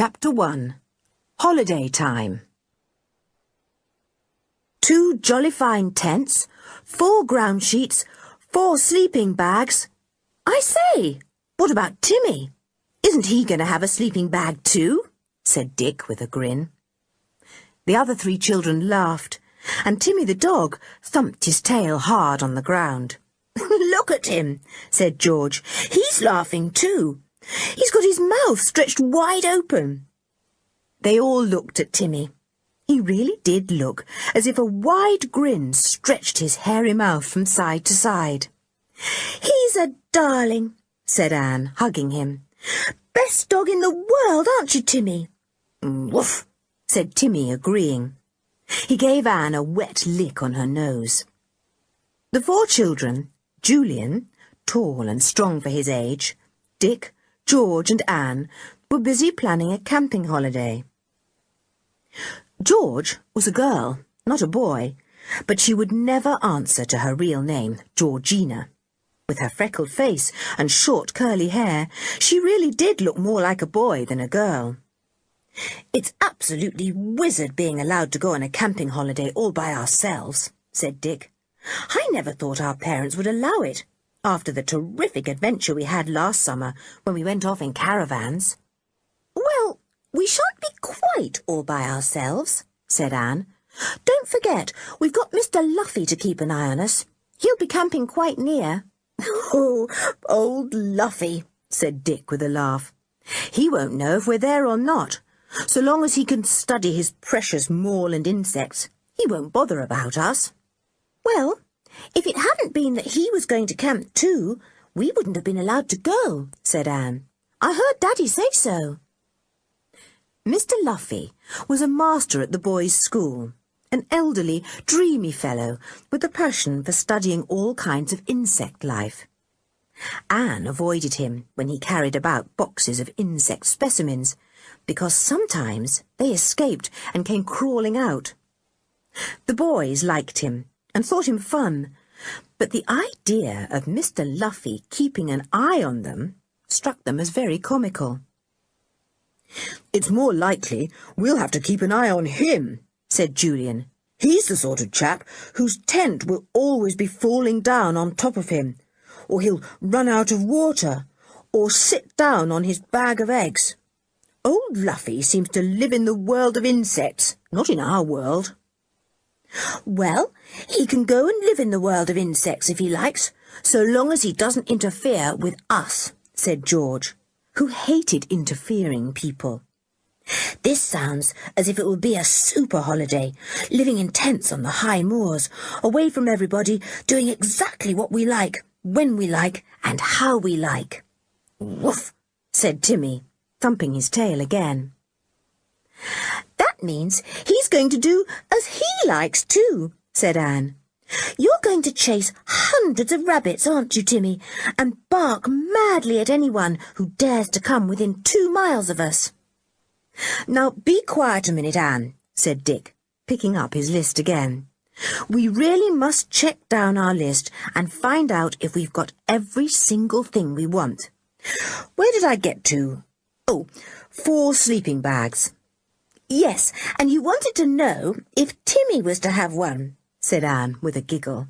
Chapter 1. Holiday Time. 2 jolly fine tents, 4 ground sheets, 4 sleeping bags. I say, what about Timmy? Isn't he going to have a sleeping bag too? Said Dick with a grin. The other 3 children laughed, and Timmy the dog thumped his tail hard on the ground. Look at him, said George. He's laughing too. He's got his mouth stretched wide open. They all looked at Timmy. He really did look as if a wide grin stretched his hairy mouth from side to side. He's a darling, said Anne, hugging him. Best dog in the world, aren't you, Timmy? Woof, said Timmy, agreeing. He gave Anne a wet lick on her nose. The 4 children, Julian, tall and strong for his age, Dick, George and Anne, were busy planning a camping holiday. George was a girl, not a boy, but she would never answer to her real name, Georgina. With her freckled face and short curly hair, she really did look more like a boy than a girl. It's absolutely wizard being allowed to go on a camping holiday all by ourselves, said Dick. I never thought our parents would allow it, after the terrific adventure we had last summer when we went off in caravans. Well, we shan't be quite all by ourselves, said Anne. Don't forget, we've got Mr. Luffy to keep an eye on us. He'll be camping quite near. Oh, old Luffy, said Dick with a laugh. He won't know if we're there or not. So long as he can study his precious maul and insects, he won't bother about us. Well, if it hadn't been that he was going to camp too, we wouldn't have been allowed to go, said Anne. I heard Daddy say so. Mr. Luffy was a master at the boys' school, an elderly, dreamy fellow with a passion for studying all kinds of insect life. Anne avoided him when he carried about boxes of insect specimens, because sometimes they escaped and came crawling out. The boys liked him and thought him fun, but the idea of Mr. Luffy keeping an eye on them struck them as very comical. It's more likely we'll have to keep an eye on him, said Julian. He's the sort of chap whose tent will always be falling down on top of him, or he'll run out of water, or sit down on his bag of eggs. Old Luffy seems to live in the world of insects, not in our world. Well, he can go and live in the world of insects if he likes, so long as he doesn't interfere with us, said George, who hated interfering people. This sounds as if it will be a super holiday, living in tents on the high moors, away from everybody, doing exactly what we like, when we like, and how we like. Woof, said Timmy, thumping his tail again. That means he's going to do as he likes too, said Anne. You're going to chase hundreds of rabbits, aren't you, Timmy, and bark madly at anyone who dares to come within 2 miles of us. Now, be quiet a minute, Anne, said Dick, picking up his list again. We really must check down our list and find out if we've got every single thing we want. Where did I get to? Oh, 4 sleeping bags. Yes, and you wanted to know if Timmy was to have one, said Anne with a giggle.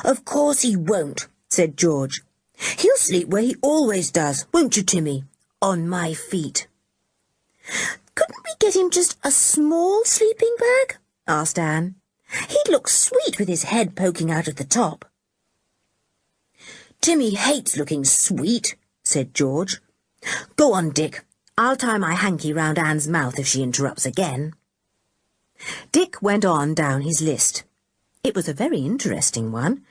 Of course he won't, said George. He'll sleep where he always does, won't you, Timmy? On my feet. Couldn't we get him just a small sleeping bag? Asked Anne. He'd look sweet with his head poking out of the top. Timmy hates looking sweet, said George. Go on, Dick. I'll tie my hanky round Anne's mouth if she interrupts again. Dick went on down his list. It was a very interesting one.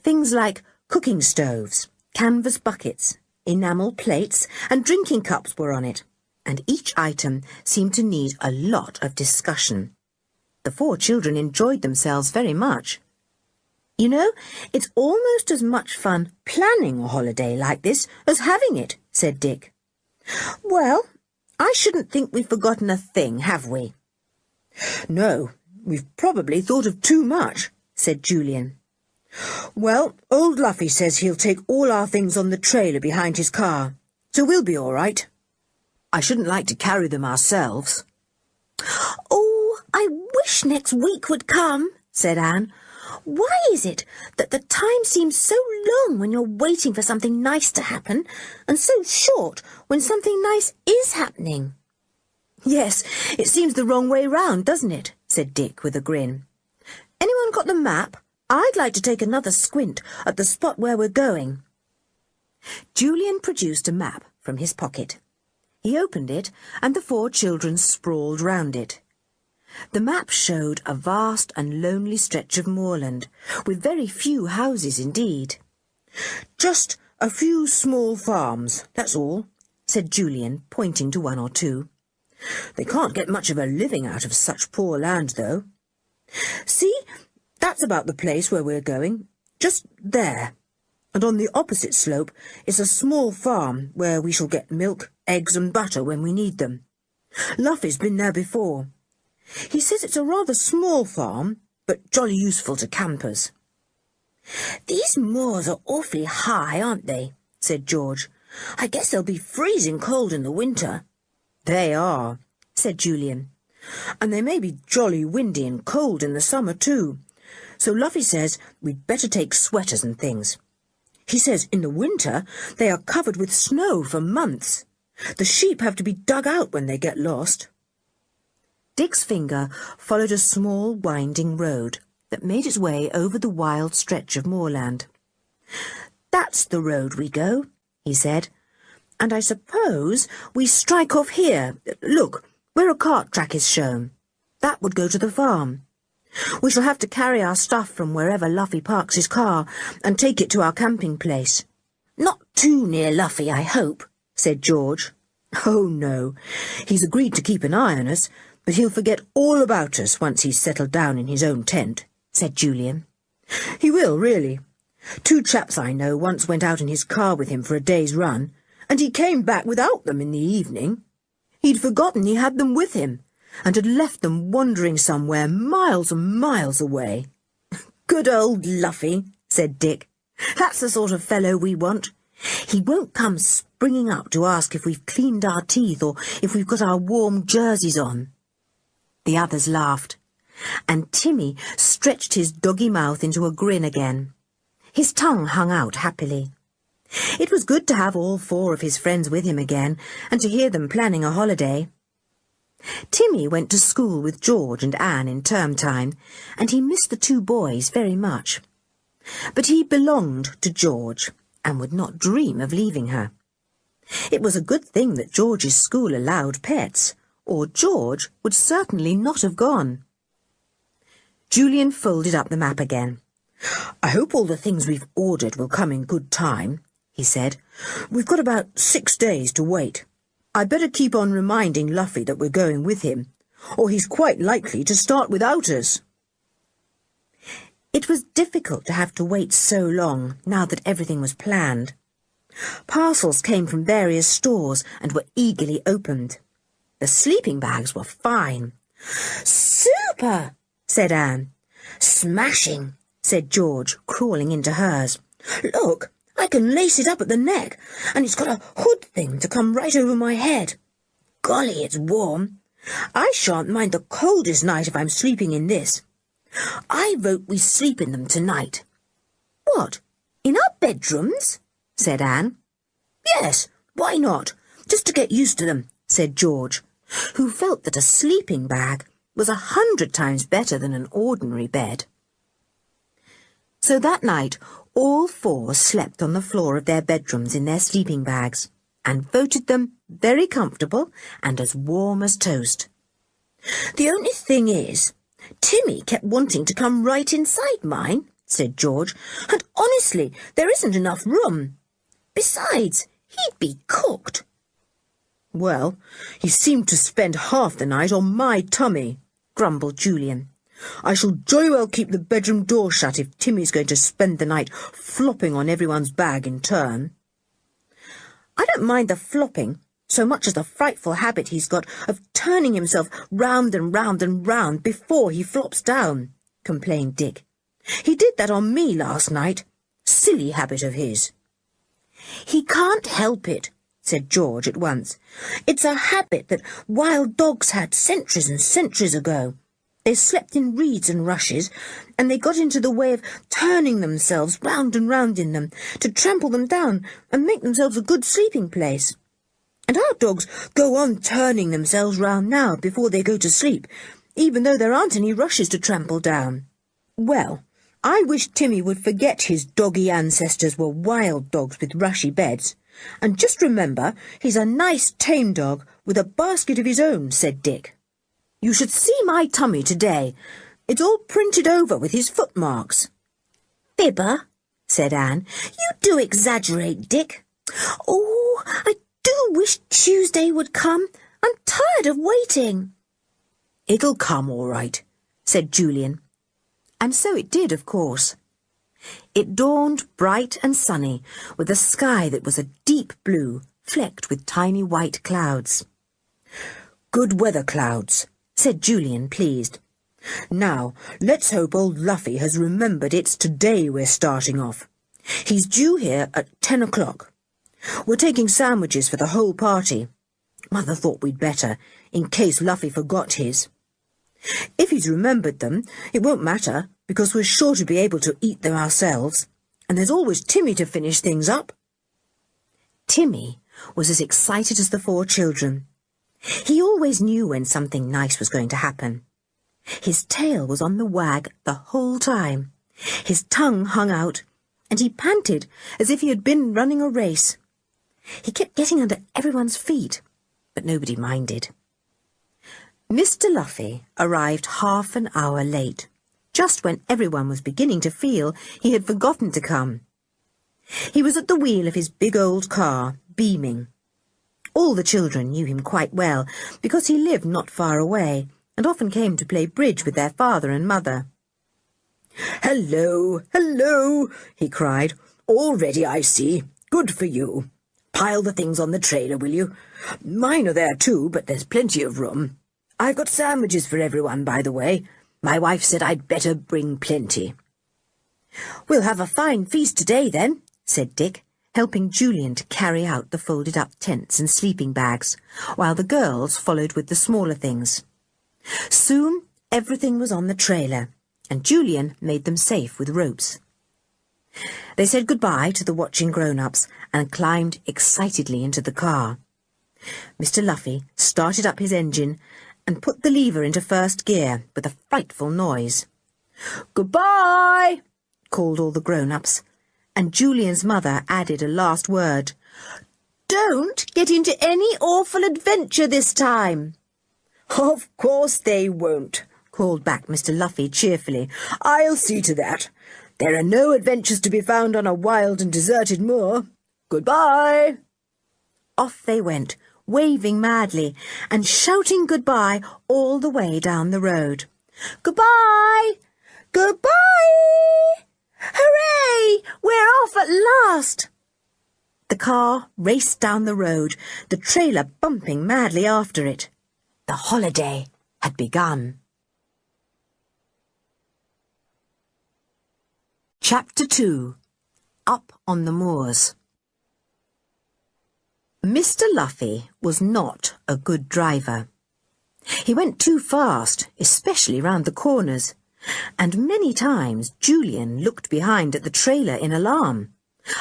Things like cooking stoves, canvas buckets, enamel plates, and drinking cups were on it, and each item seemed to need a lot of discussion. The 4 children enjoyed themselves very much. You know, it's almost as much fun planning a holiday like this as having it, said Dick. Well, I shouldn't think we've forgotten a thing, have we? No, we've probably thought of too much, said Julian. Well, old Luffy says he'll take all our things on the trailer behind his car, so we'll be all right. I shouldn't like to carry them ourselves." "Oh, I wish next week would come," said Anne. "Why is it that the time seems so long when you're waiting for something nice to happen, and so short when something nice is happening?" "Yes, it seems the wrong way round, doesn't it?" said Dick with a grin. "Anyone got the map? I'd like to take another squint at the spot where we're going." Julian produced a map from his pocket. He opened it, and the 4 children sprawled round it. The map showed a vast and lonely stretch of moorland, with very few houses indeed. "Just a few small farms, that's all," said Julian, pointing to 1 or 2. "They can't get much of a living out of such poor land, though. See, that's about the place where we're going, just there. And on the opposite slope is a small farm where we shall get milk, eggs and butter when we need them. Luffy's been there before. He says it's a rather small farm, but jolly useful to campers." "These moors are awfully high, aren't they?" said George. "I guess they'll be freezing cold in the winter." "They are," said Julian. "And they may be jolly windy and cold in the summer too. So Luffy says we'd better take sweaters and things. He says in the winter they are covered with snow for months. The sheep have to be dug out when they get lost." Dick's finger followed a small winding road that made its way over the wild stretch of moorland. "That's the road we go," he said. "And I suppose we strike off here. Look, where a cart track is shown. That would go to the farm. We shall have to carry our stuff from wherever Luffy parks his car and take it to our camping place." "Not too near Luffy, I hope," said George. "Oh, no. He's agreed to keep an eye on us, but he'll forget all about us once he's settled down in his own tent," said Julian. "He will, really. 2 chaps I know once went out in his car with him for a day's run, and he came back without them in the evening. He'd forgotten he had them with him, and had left them wandering somewhere miles and miles away." "Good old Luffy," said Dick. "That's the sort of fellow we want. He won't come springing up to ask if we've cleaned our teeth or if we've got our warm jerseys on." The others laughed, and Timmy stretched his doggy mouth into a grin again. His tongue hung out happily. It was good to have all 4 of his friends with him again, and to hear them planning a holiday. Timmy went to school with George and Anne in term time, and he missed the 2 boys very much. But he belonged to George, and would not dream of leaving her. It was a good thing that George's school allowed pets, or George would certainly not have gone. Julian folded up the map again. "I hope all the things we've ordered will come in good time," he said. "We've got about 6 days to wait. I'd better keep on reminding Luffy that we're going with him, or he's quite likely to start without us." It was difficult to have to wait so long now that everything was planned. Parcels came from various stores and were eagerly opened. The sleeping bags were fine. "Super!" said Anne. "Smashing!" said George, crawling into hers. "Look, I can lace it up at the neck, and it's got a hood thing to come right over my head. Golly, it's warm. I shan't mind the coldest night if I'm sleeping in this. I vote we sleep in them tonight." "What, in our bedrooms?" said Anne. "Yes, why not? Just to get used to them," said George, who felt that a sleeping bag was 100 times better than an ordinary bed. So that night all 4 slept on the floor of their bedrooms in their sleeping bags, and voted them very comfortable and as warm as toast. "The only thing is, Timmy kept wanting to come right inside mine," said George, "and honestly, there isn't enough room. Besides, he'd be cooked." "Well, he seemed to spend half the night on my tummy," grumbled Julian. "I shall jolly well keep the bedroom door shut if Timmy's going to spend the night flopping on everyone's bag in turn." "I don't mind the flopping so much as the frightful habit he's got of turning himself round and round and round before he flops down," complained Dick. "He did that on me last night. Silly habit of his." "He can't help it," said George at once. "It's a habit that wild dogs had centuries and centuries ago. They slept in reeds and rushes, and they got into the way of turning themselves round and round in them, to trample them down and make themselves a good sleeping place. And our dogs go on turning themselves round now before they go to sleep, even though there aren't any rushes to trample down. Well, I wish Timmy would forget his doggy ancestors were wild dogs with rushy beds, and just remember he's a nice tame dog with a basket of his own," said Dick. "You should see my tummy today. It's all printed over with his footmarks." "Fibber," said Anne. "You do exaggerate, Dick. Oh, I do wish Tuesday would come. I'm tired of waiting." "It'll come all right," said Julian. And so it did, of course. It dawned bright and sunny, with a sky that was a deep blue, flecked with tiny white clouds. "Good weather clouds," said Julian, pleased. "Now, let's hope old Luffy has remembered it's today we're starting off. He's due here at 10 o'clock. We're taking sandwiches for the whole party. Mother thought we'd better, in case Luffy forgot his. If he's remembered them, it won't matter, because we're sure to be able to eat them ourselves, and there's always Timmy to finish things up." Timmy was as excited as the 4 children. He always knew when something nice was going to happen. His tail was on the wag the whole time. His tongue hung out, and he panted as if he had been running a race. He kept getting under everyone's feet, but nobody minded. Mr. Luffy arrived half an hour late, just when everyone was beginning to feel he had forgotten to come. He was at the wheel of his big old car, beaming. All the children knew him quite well, because he lived not far away, and often came to play bridge with their father and mother. "Hello, hello," he cried. "All ready, I see. Good for you. Pile the things on the trailer, will you? Mine are there too, but there's plenty of room. I've got sandwiches for everyone, by the way. My wife said I'd better bring plenty." "We'll have a fine feast today, then," said Dick, helping Julian to carry out the folded-up tents and sleeping bags, while the girls followed with the smaller things. Soon everything was on the trailer, and Julian made them safe with ropes. They said goodbye to the watching grown-ups and climbed excitedly into the car. Mr. Luffy started up his engine and put the lever into first gear with a frightful noise. "Goodbye," called all the grown-ups, and Julian's mother added a last word. "Don't get into any awful adventure this time." "Of course they won't," called back Mr. Luffy cheerfully. "I'll see to that. There are no adventures to be found on a wild and deserted moor. Goodbye." Off they went, waving madly and shouting goodbye all the way down the road. "Goodbye! Goodbye! Hooray! We're off at last!" The car raced down the road, the trailer bumping madly after it. The holiday had begun. Chapter 2. Up on the Moors. Mr. Luffy was not a good driver. He went too fast, especially round the corners, and many times Julian looked behind at the trailer in alarm,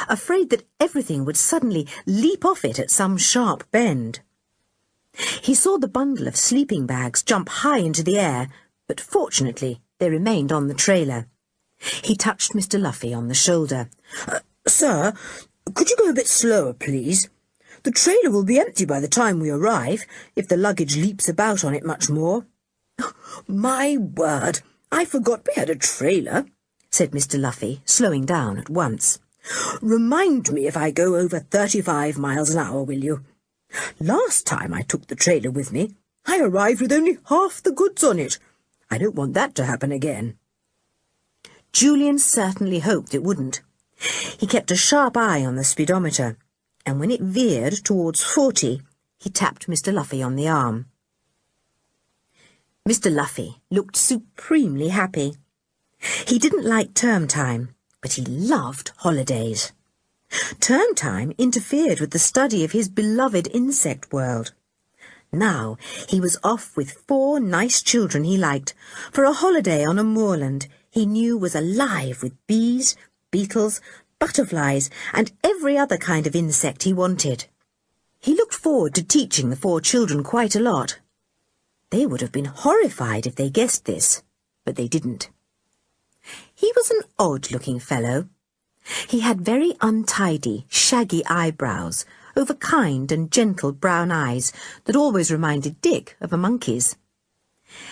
afraid that everything would suddenly leap off it at some sharp bend. He saw the bundle of sleeping bags jump high into the air, but fortunately they remained on the trailer. He touched Mr. Luffy on the shoulder. "Sir, could you go a bit slower, please? The trailer will be empty by the time we arrive, if the luggage leaps about on it much more." "My word, I forgot we had a trailer," said Mr. Luffy, slowing down at once. "Remind me if I go over 35 miles an hour, will you? Last time I took the trailer with me, I arrived with only half the goods on it. I don't want that to happen again." Julian certainly hoped it wouldn't. He kept a sharp eye on the speedometer, and when it veered towards 40, he tapped Mr. Luffy on the arm. Mr. Luffy looked supremely happy. He didn't like term time, but he loved holidays. Term time interfered with the study of his beloved insect world. Now he was off with 4 nice children he liked for a holiday on a moorland he knew was alive with bees, beetles, butterflies, and every other kind of insect he wanted. He looked forward to teaching the 4 children quite a lot. They would have been horrified if they guessed this, but they didn't. He was an odd-looking fellow. He had very untidy, shaggy eyebrows over kind and gentle brown eyes that always reminded Dick of a monkey's.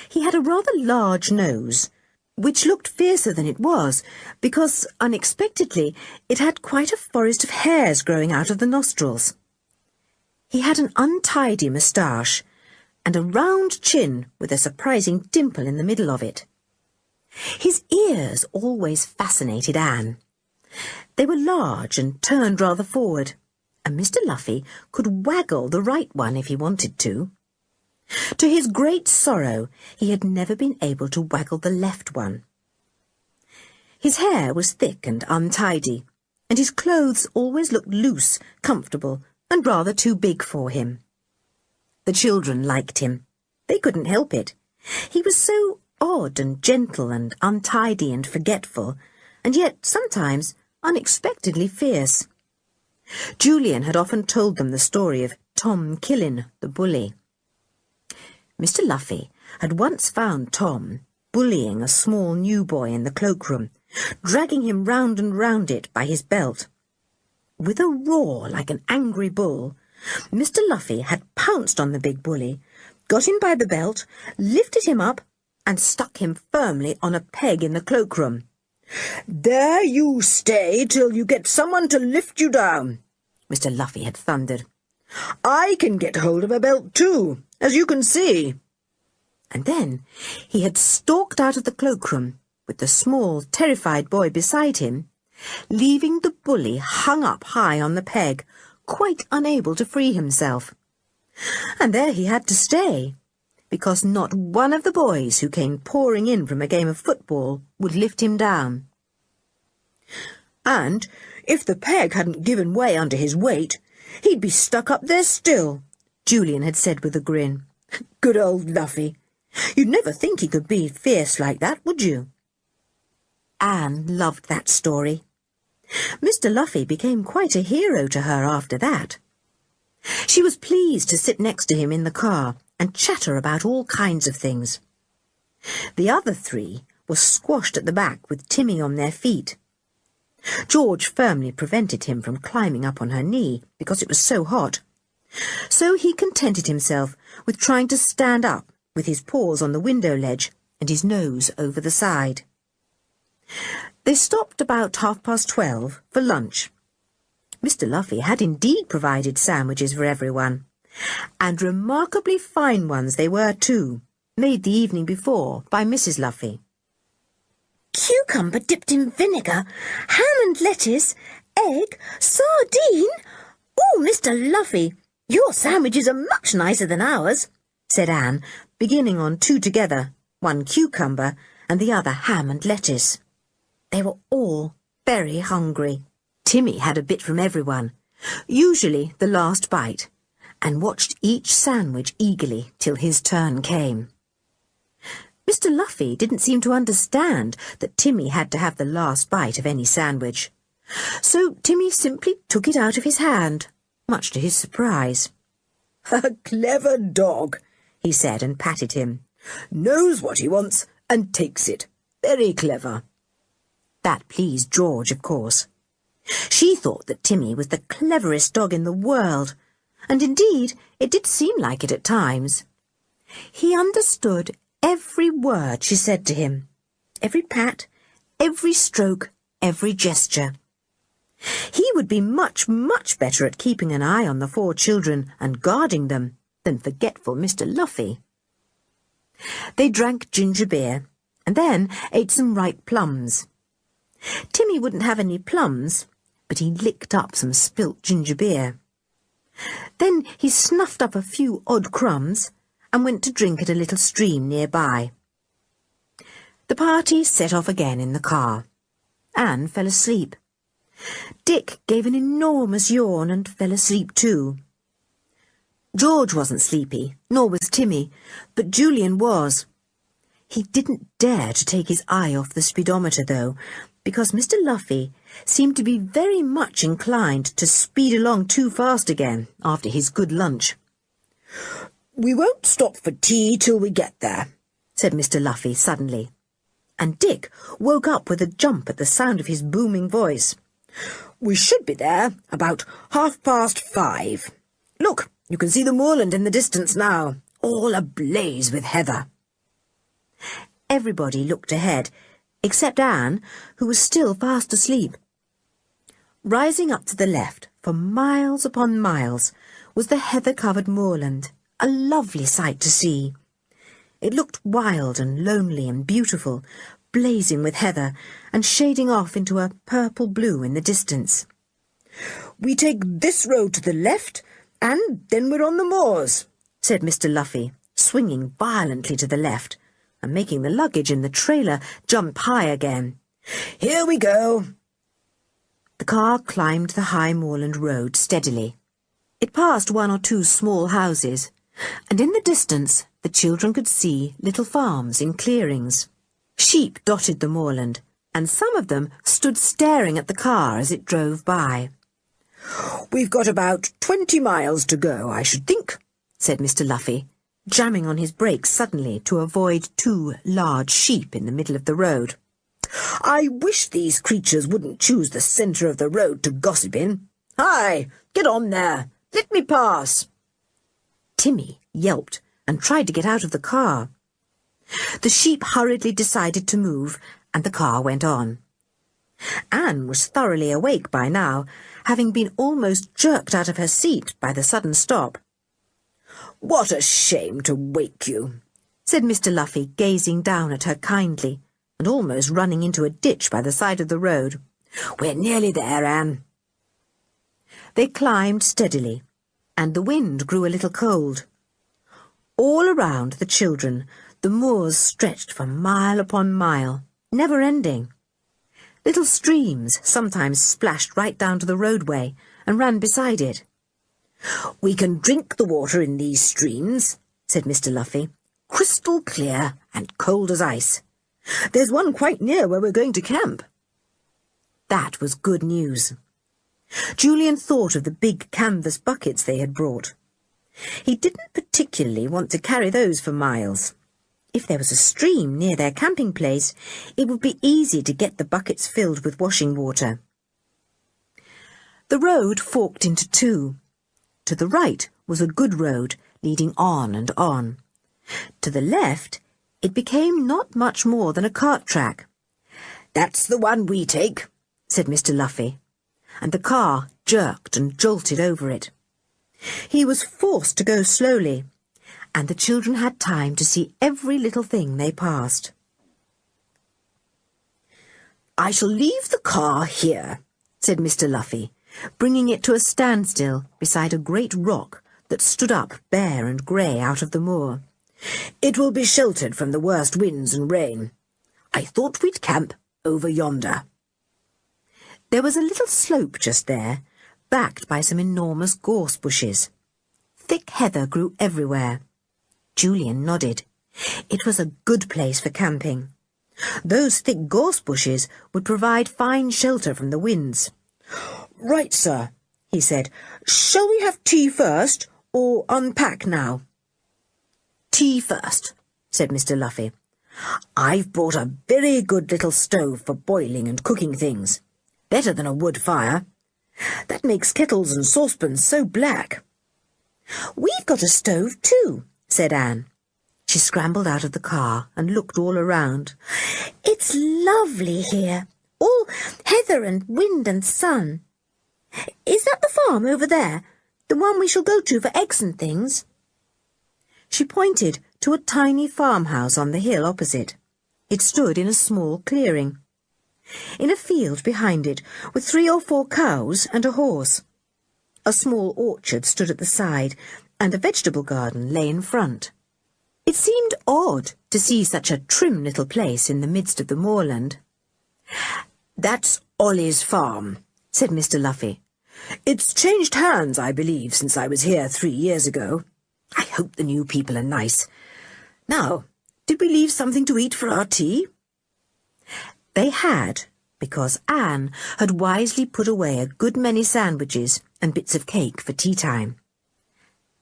He had a rather large nose, which looked fiercer than it was, because, unexpectedly, it had quite a forest of hairs growing out of the nostrils. He had an untidy moustache, and a round chin with a surprising dimple in the middle of it. His ears always fascinated Anne. They were large and turned rather forward, and Mr. Luffy could waggle the right one if he wanted to. To his great sorrow, he had never been able to waggle the left one. His hair was thick and untidy, and his clothes always looked loose, comfortable, and rather too big for him. The children liked him. They couldn't help it. He was so odd and gentle and untidy and forgetful, and yet sometimes unexpectedly fierce. Julian had often told them the story of Tom Killin, the bully. Mr. Luffy had once found Tom bullying a small new boy in the cloakroom, dragging him round and round it by his belt. With a roar like an angry bull, Mr. Luffy had pounced on the big bully, got him by the belt, lifted him up, and stuck him firmly on a peg in the cloakroom. "There you stay till you get someone to lift you down," Mr. Luffy had thundered. "I can get hold of a belt too, as you can see." And then he had stalked out of the cloakroom with the small, terrified boy beside him, leaving the bully hung up high on the peg, quite unable to free himself. And there he had to stay, because not one of the boys who came pouring in from a game of football would lift him down. "And if the peg hadn't given way under his weight, he'd be stuck up there still," Julian had said with a grin. "Good old Luffy. You'd never think he could be fierce like that, would you?" Anne loved that story. Mr. Luffy became quite a hero to her after that. She was pleased to sit next to him in the car and chatter about all kinds of things. The other 3 were squashed at the back with Timmy on their feet. George firmly prevented him from climbing up on her knee because it was so hot. So he contented himself with trying to stand up with his paws on the window ledge and his nose over the side. They stopped about 12:30 for lunch. Mr. Luffy had indeed provided sandwiches for everyone, and remarkably fine ones they were too, made the evening before by Mrs. Luffy. "Cucumber dipped in vinegar, ham and lettuce, egg, sardine. Oh, Mr. Luffy, your sandwiches are much nicer than ours," said Anne, beginning on 2 together, one cucumber and the other ham and lettuce. They were all very hungry. Timmy had a bit from everyone, usually the last bite, and watched each sandwich eagerly till his turn came. Mr. Luffy didn't seem to understand that Timmy had to have the last bite of any sandwich, so Timmy simply took it out of his hand, much to his surprise. "A clever dog," he said and patted him. "Knows what he wants and takes it. Very clever." That pleased George, of course. She thought that Timmy was the cleverest dog in the world, and indeed it did seem like it at times. He understood every word she said to him, every pat, every stroke, every gesture. He would be much, much better at keeping an eye on the 4 children and guarding them than forgetful Mr. Luffy. They drank ginger beer, and then ate some ripe plums. Timmy wouldn't have any plums, but he licked up some spilt ginger beer. Then he snuffed up a few odd crumbs and went to drink at a little stream nearby. The party set off again in the car. Anne fell asleep. Dick gave an enormous yawn and fell asleep too. George wasn't sleepy, nor was Timmy, but Julian was. He didn't dare to take his eye off the speedometer, though, because Mr. Luffy seemed to be very much inclined to speed along too fast again after his good lunch. "We won't stop for tea till we get there," said Mr. Luffy suddenly, and Dick woke up with a jump at the sound of his booming voice. "We should be there about 5:30. Look, you can see the moorland in the distance now, all ablaze with heather." Everybody looked ahead, except Anne, who was still fast asleep. Rising up to the left, for miles upon miles, was the heather-covered moorland, a lovely sight to see. It looked wild and lonely and beautiful, blazing with heather and shading off into a purple blue in the distance. "We take this road to the left, and then we're on the moors," said Mr. Luffy, swinging violently to the left and making the luggage in the trailer jump high again. "Here we go." The car climbed the high moorland road steadily. It passed one or two small houses, and in the distance the children could see little farms in clearings. Sheep dotted the moorland, and some of them stood staring at the car as it drove by. "We've got about 20 miles to go, I should think," said Mr. Luffy, jamming on his brakes suddenly to avoid two large sheep in the middle of the road. "I wish these creatures wouldn't choose the centre of the road to gossip in. Hi, get on there. Let me pass." Timmy yelped and tried to get out of the car. The sheep hurriedly decided to move, and the car went on. Anne was thoroughly awake by now, having been almost jerked out of her seat by the sudden stop. "What a shame to wake you," said Mr. Luffy, gazing down at her kindly, and almost running into a ditch by the side of the road. "We're nearly there, Anne." They climbed steadily, and the wind grew a little cold. All around the children, the moors stretched for mile upon mile, never ending. Little streams sometimes splashed right down to the roadway and ran beside it. "We can drink the water in these streams," said Mr. Luffy, "crystal clear and cold as ice. There's one quite near where we're going to camp." That was good news. Julian thought of the big canvas buckets they had brought. He didn't particularly want to carry those for miles. If there was a stream near their camping place, it would be easy to get the buckets filled with washing water. The road forked into two. To the right was a good road leading on and on. To the left, it became not much more than a cart track. "That's the one we take," said Mr. Luffy, and the car jerked and jolted over it. He was forced to go slowly, and the children had time to see every little thing they passed. "I shall leave the car here," said Mr. Luffy, bringing it to a standstill beside a great rock that stood up bare and grey out of the moor. "It will be sheltered from the worst winds and rain. I thought we'd camp over yonder." There was a little slope just there, backed by some enormous gorse bushes. Thick heather grew everywhere. Julian nodded. It was a good place for camping. Those thick gorse bushes would provide fine shelter from the winds. "Right, sir," he said. "Shall we have tea first, or unpack now?" "Tea first," said Mr. Luffy. "I've brought a very good little stove for boiling and cooking things. Better than a wood fire. That makes kettles and saucepans so black." "We've got a stove too," said Anne. She scrambled out of the car and looked all around. "It's lovely here, all heather and wind and sun. Is that the farm over there, the one we shall go to for eggs and things?" She pointed to a tiny farmhouse on the hill opposite. It stood in a small clearing. In a field behind it were 3 or 4 cows and a horse. A small orchard stood at the side, and a vegetable garden lay in front. It seemed odd to see such a trim little place in the midst of the moorland. "That's Ollie's farm," said Mr. Luffy. "It's changed hands, I believe, since I was here 3 years ago. I hope the new people are nice. Now, did we leave something to eat for our tea?" They had, because Anne had wisely put away a good many sandwiches and bits of cake for tea time.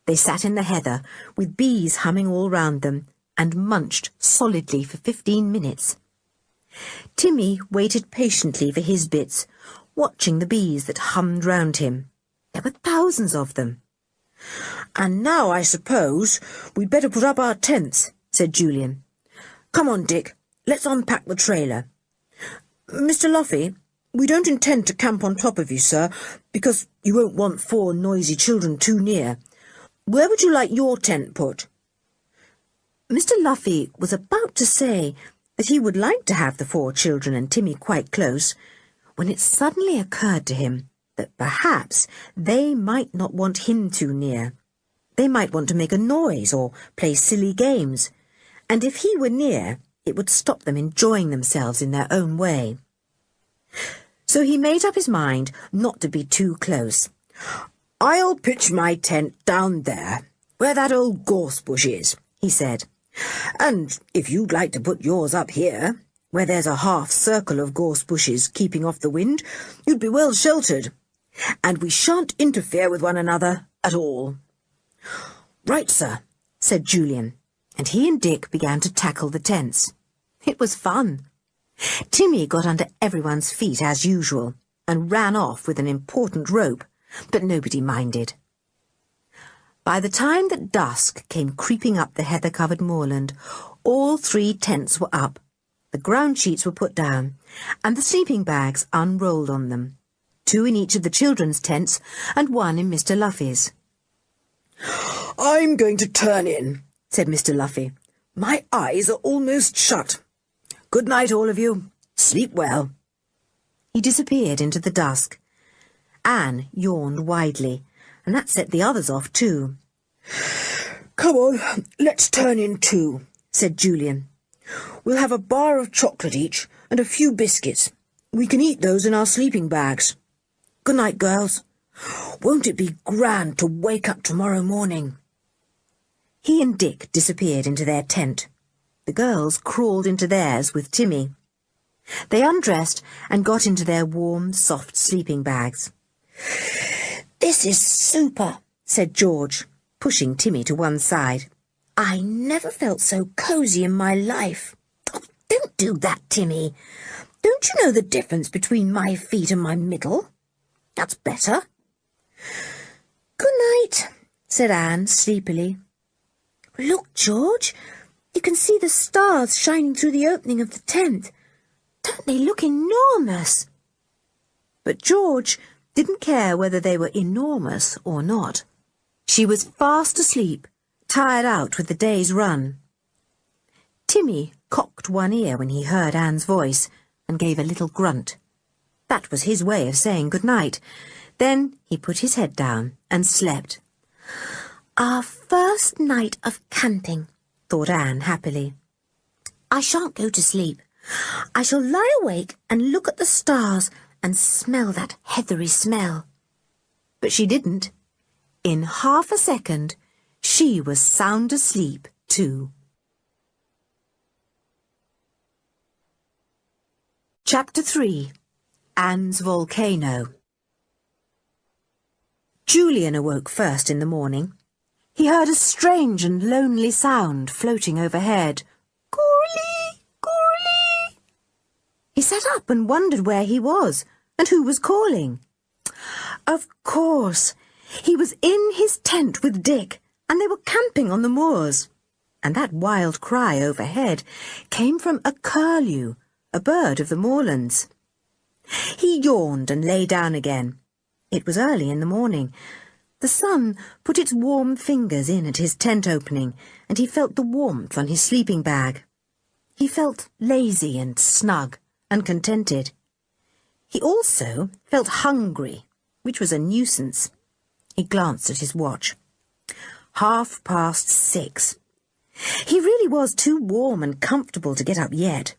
They sat in the heather, with bees humming all round them, and munched solidly for 15 minutes. Timmy waited patiently for his bits, watching the bees that hummed round him. There were thousands of them. "And now, I suppose, we'd better put up our tents," said Julian. "Come on, Dick, let's unpack the trailer. Mr. Luffy, we don't intend to camp on top of you, sir, because you won't want 4 noisy children too near. Where would you like your tent put?" Mr. Luffy was about to say that he would like to have the 4 children and Timmy quite close, when it suddenly occurred to him that perhaps they might not want him too near. They might want to make a noise or play silly games, and if he were near, it would stop them enjoying themselves in their own way. So he made up his mind not to be too close. "I'll pitch my tent down there, where that old gorse bush is," he said. "And if you'd like to put yours up here, where there's a half circle of gorse bushes keeping off the wind, you'd be well sheltered. And we shan't interfere with one another at all." "Right, sir," said Julian, and he and Dick began to tackle the tents. It was fun. Timmy got under everyone's feet as usual, and ran off with an important rope, but nobody minded. By the time that dusk came creeping up the heather-covered moorland, all 3 tents were up, the ground sheets were put down, and the sleeping bags unrolled on them, 2 in each of the children's tents, and 1 in Mr. Luffy's. "I'm going to turn in," said Mr. Luffy. "My eyes are almost shut. Good night, all of you. Sleep well." He disappeared into the dusk. Anne yawned widely, and that set the others off too. "Come on, let's turn in too," said Julian. "We'll have a bar of chocolate each and a few biscuits. We can eat those in our sleeping bags. Good night, girls. Won't it be grand to wake up tomorrow morning?" He and Dick disappeared into their tent. The girls crawled into theirs with Timmy. They undressed and got into their warm, soft sleeping bags. "This is super," said George, pushing Timmy to one side. "I never felt so cosy in my life." "Oh, don't do that, Timmy. Don't you know the difference between my feet and my middle? That's better." "Good night," said Anne sleepily. "Look, George, you can see the stars shining through the opening of the tent. Don't they look enormous?" But George didn't care whether they were enormous or not. She was fast asleep, tired out with the day's run. Timmy cocked one ear when he heard Anne's voice and gave a little grunt. That was his way of saying good night. Then he put his head down and slept. "Our first night of camping," thought Anne happily. "I shan't go to sleep. I shall lie awake and look at the stars and smell that heathery smell." But she didn't. In half a second, she was sound asleep too. Chapter 3. Anne's Volcano. Julian awoke first in the morning. He heard a strange and lonely sound floating overhead. "Coralie! Coralie!" He sat up and wondered where he was and who was calling. Of course, he was in his tent with Dick, and they were camping on the moors. And that wild cry overhead came from a curlew, a bird of the moorlands. He yawned and lay down again. It was early in the morning. The sun put its warm fingers in at his tent opening, and he felt the warmth on his sleeping bag. He felt lazy and snug and contented. He also felt hungry, which was a nuisance. He glanced at his watch. 6:30. He really was too warm and comfortable to get up yet.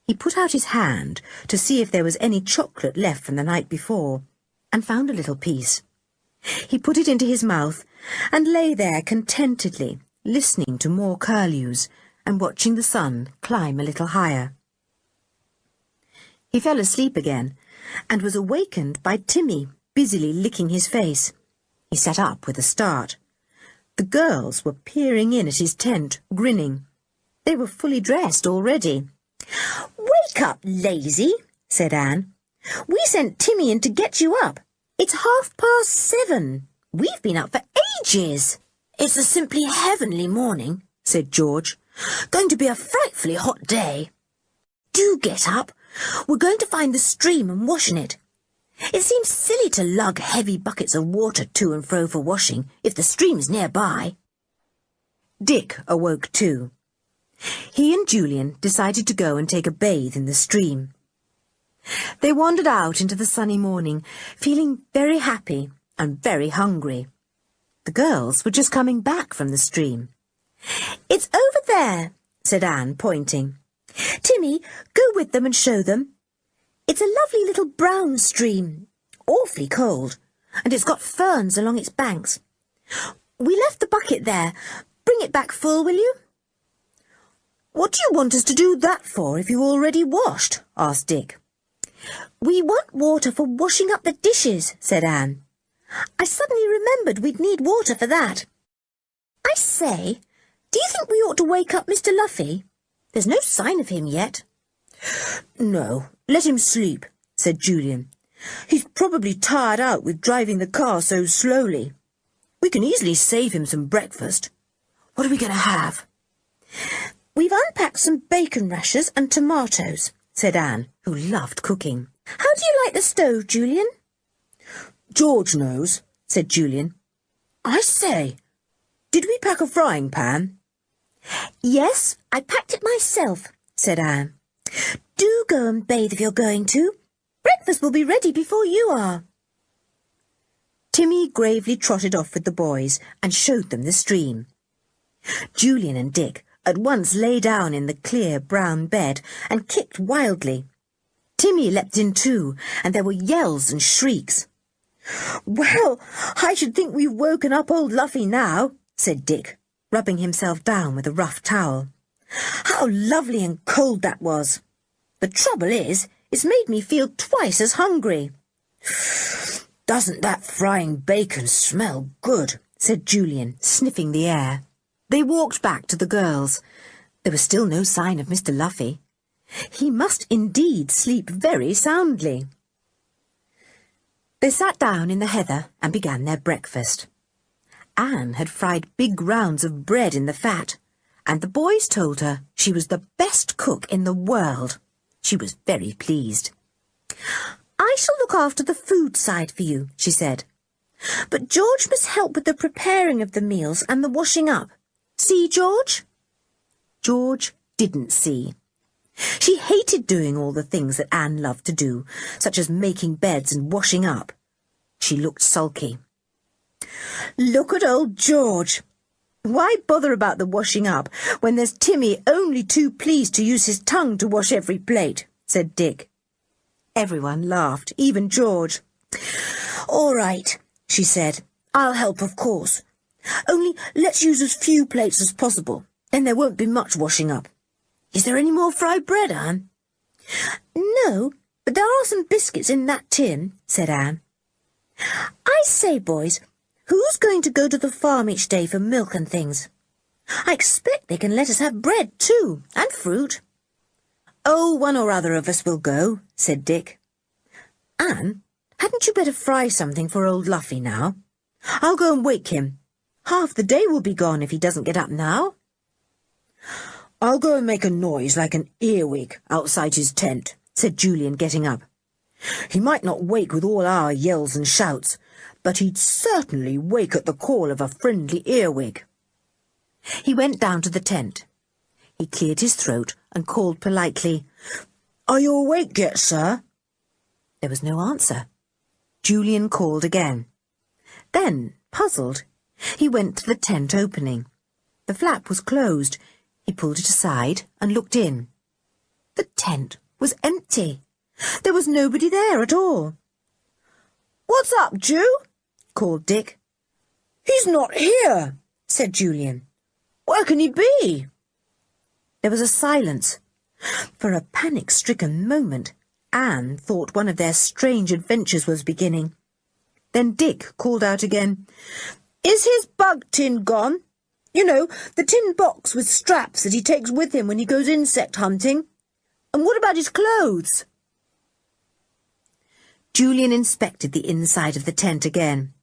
He put out his hand to see if there was any chocolate left from the night before, and found a little piece. He put it into his mouth and lay there contentedly, listening to more curlews and watching the sun climb a little higher. He fell asleep again and was awakened by Timmy busily licking his face. He sat up with a start. The girls were peering in at his tent, grinning. They were fully dressed already. "Wake up, lazy," said Anne. "We sent Timmy in to get you up. It's 7:30. We've been up for ages." "It's a simply heavenly morning," said George. "Going to be a frightfully hot day." "Do get up. We're going to find the stream and wash in it. It seems silly to lug heavy buckets of water to and fro for washing if the stream's nearby." Dick awoke too. He and Julian decided to go and take a bathe in the stream. They wandered out into the sunny morning, feeling very happy and very hungry. The girls were just coming back from the stream. "It's over there," said Anne, pointing. "Timmy, go with them and show them. It's a lovely little brown stream, awfully cold, and it's got ferns along its banks. We left the bucket there. Bring it back full, will you?" "What do you want us to do that for if you've already washed?" asked Dick. "We want water for washing up the dishes," said Anne. "I suddenly remembered we'd need water for that. I say, do you think we ought to wake up Mr. Luffy? There's no sign of him yet." "No, let him sleep," said Julian. "He's probably tired out with driving the car so slowly. We can easily save him some breakfast. What are we going to have?" "We've unpacked some bacon rashers and tomatoes," said Anne, who loved cooking. "How do you like the stove, Julian?" "George knows," said Julian. "I say, did we pack a frying pan?" "Yes, I packed it myself," said Anne. "Do go and bathe if you're going to. Breakfast will be ready before you are." Timmy gravely trotted off with the boys and showed them the stream. Julian and Dick at once lay down in the clear brown bed and kicked wildly. Timmy leapt in too, and there were yells and shrieks. "Well, I should think we've woken up old Luffy now," said Dick, rubbing himself down with a rough towel. "How lovely and cold that was! The trouble is, it's made me feel twice as hungry." "Doesn't that frying bacon smell good?" said Julian, sniffing the air. They walked back to the girls. There was still no sign of Mr. Luffy. He must indeed sleep very soundly. They sat down in the heather and began their breakfast. Anne had fried big rounds of bread in the fat, and the boys told her she was the best cook in the world. She was very pleased. "I shall look after the food side for you," she said. "But George must help with the preparing of the meals and the washing up. See, George?" George didn't see. She hated doing all the things that Anne loved to do, such as making beds and washing up. She looked sulky. "Look at old George! Why bother about the washing up when there's Timmy only too pleased to use his tongue to wash every plate?" said Dick. Everyone laughed, even George. "All right," she said. "I'll help, of course. Only let's use as few plates as possible. Then there won't be much washing up. Is there any more fried bread, Anne?" "No, but there are some biscuits in that tin," said Anne. "I say, boys, who's going to go to the farm each day for milk and things? I expect they can let us have bread too, and fruit." "Oh, one or other of us will go," said Dick. "Anne, hadn't you better fry something for old Luffy now? I'll go and wake him. Half the day will be gone if he doesn't get up now." "I'll go and make a noise like an earwig outside his tent," said Julian, getting up. "He might not wake with all our yells and shouts, but he'd certainly wake at the call of a friendly earwig." He went down to the tent. He cleared his throat and called politely, "Are you awake yet, sir?" There was no answer. Julian called again. Then, puzzled, he went to the tent opening. The flap was closed. He pulled it aside and looked in. The tent was empty. There was nobody there at all. "What's up, Ju?" called Dick. "He's not here," said Julian. "Where can he be?" There was a silence. For a panic-stricken moment, Anne thought one of their strange adventures was beginning. Then Dick called out again, "Is his bug tin gone? You know, the tin box with straps that he takes with him when he goes insect hunting. And what about his clothes?" Julian inspected the inside of the tent again.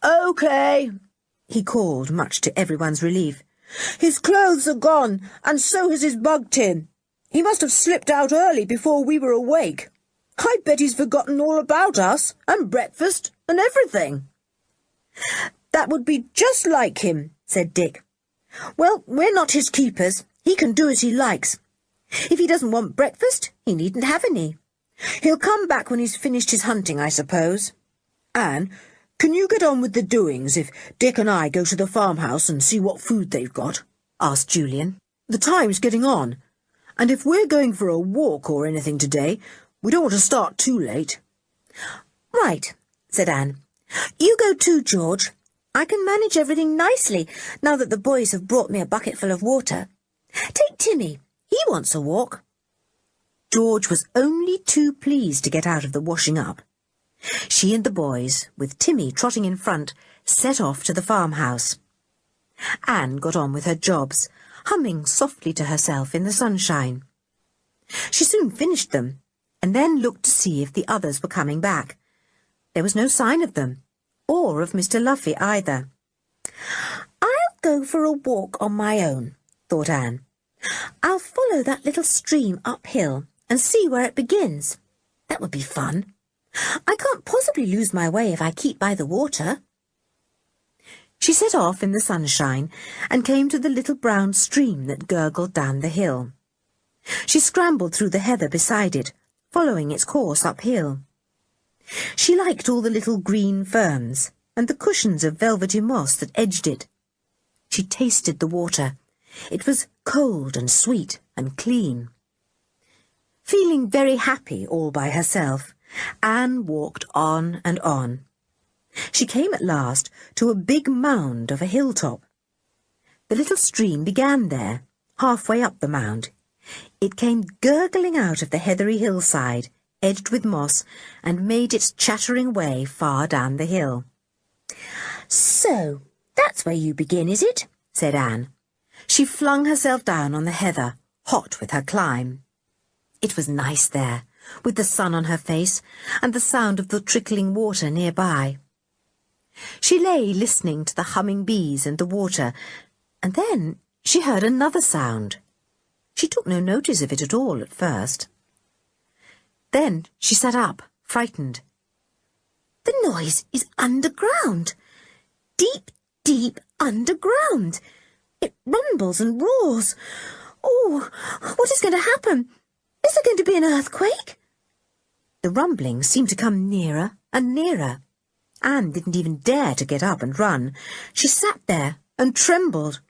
"OK," he called, much to everyone's relief. "His clothes are gone, and so has his bug tin. He must have slipped out early before we were awake. I bet he's forgotten all about us, and breakfast, and everything." "That would be just like him," said Dick. "Well, we're not his keepers. He can do as he likes. If he doesn't want breakfast, he needn't have any. He'll come back when he's finished his hunting, I suppose. Anne, can you get on with the doings if Dick and I go to the farmhouse and see what food they've got?" asked Julian. "The time's getting on, and if we're going for a walk or anything today, we don't want to start too late." "Right," said Anne. "You go too, George. I can manage everything nicely now that the boys have brought me a bucketful of water. Take Timmy. He wants a walk." George was only too pleased to get out of the washing up. She and the boys, with Timmy trotting in front, set off to the farmhouse. Anne got on with her jobs, humming softly to herself in the sunshine. She soon finished them, and then looked to see if the others were coming back. There was no sign of them, or of Mr. Luffy either. "I'll go for a walk on my own," thought Anne. "I'll follow that little stream uphill and see where it begins. That would be fun. I can't possibly lose my way if I keep by the water." She set off in the sunshine and came to the little brown stream that gurgled down the hill. She scrambled through the heather beside it, following its course uphill. She liked all the little green ferns and the cushions of velvety moss that edged it. She tasted the water. It was cold and sweet and clean. Feeling very happy all by herself, Anne walked on and on. She came at last to a big mound of a hilltop. The little stream began there, halfway up the mound. It came gurgling out of the heathery hillside, edged with moss, and made its chattering way far down the hill. "So, that's where you begin, is it?" said Anne. She flung herself down on the heather, hot with her climb. It was nice there, with the sun on her face and the sound of the trickling water nearby. She lay listening to the humming bees and the water, and then she heard another sound. She took no notice of it at all at first. Then she sat up, frightened. "The noise is underground. Deep, deep underground. It rumbles and roars. Oh, what is going to happen? Is there going to be an earthquake?" The rumbling seemed to come nearer and nearer. Anne didn't even dare to get up and run. She sat there and trembled.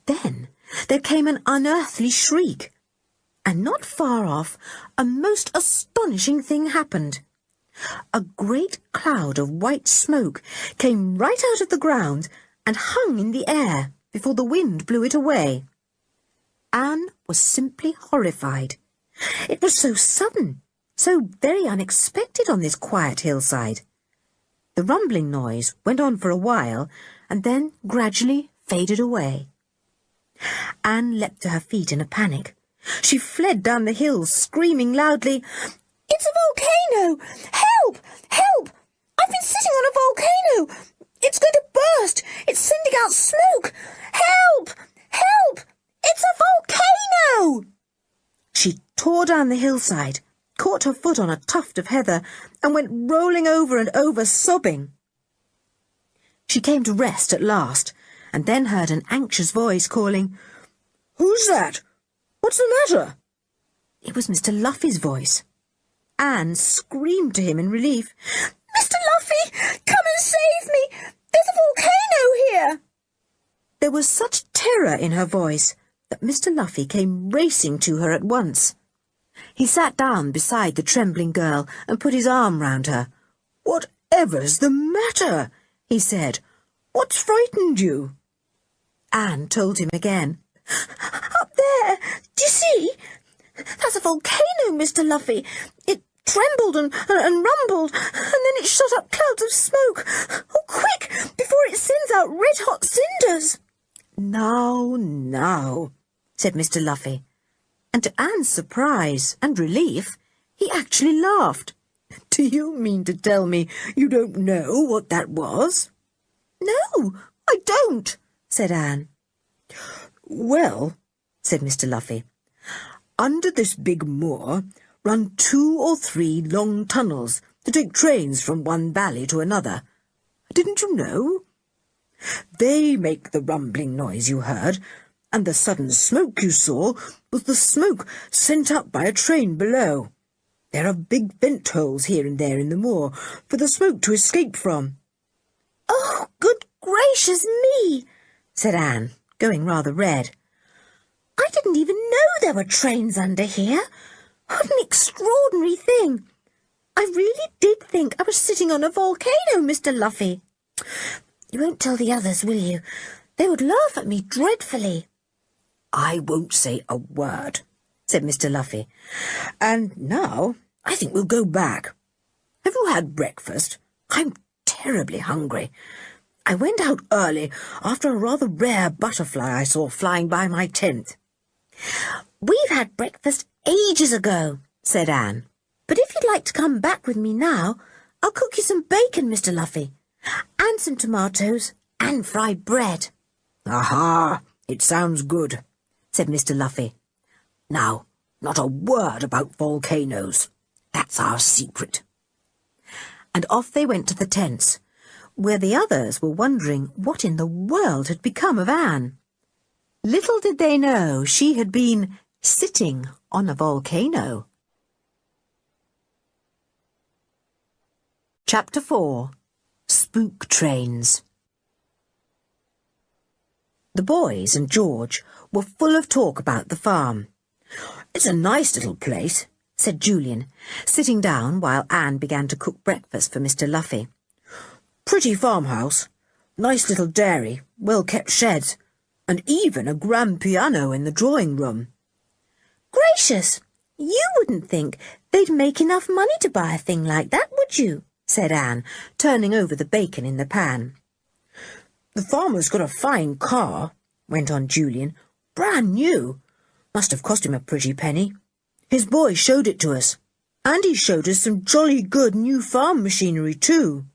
Then there came an unearthly shriek, and not far off a most astonishing thing happened. A great cloud of white smoke came right out of the ground and hung in the air before the wind blew it away. Anne was simply horrified. It was so sudden, so very unexpected on this quiet hillside. The rumbling noise went on for a while and then gradually faded away. Anne leapt to her feet in a panic. She fled down the hill, screaming loudly, "It's a volcano! Help! Help! I've been sitting on a volcano! It's going to burst! It's sending out smoke! Help! Help! It's a volcano!" She tore down the hillside, caught her foot on a tuft of heather, and went rolling over and over, sobbing. She came to rest at last, and then heard an anxious voice calling, "Who's that? What's the matter?" It was Mr. Luffy's voice. Anne screamed to him in relief. "Mr. Luffy, come and save me! There's a volcano here!" There was such terror in her voice that Mr. Luffy came racing to her at once. He sat down beside the trembling girl and put his arm round her. "Whatever's the matter?" he said. "What's frightened you?" Anne told him again. "Up there, do you see? That's a volcano, Mr. Luffy. It trembled and rumbled, and then it shot up clouds of smoke. Oh, quick, before it sends out red-hot cinders." Now, said Mr. Luffy, and to Anne's surprise and relief, he actually laughed. "Do you mean to tell me you don't know what that was?" "No, I don't," said Anne. "Well," said Mr. Luffy, "under this big moor run 2 or 3 long tunnels to take trains from one valley to another. Didn't you know? They make the rumbling noise you heard, and the sudden smoke you saw was the smoke sent up by a train below. There are big vent holes here and there in the moor for the smoke to escape from." "Oh, good gracious me," said Anne, going rather red. "I didn't even know there were trains under here. What an extraordinary thing. I really did think I was sitting on a volcano, Mr. Luffy. You won't tell the others, will you? They would laugh at me dreadfully." "I won't say a word," said Mr. Luffy. "And now I think we'll go back. Have you had breakfast? I'm terribly hungry. I went out early after a rather rare butterfly I saw flying by my tent." "We've had breakfast ages ago," said Anne. "But if you'd like to come back with me now, I'll cook you some bacon, Mr. Luffy, and some tomatoes and fried bread." "Aha! It sounds good," said Mr. Luffy. "Now, not a word about volcanoes. That's our secret." And off they went to the tents, where the others were wondering what in the world had become of Anne. Little did they know she had been sitting on a volcano. Chapter 4. Spook Trains. The boys and George were full of talk about the farm. "It's a nice little place," said Julian, sitting down while Anne began to cook breakfast for Mr. Luffy. "Pretty farmhouse, nice little dairy, well-kept sheds, and even a grand piano in the drawing-room." "Gracious, you wouldn't think they'd make enough money to buy a thing like that, would you?" said Anne, turning over the bacon in the pan. "The farmer's got a fine car," went on Julian. "Brand new. Must have cost him a pretty penny. His boy showed it to us, and he showed us some jolly good new farm machinery too."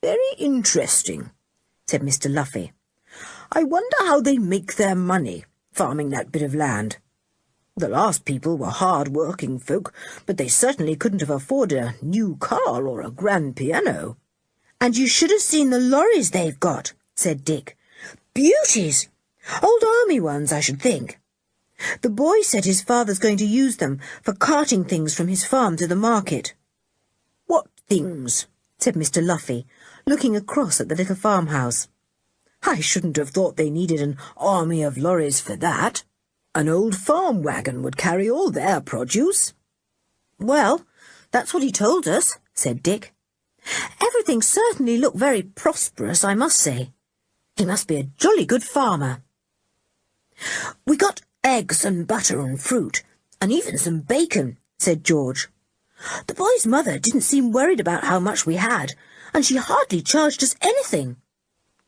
"Very interesting," said Mr. Luffy. "I wonder how they make their money, farming that bit of land. The last people were hard-working folk, but they certainly couldn't have afforded a new car or a grand piano." "And you should have seen the lorries they've got," said Dick. "Beauties! Old army ones, I should think. The boy said his father's going to use them for carting things from his farm to the market." "What things?" said Mr. Luffy, looking across at the little farmhouse. "I shouldn't have thought they needed an army of lorries for that. An old farm wagon would carry all their produce." "Well, that's what he told us," said Dick. "Everything certainly looked very prosperous, I must say. He must be a jolly good farmer." "We got eggs and butter and fruit, and even some bacon," said George. "The boy's mother didn't seem worried about how much we had, and she hardly charged us anything.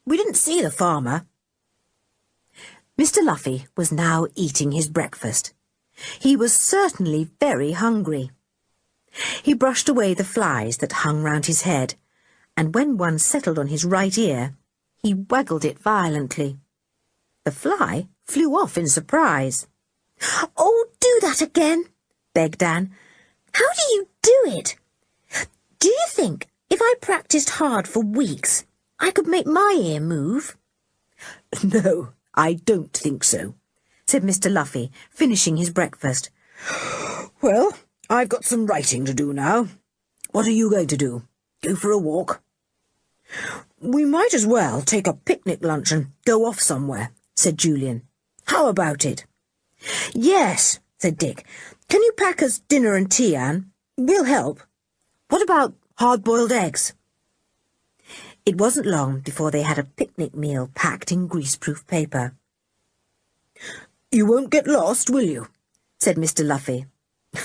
We didn't see the farmer." Mr. Luffy was now eating his breakfast. He was certainly very hungry. He brushed away the flies that hung round his head, and when one settled on his right ear, he waggled it violently. The fly flew off in surprise. "Oh, do that again," begged Anne. "How do you do it? Do you think if I practised hard for weeks, I could make my ear move?" "No, I don't think so," said Mr. Luffy, finishing his breakfast. "Well, I've got some writing to do now. What are you going to do? Go for a walk?" "We might as well take a picnic lunch and go off somewhere," said Julian. How about it?" "Yes," said Dick. "Can you pack us dinner and tea, Anne? We'll help. What about hard-boiled eggs?" It wasn't long before they had a picnic meal packed in greaseproof paper. "You won't get lost, will you?" said Mr. Luffy.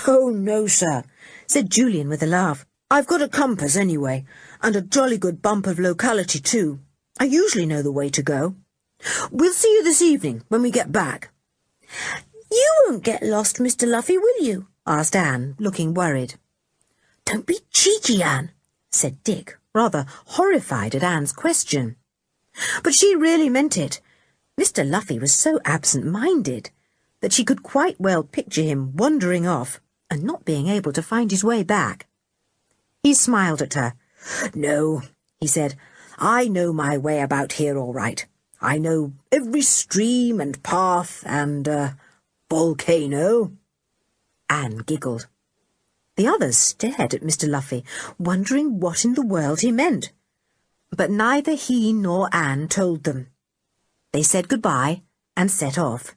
"Oh, no, sir," said Julian with a laugh. "I've got a compass anyway, and a jolly good bump of locality too. I usually know the way to go. We'll see you this evening when we get back." "You won't get lost, Mr. Luffy, will you?" asked Anne, looking worried. "Don't be cheeky, Anne," said Dick, rather horrified at Anne's question. But she really meant it. Mr. Luffy was so absent-minded that she could quite well picture him wandering off and not being able to find his way back. He smiled at her. "No," he said, "I know my way about here all right. I know every stream and path and, volcano." Anne giggled. The others stared at Mr. Luffy, wondering what in the world he meant. But neither he nor Anne told them. They said goodbye and set off.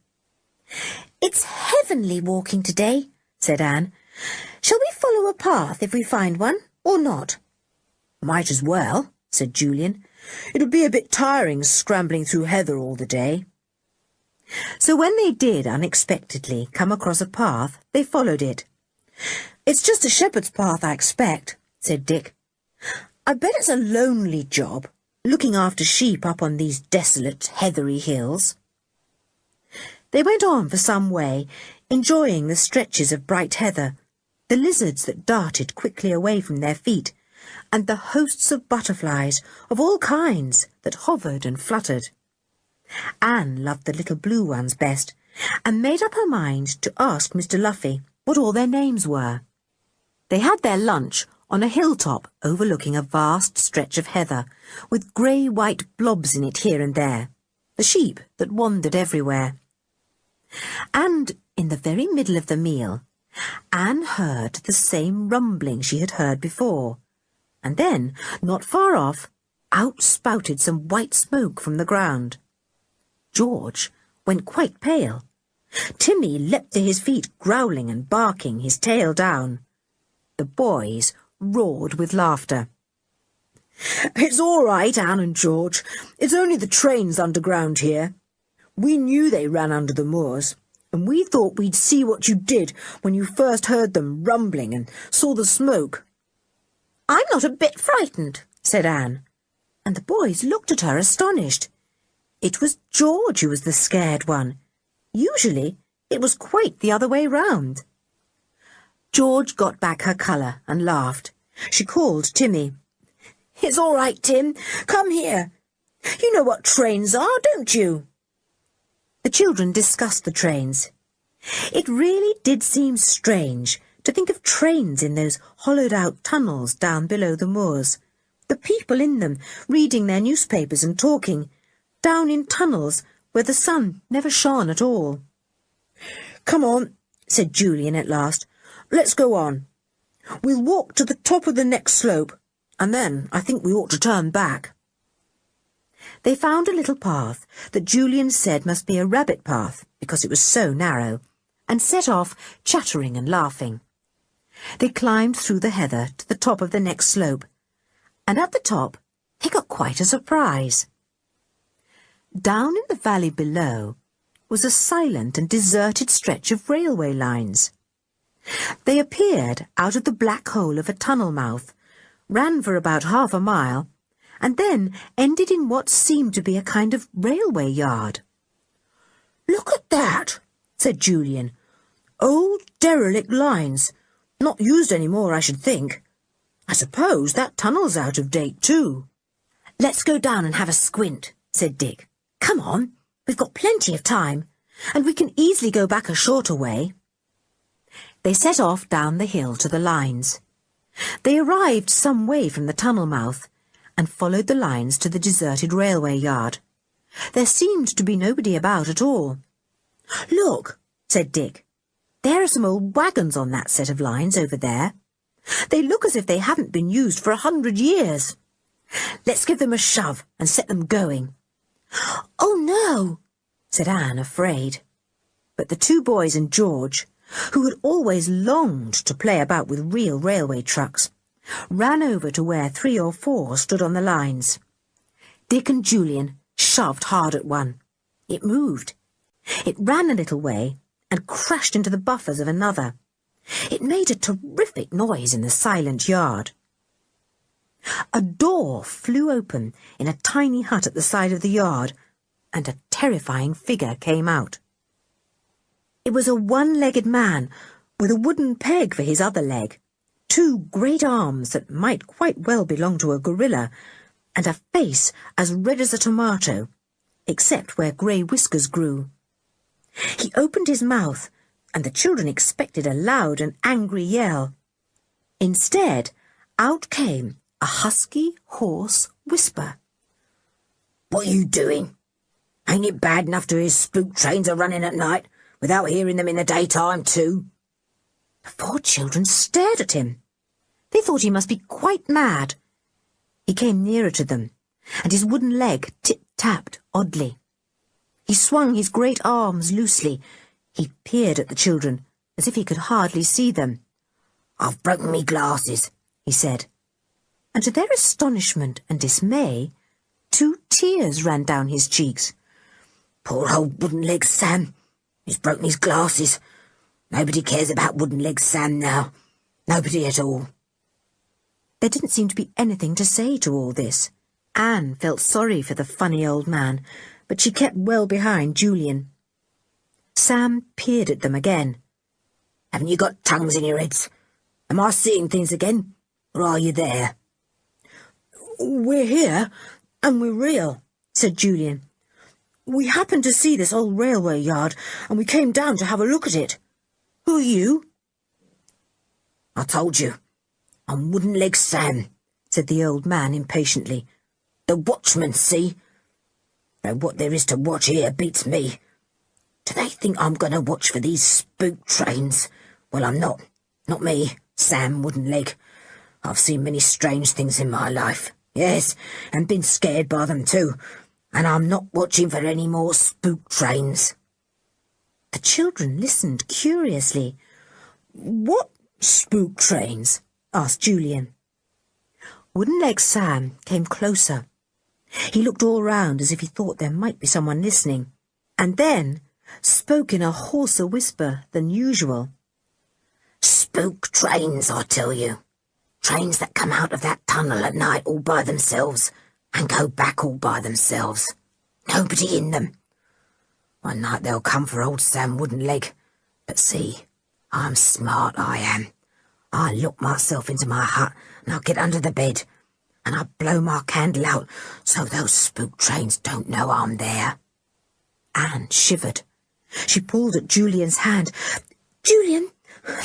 "It's heavenly walking today," said Anne. "Shall we follow a path if we find one, or not?" "Might as well," said Julian. "It'll be a bit tiring scrambling through heather all the day." So when they did unexpectedly come across a path, they followed it. "It's just a shepherd's path, I expect," said Dick. "I bet it's a lonely job, looking after sheep up on these desolate, heathery hills." They went on for some way, enjoying the stretches of bright heather, the lizards that darted quickly away from their feet, and the hosts of butterflies of all kinds that hovered and fluttered. Anne loved the little blue ones best, and made up her mind to ask Mr. Luffy what all their names were. They had their lunch on a hilltop overlooking a vast stretch of heather, with grey-white blobs in it here and there, the sheep that wandered everywhere. And in the very middle of the meal, Anne heard the same rumbling she had heard before, and then, not far off, out spouted some white smoke from the ground. George went quite pale. Timmy leapt to his feet, growling and barking, his tail down. The boys roared with laughter. "It's all right, Anne and George. It's only the trains underground here. We knew they ran under the moors, and we thought we'd see what you did when you first heard them rumbling and saw the smoke." "I'm not a bit frightened," said Anne, and the boys looked at her astonished. It was George who was the scared one. Usually it was quite the other way round. George got back her colour and laughed. She called Timmy. "It's all right, Tim. Come here. You know what trains are, don't you?" The children discussed the trains. It really did seem strange to think of trains in those hollowed-out tunnels down below the moors, the people in them reading their newspapers and talking, down in tunnels where the sun never shone at all. "Come on," said Julian at last. "Let's go on. We'll walk to the top of the next slope, and then I think we ought to turn back." They found a little path that Julian said must be a rabbit path because it was so narrow, and set off chattering and laughing. They climbed through the heather to the top of the next slope, and at the top they got quite a surprise. Down in the valley below was a silent and deserted stretch of railway lines. They appeared out of the black hole of a tunnel mouth, ran for about half a mile, and then ended in what seemed to be a kind of railway yard. "Look at that," said Julian. "Old derelict lines, not used any more, I should think. I suppose that tunnel's out of date too." "Let's go down and have a squint," said Dick. "Come on, we've got plenty of time, and we can easily go back a shorter way." They set off down the hill to the lines. They arrived some way from the tunnel mouth, and followed the lines to the deserted railway yard. There seemed to be nobody about at all. "Look," said Dick. "There are some old wagons on that set of lines over there. They look as if they haven't been used for 100 years. Let's give them a shove and set them going." "Oh, no," said Anne, afraid. But the two boys and George, who had always longed to play about with real railway trucks, ran over to where 3 or 4 stood on the lines. Dick and Julian shoved hard at one. It moved. It ran a little way and crashed into the buffers of another. It made a terrific noise in the silent yard. A door flew open in a tiny hut at the side of the yard, and a terrifying figure came out. It was a one-legged man with a wooden peg for his other leg, 2 great arms that might quite well belong to a gorilla, and a face as red as a tomato, except where grey whiskers grew. He opened his mouth, and the children expected a loud and angry yell. Instead, out came a husky, hoarse whisper. "What are you doing? Ain't it bad enough to hear spook trains a-running at night, without hearing them in the daytime too?" The 4 children stared at him. They thought he must be quite mad. He came nearer to them, and his wooden leg tip-tapped oddly. He swung his great arms loosely. He peered at the children, as if he could hardly see them. "I've broken me glasses," he said. And to their astonishment and dismay, 2 tears ran down his cheeks. "Poor old wooden-legged Sam. He's broken his glasses. Nobody cares about wooden-legged Sam now. Nobody at all." There didn't seem to be anything to say to all this. Anne felt sorry for the funny old man, but she kept well behind Julian. Sam peered at them again. "Haven't you got tongues in your heads? Am I seeing things again, or are you there?" "We're here, and we're real," said Julian. "We happened to see this old railway yard, and we came down to have a look at it. Who are you?" "I told you. I'm Wooden-legged Sam," said the old man impatiently. "The watchman, see? Though what there is to watch here beats me. Do they think I'm going to watch for these spook trains? Well, I'm not. Not me, Sam Wooden-leg. I've seen many strange things in my life. Yes, and been scared by them too. And I'm not watching for any more spook trains." The children listened curiously. "What spook trains?" asked Julian. Wooden-legged Sam came closer. He looked all round as if he thought there might be someone listening, and then spoke in a hoarser whisper than usual. "Spook trains, I tell you. Trains that come out of that tunnel at night all by themselves and go back all by themselves. Nobody in them. One night they'll come for old Sam Wooden-leg. But see, I'm smart, I am. I lock myself into my hut, and I get under the bed, and I blow my candle out so those spook trains don't know I'm there." Anne shivered. She pulled at Julian's hand. "Julian,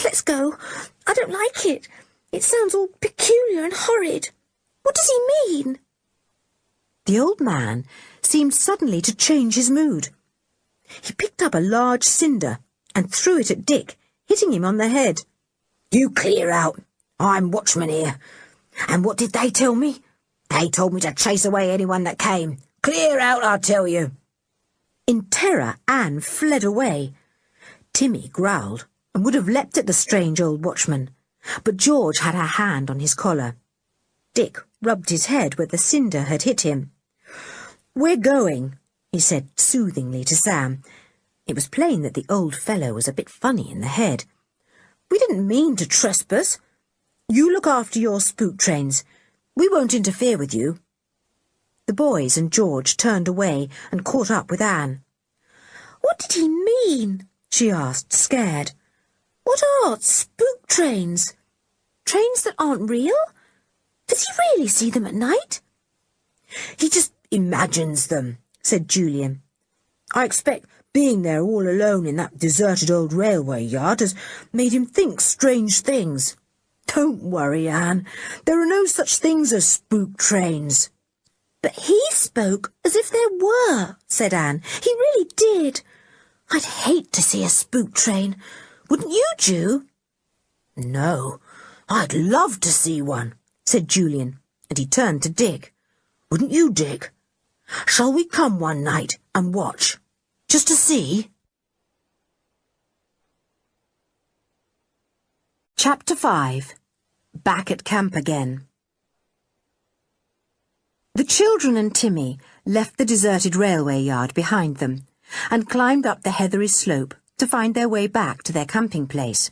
let's go. I don't like it. It sounds all peculiar and horrid. What does he mean?" The old man seemed suddenly to change his mood. He picked up a large cinder and threw it at Dick, hitting him on the head. "You clear out. I'm watchman here. And what did they tell me? They told me to chase away anyone that came. Clear out, I tell you." In terror, Anne fled away. Timmy growled and would have leapt at the strange old watchman, but George had her hand on his collar. Dick rubbed his head where the cinder had hit him. "We're going," he said soothingly to Sam. It was plain that the old fellow was a bit funny in the head. "We didn't mean to trespass. You look after your spook trains. We won't interfere with you." The boys and George turned away and caught up with Anne. "What did he mean?" she asked, scared. "What are spook trains? Trains that aren't real? Does he really see them at night?" "He just imagines them," said Julian. "I expect being there all alone in that deserted old railway yard has made him think strange things. Don't worry, Anne. There are no such things as spook trains." "But he spoke as if there were," said Anne. "He really did. I'd hate to see a spook train. Wouldn't you, Ju?" "No, I'd love to see one," said Julian, and he turned to Dick. "Wouldn't you, Dick? Shall we come one night and watch?" Just to see? Chapter 5. Back at camp again. The children and Timmy left the deserted railway yard behind them and climbed up the heathery slope to find their way back to their camping place.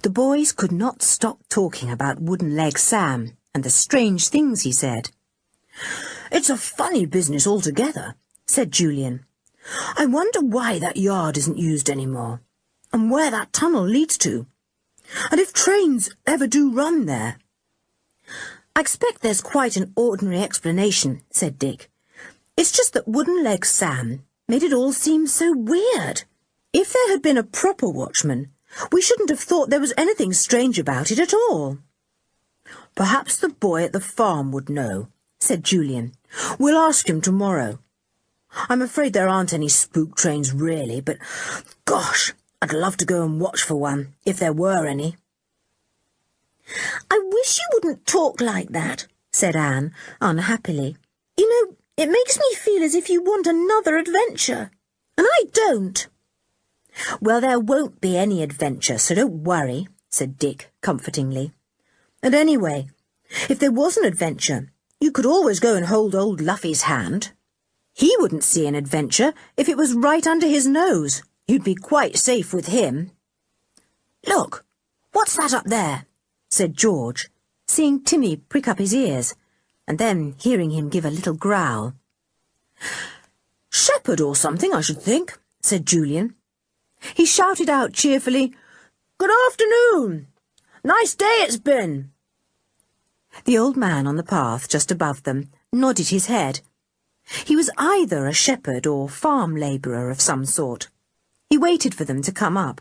The boys could not stop talking about Wooden Leg Sam and the strange things he said. "It's a funny business altogether," said Julian. "I wonder why that yard isn't used anymore, and where that tunnel leads to, and if trains ever do run there." "I expect there's quite an ordinary explanation," said Dick. "It's just that Wooden Leg Sam made it all seem so weird. If there had been a proper watchman, we shouldn't have thought there was anything strange about it at all." "Perhaps the boy at the farm would know," said Julian. "We'll ask him tomorrow. I'm afraid there aren't any spook trains really, but gosh, I'd love to go and watch for one, if there were any." "I wish you wouldn't talk like that," said Anne, unhappily. "You know, it makes me feel as if you want another adventure, and I don't." "Well, there won't be any adventure, so don't worry," said Dick comfortingly. "And anyway, if there was an adventure, you could always go and hold old Luffy's hand. He wouldn't see an adventure if it was right under his nose. You'd be quite safe with him." "Look, what's that up there?" said George, seeing Timmy prick up his ears, and then hearing him give a little growl. "Shepherd or something, I should think," said Julian. He shouted out cheerfully, "Good afternoon! Nice day it's been!" The old man on the path just above them nodded his head. He was either a shepherd or farm labourer of some sort. He waited for them to come up.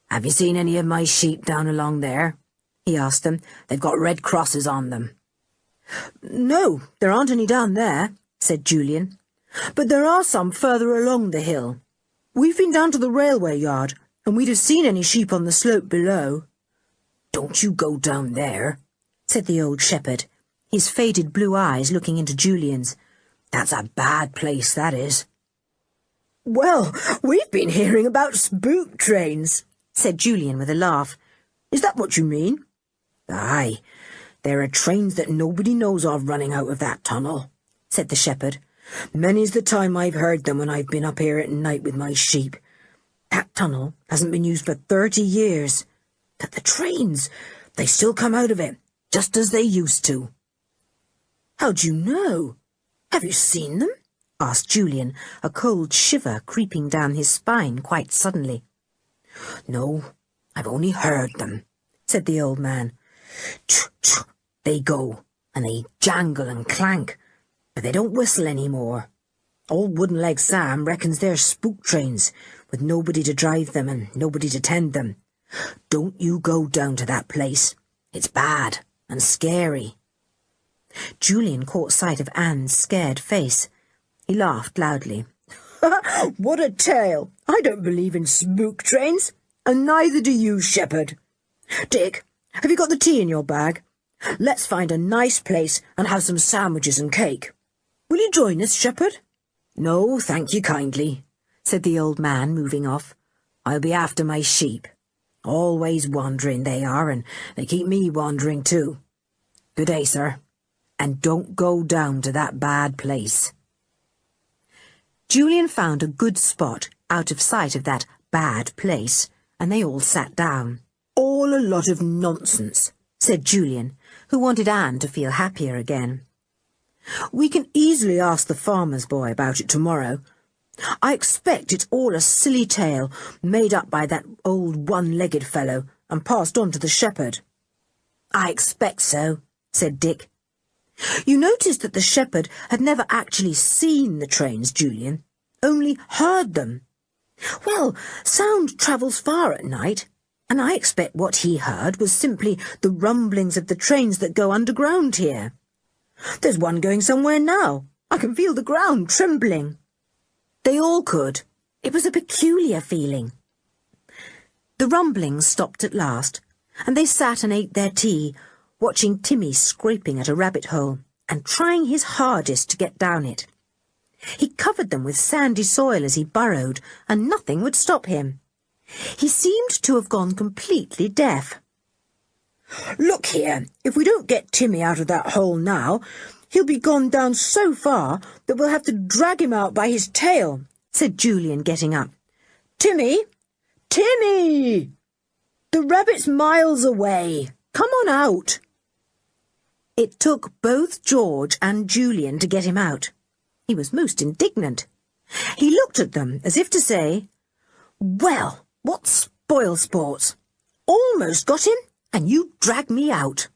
"Have you seen any of my sheep down along there?" he asked them. "They've got red crosses on them." "No, there aren't any down there," said Julian. "But there are some further along the hill. We've been down to the railway yard, and we'd have seen any sheep on the slope below." "Don't you go down there," said the old shepherd, his faded blue eyes looking into Julian's. "That's a bad place, that is." "Well, we've been hearing about spook trains," said Julian with a laugh. "Is that what you mean?" "Aye, there are trains that nobody knows of running out of that tunnel," said the shepherd. "Many's the time I've heard them when I've been up here at night with my sheep. That tunnel hasn't been used for 30 years. But the trains, they still come out of it, just as they used to." "How do you know? Have you seen them?" asked Julian, a cold shiver creeping down his spine quite suddenly. "No, I've only heard them," said the old man. "Tch-tch, they go, and they jangle and clank, but they don't whistle any more. Old Wooden Leg Sam reckons they're spook trains, with nobody to drive them and nobody to tend them. Don't you go down to that place. It's bad and scary." Julian caught sight of Anne's scared face. He laughed loudly. "What a tale! I don't believe in spook trains, and neither do you, shepherd. Dick, have you got the tea in your bag? Let's find a nice place and have some sandwiches and cake. Will you join us, shepherd?" "No, thank you kindly," said the old man, moving off. "I'll be after my sheep. Always wandering they are, and they keep me wandering too. Good day, sir, and don't go down to that bad place." Julian found a good spot out of sight of that bad place, and they all sat down. "All a lot of nonsense," said Julian, who wanted Anne to feel happier again. "We can easily ask the farmer's boy about it tomorrow. I expect it's all a silly tale made up by that old one-legged fellow and passed on to the shepherd." "I expect so," said Dick. "You noticed that the shepherd had never actually seen the trains, Julian, only heard them. Well, sound travels far at night, and I expect what he heard was simply the rumblings of the trains that go underground here. There's one going somewhere now. I can feel the ground trembling." They all could. It was a peculiar feeling. The rumblings stopped at last, and they sat and ate their tea, watching Timmy scraping at a rabbit hole and trying his hardest to get down it. He covered them with sandy soil as he burrowed, and nothing would stop him. He seemed to have gone completely deaf. "Look here, if we don't get Timmy out of that hole now, he'll be gone down so far that we'll have to drag him out by his tail," said Julian, getting up. "Timmy! Timmy! The rabbit's miles away. Come on out." It took both George and Julian to get him out. He was most indignant. He looked at them as if to say, "Well, what spoil sports! Almost got him, and you drag me out."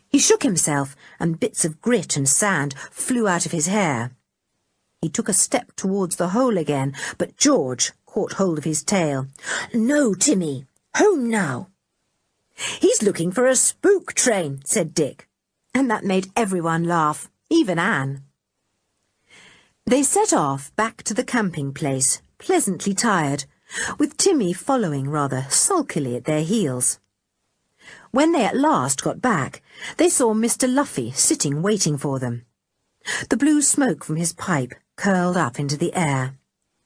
He shook himself, and bits of grit and sand flew out of his hair. He took a step towards the hole again, but George caught hold of his tail. "No, Timmy, home now." "He's looking for a spook train," said Dick, and that made everyone laugh, even Anne. They set off back to the camping place, pleasantly tired, with Timmy following rather sulkily at their heels. When they at last got back, they saw Mr. Luffy sitting waiting for them. The blue smoke from his pipe curled up into the air.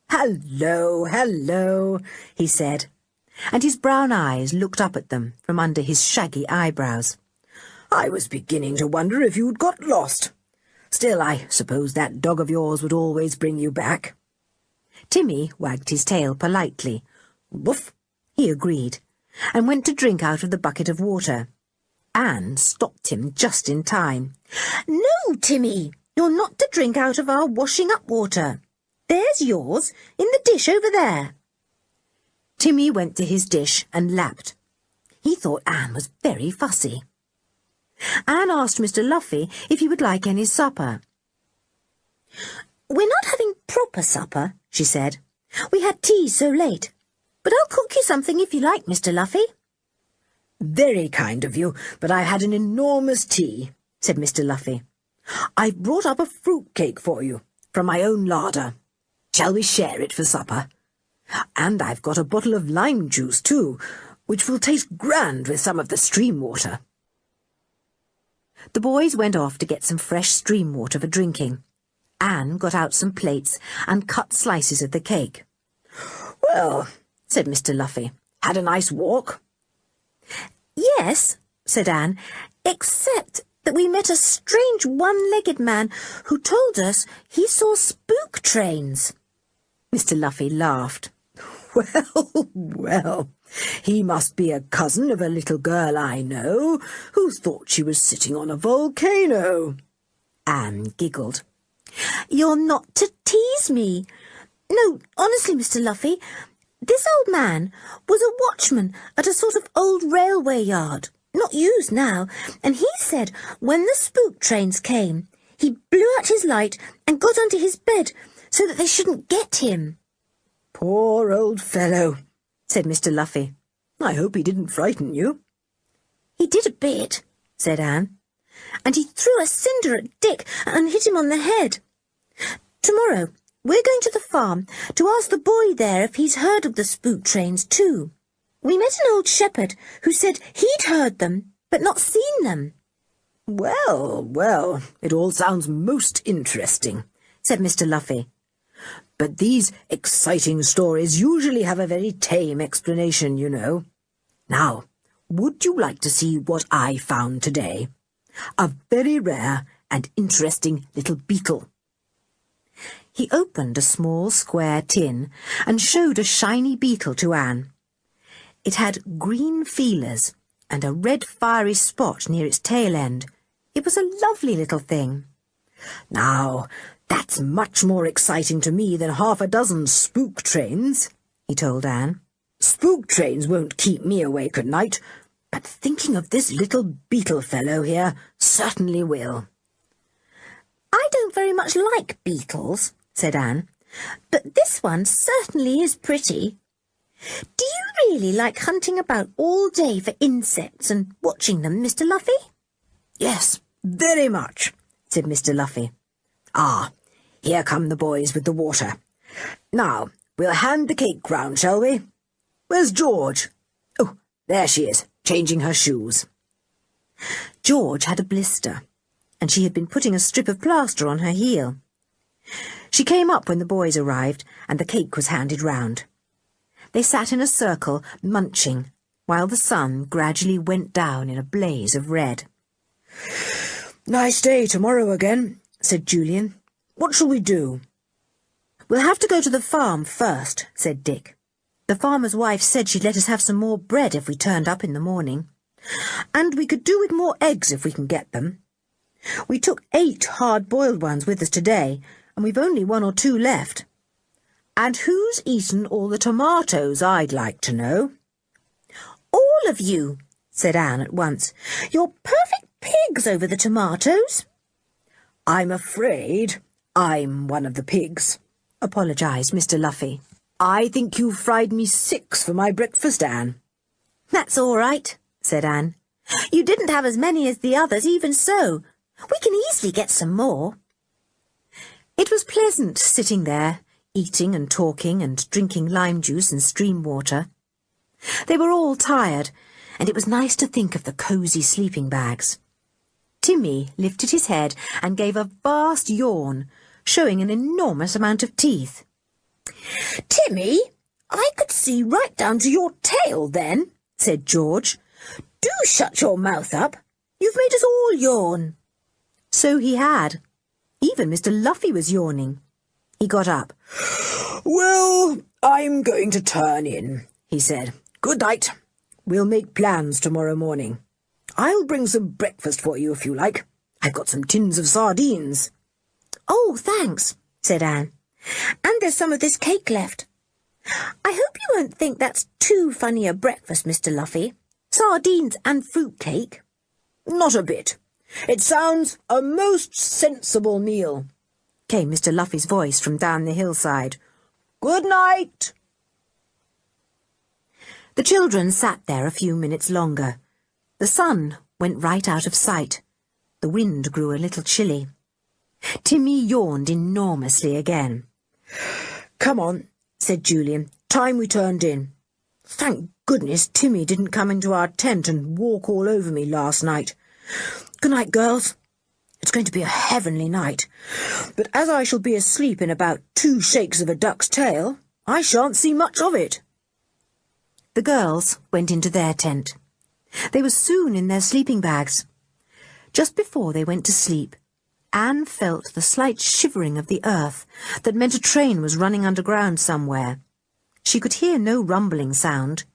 "Hello, hello," he said, and his brown eyes looked up at them from under his shaggy eyebrows. "I was beginning to wonder if you'd got lost. Still, I suppose that dog of yours would always bring you back." Timmy wagged his tail politely. "Woof," he agreed, and went to drink out of the bucket of water. Anne stopped him just in time. "No, Timmy, you're not to drink out of our washing-up water. There's yours, in the dish over there." Timmy went to his dish and lapped. He thought Anne was very fussy. Anne asked Mr. Luffy if he would like any supper. "We're not having proper supper," she said. "We had tea so late. But I'll cook you something if you like, Mr. Luffy." "Very kind of you, but I had an enormous tea," said Mr. Luffy. "I've brought up a fruit-cake for you, from my own larder. Shall we share it for supper? And I've got a bottle of lime juice, too, which will taste grand with some of the stream water." The boys went off to get some fresh stream water for drinking. Anne got out some plates and cut slices of the cake. "Well," said Mr. Luffy, "had a nice walk?" "Yes," said Anne, "except that we met a strange one-legged man who told us he saw spook trains." Mr. Luffy laughed. "Well, well, he must be a cousin of a little girl I know who thought she was sitting on a volcano." Anne giggled. "You're not to tease me. No, honestly, Mr. Luffy, this old man was a watchman at a sort of old railway yard, not used now, and he said when the spook trains came, he blew out his light and got under his bed so that they shouldn't get him." "Poor old fellow," said Mr. Luffy. "I hope he didn't frighten you." "He did a bit," said Anne, "and he threw a cinder at Dick and hit him on the head. Tomorrow we're going to the farm to ask the boy there if he's heard of the spook trains too. We met an old shepherd who said he'd heard them, but not seen them." "Well, well, it all sounds most interesting," said Mr. Luffy. "But these exciting stories usually have a very tame explanation, you know. Now, would you like to see what I found today? A very rare and interesting little beetle." He opened a small square tin and showed a shiny beetle to Anne. It had green feelers and a red fiery spot near its tail end. It was a lovely little thing. "Now, that's much more exciting to me than half a dozen spook trains," he told Anne. "Spook trains won't keep me awake at night, but thinking of this little beetle fellow here certainly will." "I don't very much like beetles," said Anne, "but this one certainly is pretty. Do you really like hunting about all day for insects and watching them, Mr. Luffy?" "Yes, very much," said Mr. Luffy. "Ah, here come the boys with the water. Now, we'll hand the cake round, shall we? Where's George? Oh, there she is, changing her shoes." George had a blister, and she had been putting a strip of plaster on her heel. She came up when the boys arrived, and the cake was handed round. They sat in a circle, munching, while the sun gradually went down in a blaze of red. "Nice day tomorrow again," said Julian. "What shall we do?" "We'll have to go to the farm first," said Dick. "The farmer's wife said she'd let us have some more bread if we turned up in the morning. And we could do with more eggs if we can get them. We took 8 hard-boiled ones with us today, and we've only 1 or 2 left. And who's eaten all the tomatoes, I'd like to know?" "All of you," said Anne at once. "You're perfect pigs over the tomatoes." "I'm afraid I'm one of the pigs," apologised Mr. Luffy. "I think you've fried me 6 for my breakfast, Anne." "That's all right," said Anne. "You didn't have as many as the others, even so. We can easily get some more." It was pleasant sitting there, eating and talking and drinking lime juice and stream water. They were all tired, and it was nice to think of the cosy sleeping bags. Timmy lifted his head and gave a vast yawn, showing an enormous amount of teeth. "Timmy, I could see right down to your tail then," said George. "Do shut your mouth up. You've made us all yawn." So he had. Even Mr. Luffy was yawning. He got up. "Well, I'm going to turn in," he said. "Good night. We'll make plans tomorrow morning. I'll bring some breakfast for you if you like. I've got some tins of sardines." "Oh, thanks," said Anne. "And there's some of this cake left. I hope you won't think that's too funny a breakfast, Mr. Luffy. Sardines and fruit cake." "Not a bit. It sounds a most sensible meal," came Mr. Luffy's voice from down the hillside. "Good night." The children sat there a few minutes longer. The sun went right out of sight. The wind grew a little chilly. Timmy yawned enormously again. "Come on," said Julian. "Time we turned in. Thank goodness Timmy didn't come into our tent and walk all over me last night. Good night, girls. It's going to be a heavenly night. But as I shall be asleep in about 2 shakes of a duck's tail, I shan't see much of it." The girls went into their tent. They were soon in their sleeping bags. Just before they went to sleep, Anne felt the slight shivering of the earth that meant a train was running underground somewhere. She could hear no rumbling sound.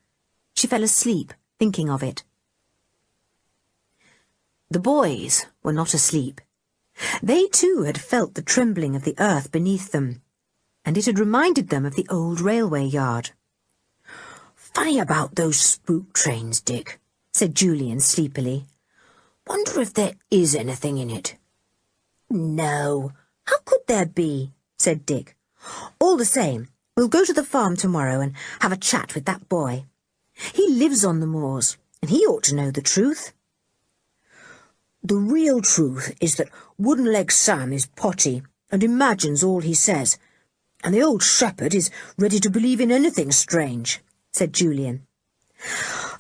She fell asleep, thinking of it. The boys were not asleep. They too had felt the trembling of the earth beneath them, and it had reminded them of the old railway yard. "Funny about those spook trains, Dick," said Julian sleepily. "Wonder if there is anything in it." "No, how could there be?" said Dick. "All the same, we'll go to the farm tomorrow and have a chat with that boy. He lives on the moors, and he ought to know the truth." "The real truth is that Wooden-Leg Sam is potty and imagines all he says, and the old shepherd is ready to believe in anything strange," said Julian.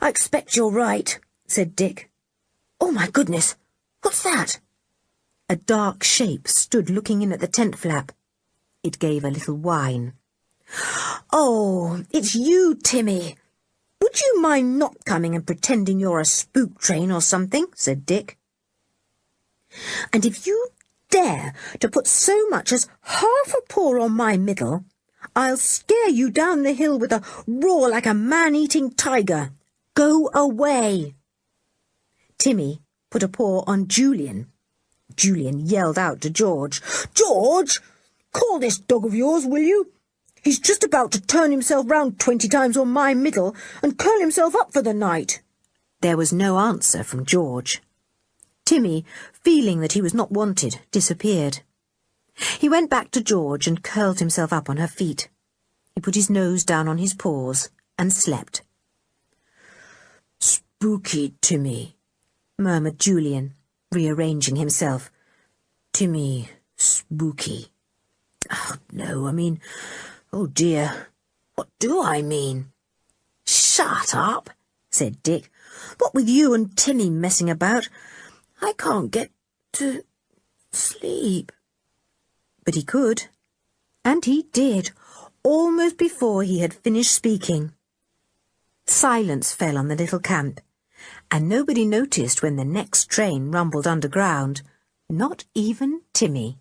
"I expect you're right," said Dick. "Oh, my goodness, what's that?" A dark shape stood looking in at the tent flap. It gave a little whine. "Oh, it's you, Timmy. Would you mind not coming and pretending you're a spook train or something?" said Dick. "And if you dare to put so much as half a paw on my middle, I'll scare you down the hill with a roar like a man-eating tiger. Go away." Timmy put a paw on Julian. Julian yelled out to George, "George, call this dog of yours, will you? He's just about to turn himself round 20 times on my middle and curl himself up for the night." There was no answer from George. Timmy, feeling that he was not wanted, disappeared. He went back to George and curled himself up on her feet. He put his nose down on his paws and slept. "Spooky Timmy," murmured Julian, rearranging himself. "Timmy, spooky. Oh, no, I mean, oh dear, what do I mean?" "Shut up," said Dick. "What with you and Timmy messing about, I can't get to sleep. But he could. And he did, almost before he had finished speaking. Silence fell on the little camp, and nobody noticed when the next train rumbled underground, not even Timmy.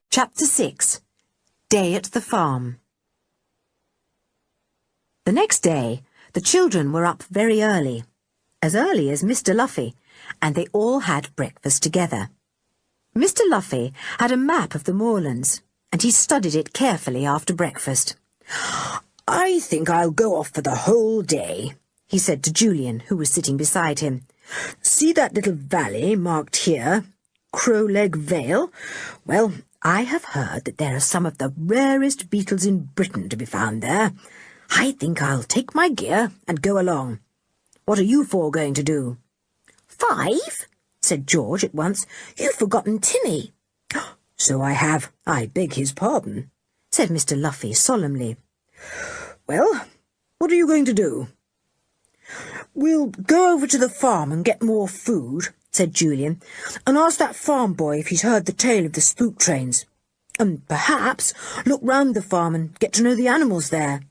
Chapter 6. Day at the Farm. The next day, the children were up very early as Mr. Luffy, and they all had breakfast together. Mr. Luffy had a map of the moorlands, and he studied it carefully after breakfast. "I think I'll go off for the whole day," he said to Julian, who was sitting beside him. "See that little valley marked here, Crowleg Vale? Well, I have heard that there are some of the rarest beetles in Britain to be found there. I think I'll take my gear and go along. What are you four going to do?" "5?" said George at once. "You've forgotten Timmy." "So I have. I beg his pardon," said Mr. Luffy solemnly. "Well, what are you going to do?" "We'll go over to the farm and get more food," said Julian, "and ask that farm boy if he's heard the tale of the spook trains. And perhaps look round the farm and get to know the animals there.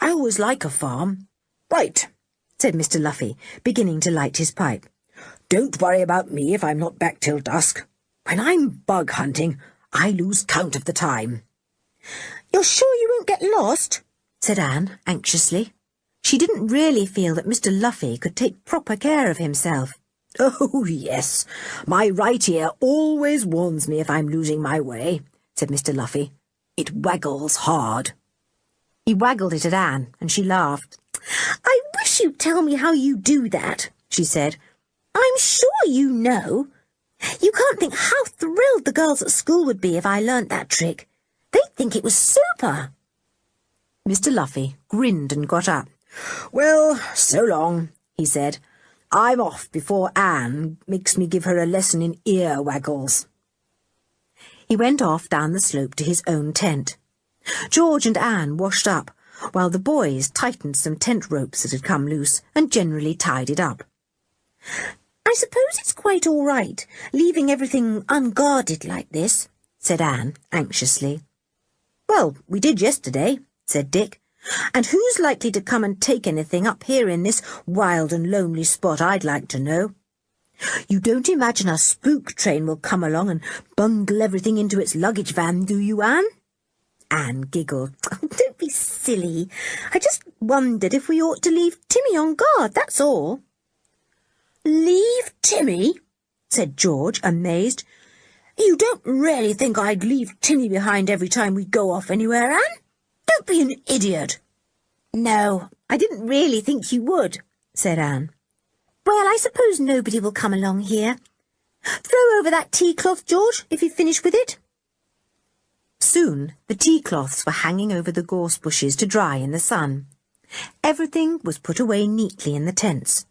I always like a farm." "Right," said Mr. Luffy, beginning to light his pipe. "Don't worry about me if I'm not back till dusk. When I'm bug hunting, I lose count of the time." "You're sure you won't get lost?" said Anne anxiously. She didn't really feel that Mr. Luffy could take proper care of himself. "Oh, yes, my right ear always warns me if I'm losing my way," said Mr. Luffy. "It waggles hard." He waggled it at Anne, and she laughed. "I wish you'd tell me how you do that," she said. "I'm sure you know. You can't think how thrilled the girls at school would be if I learnt that trick. They'd think it was super." Mr. Luffy grinned and got up. "Well, so long," he said. "I'm off before Anne makes me give her a lesson in ear waggles." He went off down the slope to his own tent. George and Anne washed up, while the boys tightened some tent ropes that had come loose and generally tied it up. "I suppose it's quite all right, leaving everything unguarded like this," said Anne anxiously. "Well, we did yesterday," said Dick. "And who's likely to come and take anything up here in this wild and lonely spot, I'd like to know? You don't imagine a spook train will come along and bundle everything into its luggage van, do you, Anne?" Anne giggled. "Oh, don't be silly. I just wondered if we ought to leave Timmy on guard, that's all." "Leave Timmy?" said George, amazed. "You don't really think I'd leave Timmy behind every time we go off anywhere, Anne? Don't be an idiot." "No, I didn't really think you would," said Anne. "Well, I suppose nobody will come along here. Throw over that tea-cloth, George, if you've finished with it." Soon the tea-cloths were hanging over the gorse bushes to dry in the sun. Everything was put away neatly in the tents.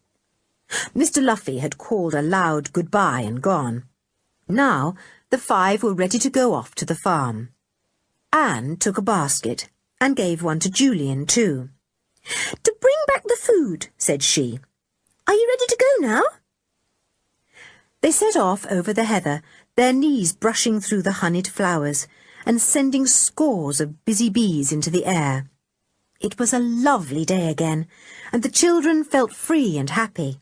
Mr. Luffy had called a loud goodbye and gone. Now the 5 were ready to go off to the farm. Anne took a basket and gave one to Julian too. "To bring back the food," said she. "Are you ready to go now?" They set off over the heather, their knees brushing through the honeyed flowers and sending scores of busy bees into the air. It was a lovely day again, and the children felt free and happy.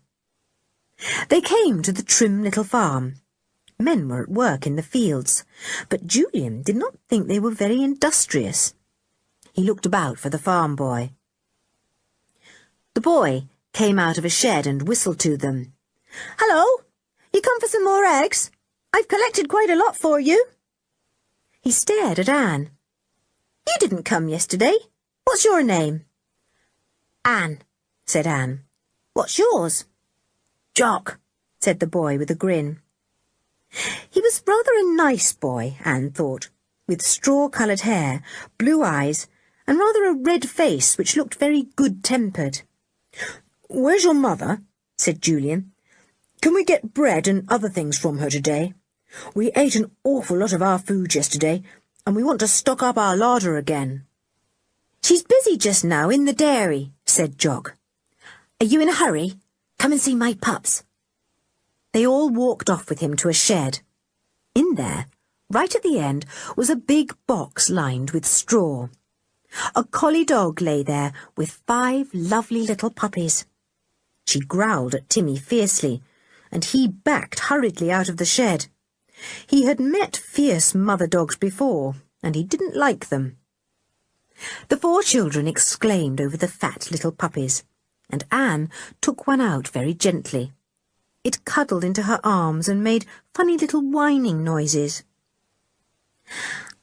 They came to the trim little farm. Men were at work in the fields, but Julian did not think they were very industrious. He looked about for the farm boy. The boy came out of a shed and whistled to them. "Hello! You come for some more eggs? I've collected quite a lot for you." He stared at Anne. "You didn't come yesterday. What's your name?" "Anne," said Anne. "What's yours?" "Jock," said the boy with a grin. He was rather a nice boy, Anne thought, with straw-coloured hair, blue eyes, and rather a red face which looked very good-tempered. "Where's your mother?" said Julian. "Can we get bread and other things from her today? We ate an awful lot of our food yesterday, and we want to stock up our larder again." "She's busy just now in the dairy," said Jock. "Are you in a hurry? Come and see my pups." They all walked off with him to a shed. In there, right at the end, was a big box lined with straw. A collie dog lay there with 5 lovely little puppies. She growled at Timmy fiercely, and he backed hurriedly out of the shed. He had met fierce mother dogs before, and he didn't like them. The 4 children exclaimed over the fat little puppies, and Anne took one out very gently. It cuddled into her arms and made funny little whining noises.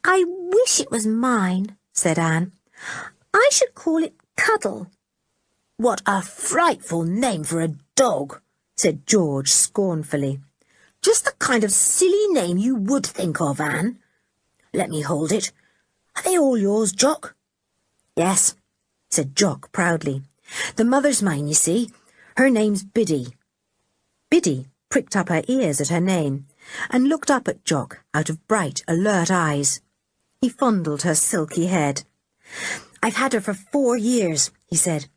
"I wish it was mine," said Anne. "I should call it Cuddle." "What a frightful name for a dog," said George scornfully. "Just the kind of silly name you would think of, Anne. Let me hold it. Are they all yours, Jock?" "Yes," said Jock proudly. "The mother's mine, you see. Her name's Biddy." Biddy pricked up her ears at her name and looked up at Jock out of bright, alert eyes. He fondled her silky head. "I've had her for 4 years," he said.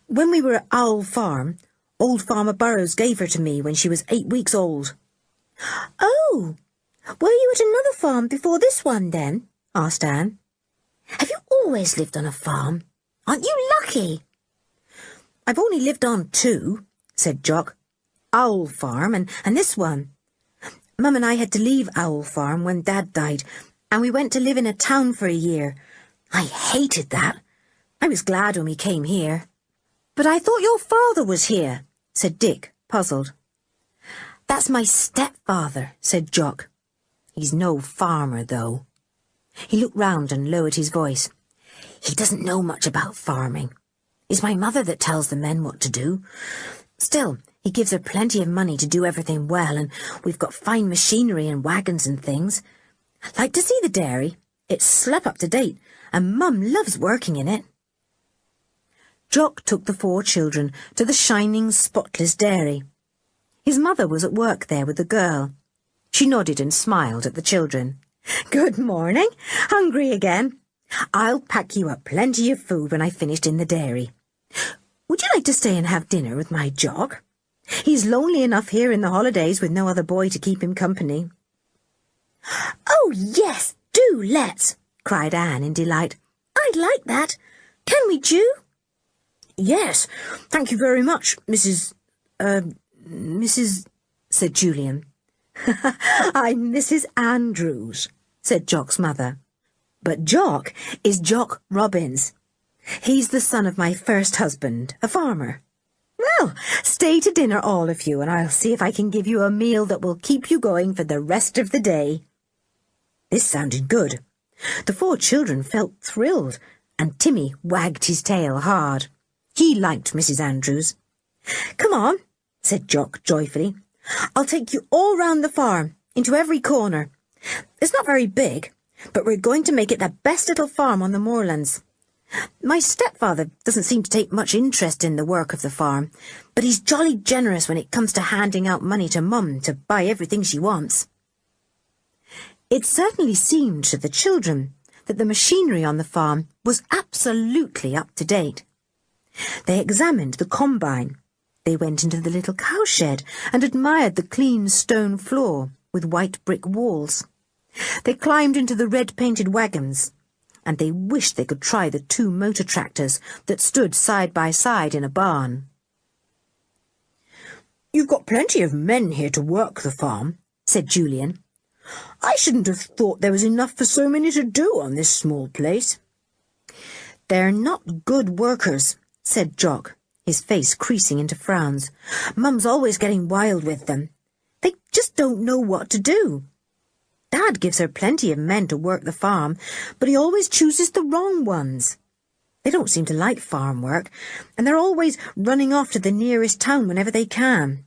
"When we were at Owl Farm, old Farmer Burrows gave her to me when she was 8 weeks old." "Oh, were you at another farm before this one, then?" asked Anne. "Have you always lived on a farm? Aren't you lucky?" "I've only lived on 2, said Jock. "Owl Farm and this one. Mum and I had to leave Owl Farm when Dad died, and we went to live in a town for a year. I hated that. I was glad when we came here." "But I thought your father was here," said Dick, puzzled. "That's my stepfather," said Jock. "He's no farmer, though." He looked round and lowered his voice. "He doesn't know much about farming. It's my mother that tells the men what to do. Still, he gives her plenty of money to do everything well, and we've got fine machinery and wagons and things. I'd like to see the dairy. It's slap up to date, and Mum loves working in it." Jock took the 4 children to the shining, spotless dairy. His mother was at work there with the girl. She nodded and smiled at the children. "Good morning. Hungry again? I'll pack you up plenty of food when I've finished in the dairy. Would you like to stay and have dinner with my Jock? He's lonely enough here in the holidays with no other boy to keep him company." "Oh, yes, do let's," cried Anne in delight. "I'd like that. Can we, Jew?" "Yes, thank you very much, Mrs. said Julian. "I'm Mrs. Andrews," said Jock's mother. "But Jock is Jock Robbins. He's the son of my first husband, a farmer. Well, stay to dinner, all of you, and I'll see if I can give you a meal that will keep you going for the rest of the day." This sounded good. The 4 children felt thrilled, and Timmy wagged his tail hard. He liked Mrs. Andrews. "Come on," said Jock joyfully. "I'll take you all round the farm, into every corner. It's not very big, but we're going to make it the best little farm on the moorlands. My stepfather doesn't seem to take much interest in the work of the farm, but he's jolly generous when it comes to handing out money to Mum to buy everything she wants." It certainly seemed to the children that the machinery on the farm was absolutely up to date. They examined the combine. They went into the little cowshed and admired the clean stone floor with white brick walls. They climbed into the red-painted wagons, and they wished they could try the 2 motor tractors that stood side by side in a barn. "You've got plenty of men here to work the farm," said Julian. "I shouldn't have thought there was enough for so many to do on this small place." "They're not good workers," said Jock, his face creasing into frowns. "Mum's always getting wild with them. They just don't know what to do. Dad gives her plenty of men to work the farm, but he always chooses the wrong ones. They don't seem to like farm work, and they're always running off to the nearest town whenever they can.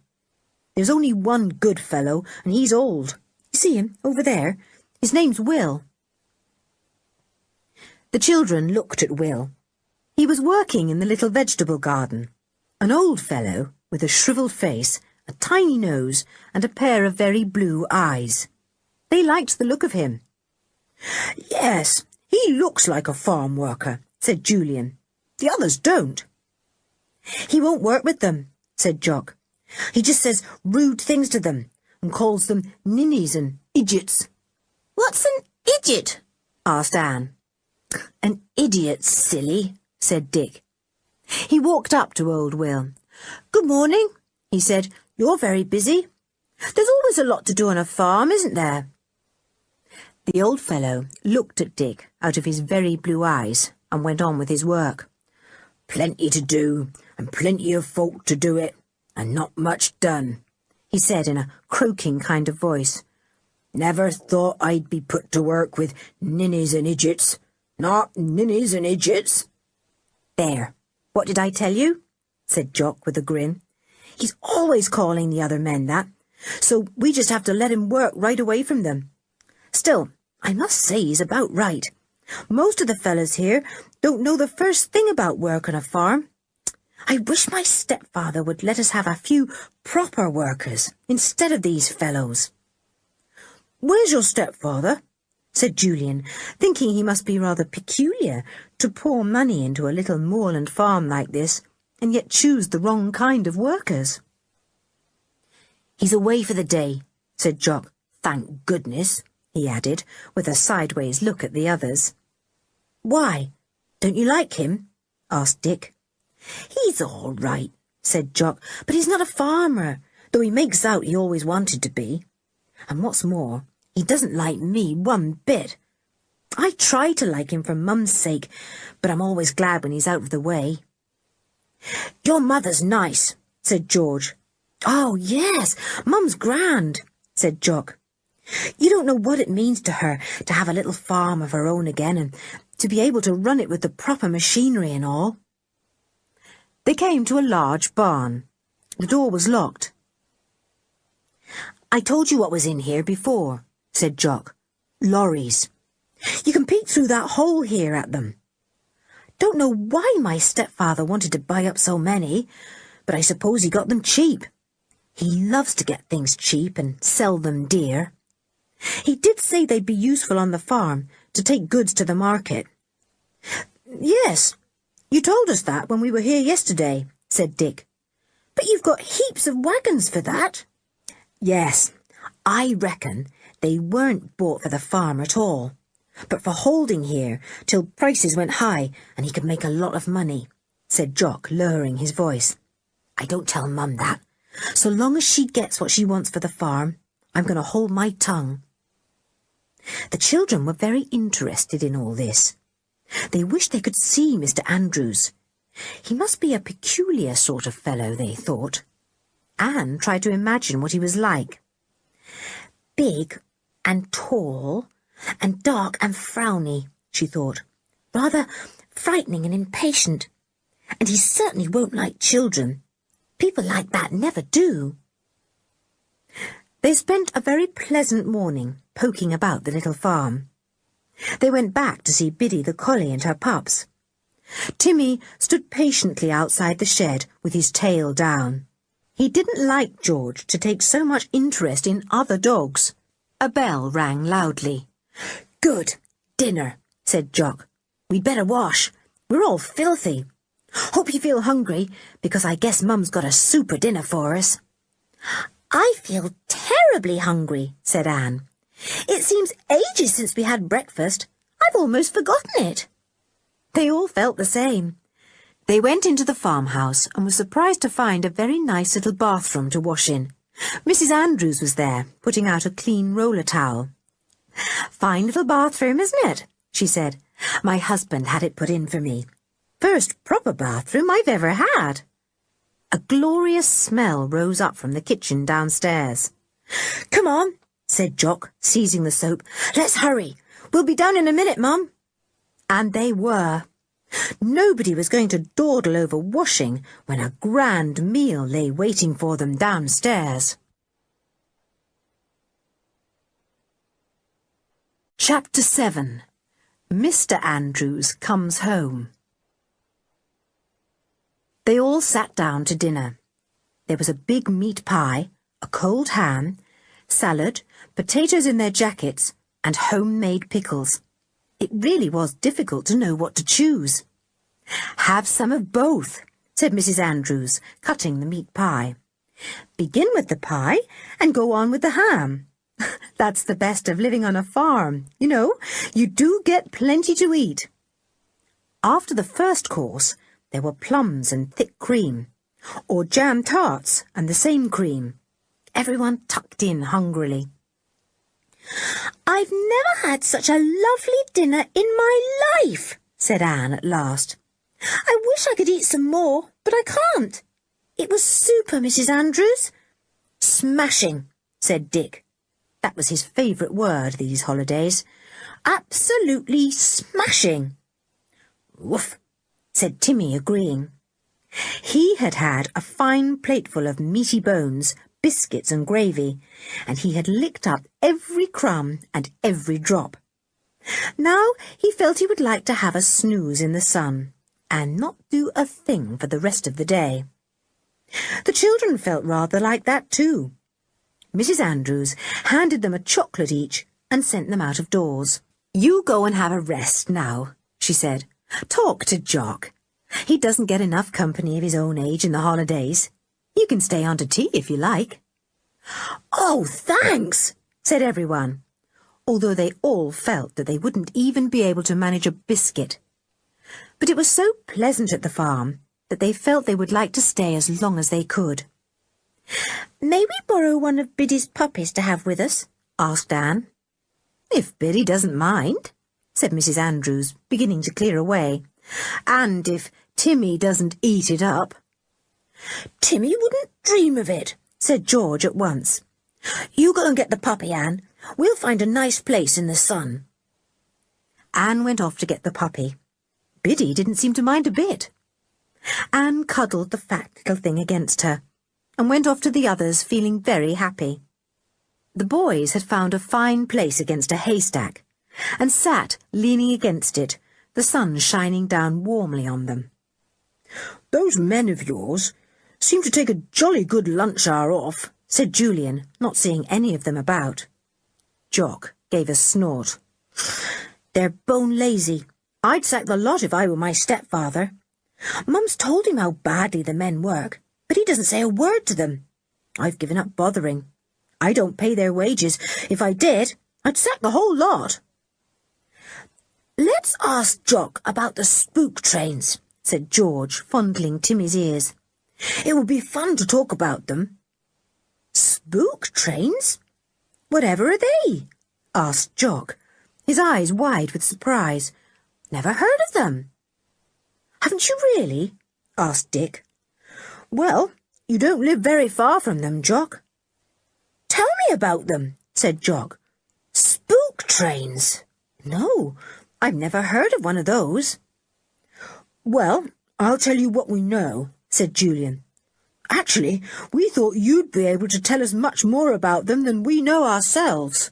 There's only one good fellow, and he's old. You see him, over there? His name's Will." The children looked at Will. He was working in the little vegetable garden, an old fellow with a shriveled face, a tiny nose, and a pair of very blue eyes. They liked the look of him. "Yes, he looks like a farm worker," said Julian. "The others don't." "He won't work with them," said Jock. He just says rude things to them and calls them ninnies and idiots. What's an idiot? Asked Anne. An idiot, silly, said Dick. He walked up to old Will. Good morning, he said. You're very busy. There's always a lot to do on a farm, isn't there? The old fellow looked at Dick out of his very blue eyes and went on with his work. Plenty to do, and plenty of folk to do it, and not much done, he said in a croaking kind of voice. Never thought I'd be put to work with ninnies and idiots. Not ninnies and idiots. There, what did I tell you? Said Jock with a grin. He's always calling the other men that, so we just have to let him work right away from them. Still, I must say he's about right. Most of the fellows here don't know the first thing about work on a farm. I wish my stepfather would let us have a few proper workers instead of these fellows. Where's your stepfather? Said Julian, thinking he must be rather peculiar to pour money into a little moorland farm like this, and yet choose the wrong kind of workers. He's away for the day, said Jock. Thank goodness, he added, with a sideways look at the others. Why? Don't you like him? Asked Dick. He's all right, said Jock, but he's not a farmer, though he makes out he always wanted to be. And what's more, he doesn't like me one bit. I try to like him for Mum's sake, but I'm always glad when he's out of the way. Your mother's nice, said George. Oh, yes, Mum's grand, said Jock. You don't know what it means to her to have a little farm of her own again and to be able to run it with the proper machinery and all. They came to a large barn. The door was locked. I told you what was in here before, said Jock. Lorries. You can peek through that hole here at them. Don't know why my stepfather wanted to buy up so many, but I suppose he got them cheap. He loves to get things cheap and sell them dear. He did say they'd be useful on the farm to take goods to the market. Yes, you told us that when we were here yesterday, said Dick. But you've got heaps of wagons for that. Yes, I reckon they weren't bought for the farm at all, but for holding here till prices went high and he could make a lot of money, said Jock, lowering his voice. I don't tell Mum that. So long as she gets what she wants for the farm, I'm going to hold my tongue. The children were very interested in all this. They wished they could see Mr. Andrews. He must be a peculiar sort of fellow, they thought. Anne tried to imagine what he was like. Big and tall and dark and frowny, she thought. Rather frightening and impatient. And he certainly won't like children. People like that never do. They spent a very pleasant morning poking about the little farm. They went back to see Biddy the collie and her pups. Timmy stood patiently outside the shed with his tail down. He didn't like George to take so much interest in other dogs. A bell rang loudly. Good, dinner, said Jock. We'd better wash. We're all filthy. Hope you feel hungry, because I guess Mum's got a super dinner for us. I feel terribly hungry, said Anne. It seems ages since we had breakfast. I've almost forgotten it. They all felt the same. They went into the farmhouse and were surprised to find a very nice little bathroom to wash in. Mrs. Andrews was there, putting out a clean roller towel. Fine little bathroom, isn't it? She said. My husband had it put in for me. First proper bathroom I've ever had. A glorious smell rose up from the kitchen downstairs. Come on, said Jock, seizing the soap. Let's hurry. We'll be down in a minute, Mum. And they were. Nobody was going to dawdle over washing when a grand meal lay waiting for them downstairs. Chapter 7. Mr. Andrews Comes Home. They all sat down to dinner. There was a big meat pie, a cold ham, salad, potatoes in their jackets, and homemade pickles. It really was difficult to know what to choose. Have some of both, said Mrs. Andrews, cutting the meat pie. Begin with the pie and go on with the ham. That's the best of living on a farm. You know, you do get plenty to eat. After the first course, there were plums and thick cream, or jam tarts and the same cream. Everyone tucked in hungrily. "I've never had such a lovely dinner in my life," said Anne at last. "I wish I could eat some more, but I can't. It was super, Mrs. Andrews." "Smashing," said Dick. That was his favourite word these holidays. "Absolutely smashing." "Woof," said Timmy, agreeing. He had had a fine plateful of meaty bones, biscuits and gravy, and he had licked up every crumb and every drop. Now he felt he would like to have a snooze in the sun, and not do a thing for the rest of the day. The children felt rather like that too. Mrs. Andrews handed them a chocolate each and sent them out of doors. "You go and have a rest now," she said. "Talk to Jock. He doesn't get enough company of his own age in the holidays. You can stay on to tea if you like." "Oh, thanks," said everyone, although they all felt that they wouldn't even be able to manage a biscuit. But it was so pleasant at the farm that they felt they would like to stay as long as they could. "May we borrow one of Biddy's puppies to have with us?" asked Anne. "If Biddy doesn't mind," said Mrs. Andrews, beginning to clear away. "And if Timmy doesn't eat it up." "Timmy wouldn't dream of it," said George at once. "You go and get the puppy, Anne. We'll find a nice place in the sun." Anne went off to get the puppy. Biddy didn't seem to mind a bit. Anne cuddled the fat little thing against her, and went off to the others feeling very happy. The boys had found a fine place against a haystack, and sat leaning against it, the sun shining down warmly on them. "Those men of yours seem to take a jolly good lunch hour off," said Julian, not seeing any of them about. Jock gave a snort. "They're bone lazy. I'd sack the lot if I were my stepfather. Mum's told him how badly the men work, but he doesn't say a word to them. I've given up bothering. I don't pay their wages. If I did, I'd sack the whole lot." "Let's ask Jock about the spook trains," said George, fondling Timmy's ears. "It would be fun to talk about them." "Spook trains? Whatever are they?" asked Jock, his eyes wide with surprise. "Never heard of them." "Haven't you really?" asked Dick. "Well, you don't live very far from them, Jock." "Tell me about them," said Jock. "Spook trains? No, I've never heard of one of those." "Well, I'll tell you what we know," said Julian. "Actually, we thought you'd be able to tell us much more about them than we know ourselves."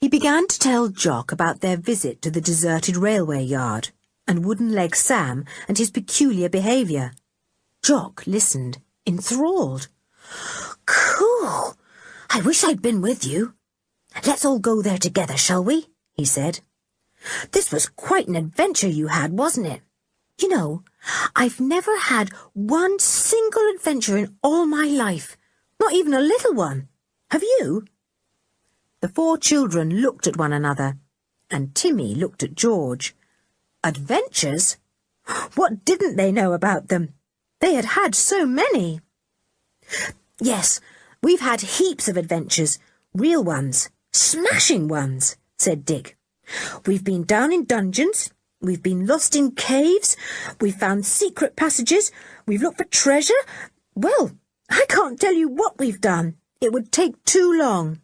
He began to tell Jock about their visit to the deserted railway yard, and Wooden-Leg Sam and his peculiar behaviour. Jock listened, enthralled. "Cool! I wish I'd been with you. Let's all go there together, shall we?" he said. "This was quite an adventure you had, wasn't it? You know, I've never had one single adventure in all my life, not even a little one. Have you?" The four children looked at one another, and Timmy looked at George. Adventures? What didn't they know about them? They had had so many. "Yes, we've had heaps of adventures, real ones, smashing ones," said Dick. "We've been down in dungeons, we've been lost in caves, we've found secret passages, we've looked for treasure. Well, I can't tell you what we've done. It would take too long."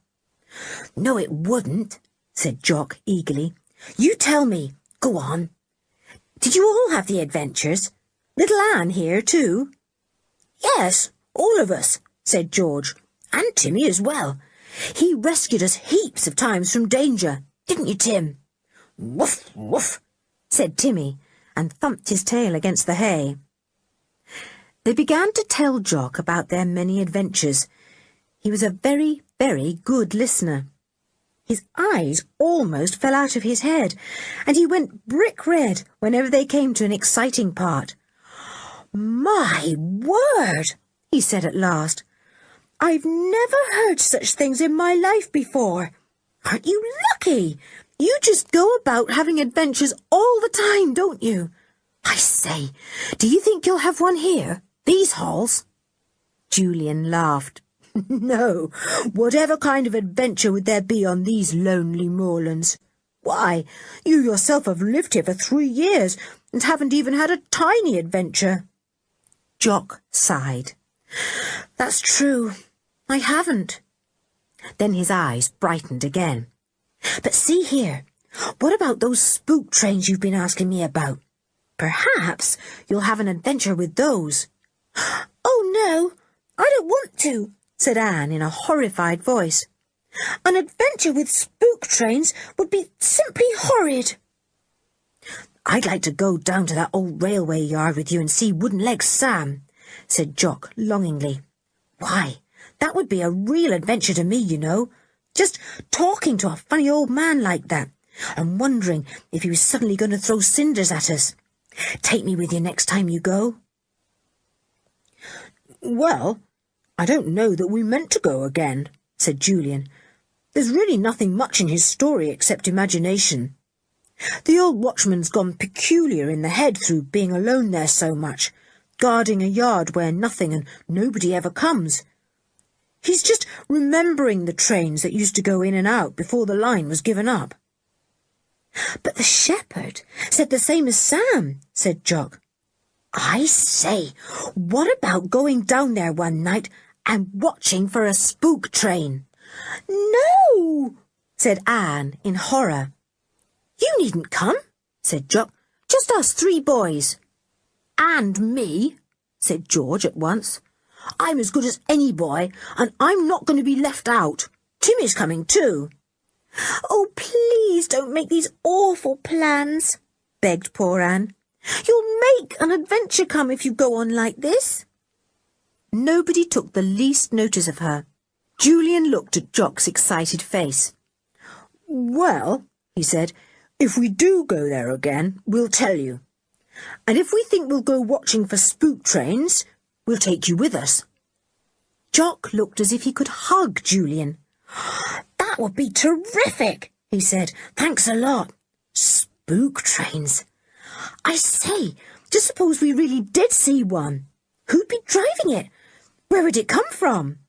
"No, it wouldn't," said Jock eagerly. "You tell me. Go on. Did you all have the adventures? Little Anne here, too?" "Yes, all of us," said George. "And Timmy as well. He rescued us heaps of times from danger. Didn't you, Tim?" "Woof, woof," said Timmy, and thumped his tail against the hay. They began to tell Jock about their many adventures. He was a very, very good listener. His eyes almost fell out of his head, and he went brick red whenever they came to an exciting part. "My word!" he said at last. "I've never heard such things in my life before. Aren't you lucky? You just go about having adventures all the time, don't you? I say, do you think you'll have one here, these halls?" Julian laughed. "No, whatever kind of adventure would there be on these lonely moorlands? Why, you yourself have lived here for 3 years and haven't even had a tiny adventure." Jock sighed. "That's true, I haven't." Then his eyes brightened again. "But see here, what about those spook trains you've been asking me about? Perhaps you'll have an adventure with those." "Oh, no, I don't want to," said Anne in a horrified voice. "An adventure with spook trains would be simply horrid." "I'd like to go down to that old railway yard with you and see Wooden-legged Sam," said Jock longingly. "Why, that would be a real adventure to me, you know. Just talking to a funny old man like that, and wondering if he was suddenly going to throw cinders at us. Take me with you next time you go." "Well, I don't know that we meant to go again," said Julian. "There's really nothing much in his story except imagination. The old watchman's gone peculiar in the head through being alone there so much, guarding a yard where nothing and nobody ever comes. He's just remembering the trains that used to go in and out before the line was given up." "But the shepherd said the same as Sam," said Jock. "I say, what about going down there one night and watching for a spook train?" "No," said Anne in horror. "You needn't come," said Jock. "Just us 3 boys." "And me," said George at once. "I'm as good as any boy, and I'm not going to be left out. Timmy's coming too." "Oh, please don't make these awful plans," begged poor Anne. "You'll make an adventure come if you go on like this." Nobody took the least notice of her. Julian looked at Jock's excited face. "Well," he said, "if we do go there again, we'll tell you. And if we think we'll go watching for spook trains, we'll take you with us." Jock looked as if he could hug Julian. "That would be terrific," he said. "Thanks a lot. Spook trains. I say, just suppose we really did see one. Who'd be driving it? Where would it come from?"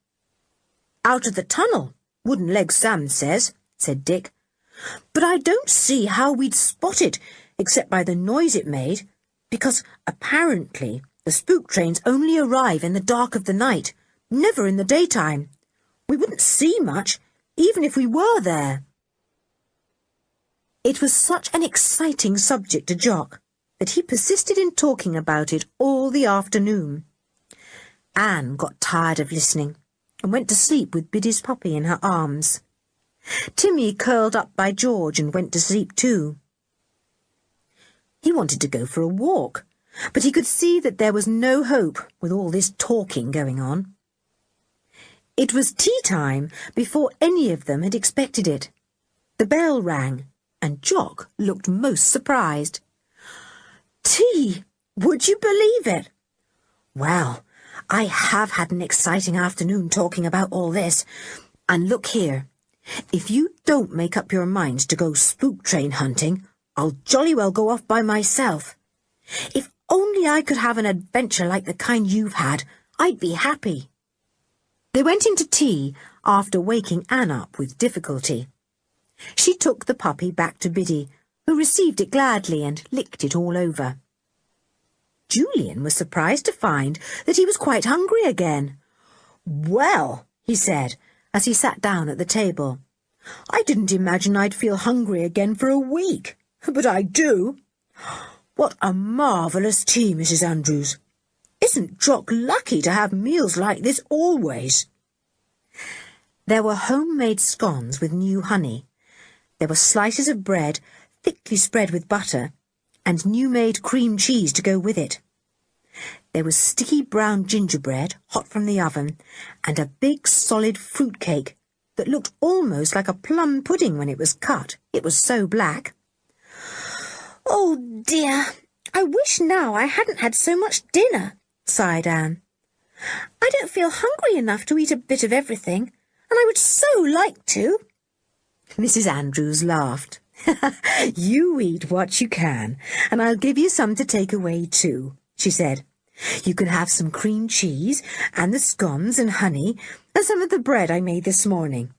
"Out of the tunnel, Wooden-legged Sam says," said Dick. "But I don't see how we'd spot it, except by the noise it made, because apparently the spook trains only arrive in the dark of the night, never in the daytime. We wouldn't see much, even if we were there." It was such an exciting subject to Jock that he persisted in talking about it all the afternoon. Anne got tired of listening and went to sleep with Biddy's puppy in her arms. Timmy curled up by George and went to sleep too. He wanted to go for a walk, but he could see that there was no hope with all this talking going on. It was tea-time before any of them had expected it. The bell rang, and Jock looked most surprised. "Tea! Would you believe it? Well, I have had an exciting afternoon talking about all this. And look here, if you don't make up your minds to go spook train hunting, I'll jolly well go off by myself. If only I could have an adventure like the kind you've had, I'd be happy." They went into tea after waking Anne up with difficulty. She took the puppy back to Biddy, who received it gladly and licked it all over. Julian was surprised to find that he was quite hungry again. "Well," he said, as he sat down at the table, "I didn't imagine I'd feel hungry again for a week, but I do. What a marvellous tea, Mrs. Andrews. Isn't Jock lucky to have meals like this always?" There were homemade scones with new honey. There were slices of bread, thickly spread with butter, and new-made cream cheese to go with it. There was sticky brown gingerbread, hot from the oven, and a big solid fruit cake that looked almost like a plum pudding when it was cut. It was so black. "Oh, dear, I wish now I hadn't had so much dinner," sighed Anne. I don't feel hungry enough to eat a bit of everything, and I would so like to. Mrs. Andrews laughed. You eat what you can, and I'll give you some to take away too, she said. You can have some cream cheese, and the scones and honey, and some of the bread I made this morning.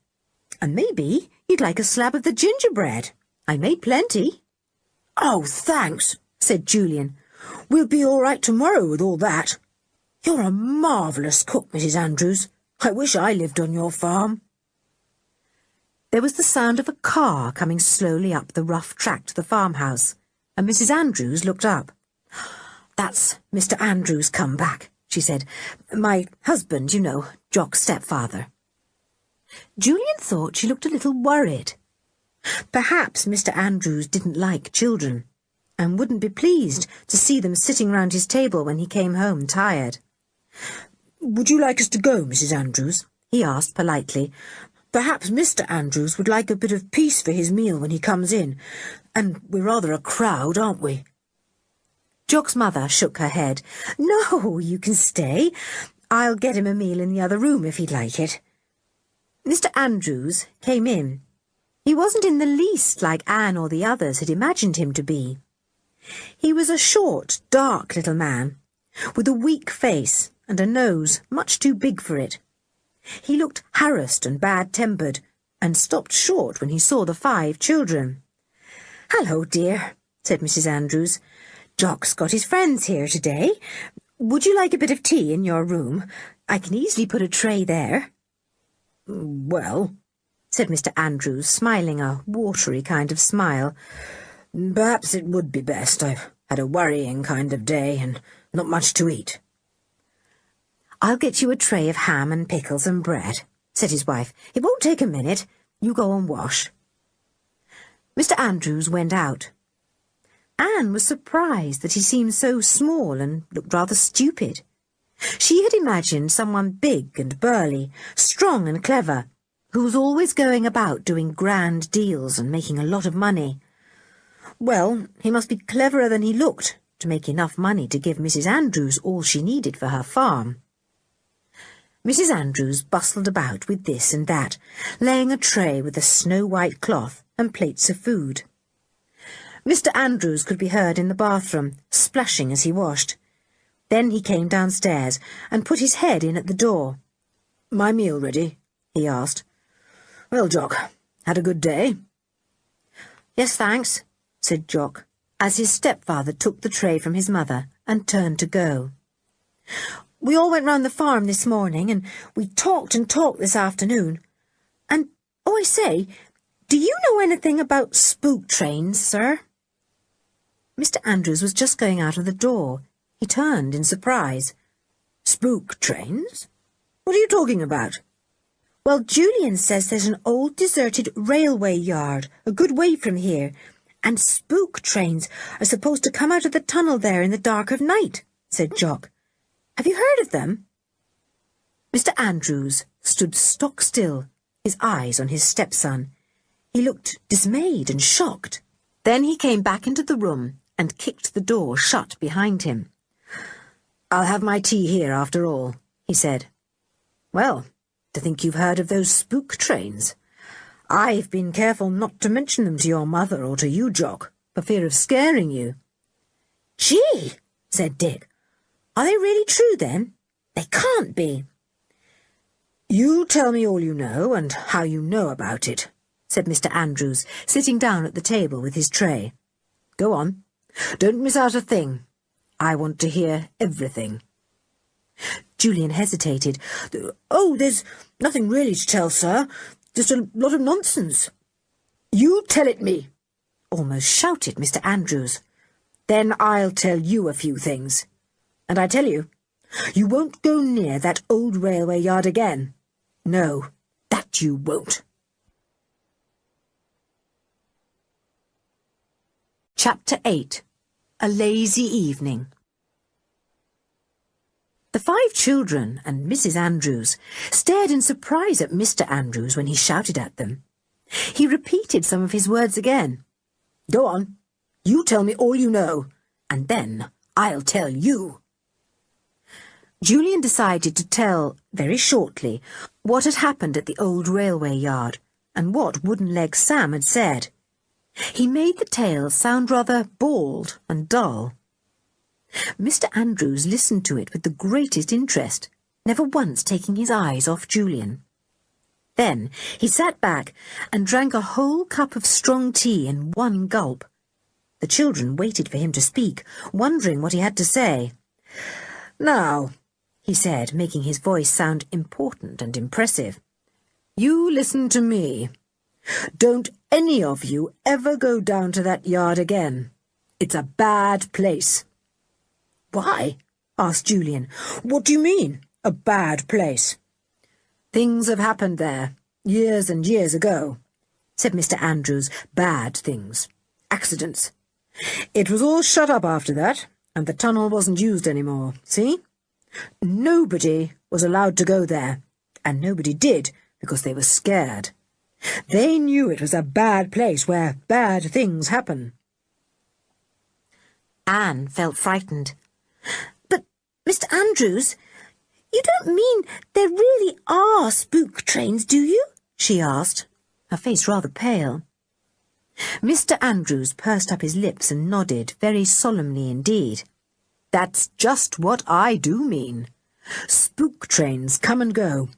And maybe you'd like a slab of the gingerbread. I made plenty. Oh, thanks, said Julian. We'll be all right tomorrow with all that. You're a marvellous cook, Mrs. Andrews. I wish I lived on your farm. There was the sound of a car coming slowly up the rough track to the farmhouse, and Mrs. Andrews looked up. That's Mr. Andrews come back, she said. My husband, you know, Jock's stepfather. Julian thought she looked a little worried. Perhaps Mr. Andrews didn't like children, and wouldn't be pleased to see them sitting round his table when he came home tired. Would you like us to go, Mrs. Andrews? He asked politely. Perhaps Mr. Andrews would like a bit of peace for his meal when he comes in, and we're rather a crowd, aren't we? Jock's mother shook her head. No, you can stay. I'll get him a meal in the other room if he'd like it. Mr. Andrews came in. He wasn't in the least like Anne or the others had imagined him to be. He was a short, dark little man, with a weak face and a nose much too big for it. He looked harassed and bad-tempered, and stopped short when he saw the 5 children. "Hello, dear," said Mrs. Andrews. "Jock's got his friends here today. Would you like a bit of tea in your room? I can easily put a tray there." "Well," said Mr. Andrews, smiling a watery kind of smile, "perhaps it would be best. I've had a worrying kind of day, and not much to eat." "I'll get you a tray of ham and pickles and bread," said his wife. "It won't take a minute. You go and wash." Mr. Andrews went out. Anne was surprised that he seemed so small and looked rather stupid. She had imagined someone big and burly, strong and clever, who was always going about doing grand deals and making a lot of money. Well, he must be cleverer than he looked to make enough money to give Mrs. Andrews all she needed for her farm. Mrs. Andrews bustled about with this and that, laying a tray with a snow-white cloth and plates of food. Mr. Andrews could be heard in the bathroom, splashing as he washed. Then he came downstairs and put his head in at the door. "My meal ready?" he asked. "Well, Jock, had a good day?" "Yes, thanks," said Jock, as his stepfather took the tray from his mother and turned to go. "We all went round the farm this morning, and we talked and talked this afternoon. And, oh, I say, do you know anything about spook trains, sir?" Mr. Andrews was just going out of the door. He turned in surprise. "Spook trains? What are you talking about?" "Well, Julian says there's an old deserted railway yard a good way from here, and spook trains are supposed to come out of the tunnel there in the dark of night," said Jock. "Have you heard of them?" Mr. Andrews stood stock still, his eyes on his stepson. He looked dismayed and shocked. Then he came back into the room and kicked the door shut behind him. "I'll have my tea here after all," he said. "Well, to think you've heard of those spook trains. I've been careful not to mention them to your mother or to you, Jock, for fear of scaring you." "Gee," said Dick. "Are they really true, then? They can't be." "You tell me all you know and how you know about it," said Mr. Andrews, sitting down at the table with his tray. "Go on. Don't miss out a thing. I want to hear everything." Julian hesitated. "Oh, there's nothing really to tell, sir. Just a lot of nonsense." "You tell it me," almost shouted Mr. Andrews. "Then I'll tell you a few things. And I tell you, you won't go near that old railway yard again. No, that you won't." Chapter 8. A Lazy Evening. The 5 children and Mrs. Andrews stared in surprise at Mr. Andrews when he shouted at them. He repeated some of his words again. "Go on. You tell me all you know, and then I'll tell you." Julian decided to tell, very shortly, what had happened at the old railway yard, and what Wooden-Leg Sam had said. He made the tale sound rather bald and dull. Mr. Andrews listened to it with the greatest interest, never once taking his eyes off Julian. Then he sat back and drank a whole cup of strong tea in one gulp. The children waited for him to speak, wondering what he had to say. "Now," he said, making his voice sound important and impressive, "you listen to me. Don't any of you ever go down to that yard again. It's a bad place." "Why?" asked Julian. "What do you mean, a bad place?" "Things have happened there, years and years ago," said Mr. Andrews. "Bad things. Accidents. It was all shut up after that, and the tunnel wasn't used any more, see? Nobody was allowed to go there, and nobody did because they were scared. They knew it was a bad place where bad things happen." Anne felt frightened. "But, Mr. Andrews, you don't mean there really are spook trains, do you?" she asked, her face rather pale. Mr. Andrews pursed up his lips and nodded very solemnly indeed. "That's just what I do mean. Spook trains come and go.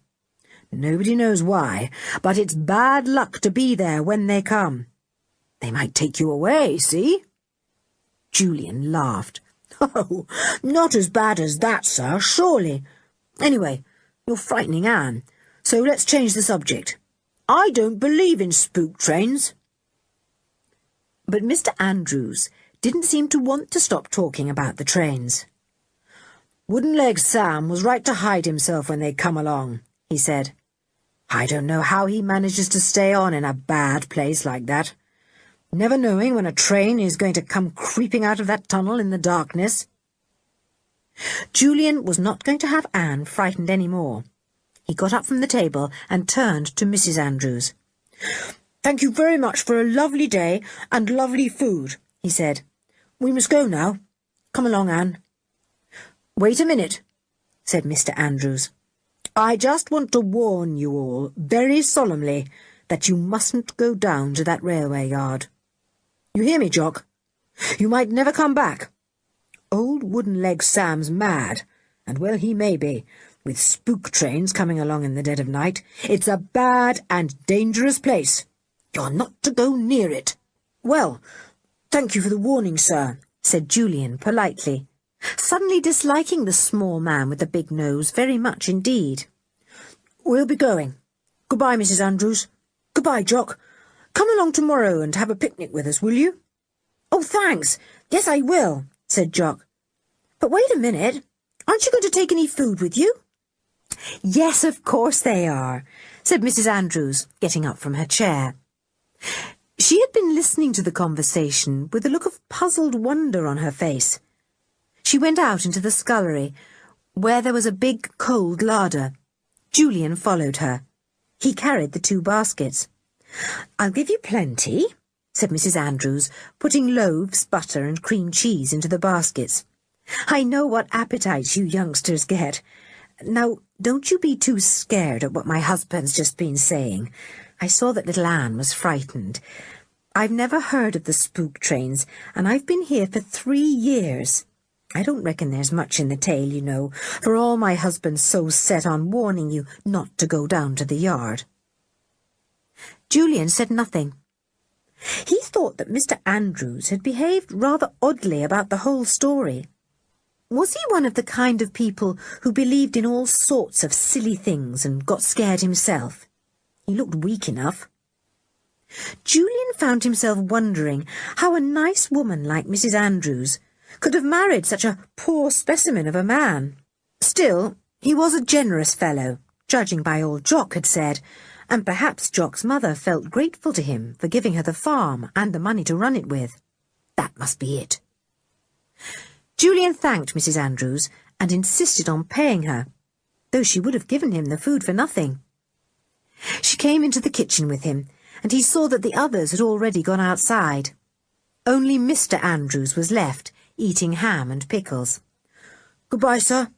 Nobody knows why, but it's bad luck to be there when they come. They might take you away, see?" Julian laughed. "Oh, not as bad as that, sir, surely. Anyway, you're frightening Anne, so let's change the subject. I don't believe in spook trains." But Mr. Andrews didn't seem to want to stop talking about the trains. "Wooden-Leg Sam was right to hide himself when they come along," he said. "I don't know how he manages to stay on in a bad place like that, never knowing when a train is going to come creeping out of that tunnel in the darkness." Julian was not going to have Anne frightened any more. He got up from the table and turned to Mrs. Andrews. "Thank you very much for a lovely day and lovely food," he said. "We must go now. Come along, Anne." "Wait a minute," said Mr. Andrews. "I just want to warn you all, very solemnly, that you mustn't go down to that railway yard. You hear me, Jock? You might never come back. Old Wooden-Leg Sam's mad, and well he may be, with spook trains coming along in the dead of night. It's a bad and dangerous place. You're not to go near it." "Well, thank you for the warning, sir," said Julian politely, suddenly disliking the small man with the big nose very much indeed. "We'll be going. Goodbye, Mrs. Andrews. Goodbye, Jock. Come along tomorrow and have a picnic with us, will you?" "Oh, thanks. Yes, I will," said Jock. "But wait a minute. Aren't you going to take any food with you?" "Yes, of course they are," said Mrs. Andrews, getting up from her chair. She had been listening to the conversation with a look of puzzled wonder on her face. She went out into the scullery, where there was a big cold larder. Julian followed her. He carried the 2 baskets. "I'll give you plenty," said Mrs. Andrews, putting loaves, butter and cream cheese into the baskets. "I know what appetites you youngsters get. Now, don't you be too scared at what my husband's just been saying. I saw that little Anne was frightened. I've never heard of the spook trains, and I've been here for 3 years. I don't reckon there's much in the tale, you know, for all my husband's so set on warning you not to go down to the yard." Julian said nothing. He thought that Mr. Andrews had behaved rather oddly about the whole story. Was he one of the kind of people who believed in all sorts of silly things and got scared himself? He looked weak enough. Julian found himself wondering how a nice woman like Mrs. Andrews could have married such a poor specimen of a man. Still, he was a generous fellow, judging by all Jock had said, and perhaps Jock's mother felt grateful to him for giving her the farm and the money to run it with. That must be it. Julian thanked Mrs. Andrews and insisted on paying her, though she would have given him the food for nothing. She came into the kitchen with him, and he saw that the others had already gone outside. Only Mr. Andrews was left, eating ham and pickles. "Goodbye, sir.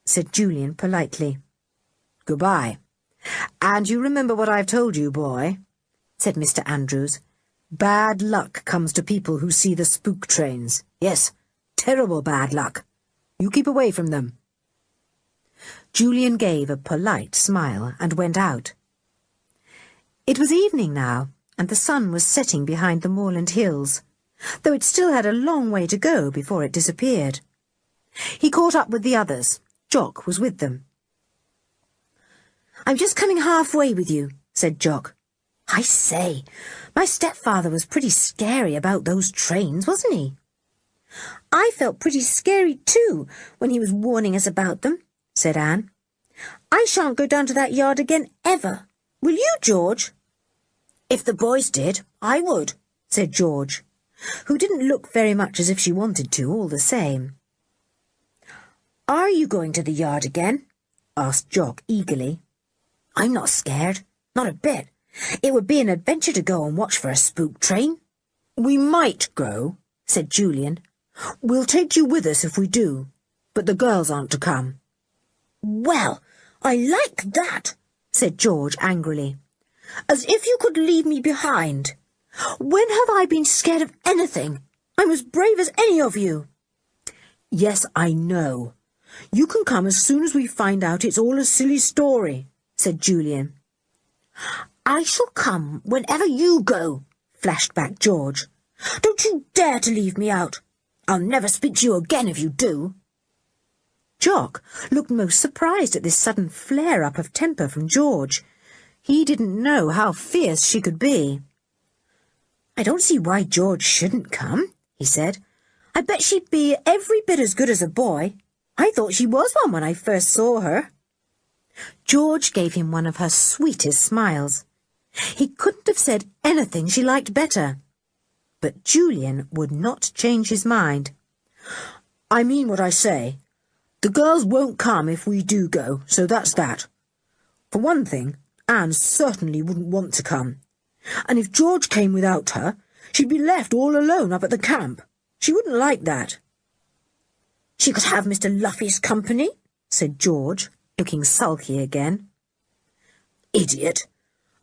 said Julian politely. "Goodbye. And you remember what I've told you, boy," said Mr. Andrews. "Bad luck comes to people who see the spook trains. Yes, terrible bad luck. You keep away from them." Julian gave a polite smile and went out. It was evening now, and the sun was setting behind the moorland hills, though it still had a long way to go before it disappeared. He caught up with the others. Jock was with them. "I'm just coming halfway with you," said Jock. "I say, my stepfather was pretty scary about those trains, wasn't he?" "I felt pretty scary too when he was warning us about them," said Anne. "I shan't go down to that yard again ever. Will you, George?" "If the boys did, I would," said George, who didn't look very much as if she wanted to all the same. "Are you going to the yard again?" asked Jock eagerly. "I'm not scared, not a bit. It would be an adventure to go and watch for a spook train." "We might go," said Julian. "We'll take you with us if we do, but the girls aren't to come." "Well, I like that," said George angrily. "As if you could leave me behind. When have I been scared of anything? I'm as brave as any of you." "Yes, I know. You can come as soon as we find out it's all a silly story," said Julian. "I shall come whenever you go," flashed back George. "Don't you dare to leave me out. I'll never speak to you again if you do." Jock looked most surprised at this sudden flare-up of temper from George. He didn't know how fierce she could be. "I don't see why George shouldn't come," he said. "I bet she'd be every bit as good as a boy. I thought she was one when I first saw her." George gave him one of her sweetest smiles. He couldn't have said anything she liked better. But Julian would not change his mind. "I mean what I say. The girls won't come if we do go, so that's that. For one thing, Anne certainly wouldn't want to come. And if George came without her, she'd be left all alone up at the camp. She wouldn't like that." "She could have Mr. Luffy's company," said George, looking sulky again. "Idiot!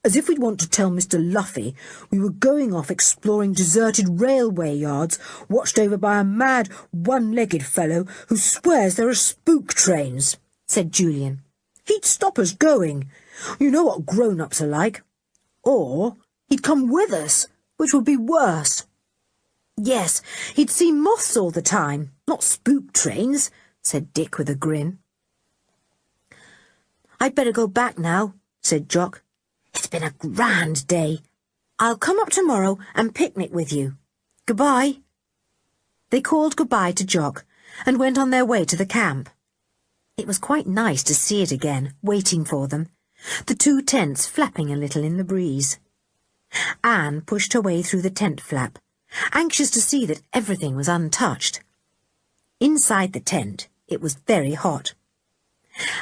As if we'd want to tell Mr. Luffy we were going off exploring deserted railway yards watched over by a mad, one-legged fellow who swears there are spook trains," said Julian. "He'd stop us going. You know what grown-ups are like. Or he'd come with us, which would be worse." "Yes, he'd see moths all the time, not spook trains," said Dick with a grin. "I'd better go back now," said Jock. "It's been a grand day. I'll come up tomorrow and picnic with you. Goodbye." They called goodbye to Jock and went on their way to the camp. It was quite nice to see it again, waiting for them, the two tents flapping a little in the breeze. Anne pushed her way through the tent flap, anxious to see that everything was untouched. Inside the tent it was very hot.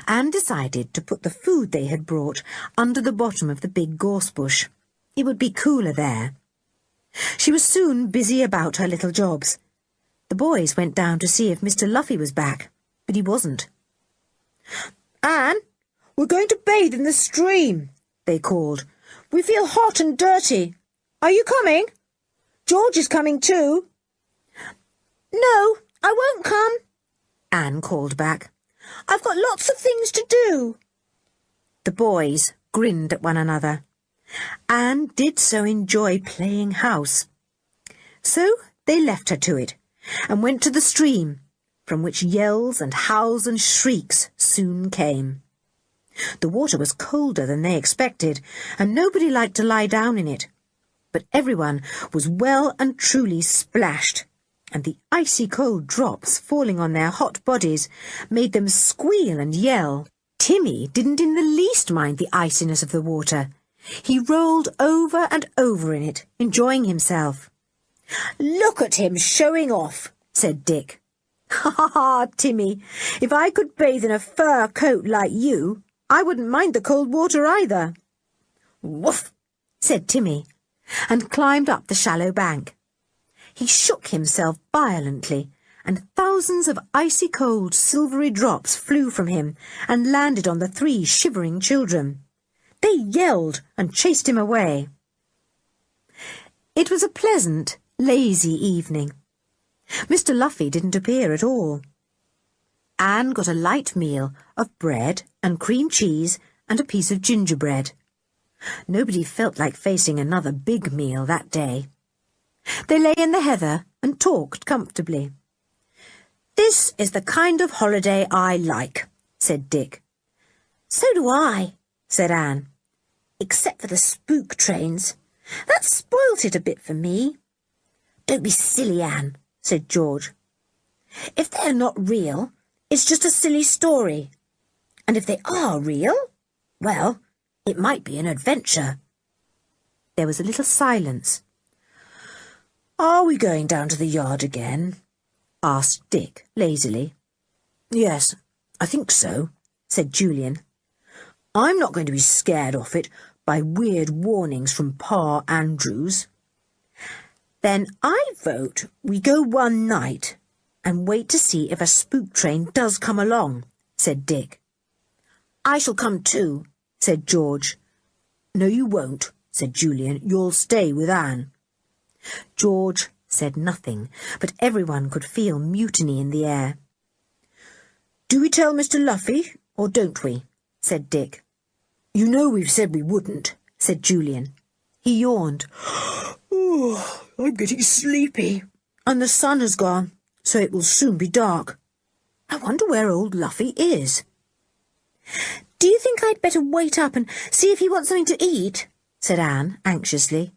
Anne decided to put the food they had brought under the bottom of the big gorse bush. It would be cooler there. She was soon busy about her little jobs. The boys went down to see if Mr. Luffy was back, but he wasn't. "Anne, we're going to bathe in the stream," they called. "We feel hot and dirty. Are you coming? George is coming too." "No, I won't come," Anne called back. "I've got lots of things to do." The boys grinned at one another. Anne did so enjoy playing house. So they left her to it, and went to the stream, from which yells and howls and shrieks soon came. The water was colder than they expected, and nobody liked to lie down in it. But everyone was well and truly splashed, and the icy cold drops falling on their hot bodies made them squeal and yell. Timmy didn't in the least mind the iciness of the water. He rolled over and over in it, enjoying himself. "Look at him showing off," said Dick. "Ha ha ha, Timmy, if I could bathe in a fur coat like you, I wouldn't mind the cold water either." "Woof," said Timmy, and climbed up the shallow bank. He shook himself violently and thousands of icy-cold, silvery drops flew from him and landed on the 3 shivering children. They yelled and chased him away. It was a pleasant, lazy evening. Mr. Luffy didn't appear at all. Anne got a light meal of bread and cream cheese and a piece of gingerbread. Nobody felt like facing another big meal that day. They lay in the heather and talked comfortably. "This is the kind of holiday I like," said Dick. "So do I," said Anne. "except for the spook trains. That spoilt it a bit for me." "Don't be silly, Anne," said George. "If they're not real, it's just a silly story. And if they are real, well, it might be an adventure." There was a little silence. "Are we going down to the yard again?" asked Dick lazily. "Yes, I think so," said Julian. "I'm not going to be scared off it by weird warnings from Pa Andrews." "Then I vote we go one night and wait to see if a spook train does come along," said Dick. "I shall come too," said George. "No, you won't," said Julian. "You'll stay with Anne." George said nothing, but everyone could feel mutiny in the air. "Do we tell Mr. Luffy, or don't we?" said Dick. "You know we've said we wouldn't," said Julian. He yawned. "Oh, I'm getting sleepy, and the sun has gone, so it will soon be dark. I wonder where old Luffy is." "Do you think I'd better wait up and see if he wants something to eat?" said Anne anxiously.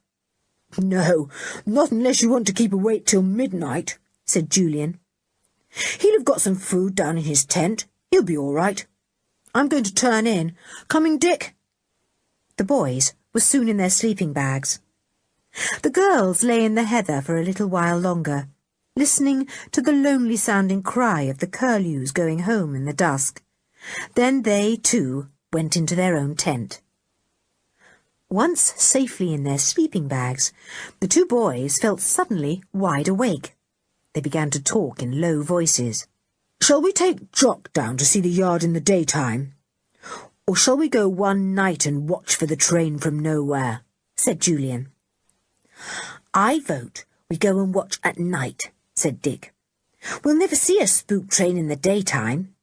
"No, not unless you want to keep awake till midnight," said Julian. "He'll have got some food down in his tent. He'll be all right. I'm going to turn in. Coming, Dick?" The boys were soon in their sleeping bags. The girls lay in the heather for a little while longer, listening to the lonely-sounding cry of the curlews going home in the dusk. Then they, too, went into their own tent. Once safely in their sleeping bags, the 2 boys felt suddenly wide awake. They began to talk in low voices. "Shall we take Jock down to see the yard in the daytime? Or shall we go one night and watch for the train from nowhere?" said Julian. "I vote we go and watch at night," said Dick. "We'll never see a spook train in the daytime.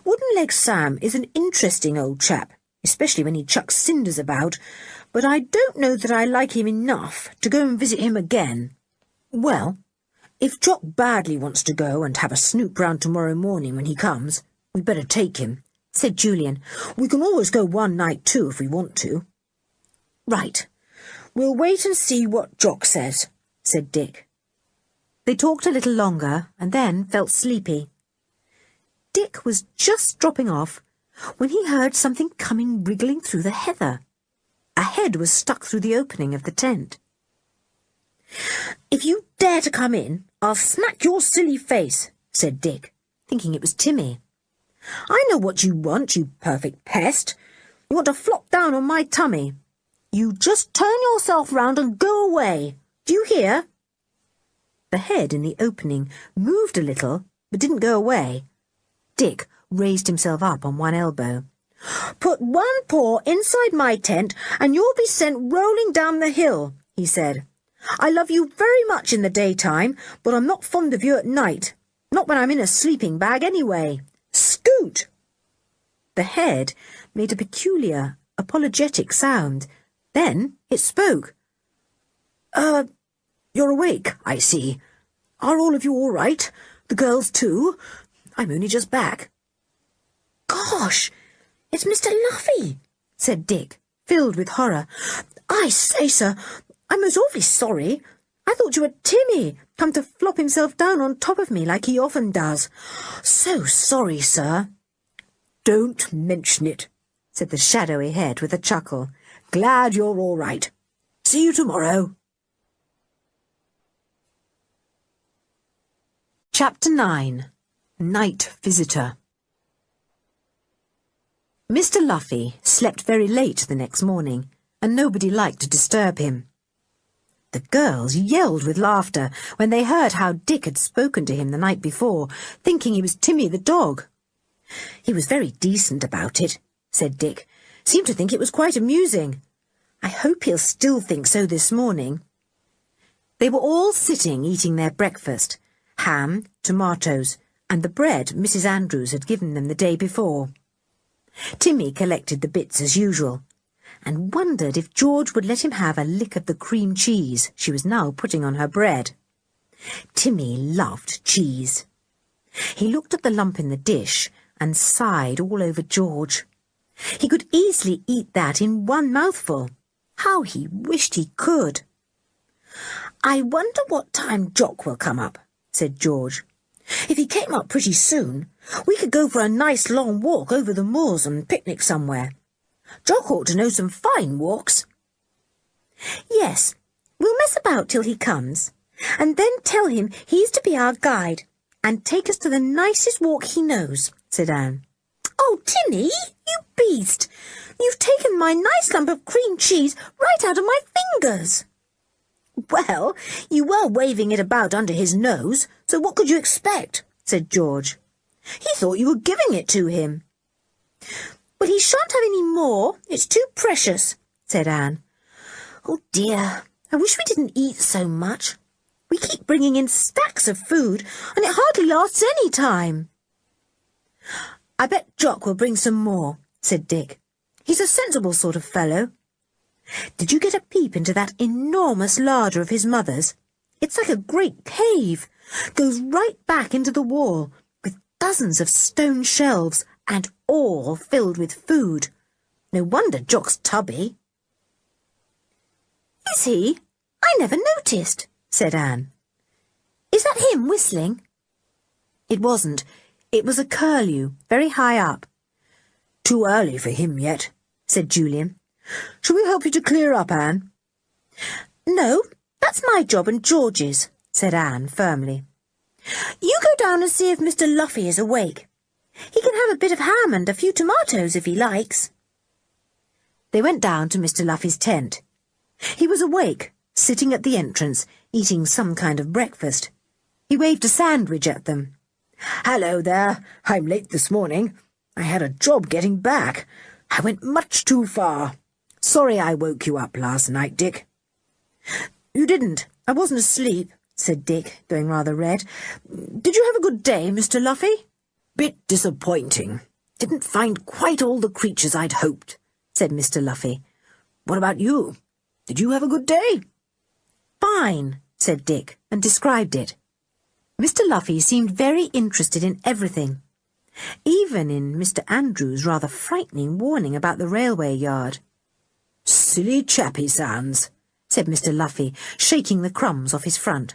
Wooden-Leg Sam is an interesting old chap, especially when he chucks cinders about, but I don't know that I like him enough to go and visit him again." "Well, if Jock badly wants to go and have a snoop round tomorrow morning when he comes, we'd better take him," said Julian. "We can always go one night too if we want to." "Right. We'll wait and see what Jock says," said Dick. They talked a little longer and then felt sleepy. Dick was just dropping off when he heard something coming wriggling through the heather. A head was stuck through the opening of the tent. "If you dare to come in, I'll smack your silly face," said Dick, thinking it was Timmy. "I know what you want, you perfect pest. You want to flop down on my tummy. You just turn yourself round and go away. Do you hear?" The head in the opening moved a little, but didn't go away. Dick raised himself up on one elbow. "Put one paw inside my tent and you'll be sent rolling down the hill," he said. "I love you very much in the daytime, but I'm not fond of you at night. Not when I'm in a sleeping bag, anyway. Scoot!" The head made a peculiar, apologetic sound. Then it spoke. You're awake, I see. Are all of you all right? The girls too? I'm only just back." "Gosh, it's Mr. Luffy," said Dick, filled with horror. "I say, sir, I'm most awfully sorry. I thought you were Timmy, come to flop himself down on top of me like he often does. So sorry, sir." "Don't mention it," said the shadowy head with a chuckle. "Glad you're all right. See you tomorrow." Chapter 9. Night Visitor. Mr. Luffy slept very late the next morning, and nobody liked to disturb him. The girls yelled with laughter when they heard how Dick had spoken to him the night before, thinking he was Timmy the dog. "He was very decent about it," said Dick. "Seemed to think it was quite amusing. I hope he'll still think so this morning." They were all sitting eating their breakfast, ham, tomatoes, and the bread Mrs. Andrews had given them the day before. Timmy collected the bits as usual, and wondered if George would let him have a lick of the cream cheese she was now putting on her bread. Timmy loved cheese. He looked at the lump in the dish and sighed all over George. He could easily eat that in one mouthful. How he wished he could. "I wonder what time Jock will come up," said George. "If he came up pretty soon, we could go for a nice long walk over the moors and picnic somewhere. Jock ought to know some fine walks." "Yes, we'll mess about till he comes, and then tell him he's to be our guide and take us to the nicest walk he knows," said Anne. "Oh, Timmy, you beast! You've taken my nice lump of cream cheese right out of my fingers." "Well, you were waving it about under his nose, so what could you expect?" said George. "He thought you were giving it to him." "Well, he shan't have any more. It's too precious," said Anne. "Oh, dear, I wish we didn't eat so much. We keep bringing in stacks of food, and it hardly lasts any time." "I bet Jock will bring some more," said Dick. "He's a sensible sort of fellow. Did you get a peep into that enormous larder of his mother's? It's like a great cave, goes right back into the wall, with dozens of stone shelves, and all filled with food. No wonder Jock's tubby." "Is he? I never noticed," said Anne. "Is that him whistling?" It wasn't. It was a curlew, very high up. "Too early for him yet," said Julian. "Shall we help you to clear up, Anne?" "No, that's my job and George's," said Anne firmly. "You go down and see if Mr. Luffy is awake. He can have a bit of ham and a few tomatoes if he likes." They went down to Mr. Luffy's tent. He was awake, sitting at the entrance, eating some kind of breakfast. He waved a sandwich at them. "Hello there. I'm late this morning. I had a job getting back. I went much too far. Sorry I woke you up last night, Dick." "You didn't. I wasn't asleep," said Dick, going rather red. "Did you have a good day, Mr. Luffy?" "Bit disappointing. Didn't find quite all the creatures I'd hoped," said Mr. Luffy. "What about you? Did you have a good day?" "Fine," said Dick, and described it. Mr. Luffy seemed very interested in everything, even in Mr. Andrews' rather frightening warning about the railway yard. "Silly chap he sounds," said Mr. Luffy, shaking the crumbs off his front.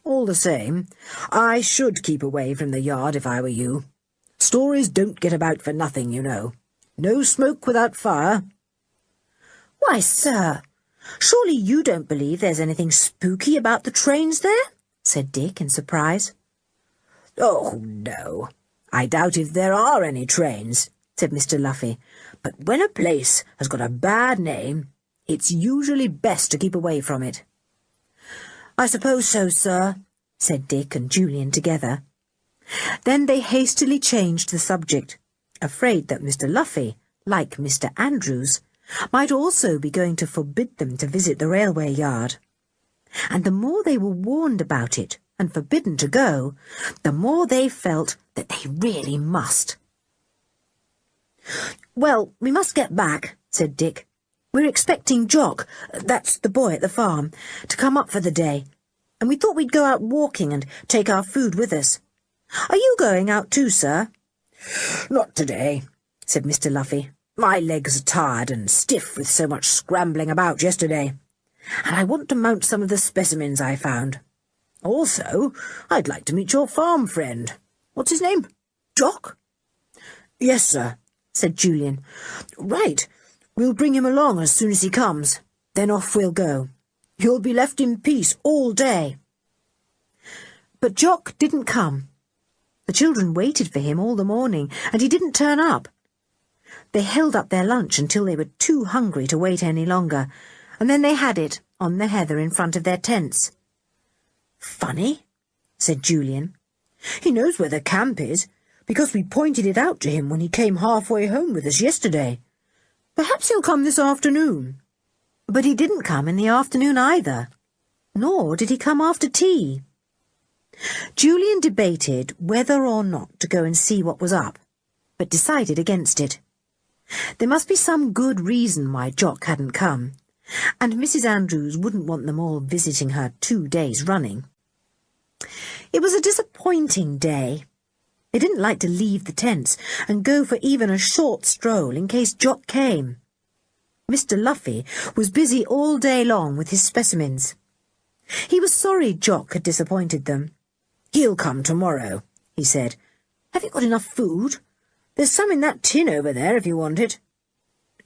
"All the same, I should keep away from the yard if I were you. Stories don't get about for nothing, you know. No smoke without fire." "Why, sir, surely you don't believe there's anything spooky about the trains there?" said Dick in surprise. "Oh, no. I doubt if there are any trains," said Mr. Luffy. "But when a place has got a bad name, it's usually best to keep away from it." "I suppose so, sir," said Dick and Julian together. Then they hastily changed the subject, afraid that Mr. Luffy, like Mr. Andrews, might also be going to forbid them to visit the railway yard. And the more they were warned about it and forbidden to go, the more they felt that they really must. "Well, we must get back," said Dick. "We're expecting Jock, that's the boy at the farm, to come up for the day, and we thought we'd go out walking and take our food with us. Are you going out too, sir?" "Not today," said Mr. Luffy. "My legs are tired and stiff with so much scrambling about yesterday, and I want to mount some of the specimens I found. Also, I'd like to meet your farm friend. What's his name? Jock?" "Yes, sir," said Julian. "Right. We'll bring him along as soon as he comes. Then off we'll go. You'll be left in peace all day." But Jock didn't come. The children waited for him all the morning, and he didn't turn up. They held up their lunch until they were too hungry to wait any longer, and then they had it on the heather in front of their tents. "Funny," said Julian. "He knows where the camp is, because we pointed it out to him when he came halfway home with us yesterday. Perhaps he'll come this afternoon." But he didn't come in the afternoon either, nor did he come after tea. Julian debated whether or not to go and see what was up, but decided against it. There must be some good reason why Jock hadn't come, and Mrs. Andrews wouldn't want them all visiting her 2 days running. It was a disappointing day. They didn't like to leave the tents and go for even a short stroll in case Jock came. Mr. Luffy was busy all day long with his specimens. He was sorry Jock had disappointed them. "He'll come tomorrow," he said. "Have you got enough food? There's some in that tin over there if you want it."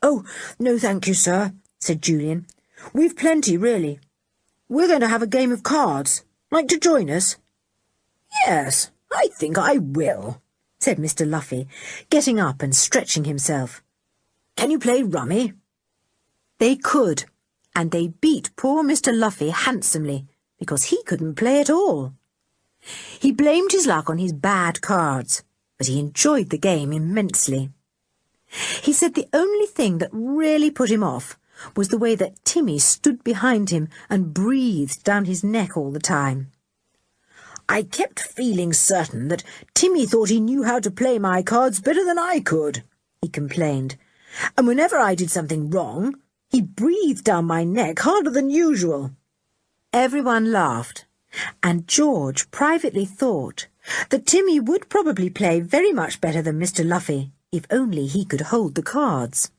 "Oh, no thank you, sir," said Julian. "We've plenty, really. We're going to have a game of cards. Like to join us?" "Yes, I think I will," said Mr. Luffy, getting up and stretching himself. "Can you play rummy?" They could, and they beat poor Mr. Luffy handsomely, because he couldn't play at all. He blamed his luck on his bad cards, but he enjoyed the game immensely. He said the only thing that really put him off was the way that Timmy stood behind him and breathed down his neck all the time. "I kept feeling certain that Timmy thought he knew how to play my cards better than I could," he complained, "and whenever I did something wrong, he breathed down my neck harder than usual." Everyone laughed, and George privately thought that Timmy would probably play very much better than Mr. Luffy if only he could hold the cards.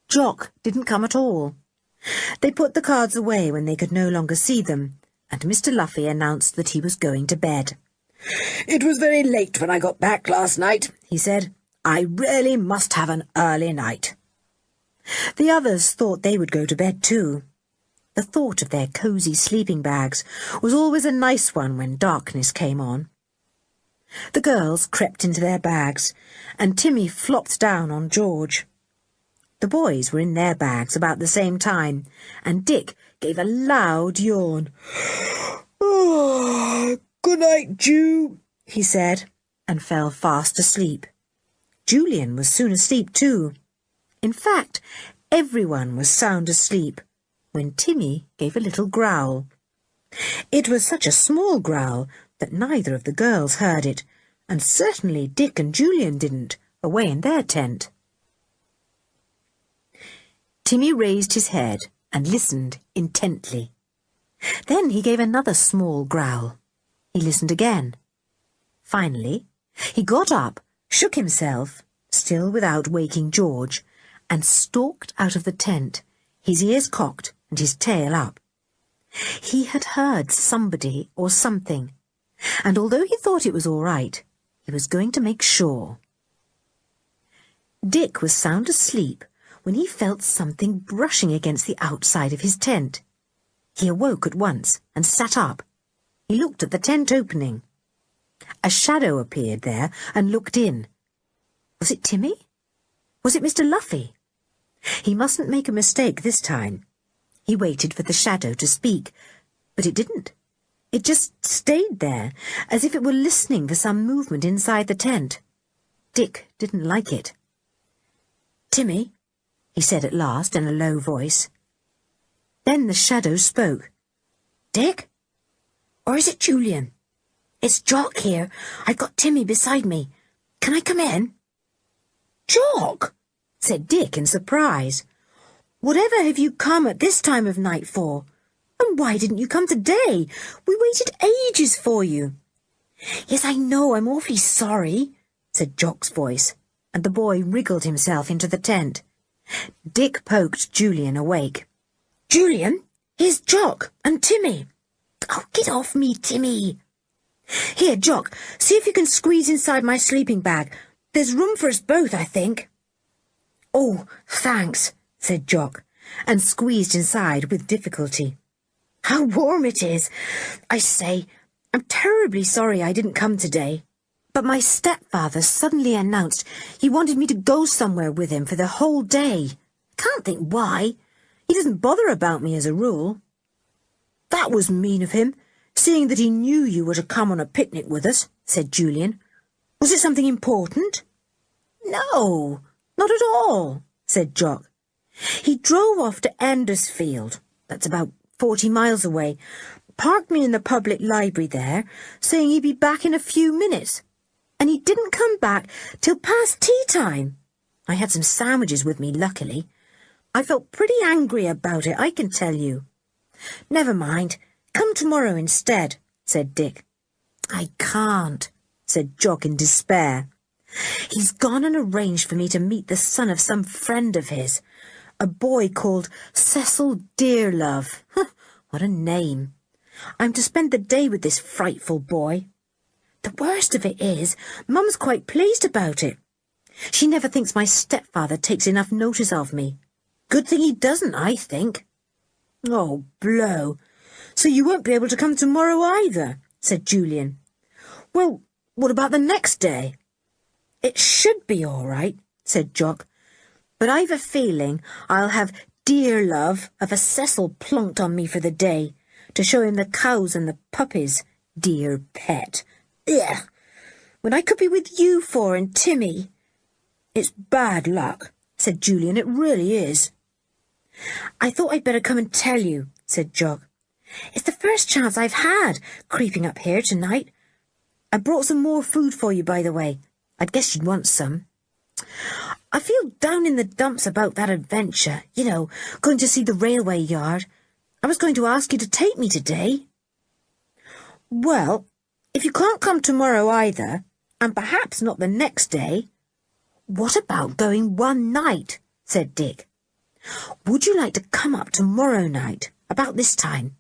Jock didn't come at all. They put the cards away when they could no longer see them, and Mr. Luffy announced that he was going to bed. "It was very late when I got back last night," he said. "I really must have an early night." The others thought they would go to bed too. The thought of their cosy sleeping bags was always a nice one when darkness came on. The girls crept into their bags, and Timmy flopped down on George. The boys were in their bags about the same time, and Dick gave a loud yawn. "Oh, good night, Ju," he said, and fell fast asleep. Julian was soon asleep too. In fact, everyone was sound asleep when Timmy gave a little growl. It was such a small growl that neither of the girls heard it, and certainly Dick and Julian didn't, away in their tent. Timmy raised his head and listened intently. Then he gave another small growl. He listened again. Finally, he got up, shook himself, still without waking George, and stalked out of the tent, his ears cocked and his tail up. He had heard somebody or something, and although he thought it was all right, he was going to make sure. Dick was sound asleep when he felt something brushing against the outside of his tent. He awoke at once and sat up. He looked at the tent opening. A shadow appeared there and looked in. Was it Timmy? Was it Mr. Luffy? He mustn't make a mistake this time. He waited for the shadow to speak, but it didn't. It just stayed there, as if it were listening for some movement inside the tent. Dick didn't like it. "Timmy," he said at last in a low voice. Then the shadow spoke. "Dick? Or is it Julian? It's Jock here. I've got Timmy beside me. Can I come in?" "Jock?" said Dick in surprise. "Whatever have you come at this time of night for? And why didn't you come today? We waited ages for you." "Yes, I know, I'm awfully sorry," said Jock's voice, and the boy wriggled himself into the tent. Dick poked Julian awake. "Julian, here's Jock and Timmy." "Oh, get off me, Timmy." "Here, Jock, see if you can squeeze inside my sleeping bag. There's room for us both, I think." "Oh, thanks," said Jock, and squeezed inside with difficulty. "How warm it is! I say, I'm terribly sorry I didn't come today. But my stepfather suddenly announced he wanted me to go somewhere with him for the whole day. Can't think why. He doesn't bother about me as a rule." "That was mean of him, seeing that he knew you were to come on a picnic with us," said Julian. "Was it something important?" "No, not at all," said Jock. "He drove off to Endersfield, that's about 40 miles away, parked me in the public library there, saying he'd be back in a few minutes, and he didn't come back till past tea time. I had some sandwiches with me, luckily. I felt pretty angry about it, I can tell you." "Never mind, come tomorrow instead," said Dick. "I can't," said Jock in despair. "He's gone and arranged for me to meet the son of some friend of his, a boy called Cecil Dearlove. What a name! I'm to spend the day with this frightful boy. The worst of it is, Mum's quite pleased about it. She never thinks my stepfather takes enough notice of me. Good thing he doesn't, I think." "Oh, blow! So you won't be able to come tomorrow either," said Julian. "Well, what about the next day?" "It should be all right," said Jock, "but I've a feeling I'll have dear love of a Cecil plunked on me for the day, to show him the cows and the puppies. Dear pet. Ugh! When I could be with you four and Timmy." "It's bad luck," said Julian, "it really is." "I thought I'd better come and tell you," said Jock. "It's the first chance I've had, creeping up here tonight. I brought some more food for you, by the way. I'd guess you'd want some. I feel down in the dumps about that adventure, you know, going to see the railway yard. I was going to ask you to take me today." "Well, if you can't come tomorrow either, and perhaps not the next day, what about going one night?" said Dick. "Would you like to come up tomorrow night, about this time?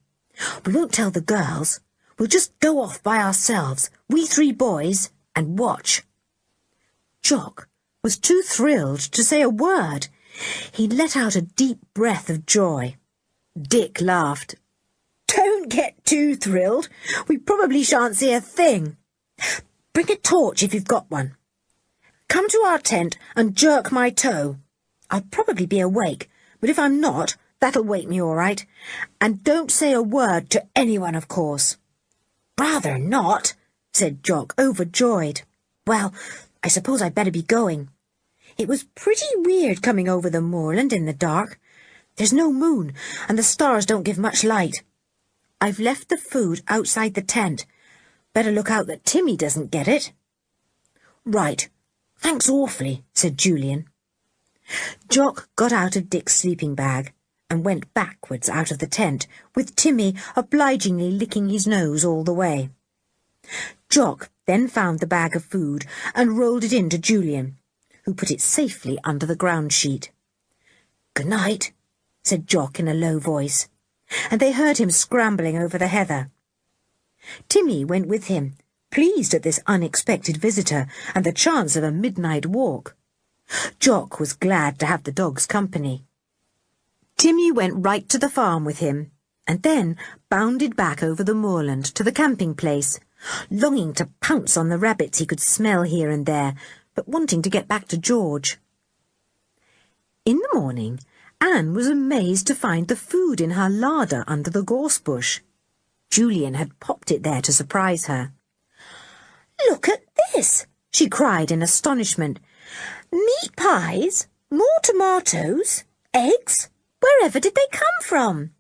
We won't tell the girls. We'll just go off by ourselves, we 3 boys, and watch." Jock was too thrilled to say a word. He let out a deep breath of joy. Dick laughed. "Don't get too thrilled. We probably shan't see a thing. Bring a torch if you've got one. Come to our tent and jerk my toe. I'll probably be awake, but if I'm not, that'll wake me all right. And don't say a word to anyone, of course." "Rather not," said Jock, overjoyed. "Well, I suppose I'd better be going. It was pretty weird coming over the moorland in the dark. There's no moon, and the stars don't give much light. I've left the food outside the tent. Better look out that Timmy doesn't get it." "Right. Thanks awfully," said Julian. Jock got out of Dick's sleeping bag and went backwards out of the tent, with Timmy obligingly licking his nose all the way. Jock then found the bag of food and rolled it in to Julian, who put it safely under the ground sheet. "Good night," said Jock in a low voice, and they heard him scrambling over the heather. Timmy went with him, pleased at this unexpected visitor and the chance of a midnight walk. Jock was glad to have the dog's company. Timmy went right to the farm with him, and then bounded back over the moorland to the camping place, longing to pounce on the rabbits he could smell here and there, but wanting to get back to George. In the morning, Anne was amazed to find the food in her larder under the gorse bush. Julian had popped it there to surprise her. "Look at this!" she cried in astonishment. "Meat pies, more tomatoes, eggs. Wherever did they come from?"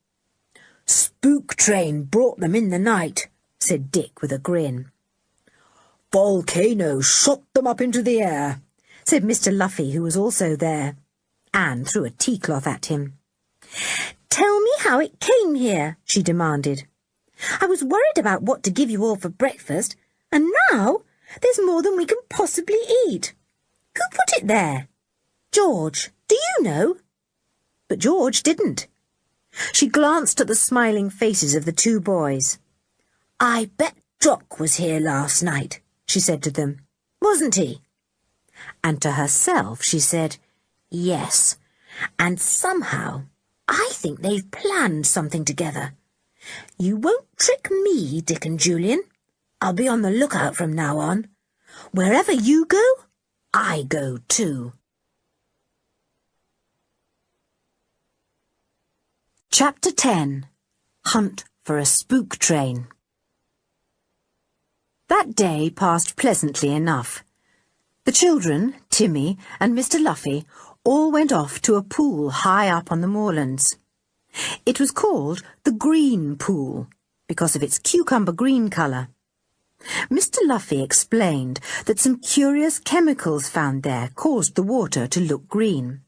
"Spook train brought them in the night," said Dick with a grin. "Volcano shot them up into the air," said Mr. Luffy, who was also there. Anne threw a tea-cloth at him. "Tell me how it came here," she demanded. "I was worried about what to give you all for breakfast, and now there's more than we can possibly eat. Who put it there? George, do you know?" But George didn't. She glanced at the smiling faces of the 2 boys. "I bet Jock was here last night," she said to them. "Wasn't he?" And to herself she said, "Yes, and somehow I think they've planned something together. You won't trick me, Dick and Julian. I'll be on the lookout from now on. Wherever you go, I go too." Chapter 10. Hunt for a Spook Train. That day passed pleasantly enough. The children, Timmy and Mr. Luffy, all went off to a pool high up on the moorlands. It was called the Green Pool, because of its cucumber green colour. Mr. Luffy explained that some curious chemicals found there caused the water to look green.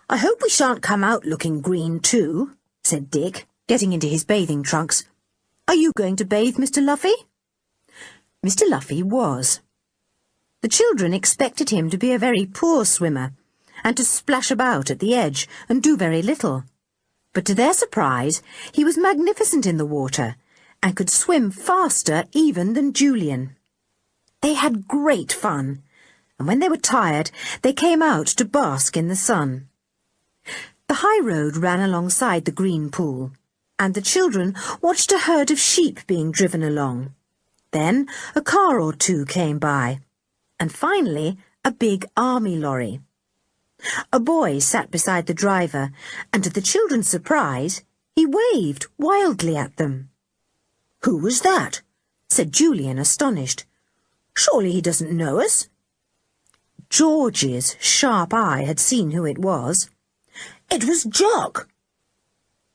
"I hope we shan't come out looking green too," said Dick, getting into his bathing trunks. "Are you going to bathe, Mr. Luffy?" Mr. Luffy was. The children expected him to be a very poor swimmer, and to splash about at the edge and do very little. But to their surprise, he was magnificent in the water, and could swim faster even than Julian. They had great fun, and when they were tired, they came out to bask in the sun. The high road ran alongside the green pool, and the children watched a herd of sheep being driven along. Then a car or two came by, and finally a big army lorry. A boy sat beside the driver, and to the children's surprise, he waved wildly at them. "Who was that?" said Julian, astonished. "Surely he doesn't know us?" George's sharp eye had seen who it was. It was Jock,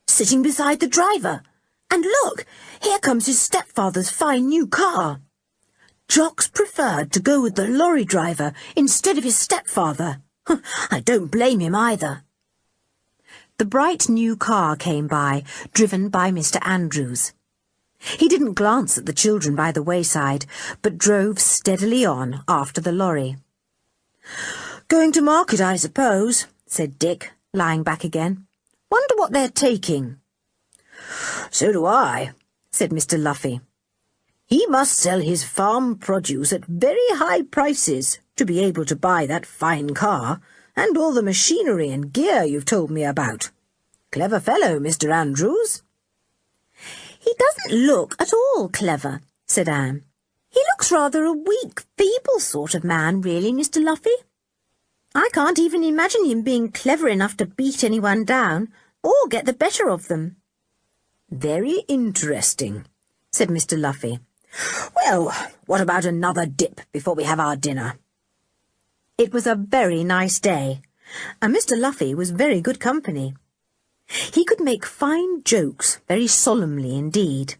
sitting beside the driver. And look, here comes his stepfather's fine new car. Jock's preferred to go with the lorry driver instead of his stepfather. I don't blame him either. The bright new car came by, driven by Mr. Andrews. He didn't glance at the children by the wayside, but drove steadily on after the lorry. "Going to market, I suppose," said Dick, lying back again. "Wonder what they're taking." "So do I," said Mr. Luffy. "He must sell his farm produce at very high prices to be able to buy that fine car and all the machinery and gear you've told me about. Clever fellow, Mr. Andrews." "He doesn't look at all clever," said Anne. "He looks rather a weak, feeble sort of man, really, Mr. Luffy. I can't even imagine him being clever enough to beat anyone down or get the better of them." "Very interesting," said Mr. Luffy. "Well, what about another dip before we have our dinner?" It was a very nice day, and Mr. Luffy was very good company. He could make fine jokes very solemnly indeed,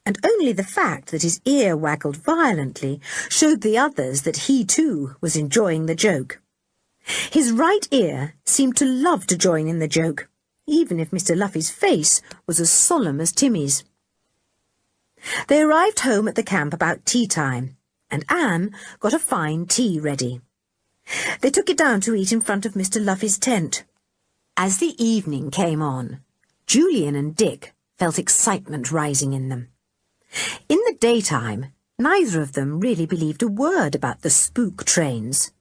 and only the fact that his ear waggled violently showed the others that he too was enjoying the joke. His right ear seemed to love to join in the joke, even if Mr. Luffy's face was as solemn as Timmy's. They arrived home at the camp about tea-time, and Anne got a fine tea ready. They took it down to eat in front of Mr. Luffy's tent. As the evening came on, Julian and Dick felt excitement rising in them. In the daytime, neither of them really believed a word about the spook trains.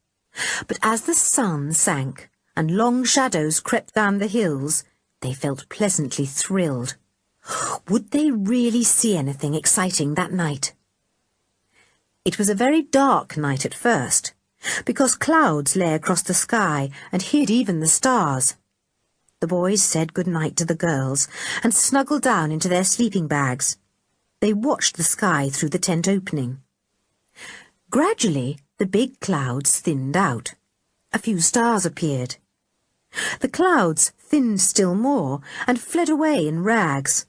But as the sun sank and long shadows crept down the hills, they felt pleasantly thrilled. Would they really see anything exciting that night? It was a very dark night at first, because clouds lay across the sky and hid even the stars. The boys said good night to the girls and snuggled down into their sleeping bags. They watched the sky through the tent opening. Gradually, the big clouds thinned out. A few stars appeared. The clouds thinned still more and fled away in rags.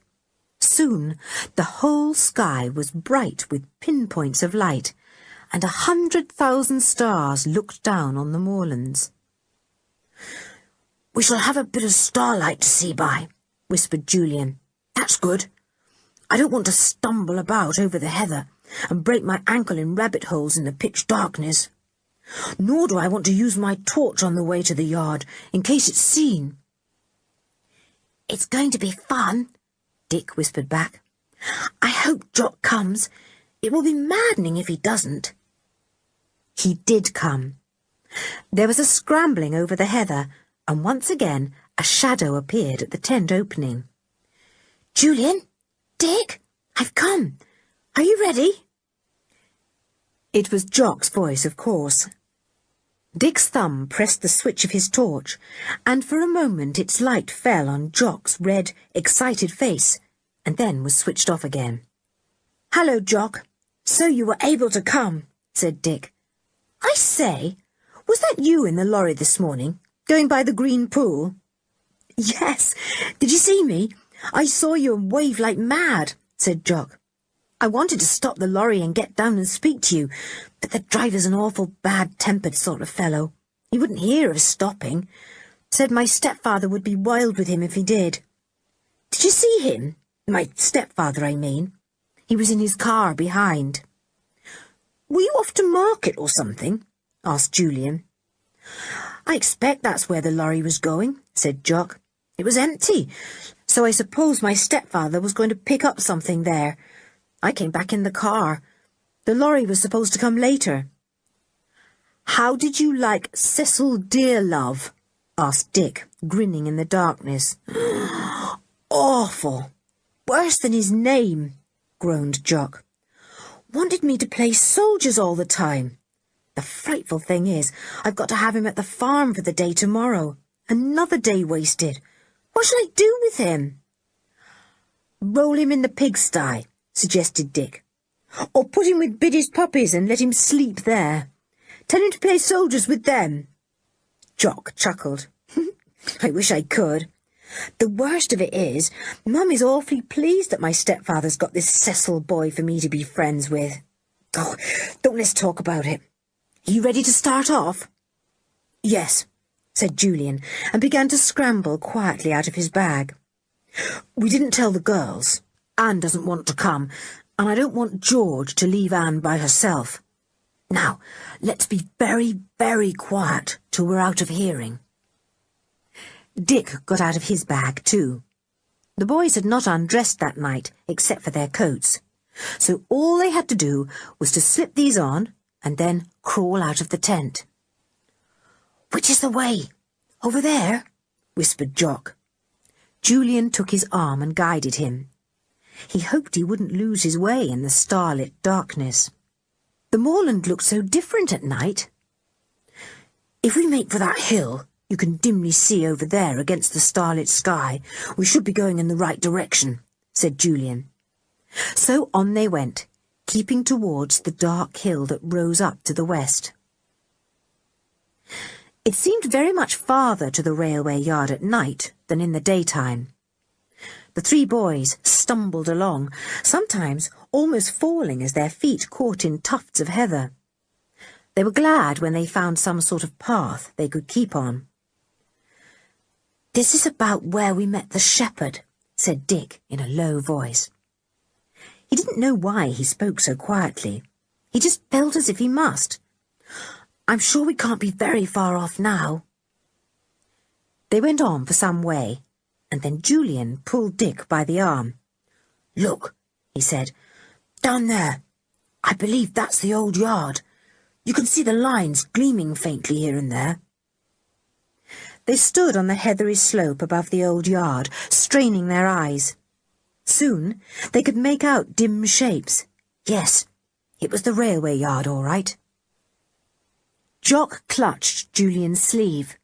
Soon the whole sky was bright with pinpoints of light, and 100,000 stars looked down on the moorlands. "We shall have a bit of starlight to see by," whispered Julian. "That's good. I don't want to stumble about over the heather and break my ankle in rabbit holes in the pitch darkness. Nor do I want to use my torch on the way to the yard, in case it's seen." "It's going to be fun," Dick whispered back. "I hope Jock comes. It will be maddening if he doesn't." He did come. There was a scrambling over the heather, and once again a shadow appeared at the tent opening. "Julian, Dick, I've come. Are you ready?" It was Jock's voice, of course. Dick's thumb pressed the switch of his torch, and for a moment its light fell on Jock's red, excited face, and then was switched off again. "Hello, Jock. So you were able to come," said Dick. "I say, was that you in the lorry this morning, going by the green pool?" "Yes. Did you see me? I saw you and waved like mad," said Jock. "I wanted to stop the lorry and get down and speak to you, but the driver's an awful bad-tempered sort of fellow. He wouldn't hear of stopping. Said my stepfather would be wild with him if he did. Did you see him? My stepfather, I mean. He was in his car behind." "Were you off to market or something?" asked Julian. "I expect that's where the lorry was going," said Jock. "It was empty, so I suppose my stepfather was going to pick up something there. I came back in the car. The lorry was supposed to come later." "How did you like Cecil Dearlove?" asked Dick, grinning in the darkness. "Awful. Worse than his name," groaned Jock. "Wanted me to play soldiers all the time. The frightful thing is, I've got to have him at the farm for the day tomorrow. Another day wasted. What shall I do with him?" "Roll him in the pigsty," suggested Dick. "Or put him with Biddy's puppies and let him sleep there. Tell him to play soldiers with them." Jock chuckled. "I wish I could. The worst of it is, Mum is awfully pleased that my stepfather's got this Cecil boy for me to be friends with. Oh, don't let's talk about it. Are you ready to start off?" "Yes," said Julian, and began to scramble quietly out of his bag. "We didn't tell the girls. Anne doesn't want to come, and I don't want George to leave Anne by herself. Now, let's be very, very quiet till we're out of hearing." Dick got out of his bag too. The boys had not undressed that night, except for their coats, so all they had to do was to slip these on and then crawl out of the tent. "Which is the way? Over there?" whispered Jock. Julian took his arm and guided him. He hoped he wouldn't lose his way in the starlit darkness. The moorland looked so different at night. "If we make for that hill you can dimly see over there against the starlit sky, we should be going in the right direction," said Julian. So on they went, keeping towards the dark hill that rose up to the west. It seemed very much farther to the railway yard at night than in the daytime. The three boys stumbled along, sometimes almost falling as their feet caught in tufts of heather. They were glad when they found some sort of path they could keep on. "This is about where we met the shepherd," said Dick in a low voice. He didn't know why he spoke so quietly. He just felt as if he must. "I'm sure we can't be very far off now." They went on for some way, and then Julian pulled Dick by the arm. "Look," he said, "down there. I believe that's the old yard. You can see the lines gleaming faintly here and there." They stood on the heathery slope above the old yard, straining their eyes. Soon they could make out dim shapes. Yes, it was the railway yard, all right. Jock clutched Julian's sleeve.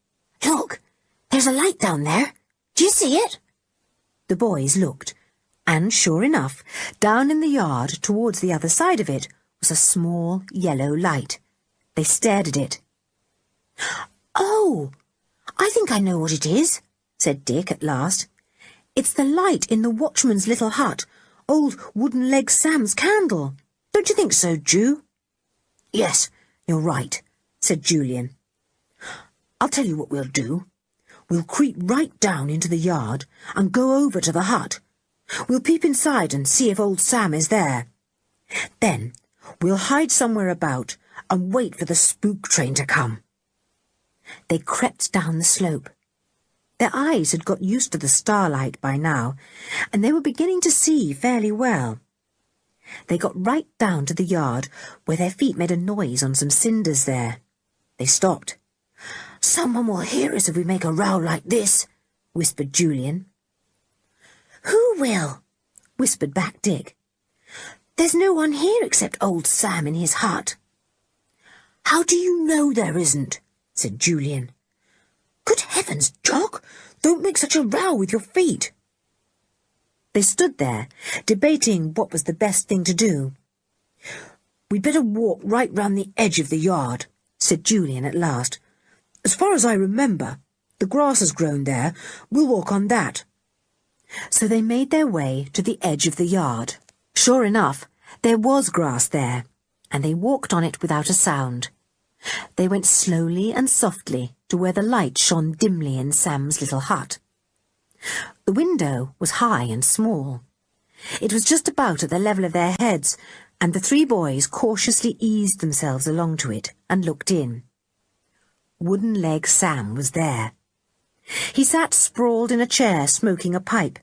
"Look, there's a light down there. Do you see it?" The boys looked, and sure enough, down in the yard towards the other side of it was a small yellow light. They stared at it. "Oh, I think I know what it is," said Dick at last. "It's the light in the watchman's little hut, old wooden-leg Sam's candle. Don't you think so, Ju?" "Yes, you're right," said Julian. "I'll tell you what we'll do. We'll creep right down into the yard and go over to the hut. We'll peep inside and see if old Sam is there. Then we'll hide somewhere about and wait for the spook train to come." They crept down the slope. Their eyes had got used to the starlight by now, and they were beginning to see fairly well. They got right down to the yard, where their feet made a noise on some cinders there. They stopped. "Someone will hear us if we make a row like this," whispered Julian. "Who will?" whispered back Dick. "There's no one here except old Sam in his hut." "How do you know there isn't?" said Julian. Good heavens, Jock, don't make such a row with your feet. They stood there, debating what was the best thing to do. "We'd better walk right round the edge of the yard," said Julian at last. "As far as I remember, the grass has grown there. We'll walk on that." So they made their way to the edge of the yard. Sure enough, there was grass there, and they walked on it without a sound. They went slowly and softly to where the light shone dimly in Sam's little hut. The window was high and small. It was just about at the level of their heads, and the three boys cautiously eased themselves along to it and looked in. Wooden Leg Sam was there. He sat sprawled in a chair, smoking a pipe.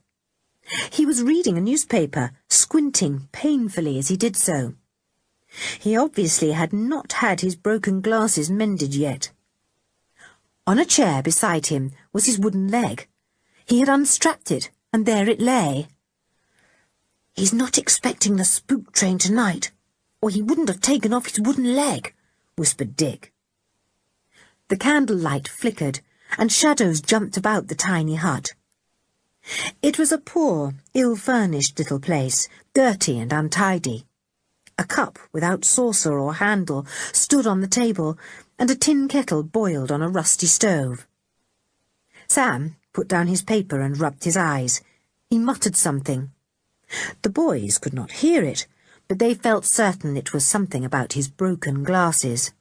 He was reading a newspaper, squinting painfully as he did so. He obviously had not had his broken glasses mended yet. On a chair beside him was his wooden leg. He had unstrapped it, and there it lay. He's not expecting the spook train tonight, or he wouldn't have taken off his wooden leg, whispered Dick. The candlelight flickered, and shadows jumped about the tiny hut. It was a poor, ill-furnished little place, dirty and untidy. A cup without saucer or handle stood on the table, and a tin kettle boiled on a rusty stove. Sam put down his paper and rubbed his eyes. He muttered something. The boys could not hear it, but they felt certain it was something about his broken glasses.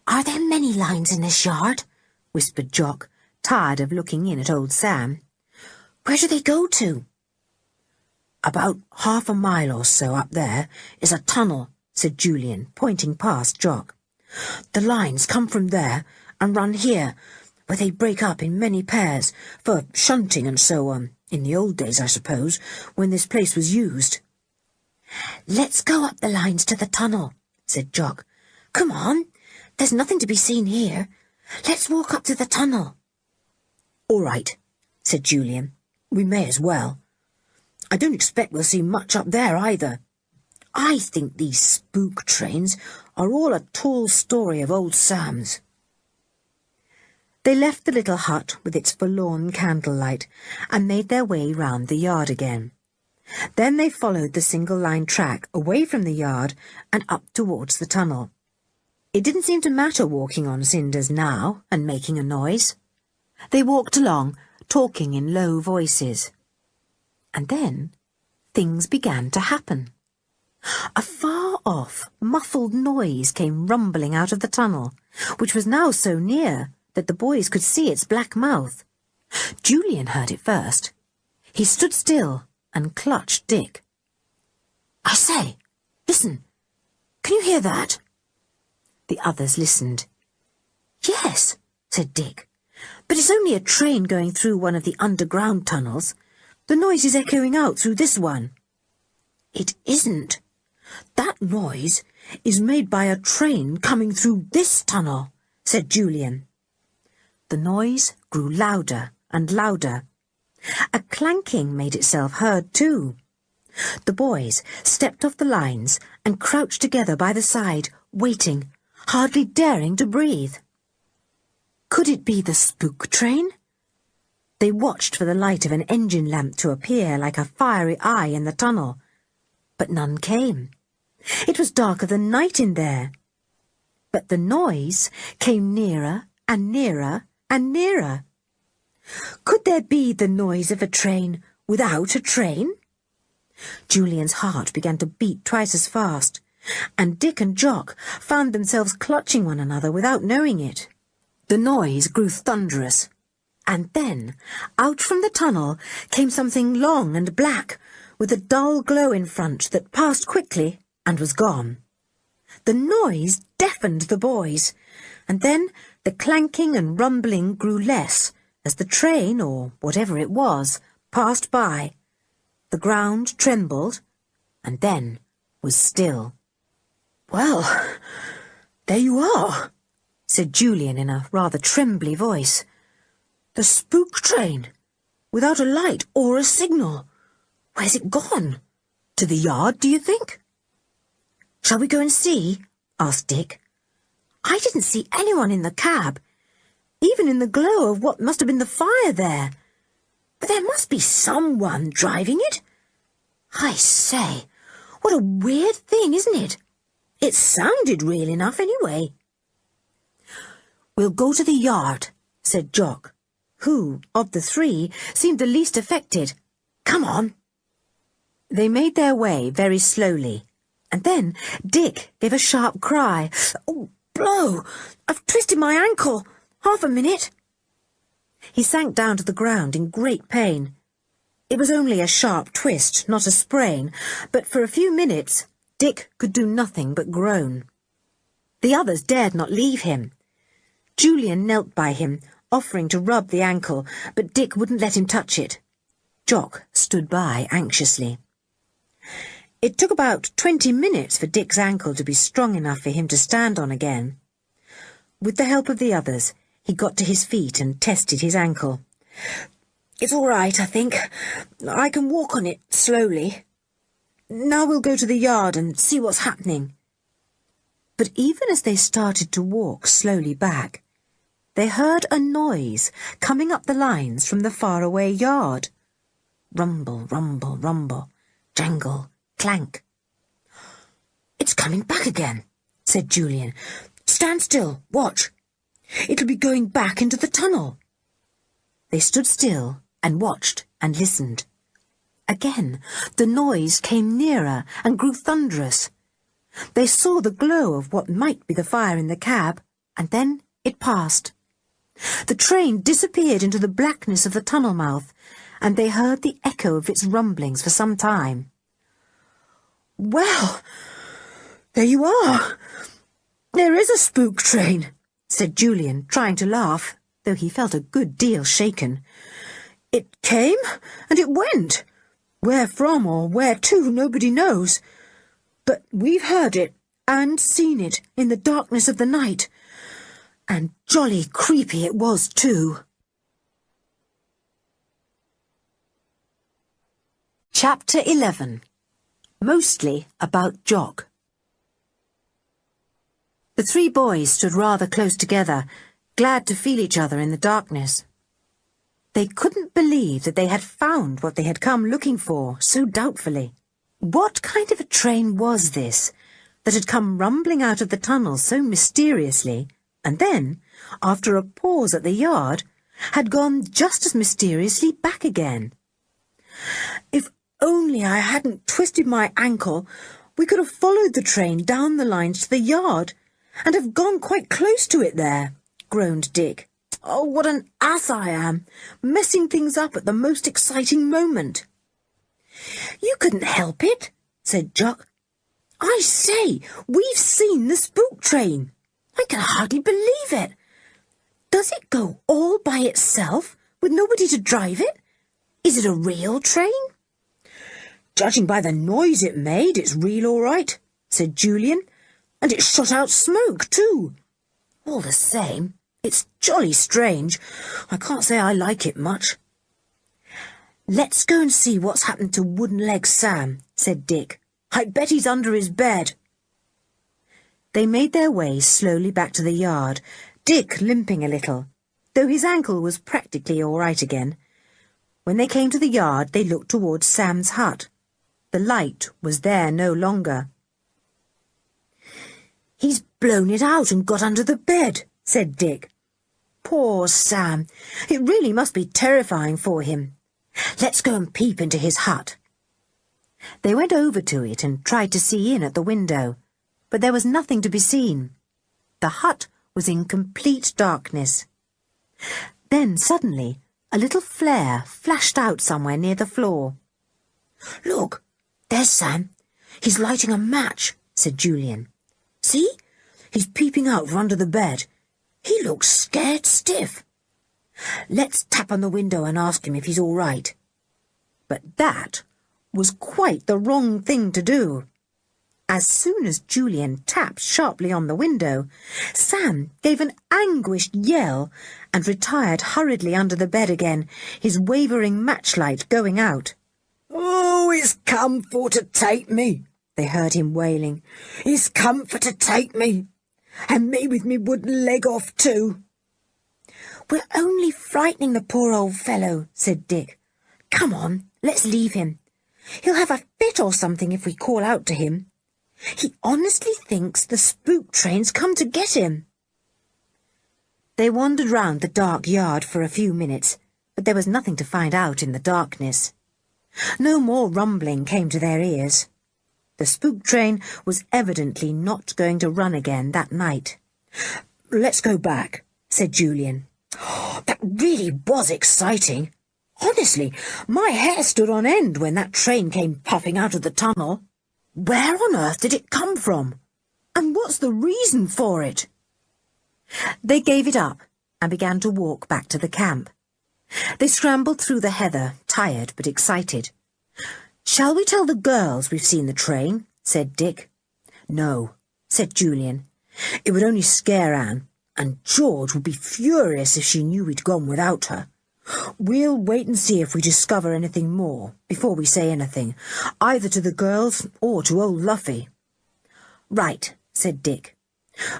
"Are there many lines in this yard?" whispered Jock, tired of looking in at old Sam. "Where do they go to?" "About half a mile or so up there is a tunnel," said Julian, pointing past Jock. "The lines come from there and run here, where they break up in many pairs, for shunting and so on, in the old days, I suppose, when this place was used." "Let's go up the lines to the tunnel," said Jock. "Come on, there's nothing to be seen here. Let's walk up to the tunnel." "All right," said Julian. "We may as well. I don't expect we'll see much up there either. I think these spook trains are all a tall story of old Sam's." They left the little hut with its forlorn candlelight and made their way round the yard again. Then they followed the single-line track away from the yard and up towards the tunnel. It didn't seem to matter walking on cinders now and making a noise. They walked along, talking in low voices. And then things began to happen. A far-off, muffled noise came rumbling out of the tunnel, which was now so near that the boys could see its black mouth. Julian heard it first. He stood still and clutched Dick. "I say, listen, can you hear that?" The others listened. "Yes," said Dick, "but it's only a train going through one of the underground tunnels. The noise is echoing out through this one." "It isn't. That noise is made by a train coming through this tunnel," said Julian. The noise grew louder and louder. A clanking made itself heard too. The boys stepped off the lines and crouched together by the side, waiting, hardly daring to breathe. Could it be the spook train? They watched for the light of an engine lamp to appear like a fiery eye in the tunnel, but none came. It was darker than night in there. But the noise came nearer and nearer and nearer. Could there be the noise of a train without a train? Julian's heart began to beat twice as fast, and Dick and Jock found themselves clutching one another without knowing it. The noise grew thunderous, and then out from the tunnel came something long and black, with a dull glow in front that passed quickly and was gone. The noise deafened the boys, and then the clanking and rumbling grew less as the train, or whatever it was, passed by. The ground trembled, and then was still. "Well, there you are," said Julian in a rather trembly voice. "The spook train, without a light or a signal. Where's it gone? To the yard, do you think?" "Shall we go and see?" asked Dick. I didn't see anyone in the cab, even in the glow of what must have been the fire there. But there must be someone driving it. I say, what a weird thing, isn't it? It sounded real enough anyway. "We'll go to the yard," said Jock, who, of the three, seemed the least affected. "Come on." They made their way very slowly, and then Dick gave a sharp cry. "Oh, blow! I've twisted my ankle. Half a minute." He sank down to the ground in great pain. It was only a sharp twist, not a sprain, but for a few minutes Dick could do nothing but groan. The others dared not leave him. Julian knelt by him, offering to rub the ankle, but Dick wouldn't let him touch it. Jock stood by anxiously. It took about 20 minutes for Dick's ankle to be strong enough for him to stand on again. With the help of the others, he got to his feet and tested his ankle. "It's all right, I think. I can walk on it slowly. Now we'll go to the yard and see what's happening." But even as they started to walk slowly back, they heard a noise coming up the lines from the faraway yard. Rumble, rumble, rumble, jangle, clank. "It's coming back again," said Julian. "Stand still, watch. It'll be going back into the tunnel." They stood still and watched and listened. Again the noise came nearer and grew thunderous. They saw the glow of what might be the fire in the cab, and then it passed. The train disappeared into the blackness of the tunnel mouth, and they heard the echo of its rumblings for some time. "Well, there you are. There is a spook train," said Julian, trying to laugh, though he felt a good deal shaken. "It came and it went. Where from or where to, nobody knows. But we've heard it and seen it in the darkness of the night. And jolly creepy it was, too." Chapter 11. Mostly about Jock. The three boys stood rather close together, glad to feel each other in the darkness. They couldn't believe that they had found what they had come looking for so doubtfully. What kind of a train was this that had come rumbling out of the tunnel so mysteriously, and then, after a pause at the yard, had gone just as mysteriously back again? "If only I hadn't twisted my ankle, we could have followed the train down the lines to the yard, and have gone quite close to it there," groaned Dick. "Oh, what an ass I am, messing things up at the most exciting moment." "You couldn't help it," said Jock. "I say, we've seen the spook train. I can hardly believe it. Does it go all by itself, with nobody to drive it? Is it a real train?" "Judging by the noise it made, it's real all right," said Julian. "And it shot out smoke, too. All the same, it's jolly strange. I can't say I like it much." "Let's go and see what's happened to Wooden Leg Sam," said Dick. "I bet he's under his bed." They made their way slowly back to the yard, Dick limping a little, though his ankle was practically all right again. When they came to the yard, they looked towards Sam's hut. The light was there no longer. "He's blown it out and got under the bed," said Dick. "Poor Sam! It really must be terrifying for him. Let's go and peep into his hut." They went over to it and tried to see in at the window, but there was nothing to be seen. The hut was in complete darkness. Then suddenly a little flare flashed out somewhere near the floor. "Look, there's Sam. He's lighting a match," said Julian. "See? He's peeping out from under the bed. He looks scared stiff. Let's tap on the window and ask him if he's all right." But that was quite the wrong thing to do. As soon as Julian tapped sharply on the window, Sam gave an anguished yell and retired hurriedly under the bed again, his wavering matchlight going out. "Oh, it's come for to take me," they heard him wailing. "It's come for to take me. And me with me wooden leg off too." "We're only frightening the poor old fellow," said Dick. "Come on, let's leave him. He'll have a fit or something if we call out to him. He honestly thinks the spook train's come to get him." They wandered round the dark yard for a few minutes, but there was nothing to find out in the darkness. No more rumbling came to their ears. The spook train was evidently not going to run again that night. "Let's go back," said Julian. "That really was exciting. Honestly, my hair stood on end when that train came puffing out of the tunnel. Where on earth did it come from? And what's the reason for it?" They gave it up and began to walk back to the camp. They scrambled through the heather, tired but excited. "Shall we tell the girls we've seen the train?" said Dick. "No," said Julian. "It would only scare Anne, and George would be furious if she knew we'd gone without her. We'll wait and see if we discover anything more before we say anything, either to the girls or to old Luffy." "Right," said Dick.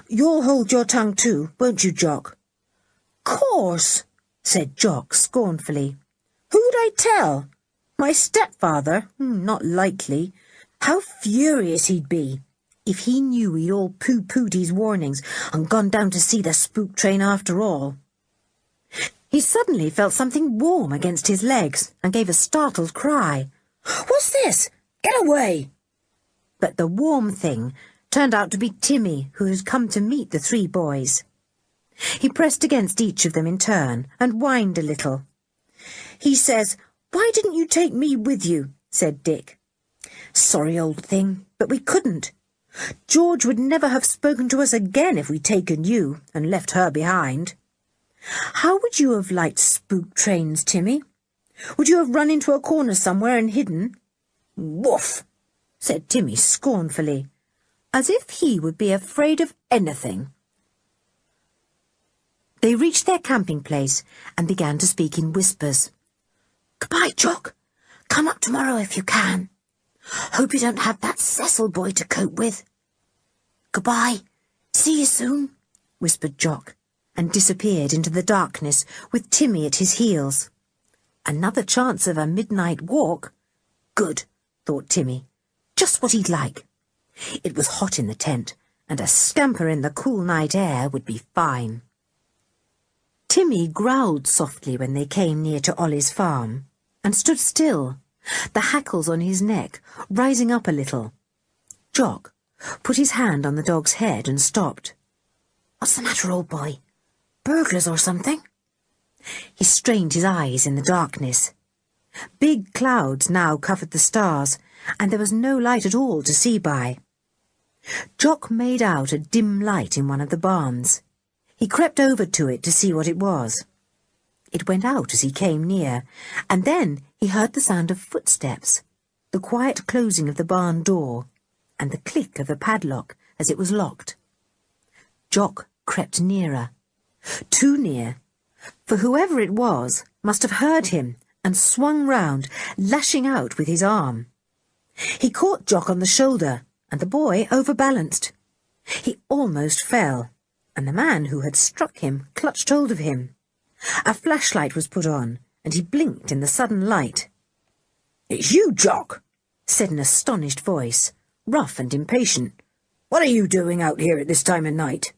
"You'll hold your tongue too, won't you, Jock?" "Course," said Jock scornfully. "Who'd I tell? My stepfather? Not likely. How furious he'd be if he knew we'd all pooh-poohed his warnings and gone down to see the spook train after all." He suddenly felt something warm against his legs and gave a startled cry. "What's this? Get away!" But the warm thing turned out to be Timmy, who had come to meet the three boys. He pressed against each of them in turn and whined a little. "He says, 'Why didn't you take me with you?' said Dick. 'Sorry, old thing, but we couldn't. George would never have spoken to us again if we'd taken you and left her behind. How would you have liked spook trains, Timmy? Would you have run into a corner somewhere and hidden?' 'Woof!' said Timmy scornfully, as if he would be afraid of anything. They reached their camping place and began to speak in whispers. "Goodbye, Jock. Come up tomorrow if you can. Hope you don't have that Cecil boy to cope with." "Goodbye. See you soon," whispered Jock, and disappeared into the darkness with Timmy at his heels. Another chance of a midnight walk? Good, thought Timmy. Just what he'd like. It was hot in the tent, and a scamper in the cool night air would be fine. Timmy growled softly when they came near to Ollie's farm, and stood still, the hackles on his neck rising up a little. Jock put his hand on the dog's head and stopped. "What's the matter, old boy? Burglars or something?" He strained his eyes in the darkness. Big clouds now covered the stars, and there was no light at all to see by. Jock made out a dim light in one of the barns. He crept over to it to see what it was. It went out as he came near, and then he heard the sound of footsteps, the quiet closing of the barn door, and the click of the padlock as it was locked. Jock crept nearer, too near, for whoever it was must have heard him and swung round, lashing out with his arm. He caught Jock on the shoulder, and the boy overbalanced. He almost fell, and the man who had struck him clutched hold of him. A flashlight was put on, and he blinked in the sudden light. "It's you, Jock," said an astonished voice, rough and impatient. "What are you doing out here at this time of night?"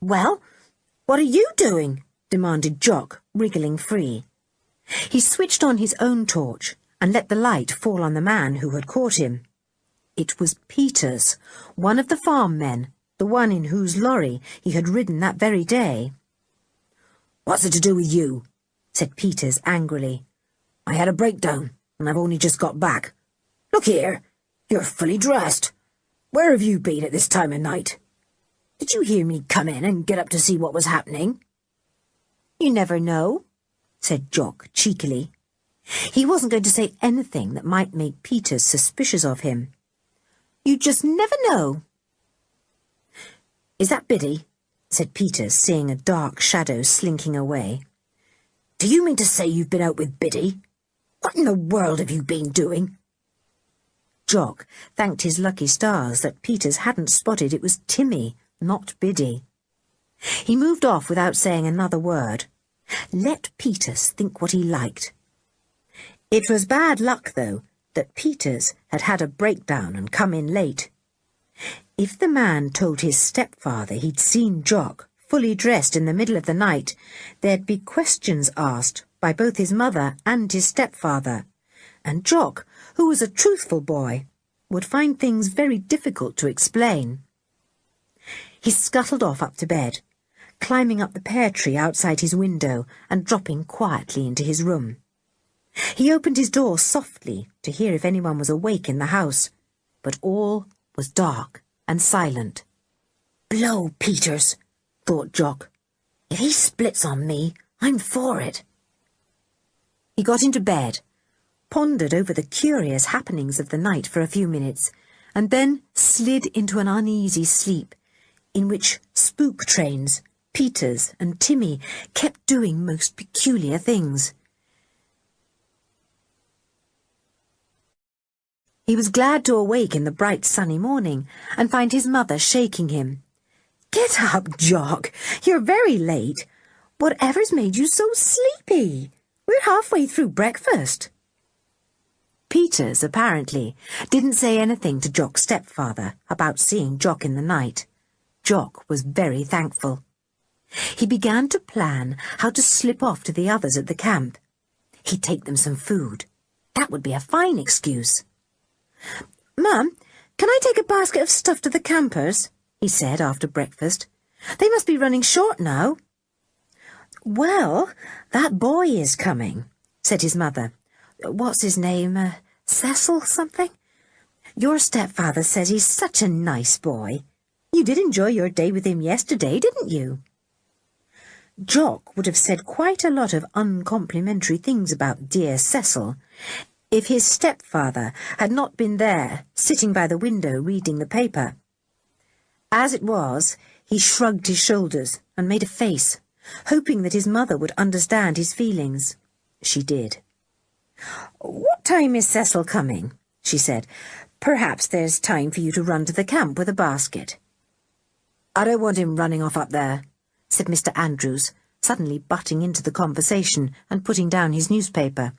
"Well, what are you doing?" demanded Jock, wriggling free. He switched on his own torch and let the light fall on the man who had caught him. It was Peters, one of the farm men, the one in whose lorry he had ridden that very day. "What's it to do with you?" said Peters angrily. "I had a breakdown, and I've only just got back. Look here, you're fully dressed. Where have you been at this time of night? Did you hear me come in and get up to see what was happening?" "You never know," said Jock cheekily. He wasn't going to say anything that might make Peters suspicious of him. "You just never know." "Is that Biddy?" said Peters, seeing a dark shadow slinking away. "Do you mean to say you've been out with Biddy? What in the world have you been doing?" Jock thanked his lucky stars that Peters hadn't spotted it was Timmy, not Biddy. He moved off without saying another word. Let Peters think what he liked. It was bad luck, though, that Peters had had a breakdown and come in late. If the man told his stepfather he'd seen Jock fully dressed in the middle of the night, there'd be questions asked by both his mother and his stepfather, and Jock, who was a truthful boy, would find things very difficult to explain. He scuttled off up to bed, climbing up the pear tree outside his window and dropping quietly into his room. He opened his door softly to hear if anyone was awake in the house, but all was dark and silent. "Blow Peters," thought Jock. "If he splits on me, I'm for it." He got into bed, pondered over the curious happenings of the night for a few minutes, and then slid into an uneasy sleep, in which spook trains, Peters and Timmy kept doing most peculiar things. He was glad to awake in the bright sunny morning and find his mother shaking him. "Get up, Jock. You're very late. Whatever's made you so sleepy? We're halfway through breakfast." Peters, apparently, didn't say anything to Jock's stepfather about seeing Jock in the night. Jock was very thankful. He began to plan how to slip off to the others at the camp. He'd take them some food. That would be a fine excuse. "Mum, can I take a basket of stuff to the campers?" he said after breakfast. "They must be running short now." "Well, that boy is coming," said his mother. "What's his name? Cecil something? Your stepfather says he's such a nice boy. You did enjoy your day with him yesterday, didn't you?" Jock would have said quite a lot of uncomplimentary things about dear Cecil if his stepfather had not been there, sitting by the window reading the paper. As it was, he shrugged his shoulders and made a face, hoping that his mother would understand his feelings. She did. "What time is Cecil coming?" she said. "Perhaps there's time for you to run to the camp with a basket." "I don't want him running off up there," said Mr. Andrews, suddenly butting into the conversation and putting down his newspaper.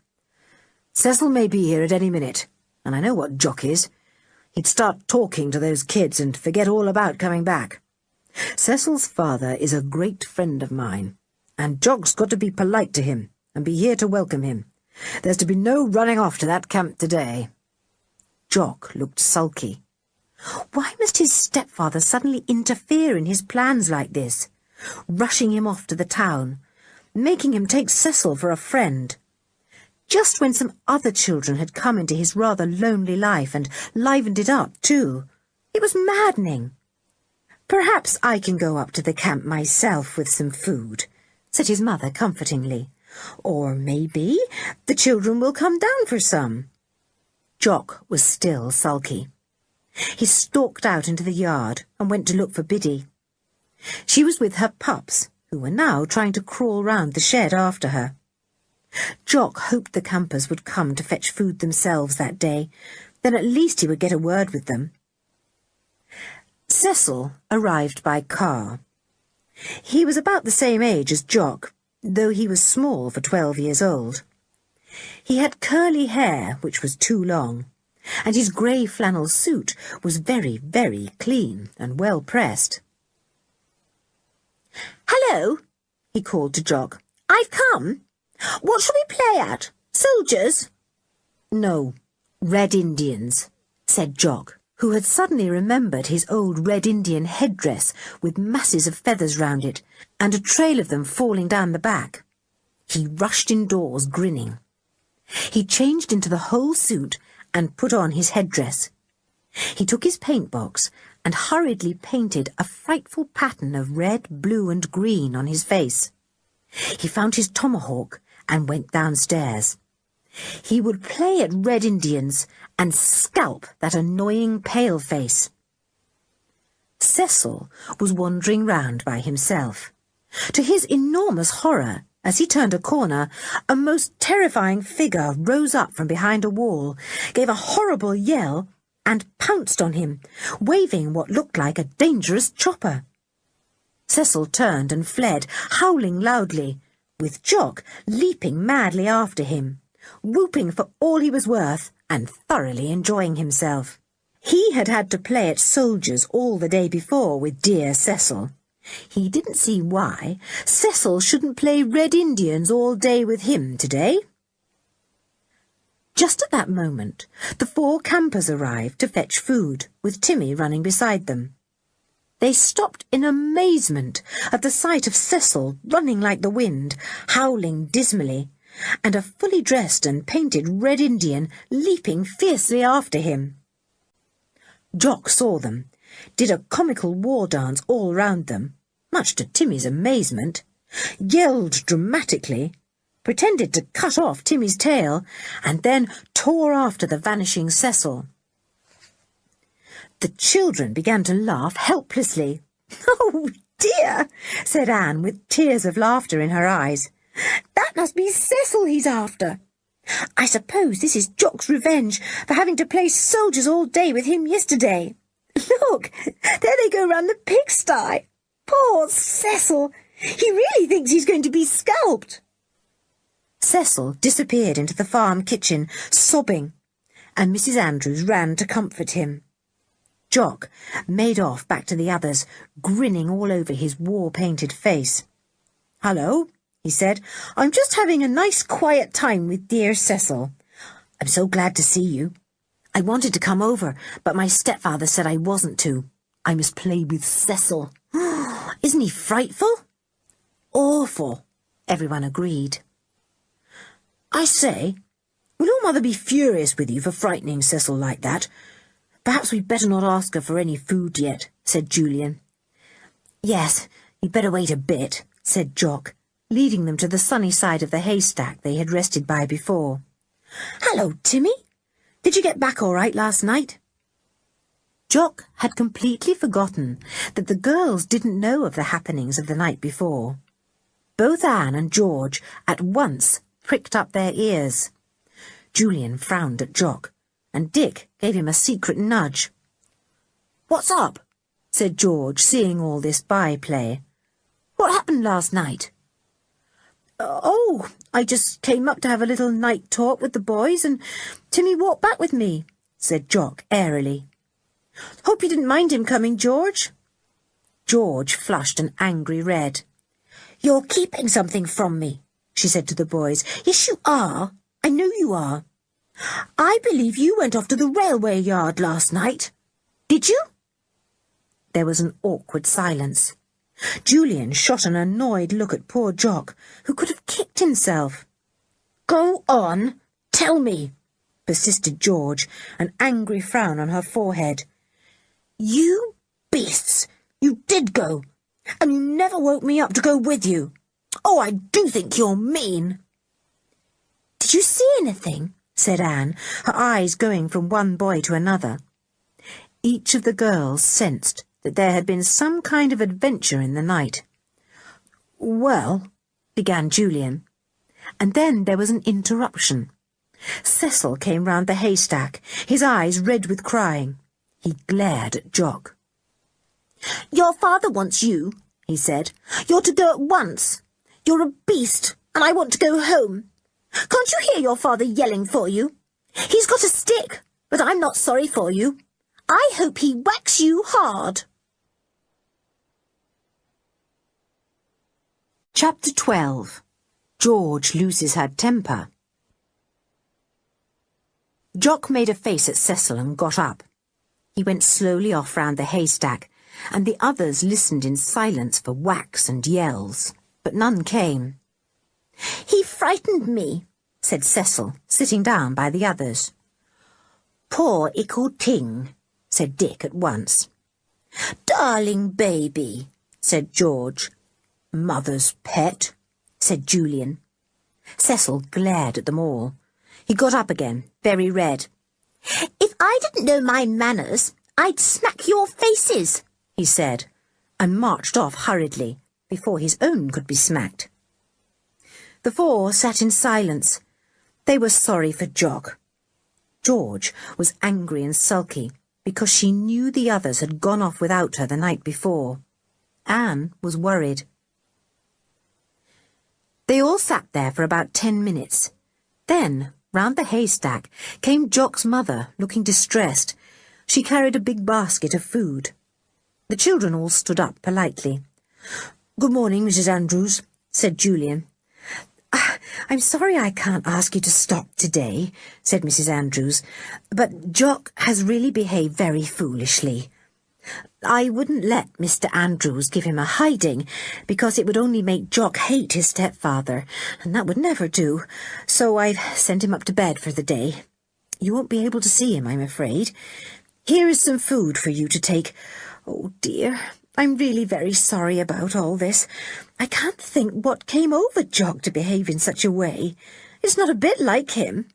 "Cecil may be here at any minute, and I know what Jock is. He'd start talking to those kids and forget all about coming back. Cecil's father is a great friend of mine, and Jock's got to be polite to him and be here to welcome him. There's to be no running off to that camp today." Jock looked sulky. Why must his stepfather suddenly interfere in his plans like this, rushing him off to the town, making him take Cecil for a friend? Just when some other children had come into his rather lonely life and livened it up, too. It was maddening. "Perhaps I can go up to the camp myself with some food," said his mother comfortingly. "Or maybe the children will come down for some." Jock was still sulky. He stalked out into the yard and went to look for Biddy. She was with her pups, who were now trying to crawl round the shed after her. Jock hoped the campers would come to fetch food themselves that day. Then at least he would get a word with them. Cecil arrived by car. He was about the same age as Jock, though he was small for 12 years old. He had curly hair, which was too long, and his grey flannel suit was very, very clean and well pressed. "Hello," he called to Jock. "I've come. What shall we play at? Soldiers?" "No, Red Indians," said Jock, who had suddenly remembered his old Red Indian headdress with masses of feathers round it, and a trail of them falling down the back. He rushed indoors, grinning. He changed into the whole suit and put on his headdress. He took his paint-box and hurriedly painted a frightful pattern of red, blue and green on his face. He found his tomahawk and went downstairs. He would play at Red Indians and scalp that annoying pale-face. Cecil was wandering round by himself. To his enormous horror, as he turned a corner, a most terrifying figure rose up from behind a wall, gave a horrible yell, and pounced on him, waving what looked like a dangerous chopper. Cecil turned and fled, howling loudly, with Jock leaping madly after him, whooping for all he was worth and thoroughly enjoying himself. He had had to play at soldiers all the day before with dear Cecil. He didn't see why Cecil shouldn't play Red Indians all day with him today. Just at that moment, the 4 campers arrived to fetch food, with Timmy running beside them. They stopped in amazement at the sight of Cecil running like the wind, howling dismally, and a fully dressed and painted Red Indian leaping fiercely after him. Jock saw them, did a comical war dance all round them, much to Timmy's amazement, yelled dramatically, pretended to cut off Timmy's tail, and then tore after the vanishing Cecil. The children began to laugh helplessly. "Oh, dear," said Anne, with tears of laughter in her eyes. "That must be Cecil he's after. I suppose this is Jock's revenge for having to play soldiers all day with him yesterday. Look, there they go round the pigsty. Poor Cecil! He really thinks he's going to be scalped." Cecil disappeared into the farm kitchen, sobbing, and Mrs. Andrews ran to comfort him. Jock made off back to the others, grinning all over his war-painted face. "Hello," he said. "I'm just having a nice quiet time with dear Cecil. I'm so glad to see you. I wanted to come over, but my stepfather said I wasn't to. I must play with Cecil. Isn't he frightful?" "Awful," everyone agreed. "I say, will your mother be furious with you for frightening Cecil like that? Perhaps we'd better not ask her for any food yet," said Julian. "Yes, you'd better wait a bit," said Jock, leading them to the sunny side of the haystack they had rested by before. "Hello, Timmy. Did you get back all right last night?" Jock had completely forgotten that the girls didn't know of the happenings of the night before. Both Anne and George at once pricked up their ears. Julian frowned at Jock, and Dick gave him a secret nudge. "What's up?" said George, seeing all this by-play. "What happened last night?" "Oh, I just came up to have a little night talk with the boys, and Timmy walked back with me," said Jock airily. "Hope you didn't mind him coming, George." George flushed an angry red. "You're keeping something from me," she said to the boys. "Yes, you are. I know you are. I believe you went off to the railway yard last night. Did you?" There was an awkward silence. Julian shot an annoyed look at poor Jock, who could have kicked himself. "Go on, tell me," persisted George, an angry frown on her forehead. "You beasts, you did go, and you never woke me up to go with you. Oh, I do think you're mean." "Did you see anything?" said Anne, her eyes going from one boy to another. Each of the girls sensed that there had been some kind of adventure in the night. "Well," began Julian, and then there was an interruption. Cecil came round the haystack, his eyes red with crying. He glared at Jock. "Your father wants you," he said. "You're to go at once. You're a beast, and I want to go home. Can't you hear your father yelling for you? He's got a stick, but I'm not sorry for you. I hope he whacks you hard." Chapter 12. George loses her temper. Jock made a face at Cecil and got up. He went slowly off round the haystack, and the others listened in silence for whacks and yells, but none came. "He frightened me," said Cecil, sitting down by the others. "Poor ickle ting," said Dick at once. "Darling baby," said George. "Mother's pet," said Julian. Cecil glared at them all. He got up again, very red. "If I didn't know my manners, I'd smack your faces," he said, and marched off hurriedly, before his own could be smacked. The 4 sat in silence. They were sorry for Jock. George was angry and sulky, because she knew the others had gone off without her the night before. Anne was worried. They all sat there for about 10 minutes. Then, round the haystack, came Jock's mother, looking distressed. She carried a big basket of food. The children all stood up politely. "Good morning, Mrs. Andrews," said Julian. "I'm sorry I can't ask you to stop today," said Mrs. Andrews, "but Jock has really behaved very foolishly. I wouldn't let Mr. Andrews give him a hiding, because it would only make Jock hate his stepfather, and that would never do, so I've sent him up to bed for the day. You won't be able to see him, I'm afraid. Here is some food for you to take. Oh, dear, I'm really very sorry about all this. I can't think what came over Jock to behave in such a way. It's not a bit like him."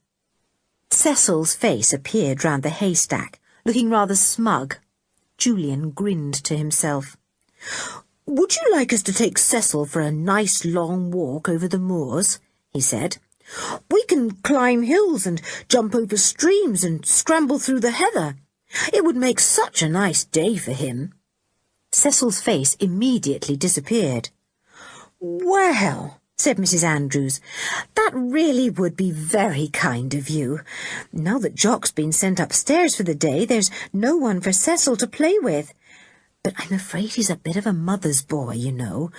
Cecil's face appeared round the haystack, looking rather smug. Julian grinned to himself. "Would you like us to take Cecil for a nice long walk over the moors?" he said. "We can climb hills and jump over streams and scramble through the heather. It would make such a nice day for him." Cecil's face immediately disappeared. "Well," said Mrs. Andrews, "that really would be very kind of you. Now that Jock's been sent upstairs for the day, there's no one for Cecil to play with. But I'm afraid he's a bit of a mother's boy, you know.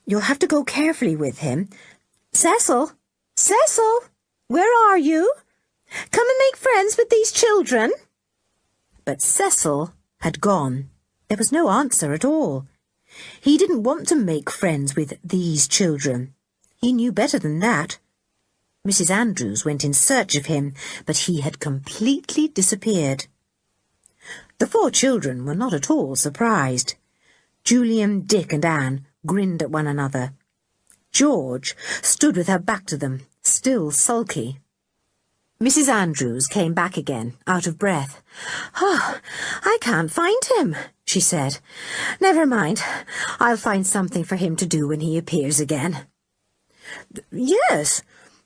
You'll have to go carefully with him. Cecil! Cecil! Where are you? Come and make friends with these children." But Cecil had gone. There was no answer at all. He didn't want to make friends with these children. He knew better than that. Mrs. Andrews went in search of him, but he had completely disappeared. The 4 children were not at all surprised. Julian, Dick and Anne grinned at one another. George stood with her back to them, still sulky. Mrs. Andrews came back again, out of breath. "Oh, I can't find him," she said. "Never mind. I'll find something for him to do when he appears again." "Yes,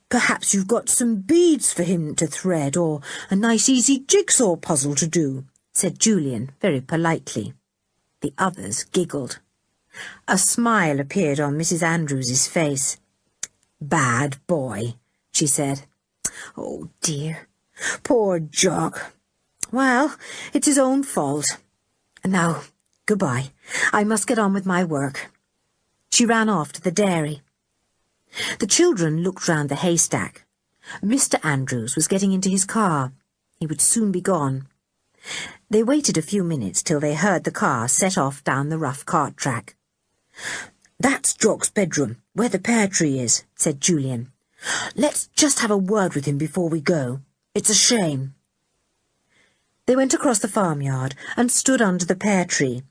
perhaps you've got some beads for him to thread, or a nice easy jigsaw puzzle to do," said Julian very politely. The others giggled. A smile appeared on Mrs. Andrews's face. "Bad boy," she said. "Oh, dear, poor Jock. Well, it's his own fault. Now, goodbye. I must get on with my work." She ran off to the dairy. The children looked round the haystack. Mr. Andrews was getting into his car. He would soon be gone. They waited a few minutes till they heard the car set off down the rough cart track. "That's Jock's bedroom, where the pear tree is," said Julian. "Let's just have a word with him before we go. It's a shame." They went across the farmyard and stood under the pear tree,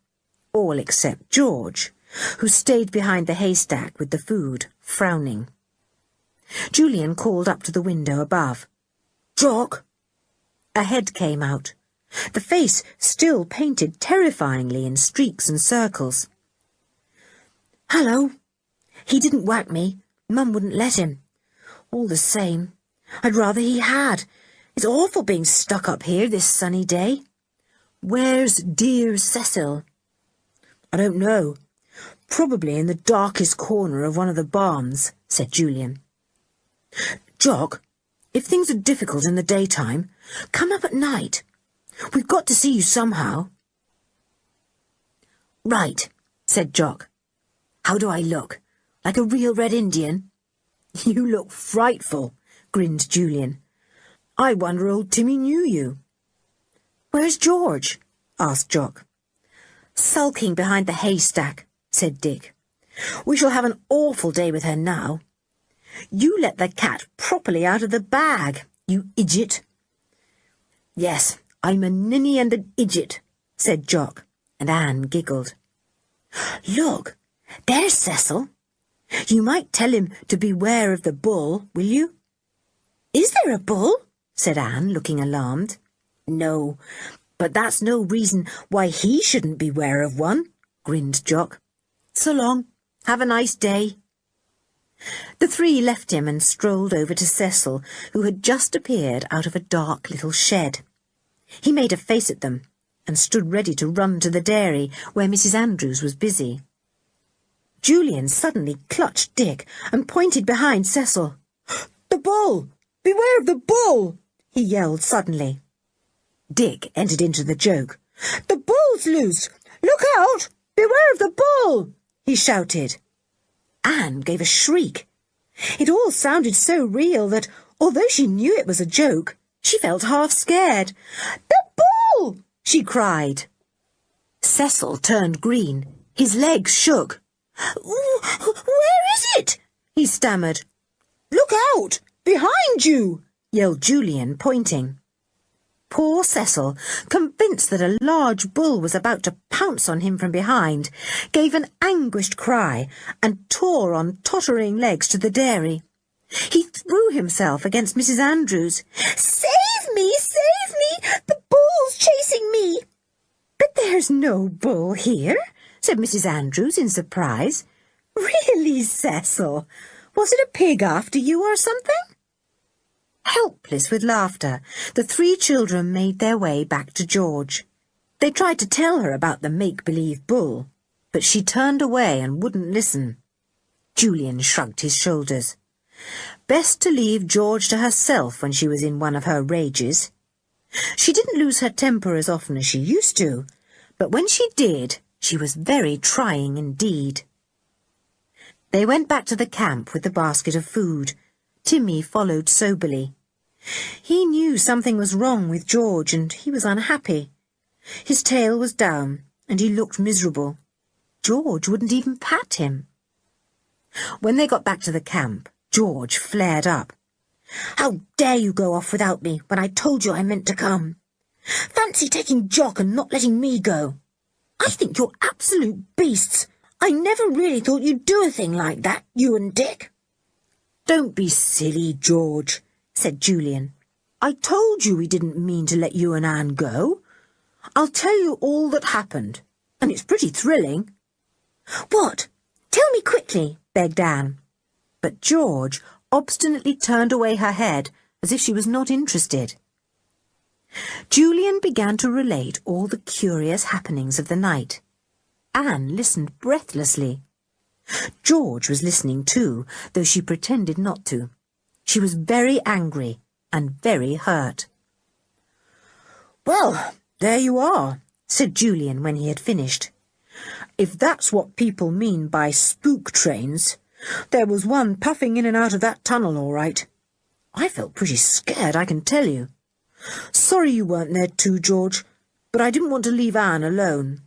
all except George, who stayed behind the haystack with the food, frowning. Julian called up to the window above. "Jock!" A head came out, the face still painted terrifyingly in streaks and circles. "Hello. He didn't whack me. Mum wouldn't let him. All the same, I'd rather he had. It's awful being stuck up here this sunny day." "Where's dear Cecil?" "I don't know. Probably in the darkest corner of one of the barns," said Julian. "Jock, if things are difficult in the daytime, come up at night. We've got to see you somehow." "Right," said Jock. "How do I look? Like a real Red Indian?" "You look frightful," grinned Julian. "I wonder old Timmy knew you." "Where's George?" asked Jock. "Sulking behind the haystack," said Dick. "We shall have an awful day with her now. You let the cat properly out of the bag, you idiot." "Yes, I'm a ninny and an idiot," said Jock, and Anne giggled. "Look, there's Cecil. You might tell him to beware of the bull, will you?" "Is there a bull?" said Anne, looking alarmed. "No, but that's no reason why he shouldn't beware of one," grinned Jock. "So long. Have a nice day." The 3 left him and strolled over to Cecil, who had just appeared out of a dark little shed. He made a face at them and stood ready to run to the dairy, where Mrs. Andrews was busy. Julian suddenly clutched Dick and pointed behind Cecil. The bull! Beware of the bull! He yelled suddenly. Dick entered into the joke. The bull's loose! Look out! Beware of the bull! He shouted. Anne gave a shriek. It all sounded so real that, although she knew it was a joke, she felt half scared. The bull! She cried. Cecil turned green. His legs shook. Where is it? He stammered. Look out! Behind you! Yelled Julian, pointing. Poor Cecil, convinced that a large bull was about to pounce on him from behind, gave an anguished cry and tore on tottering legs to the dairy. He threw himself against Mrs. Andrews. Save me! Save me! The bull's chasing me! But there's no bull here, said Mrs. Andrews in surprise. Really, Cecil? Was it a pig after you or something? Helpless with laughter, the three children made their way back to George. They tried to tell her about the make-believe bull, but she turned away and wouldn't listen. Julian shrugged his shoulders. Best to leave George to herself when she was in one of her rages. She didn't lose her temper as often as she used to, but when she did, she was very trying indeed. They went back to the camp with the basket of food. Timmy followed soberly. He knew something was wrong with George, and he was unhappy. His tail was down, and he looked miserable. George wouldn't even pat him. When they got back to the camp, George flared up. How dare you go off without me when I told you I meant to come? Fancy taking Jock and not letting me go. I think you're absolute beasts. I never really thought you'd do a thing like that, you and Dick. Don't be silly, George, said Julian. I told you we didn't mean to let you and Anne go. I'll tell you all that happened, and it's pretty thrilling. What? Tell me quickly, begged Anne. But George obstinately turned away her head as if she was not interested. Julian began to relate all the curious happenings of the night. Anne listened breathlessly. George was listening too, though she pretended not to. She was very angry and very hurt. Well, there you are, said Julian when he had finished. If that's what people mean by spook trains, there was one puffing in and out of that tunnel all right. I felt pretty scared, I can tell you. Sorry you weren't there too, George, but I didn't want to leave Anne alone.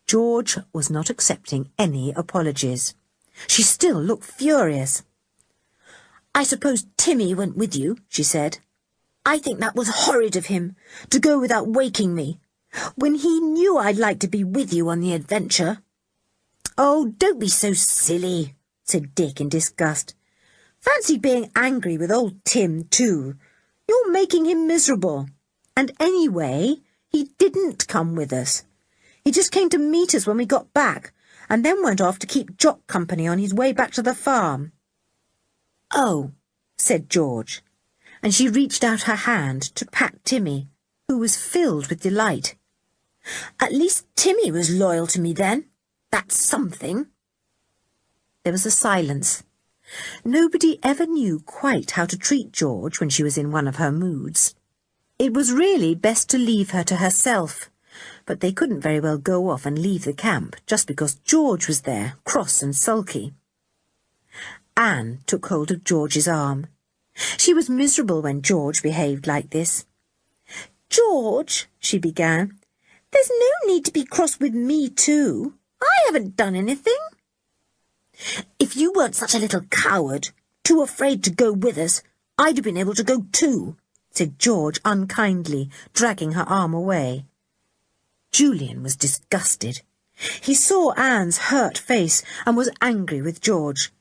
George was not accepting any apologies. She still looked furious. I suppose Timmy went with you, she said. I think that was horrid of him, to go without waking me, when he knew I'd like to be with you on the adventure. Oh, don't be so silly, said Dick in disgust. Fancy being angry with old Tim, too. You're making him miserable. And anyway, he didn't come with us. He just came to meet us when we got back, and then went off to keep Jock company on his way back to the farm. Oh, said George, and she reached out her hand to pat Timmy, who was filled with delight. At least Timmy was loyal to me then. That's something. There was a silence. Nobody ever knew quite how to treat George when she was in one of her moods. It was really best to leave her to herself, but they couldn't very well go off and leave the camp just because George was there, cross and sulky. Anne took hold of George's arm. She was miserable when George behaved like this. George, she began, there's no need to be cross with me too. I haven't done anything. If you weren't such a little coward, too afraid to go with us, I'd have been able to go too, said George unkindly, dragging her arm away. Julian was disgusted. He saw Anne's hurt face and was angry with George.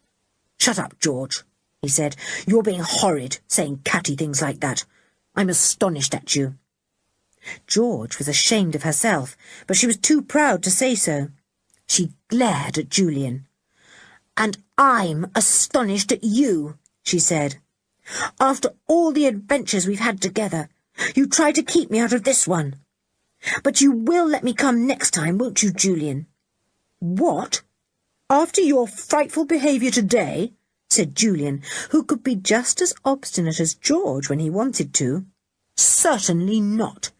Shut up, George, he said. You're being horrid, saying catty things like that. I'm astonished at you. George was ashamed of herself, but she was too proud to say so. She glared at Julian. And I'm astonished at you, she said. After all the adventures we've had together, you tried to keep me out of this one. But you will let me come next time, won't you, Julian? What? After your frightful behaviour today, said Julian, who could be just as obstinate as George when he wanted to. Certainly not.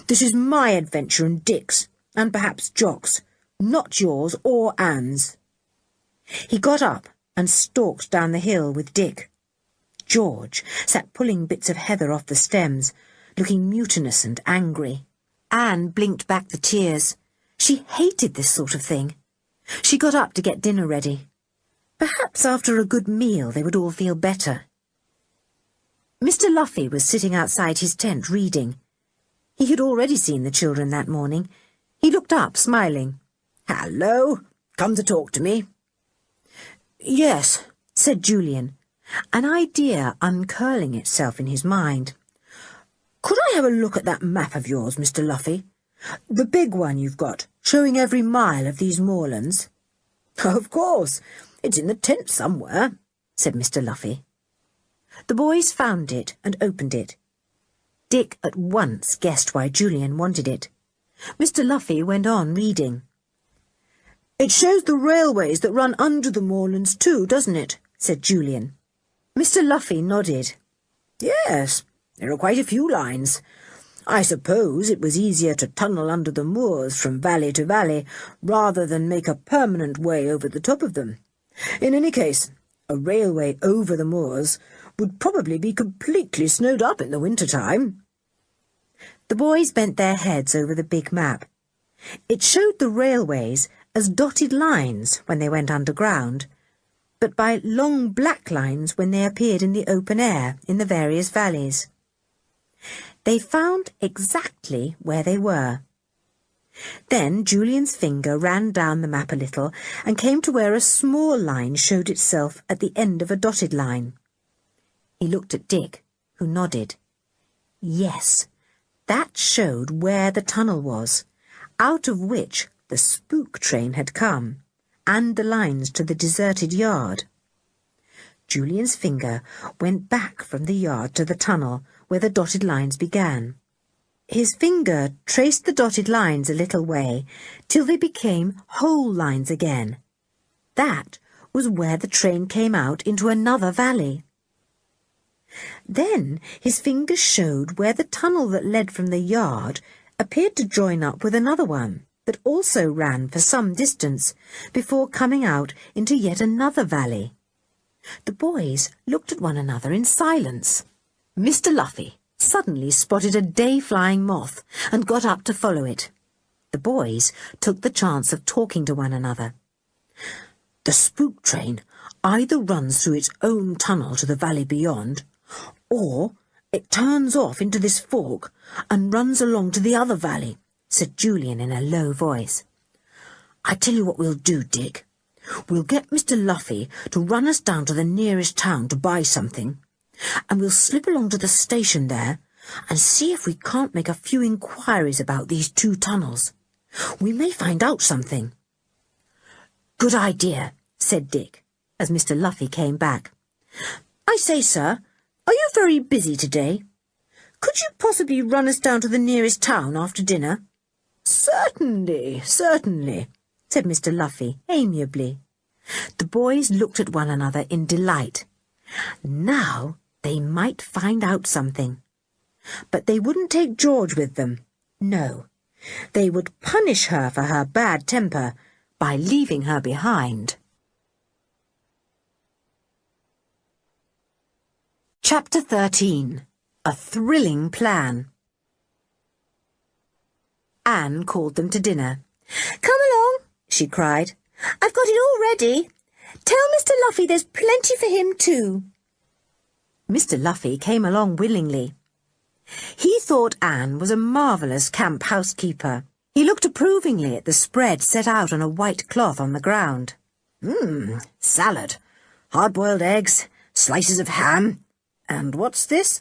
This is my adventure and Dick's, and perhaps Jock's, not yours or Anne's. He got up and stalked down the hill with Dick. George sat pulling bits of heather off the stems, looking mutinous and angry. Anne blinked back the tears. She hated this sort of thing. She got up to get dinner ready. Perhaps after a good meal they would all feel better. Mr. Luffy was sitting outside his tent reading. He had already seen the children that morning. He looked up, smiling. "Hello, come to talk to me?" "Yes," said Julian, an idea uncurling itself in his mind. "Could I have a look at that map of yours, Mr. Luffy? The big one you've got, showing every mile of these moorlands?" "Of course. It's in the tent somewhere," said Mr. Luffy. The boys found it and opened it. Dick at once guessed why Julian wanted it. Mr. Luffy went on reading. "It shows the railways that run under the moorlands too, doesn't it?" said Julian. Mr. Luffy nodded. "Yes, there are quite a few lines. I suppose it was easier to tunnel under the moors from valley to valley rather than make a permanent way over the top of them. In any case, a railway over the moors would probably be completely snowed up in the winter-time." The boys bent their heads over the big map. It showed the railways as dotted lines when they went underground, but by long black lines when they appeared in the open air in the various valleys. They found exactly where they were. Then Julian's finger ran down the map a little and came to where a small line showed itself at the end of a dotted line. He looked at Dick, who nodded. Yes, that showed where the tunnel was, out of which the spook train had come, and the lines to the deserted yard. Julian's finger went back from the yard to the tunnel where the dotted lines began. His finger traced the dotted lines a little way till they became whole lines again. That was where the train came out into another valley. Then his finger showed where the tunnel that led from the yard appeared to join up with another one that also ran for some distance before coming out into yet another valley. The boys looked at one another in silence. Mr. Luffy suddenly spotted a day-flying moth and got up to follow it. The boys took the chance of talking to one another. "The spook train either runs through its own tunnel to the valley beyond, or it turns off into this fork and runs along to the other valley," said Julian in a low voice. "I tell you what we'll do, Dick. We'll get Mr. Luffy to run us down to the nearest town to buy something, and we'll slip along to the station there and see if we can't make a few inquiries about these two tunnels. We may find out something." "Good idea," said Dick, as Mr. Luffy came back. "I say, sir, are you very busy today? Could you possibly run us down to the nearest town after dinner?" Certainly, certainly," said Mr. Luffy amiably. The boys looked at one another in delight. Now they might find out something. But they wouldn't take George with them. No, they would punish her for her bad temper by leaving her behind. Chapter 13. A Thrilling Plan. Anne called them to dinner. "Come along," she cried. "I've got it all ready. Tell Mr. Luffy there's plenty for him too." Mr. Luffy came along willingly. He thought Anne was a marvellous camp housekeeper. He looked approvingly at the spread set out on a white cloth on the ground. Salad, hard-boiled eggs, slices of ham, and what's this?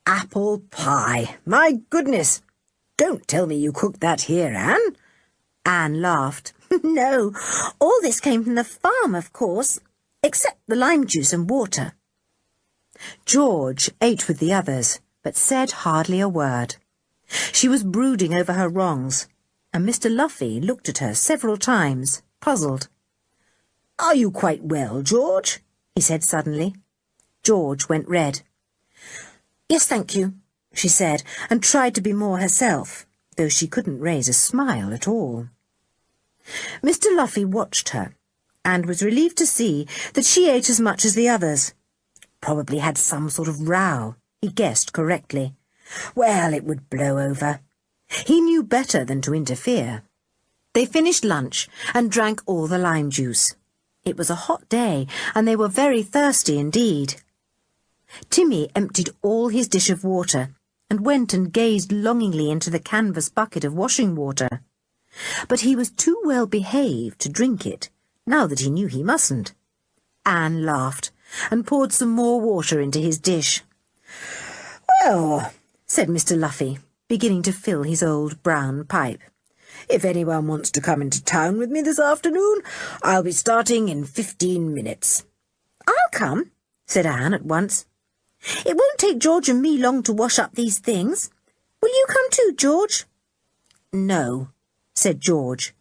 Apple pie. My goodness! Don't tell me you cooked that here, Anne." Anne laughed. "No, all this came from the farm, of course, except the lime juice and water." George ate with the others, but said hardly a word. She was brooding over her wrongs, and Mr. Luffy looked at her several times, puzzled. "Are you quite well, George?" he said suddenly. George went red. "Yes, thank you," she said, and tried to be more herself, though she couldn't raise a smile at all. Mr. Luffy watched her, and was relieved to see that she ate as much as the others. Probably had some sort of row, he guessed correctly. Well, it would blow over. He knew better than to interfere. They finished lunch and drank all the lime juice. It was a hot day, and they were very thirsty indeed. Timmy emptied all his dish of water, and went and gazed longingly into the canvas bucket of washing water. But he was too well behaved to drink it, now that he knew he mustn't. Anne laughed, and poured some more water into his dish. "Well," said Mr. Luffy, beginning to fill his old brown pipe, "if anyone wants to come into town with me this afternoon, I'll be starting in 15 minutes. "I'll come," said Anne at once. "It won't take George and me long to wash up these things. Will you come too, George?" "No," said George,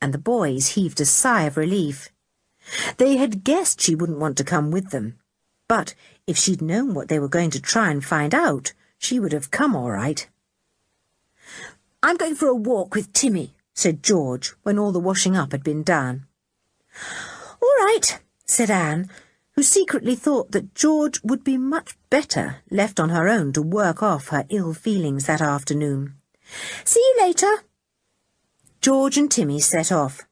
and the boys heaved a sigh of relief. They had guessed she wouldn't want to come with them, but if she'd known what they were going to try and find out, she would have come all right. "I'm going for a walk with Timmy," said George, when all the washing up had been done. "All right," said Anne, who secretly thought that George would be much better left on her own to work off her ill feelings that afternoon. "See you later." George and Timmy set off.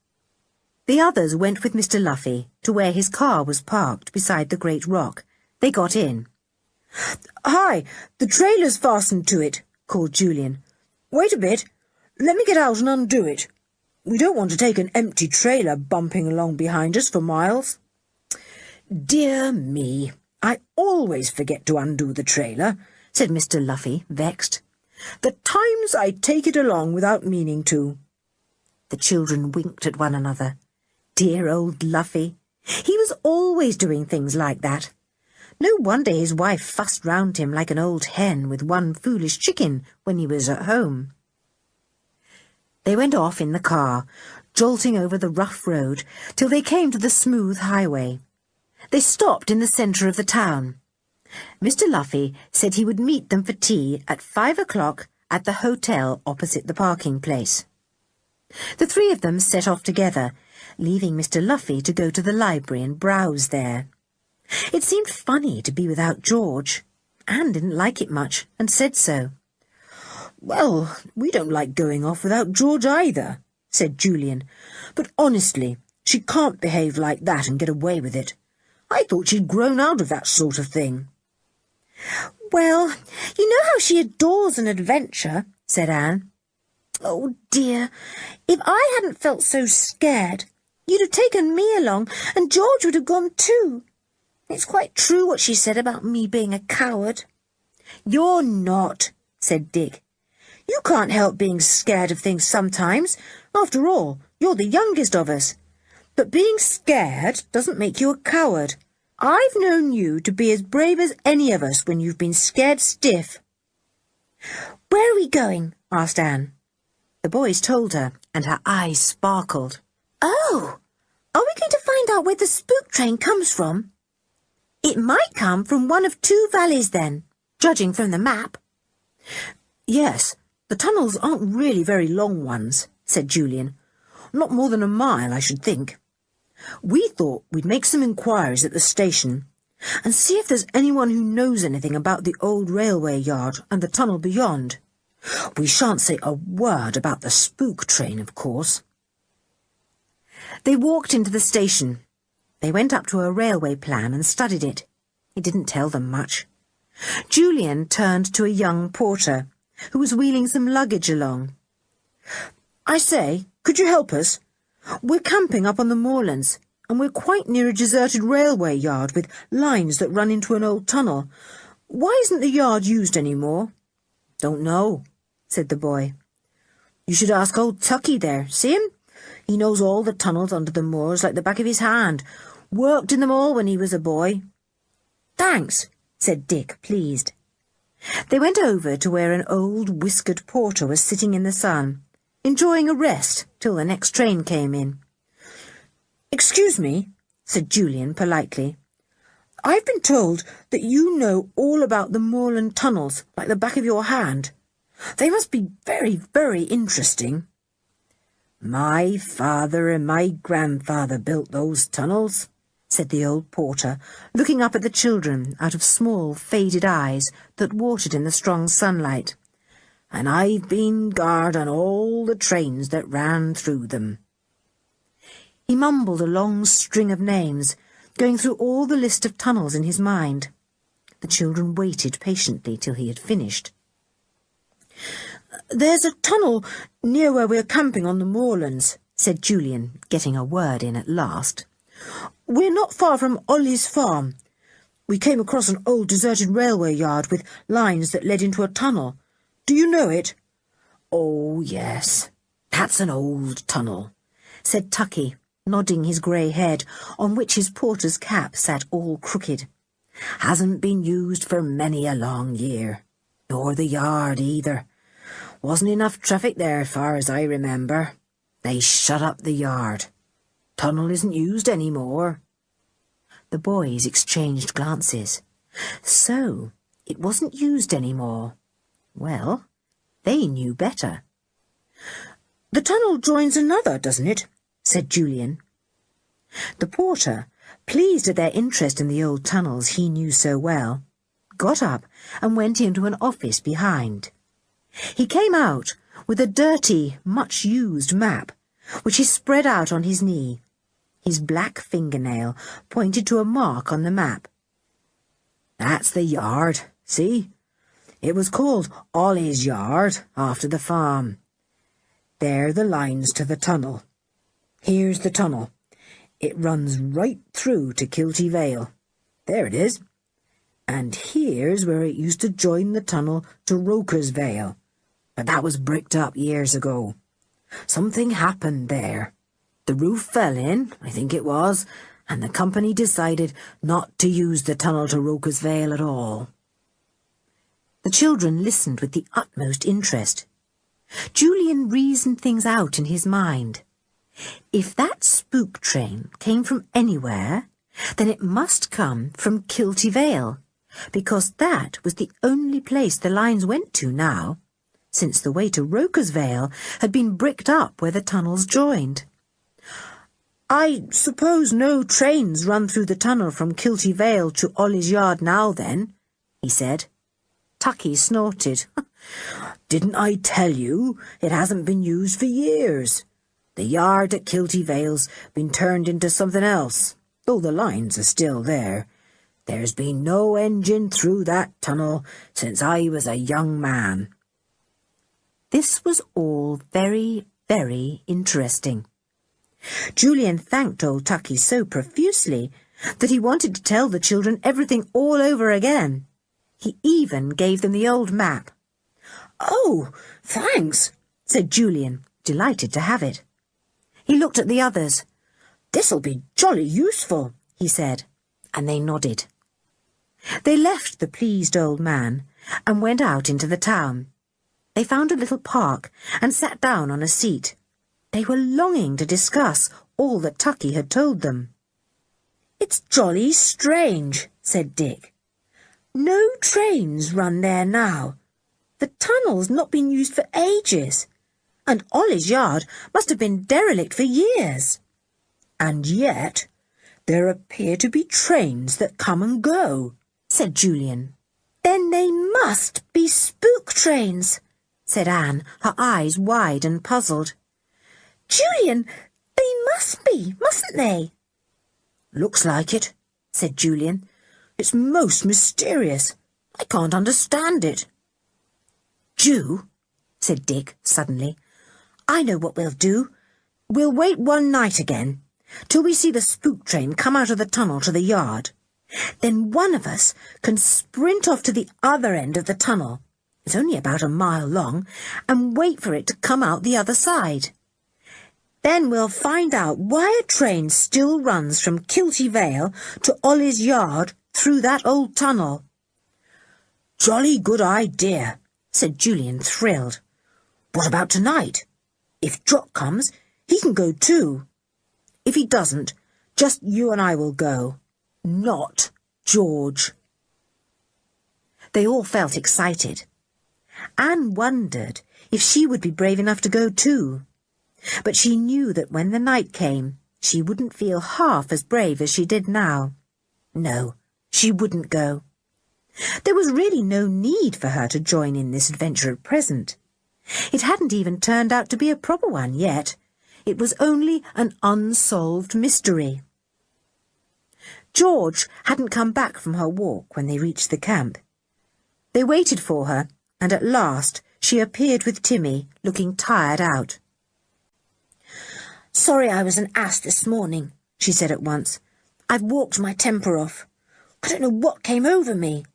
The others went with Mr. Luffy to where his car was parked beside the great rock. They got in. "Hi, the trailer's fastened to it," called Julian. "Wait a bit. Let me get out and undo it. We don't want to take an empty trailer bumping along behind us for miles." "Dear me, I always forget to undo the trailer," said Mr. Luffy, vexed. "The times I take it along without meaning to." The children winked at one another. Dear old Luffy. He was always doing things like that. No wonder his wife fussed round him like an old hen with one foolish chicken when he was at home. They went off in the car, jolting over the rough road till they came to the smooth highway. They stopped in the centre of the town. Mr. Luffy said he would meet them for tea at 5 o'clock at the hotel opposite the parking place. The three of them set off together, leaving Mr. Luffy to go to the library and browse there. It seemed funny to be without George. Anne didn't like it much, and said so. "Well, we don't like going off without George either," said Julian. "But honestly, she can't behave like that and get away with it. I thought she'd grown out of that sort of thing." "Well, you know how she adores an adventure," said Anne. "Oh, dear, if I hadn't felt so scared, you'd have taken me along, and George would have gone too. It's quite true what she said about me being a coward." "You're not," said Dick. "You can't help being scared of things sometimes. After all, you're the youngest of us. But being scared doesn't make you a coward. I've known you to be as brave as any of us when you've been scared stiff." "Where are we going?" asked Anne. The boys told her, and her eyes sparkled. "Oh, are we going to find out where the spook train comes from? It might come from one of two valleys then, judging from the map." "Yes, the tunnels aren't really very long ones," said Julian. "Not more than a mile, I should think. We thought we'd make some inquiries at the station and see if there's anyone who knows anything about the old railway yard and the tunnel beyond. We shan't say a word about the spook train, of course." They walked into the station. They went up to a railway plan and studied it. It didn't tell them much. Julian turned to a young porter, who was wheeling some luggage along. "I say, could you help us? We're camping up on the moorlands, and we're quite near a deserted railway yard with lines that run into an old tunnel. Why isn't the yard used any more?" "Don't know," said the boy. "You should ask old Tucky there. See him? He knows all the tunnels under the moors like the back of his hand. Worked in them all when he was a boy." "Thanks," said Dick, pleased. They went over to where an old whiskered porter was sitting in the sun, enjoying a rest till the next train came in. "Excuse me," said Julian politely. "I've been told that you know all about the moorland tunnels like the back of your hand. They must be very, very interesting." "My father and my grandfather built those tunnels," said the old porter, looking up at the children out of small, faded eyes that watered in the strong sunlight. "and I've been guard on all the trains that ran through them." He mumbled a long string of names, going through all the list of tunnels in his mind. The children waited patiently till he had finished. "There's a tunnel near where we're camping on the moorlands," said Julian, getting a word in at last. "We're not far from Ollie's farm. We came across an old deserted railway yard with lines that led into a tunnel. Do you know it?" "Oh, yes, that's an old tunnel," said Tucky, nodding his grey head, on which his porter's cap sat all crooked. "Hasn't been used for many a long year. Nor the yard either. Wasn't enough traffic there, far as I remember. They shut up the yard. Tunnel isn't used any more." The boys exchanged glances. So it wasn't used any more. Well, they knew better. "The tunnel joins another, doesn't it?" said Julian. The porter, pleased at their interest in the old tunnels he knew so well, got up and went into an office behind. He came out with a dirty, much-used map, which he spread out on his knee. His black fingernail pointed to a mark on the map. "That's the yard, see? It was called Ollie's Yard after the farm. There the lines to the tunnel. Here's the tunnel. It runs right through to Kilty Vale. There it is. And here's where it used to join the tunnel to Roker's Vale. But that was bricked up years ago. Something happened there. The roof fell in, I think it was, and the company decided not to use the tunnel to Roker's Vale at all." The children listened with the utmost interest. Julian reasoned things out in his mind. If that spook train came from anywhere, then it must come from Kilty Vale, because that was the only place the lines went to now, since the way to Roker's Vale had been bricked up where the tunnels joined. "I suppose no trains run through the tunnel from Kilty Vale to Ollie's Yard now, then?" he said. Tucky snorted. "Didn't I tell you it hasn't been used for years? The yard at Kilty Vale's been turned into something else, though the lines are still there. There's been no engine through that tunnel since I was a young man." This was all very, very interesting. Julian thanked old Tucky so profusely that he wanted to tell the children everything all over again. He even gave them the old map. "Oh, thanks," said Julian, delighted to have it. He looked at the others. "This'll be jolly useful," he said, and they nodded. They left the pleased old man and went out into the town. They found a little park and sat down on a seat. They were longing to discuss all that Tucky had told them. "It's jolly strange," said Dick. "No trains run there now. The tunnel's not been used for ages, and Ollie's Yard must have been derelict for years. And yet there appear to be trains that come and go," said Julian. "Then they must be spook trains," said Anne, her eyes wide and puzzled. "Julian, they must be, mustn't they?" "Looks like it," said Julian. "It's most mysterious. I can't understand it." "Ju," said Dick suddenly, "I know what we'll do. We'll wait one night again, till we see the spook train come out of the tunnel to the yard. Then one of us can sprint off to the other end of the tunnel, it's only about a mile long, and wait for it to come out the other side. Then we'll find out why a train still runs from Kilty Vale to Ollie's Yard through that old tunnel." "Jolly good idea," said Julian, thrilled. "What about tonight? If Jock comes, he can go too. If he doesn't, Just you and I will go. Not George." They all felt excited. Anne wondered if she would be brave enough to go too. But she knew that when the night came, she wouldn't feel half as brave as she did now. No, she wouldn't go. There was really no need for her to join in this adventure at present. It hadn't even turned out to be a proper one yet. It was only an unsolved mystery. George hadn't come back from her walk when they reached the camp. They waited for her, and at last she appeared with Timmy, looking tired out. "Sorry I was an ass this morning," she said at once. "I've walked my temper off. I don't know what came over me."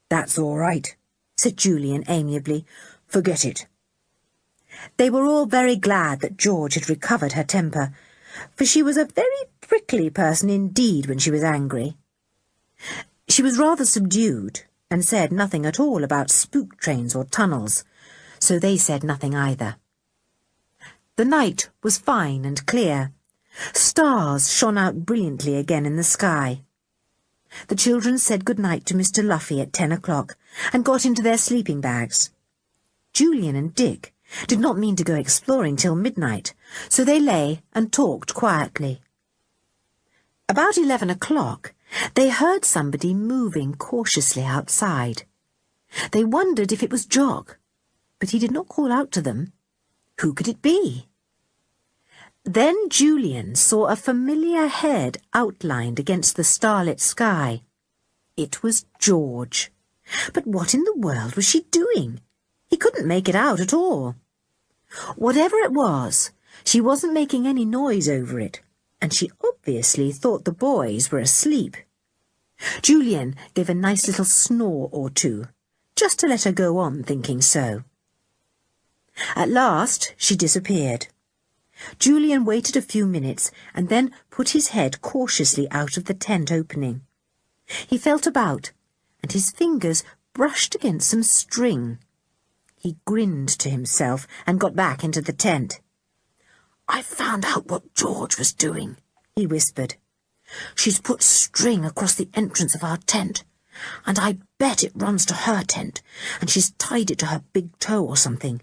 "That's all right," said Julian amiably. "Forget it." They were all very glad that George had recovered her temper, for she was a very prickly person indeed when she was angry. She was rather subdued, and said nothing at all about spook trains or tunnels, so they said nothing either. The night was fine and clear. Stars shone out brilliantly again in the sky. The children said good-night to Mr. Luffy at 10 o'clock and got into their sleeping bags. Julian and Dick did not mean to go exploring till midnight, so they lay and talked quietly. About 11 o'clock, they heard somebody moving cautiously outside. They wondered if it was Jock, but he did not call out to them. Who could it be? Then Julian saw a familiar head outlined against the starlit sky. It was George. But what in the world was she doing? He couldn't make it out at all. Whatever it was, she wasn't making any noise over it, and she obviously thought the boys were asleep. Julian gave a nice little snore or two, just to let her go on thinking so. At last she disappeared. Julian waited a few minutes and then put his head cautiously out of the tent opening. He felt about, and his fingers brushed against some string. He grinned to himself and got back into the tent. "I've found out what George was doing," he whispered. "She's put string across the entrance of our tent, and I bet it runs to her tent, and she's tied it to her big toe or something,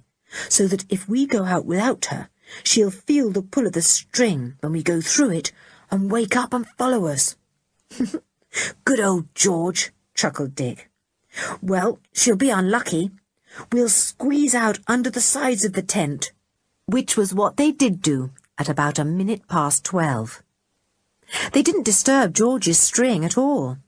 so that if we go out without her, she'll feel the pull of the string when we go through it and wake up and follow us." "Good old George," chuckled Dick. "Well, she'll be unlucky. We'll squeeze out under the sides of the tent," which was what they did do at about 12:15. They didn't disturb George's string at all.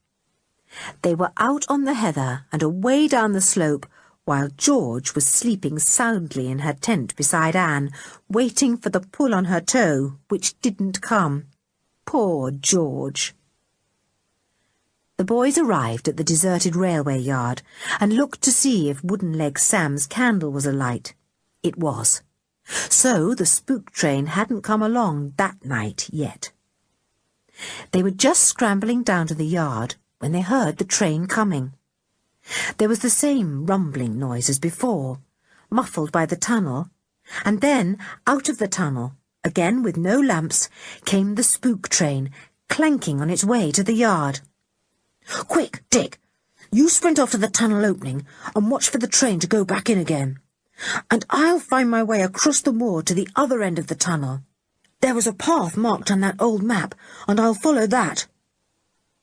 They were out on the heather and away down the slope, while George was sleeping soundly in her tent beside Anne, waiting for the pull on her toe, which didn't come. Poor George. The boys arrived at the deserted railway yard and looked to see if Wooden-Leg Sam's candle was alight. It was. So the spook train hadn't come along that night yet. They were just scrambling down to the yard when they heard the train coming. There was the same rumbling noise as before, muffled by the tunnel, and then, out of the tunnel, again with no lamps, came the spook train, clanking on its way to the yard. "Quick, Dick! You sprint off to the tunnel opening and watch for the train to go back in again. And I'll find my way across the moor to the other end of the tunnel. There was a path marked on that old map, and I'll follow that."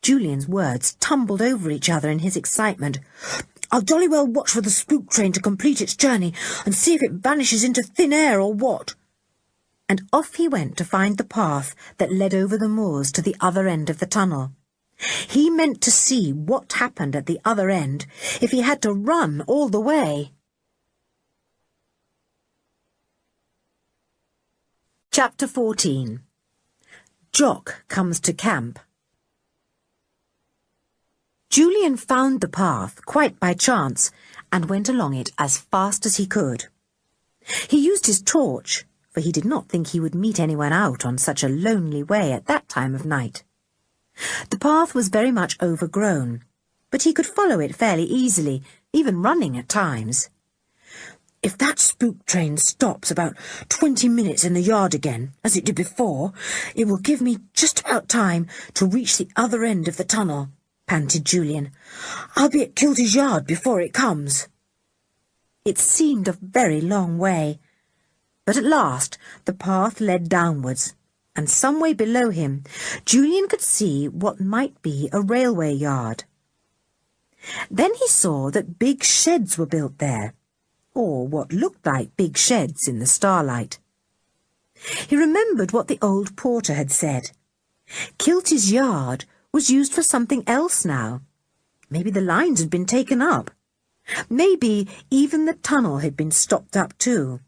Julian's words tumbled over each other in his excitement. "I'll jolly well watch for the spook train to complete its journey and see if it vanishes into thin air or what." And off he went to find the path that led over the moors to the other end of the tunnel. He meant to see what happened at the other end if he had to run all the way. Chapter 14. Jock Comes to Camp. Julian found the path quite by chance and went along it as fast as he could. He used his torch, for he did not think he would meet anyone out on such a lonely way at that time of night. The path was very much overgrown, but he could follow it fairly easily, even running at times. If that spook train stops about 20 minutes in the yard again, as it did before, it will give me just about time to reach the other end of the tunnel, panted Julian. I'll be at Kilty's yard before it comes. It seemed a very long way, but at last the path led downwards, and some way below him Julian could see what might be a railway yard. Then he saw that big sheds were built there, or what looked like big sheds in the starlight. He remembered what the old porter had said. Kilty's yard was used for something else now. Maybe the lines had been taken up. Maybe even the tunnel had been stopped up too.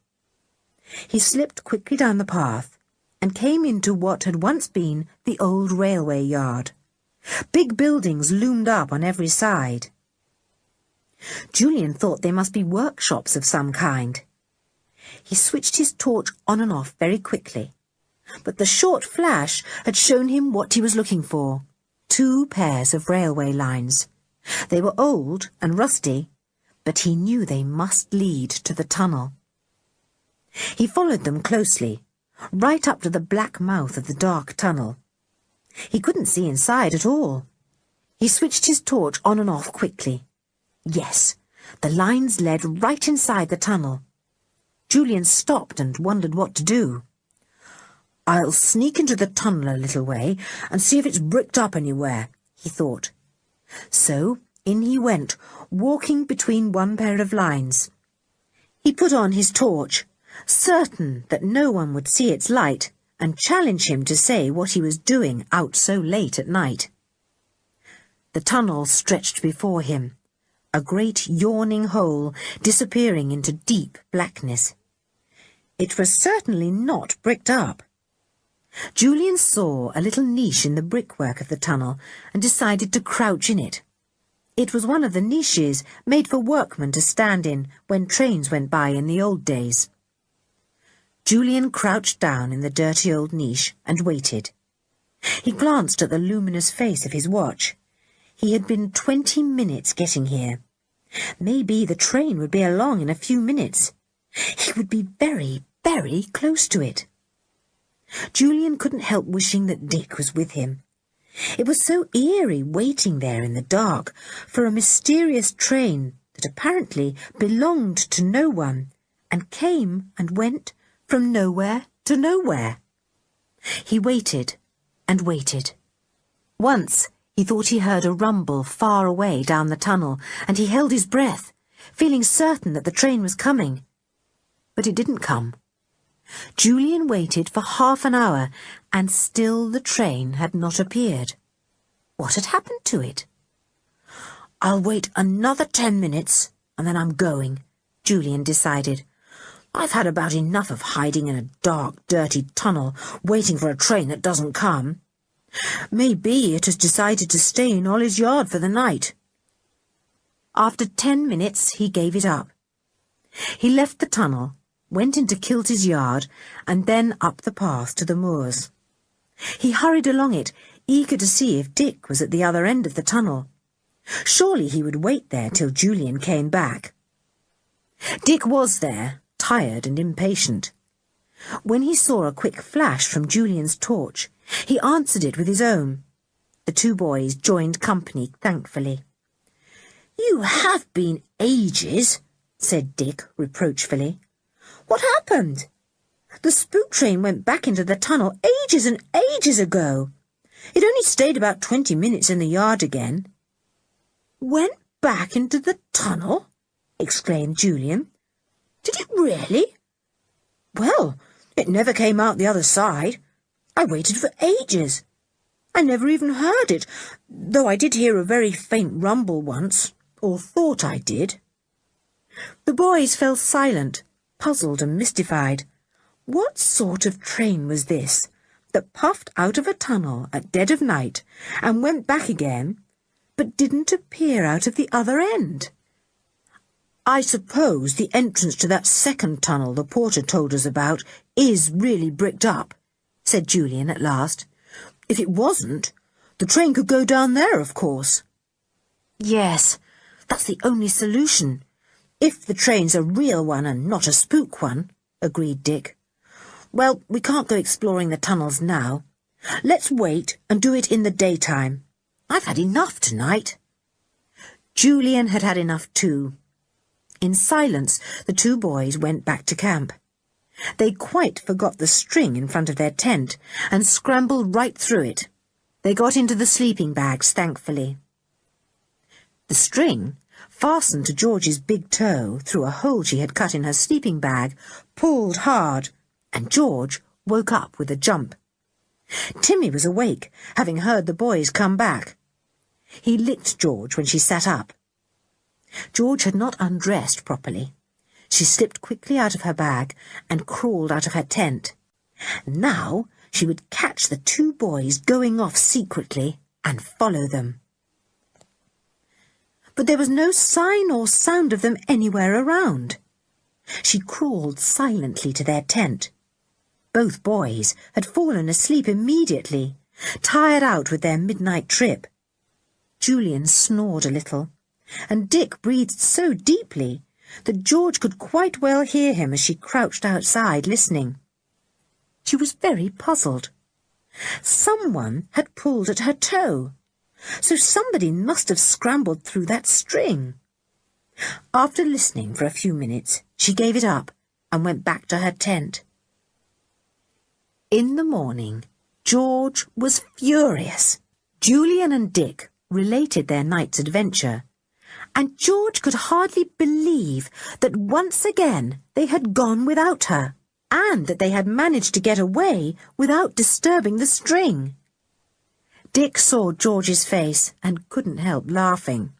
He slipped quickly down the path and came into what had once been the old railway yard. Big buildings loomed up on every side. Julian thought they must be workshops of some kind. He switched his torch on and off very quickly, but the short flash had shown him what he was looking for: 2 pairs of railway lines. They were old and rusty, but he knew they must lead to the tunnel. He followed them closely, right up to the black mouth of the dark tunnel. He couldn't see inside at all. He switched his torch on and off quickly. Yes, the lines led right inside the tunnel. Julian stopped and wondered what to do. "I'll sneak into the tunnel a little way and see if it's bricked up anywhere," he thought. So in he went, walking between 1 pair of lines. He put on his torch, certain that no one would see its light and challenge him to say what he was doing out so late at night. The tunnel stretched before him, a great yawning hole disappearing into deep blackness. It was certainly not bricked up. Julian saw a little niche in the brickwork of the tunnel and decided to crouch in it. It was one of the niches made for workmen to stand in when trains went by in the old days. Julian crouched down in the dirty old niche and waited. He glanced at the luminous face of his watch. He had been 20 minutes getting here. Maybe the train would be along in a few minutes. He would be very, very close to it. Julian couldn't help wishing that Dick was with him. It was so eerie waiting there in the dark for a mysterious train that apparently belonged to no one and came and went from nowhere to nowhere. He waited and waited. Once he thought he heard a rumble far away down the tunnel, and he held his breath, feeling certain that the train was coming. But it didn't come. Julian waited for half an hour, and still the train had not appeared. What had happened to it? "I'll wait another 10 minutes, and then I'm going," Julian decided. "I've had about enough of hiding in a dark, dirty tunnel, waiting for a train that doesn't come. Maybe it has decided to stay in Ollie's yard for the night." After 10 minutes he gave it up. He left the tunnel, went into Kilty's yard, and then up the path to the moors. He hurried along it, eager to see if Dick was at the other end of the tunnel. Surely he would wait there till Julian came back. Dick was there, tired and impatient. When he saw a quick flash from Julian's torch, he answered it with his own. The 2 boys joined company thankfully. "You have been ages," said Dick reproachfully. "What happened?" "The spook train went back into the tunnel ages and ages ago. It only stayed about 20 minutes in the yard again." "Went back into the tunnel?" exclaimed Julian. "Did it really? Well, it never came out the other side. I waited for ages. I never even heard it, though I did hear a very faint rumble once, or thought I did." The boys fell silent, puzzled and mystified. What sort of train was this that puffed out of a tunnel at dead of night and went back again, but didn't appear out of the other end? "I suppose the entrance to that second tunnel the porter told us about is really bricked up," said Julian at last. "If it wasn't, the train could go down there, of course." "Yes, that's the only solution. If the train's a real one and not a spook one, agreed Dick. Well, we can't go exploring the tunnels now. Let's wait and do it in the daytime. I've had enough tonight. Julian had had enough too. In silence, the two boys went back to camp. They quite forgot the string in front of their tent and scrambled right through it. They got into the sleeping bags, thankfully. The string, fastened to George's big toe through a hole she had cut in her sleeping bag, pulled hard, and George woke up with a jump. Timmy was awake, having heard the boys come back. He licked George when she sat up. George had not undressed properly. She slipped quickly out of her bag and crawled out of her tent. Now she would catch the two boys going off secretly and follow them. But there was no sign or sound of them anywhere around. She crawled silently to their tent. Both boys had fallen asleep immediately, tired out with their midnight trip. Julian snored a little, and Dick breathed so deeply that George could quite well hear him as she crouched outside listening. She was very puzzled. Someone had pulled at her toe, so somebody must have scrambled through that string. After listening for a few minutes, she gave it up and went back to her tent. In the morning, George was furious. Julian and Dick related their night's adventure, and George could hardly believe that once again they had gone without her, and that they had managed to get away without disturbing the string. Dick saw George's face and couldn't help laughing.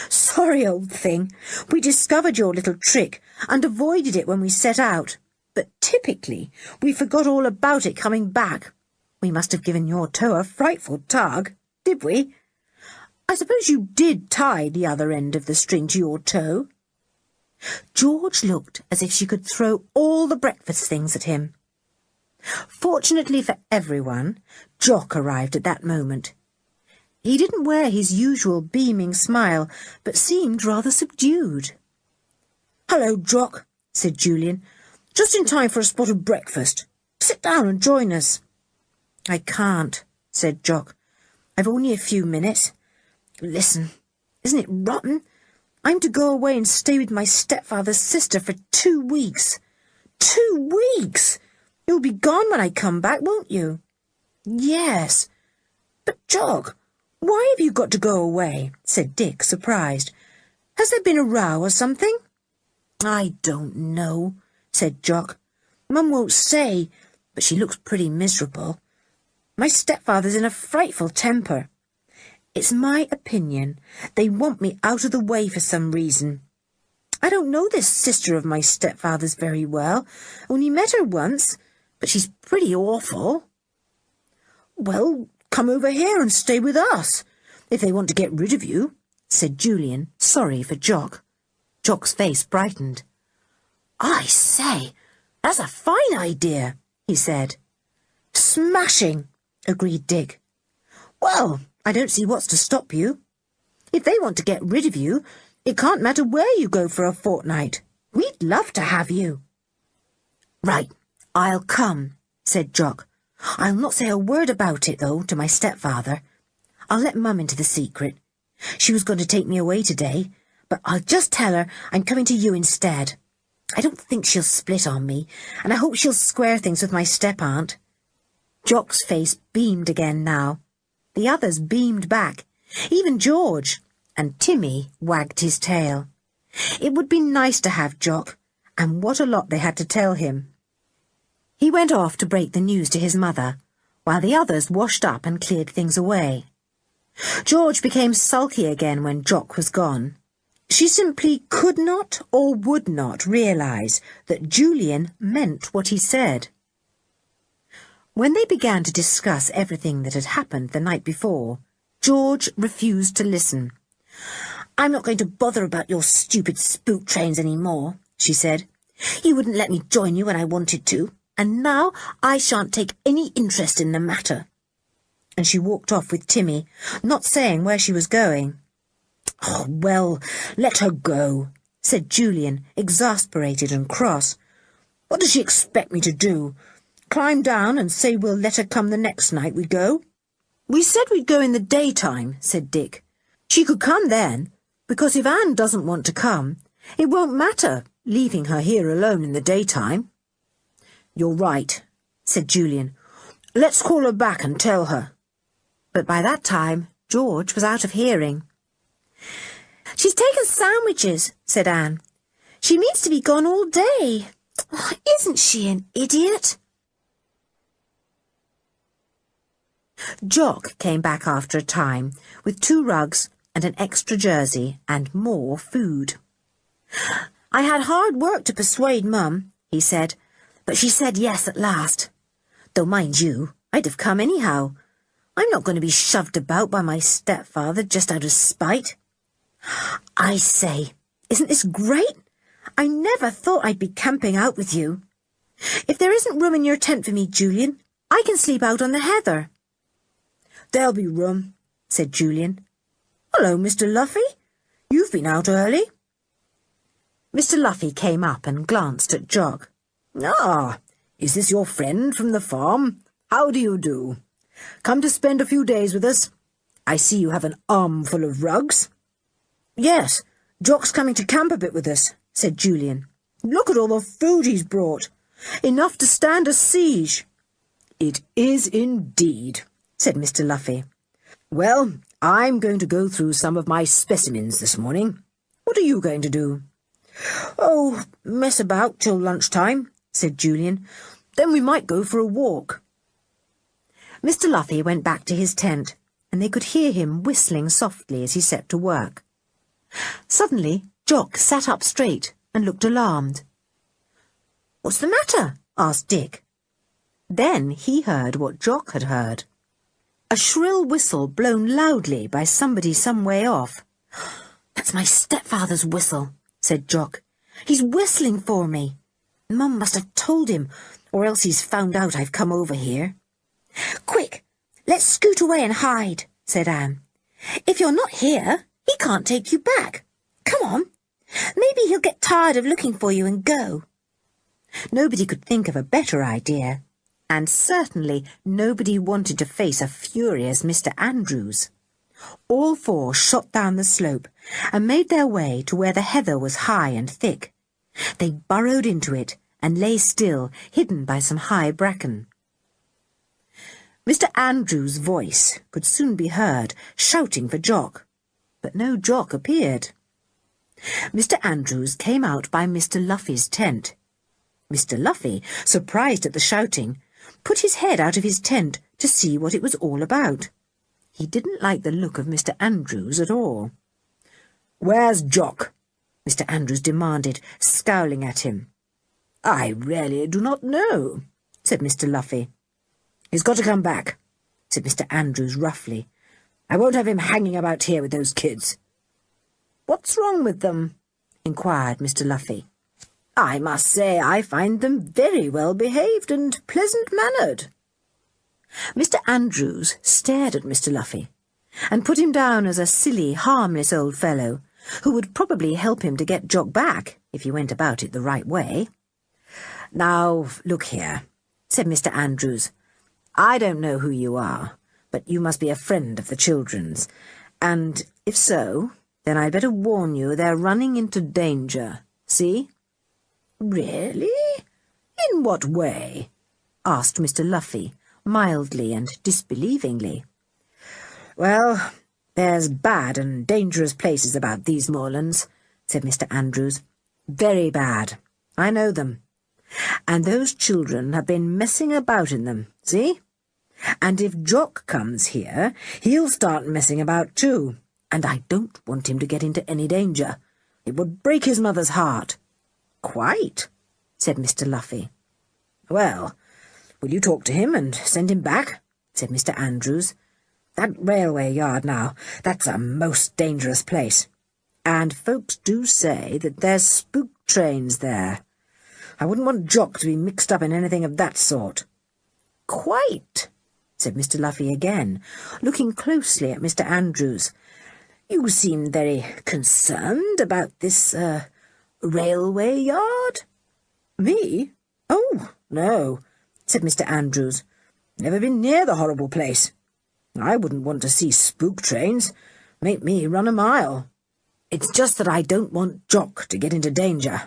"Sorry, old thing. We discovered your little trick and avoided it when we set out. But typically, we forgot all about it coming back. We must have given your toe a frightful tug, did we? I suppose you did tie the other end of the string to your toe." George looked as if she could throw all the breakfast things at him. Fortunately for everyone, Jock arrived at that moment. He didn't wear his usual beaming smile, but seemed rather subdued. "Hello, Jock," said Julian. "Just in time for a spot of breakfast. Sit down and join us." "I can't," said Jock. "I've only a few minutes. Listen, isn't it rotten? I'm to go away and stay with my stepfather's sister for 2 weeks. 2 weeks! You'll be gone when I come back, won't you?" "Yes." "But, Jock, why have you got to go away?" said Dick, surprised. "Has there been a row or something?" "I don't know," said Jock. "Mum won't say, but she looks pretty miserable. My stepfather's in a frightful temper. It's my opinion they want me out of the way for some reason. I don't know this sister of my stepfather's very well, only met her once, but she's pretty awful." "Well, come over here and stay with us, if they want to get rid of you," said Julian, sorry for Jock. Jock's face brightened. "I say, that's a fine idea," he said. "Smashing," agreed Dick. "Well, I don't see what's to stop you. If they want to get rid of you, it can't matter where you go for a fortnight. We'd love to have you." "Right, I'll come," said Jock. "I'll not say a word about it, though, to my stepfather. I'll let Mum into the secret. She was going to take me away today, but I'll just tell her I'm coming to you instead. I don't think she'll split on me, and I hope she'll square things with my step-aunt." Jock's face beamed again now. The others beamed back, even George, and Timmy wagged his tail. It would be nice to have Jock, and what a lot they had to tell him. He went off to break the news to his mother, while the others washed up and cleared things away. George became sulky again when Jock was gone. She simply could not or would not realise that Julian meant what he said. When they began to discuss everything that had happened the night before, George refused to listen. "I'm not going to bother about your stupid spook trains any more," she said. "You wouldn't let me join you when I wanted to, and now I shan't take any interest in the matter." And she walked off with Timmy, not saying where she was going. "Oh, well, let her go," said Julian, exasperated and cross. What does she expect me to do? Climb down and say we'll let her come the next night we go? We said we'd go in the daytime, said Dick. She could come then, because if Anne doesn't want to come, it won't matter leaving her here alone in the daytime. You're right, said Julian. Let's call her back and tell her. But by that time, George was out of hearing. She's taken sandwiches, said Anne. She means to be gone all day. Oh, isn't she an idiot? Jock came back after a time with 2 rugs and an extra jersey and more food. I had hard work to persuade Mum, he said, but she said yes at last. Though, mind you, I'd have come anyhow. I'm not going to be shoved about by my stepfather just out of spite. I say, isn't this great? I never thought I'd be camping out with you. If there isn't room in your tent for me, Julian, I can sleep out on the heather. There'll be room, said Julian. Hello, Mr. Luffy. You've been out early. Mr. Luffy came up and glanced at Jock. Ah, is this your friend from the farm? How do you do? Come to spend a few days with us? I see you have an armful of rugs. Yes, Jock's coming to camp a bit with us, said Julian. Look at all the food he's brought. Enough to stand a siege. It is indeed, said Mr. Luffy. Well, I'm going to go through some of my specimens this morning. What are you going to do? Oh, mess about till lunchtime, said Julian. Then we might go for a walk. Mr. Luffy went back to his tent, and they could hear him whistling softly as he set to work. Suddenly, Jock sat up straight and looked alarmed. What's the matter? asked Dick. Then he heard what Jock had heard. A shrill whistle blown loudly by somebody some way off. That's my stepfather's whistle, said Jock. He's whistling for me. Mum must have told him, or else he's found out I've come over here. Quick, let's scoot away and hide, said Anne. If you're not here, he can't take you back. Come on. Maybe he'll get tired of looking for you and go. Nobody could think of a better idea, and certainly nobody wanted to face a furious Mr. Andrews. All 4 shot down the slope and made their way to where the heather was high and thick. They burrowed into it and lay still, hidden by some high bracken. Mr. Andrews' voice could soon be heard, shouting for Jock, but no Jock appeared. Mr. Andrews came out by Mr. Luffy's tent. Mr. Luffy, surprised at the shouting, put his head out of his tent to see what it was all about. He didn't like the look of Mr. Andrews at all. "Where's Jock?" Mr. Andrews demanded, scowling at him. "I really do not know," said Mr. Luffy. "He's got to come back," said Mr. Andrews roughly. "I won't have him hanging about here with those kids." "What's wrong with them?" inquired Mr. Luffy. "I must say I find them very well behaved and pleasant-mannered." Mr. Andrews stared at Mr. Luffy, and put him down as a silly, harmless old fellow, who would probably help him to get Jock back, if he went about it the right way. "Now, look here," said Mr. Andrews. "I don't know who you are, but you must be a friend of the children's, and if so, then I'd better warn you they're running into danger, see?" "Really? In what way?" asked Mr. Luffy, mildly and disbelievingly. "Well, there's bad and dangerous places about these moorlands," said Mr. Andrews. "Very bad. I know them. And those children have been messing about in them, see? And if Jock comes here, he'll start messing about too, and I don't want him to get into any danger. It would break his mother's heart." "Quite," said Mr. Luffy. "Well, will you talk to him and send him back?" said Mr. Andrews. "That railway yard now, that's a most dangerous place. And folks do say that there's spook trains there. I wouldn't want Jock to be mixed up in anything of that sort." "Quite," said Mr. Luffy again, looking closely at Mr. Andrews. "You seem very concerned about this, railway yard? Me? Oh, no, said Mr. Andrews. Never been near the horrible place. I wouldn't want to see spook trains. Make me run a mile. It's just that I don't want Jock to get into danger.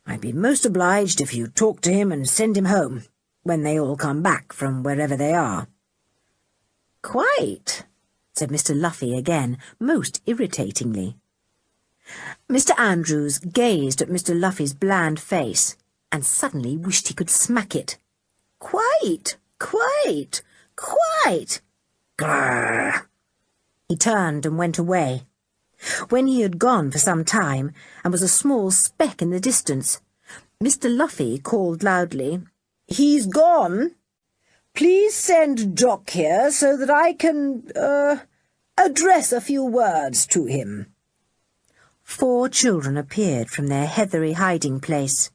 I'd be most obliged if you talk to him and send him home, when they all come back from wherever they are. Quite, said Mr. Luffy again, most irritatingly. Mr. Andrews gazed at Mr. Luffy's bland face, and suddenly wished he could smack it. Quite, quite, quite. Grrr. He turned and went away. When he had gone for some time, and was a small speck in the distance, Mr. Luffy called loudly, "He's gone. Please send Jock here so that I can, address a few words to him." 4 children appeared from their heathery hiding place.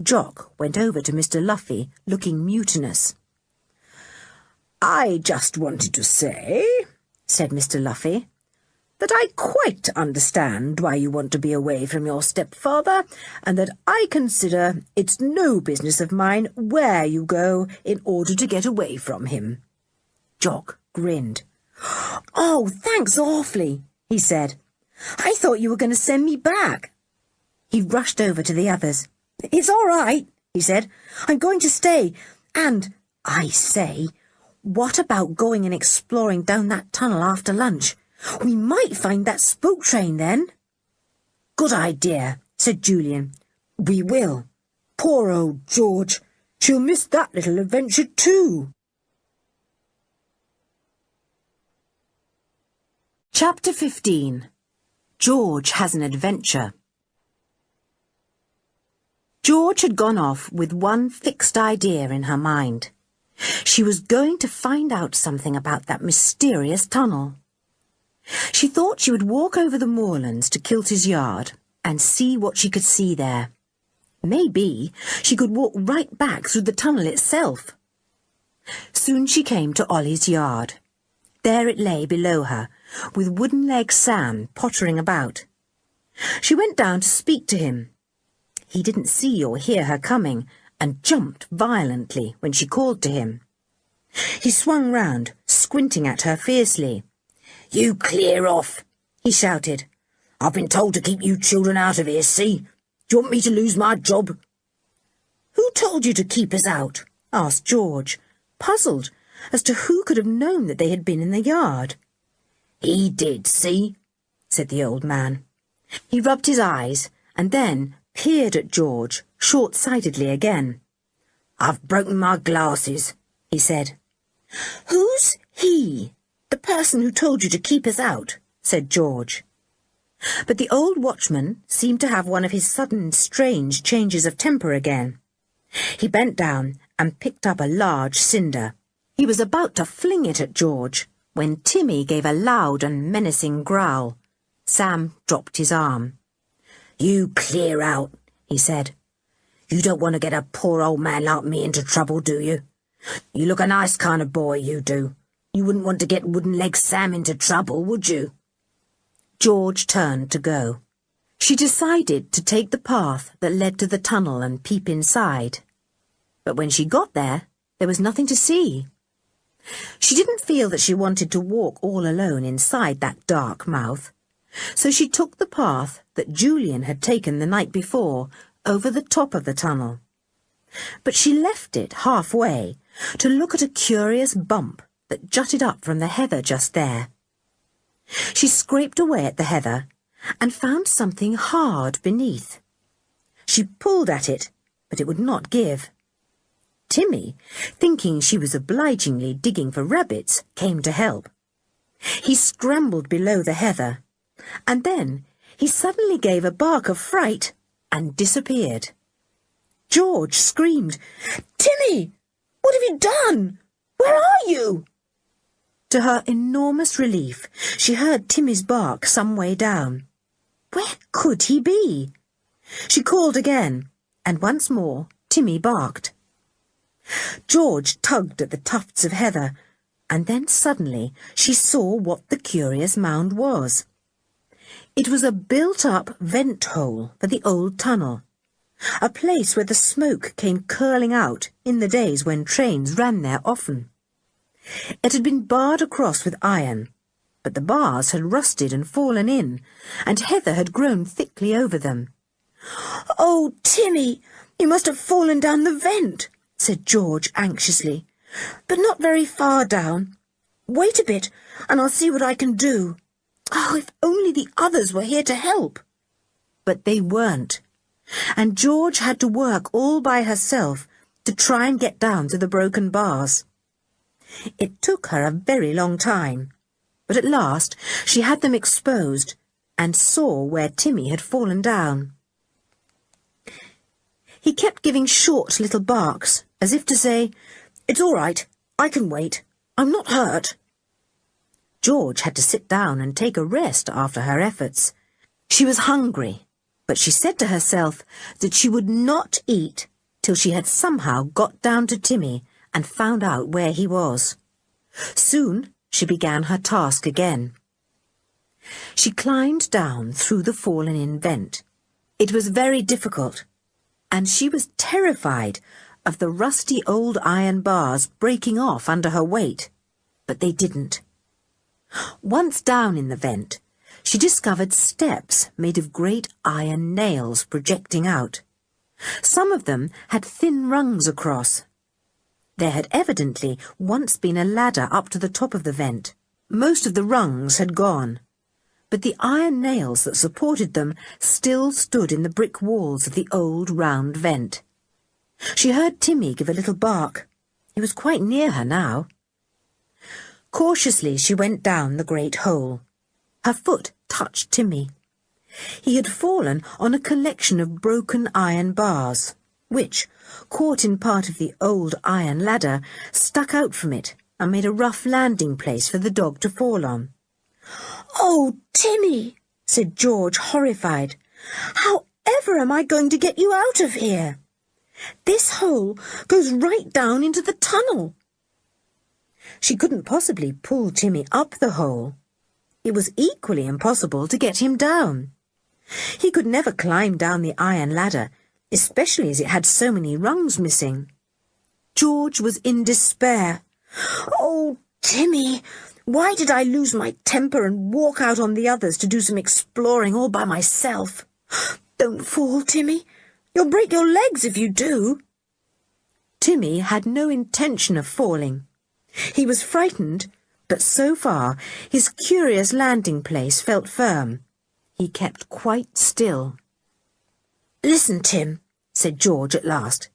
Jock went over to Mr. Luffy, looking mutinous. "I just wanted to say," said Mr. Luffy, "that I quite understand why you want to be away from your stepfather, and that I consider it's no business of mine where you go in order to get away from him." Jock grinned. "Oh, thanks awfully," he said. "I thought you were going to send me back." He rushed over to the others. "It's all right," he said. "I'm going to stay. And, I say, what about going and exploring down that tunnel after lunch? We might find that spook train then." "Good idea," said Julian. "We will. Poor old George. She'll miss that little adventure too." Chapter 15. George has an adventure. George had gone off with one fixed idea in her mind. She was going to find out something about that mysterious tunnel. She thought she would walk over the moorlands to Kilty's yard and see what she could see there. Maybe she could walk right back through the tunnel itself. Soon she came to Ollie's yard. There it lay below her, with wooden-legged Sam pottering about. She went down to speak to him. He didn't see or hear her coming, and jumped violently when she called to him. He swung round, squinting at her fiercely. "You clear off," he shouted. "I've been told to keep you children out of here, see? Do you want me to lose my job?" "Who told you to keep us out?" asked George, puzzled as to who could have known that they had been in the yard. "He did, see?" said the old man. He rubbed his eyes and then peered at George short-sightedly again. "I've broken my glasses," he said. "Who's he? The person who told you to keep us out," said George. But the old watchman seemed to have one of his sudden strange changes of temper again. He bent down and picked up a large cinder. He was about to fling it at George when Timmy gave a loud and menacing growl. Sam dropped his arm. "You clear out," he said. "You don't want to get a poor old man like me into trouble, do you? You look a nice kind of boy, you do. You wouldn't want to get wooden-legged Sam into trouble, would you?" George turned to go. She decided to take the path that led to the tunnel and peep inside. But when she got there was nothing to see. She didn't feel that she wanted to walk all alone inside that dark mouth, so she took the path that Julian had taken the night before over the top of the tunnel. But she left it halfway to look at a curious bump that jutted up from the heather just there. She scraped away at the heather and found something hard beneath. She pulled at it, but it would not give. Timmy, thinking she was obligingly digging for rabbits, came to help. He scrambled below the heather, and then he suddenly gave a bark of fright and disappeared. George screamed, "Timmy! What have you done? Where are you?" To her enormous relief, she heard Timmy's bark some way down. Where could he be? She called again, and once more Timmy barked. George tugged at the tufts of heather, and then suddenly she saw what the curious mound was. It was a built-up vent hole for the old tunnel, a place where the smoke came curling out in the days when trains ran there often. It had been barred across with iron, but the bars had rusted and fallen in, and heather had grown thickly over them. "Oh, Timmy, you must have fallen down the vent," said George anxiously. "But not very far down. Wait a bit, and I'll see what I can do. Oh, if only the others were here to help." But they weren't, and George had to work all by herself to try and get down to the broken bars. It took her a very long time, but at last she had them exposed and saw where Timmy had fallen down. He kept giving short little barks, as if to say, "It's all right, I can wait, I'm not hurt." George had to sit down and take a rest after her efforts. She was hungry, but she said to herself that she would not eat till she had somehow got down to Timmy and found out where he was. Soon she began her task again. She climbed down through the fallen-in vent. It was very difficult, and she was terrified of the rusty old iron bars breaking off under her weight, but they didn't. Once down in the vent, she discovered steps made of great iron nails projecting out. Some of them had thin rungs across. There had evidently once been a ladder up to the top of the vent. Most of the rungs had gone, but the iron nails that supported them still stood in the brick walls of the old round vent. She heard Timmy give a little bark. He was quite near her now. Cautiously she went down the great hole. Her foot touched Timmy. He had fallen on a collection of broken iron bars, which, caught in part of the old iron ladder, stuck out from it and made a rough landing place for the dog to fall on. "Oh, Timmy," said George, horrified. "How ever am I going to get you out of here? This hole goes right down into the tunnel." She couldn't possibly pull Timmy up the hole. It was equally impossible to get him down. He could never climb down the iron ladder, especially as it had so many rungs missing. George was in despair. "Oh, Timmy, why did I lose my temper and walk out on the others to do some exploring all by myself? Don't fall, Timmy. You'll break your legs if you do." Timmy had no intention of falling. He was frightened, but so far his curious landing place felt firm. He kept quite still. "Listen, Tim," said George at last.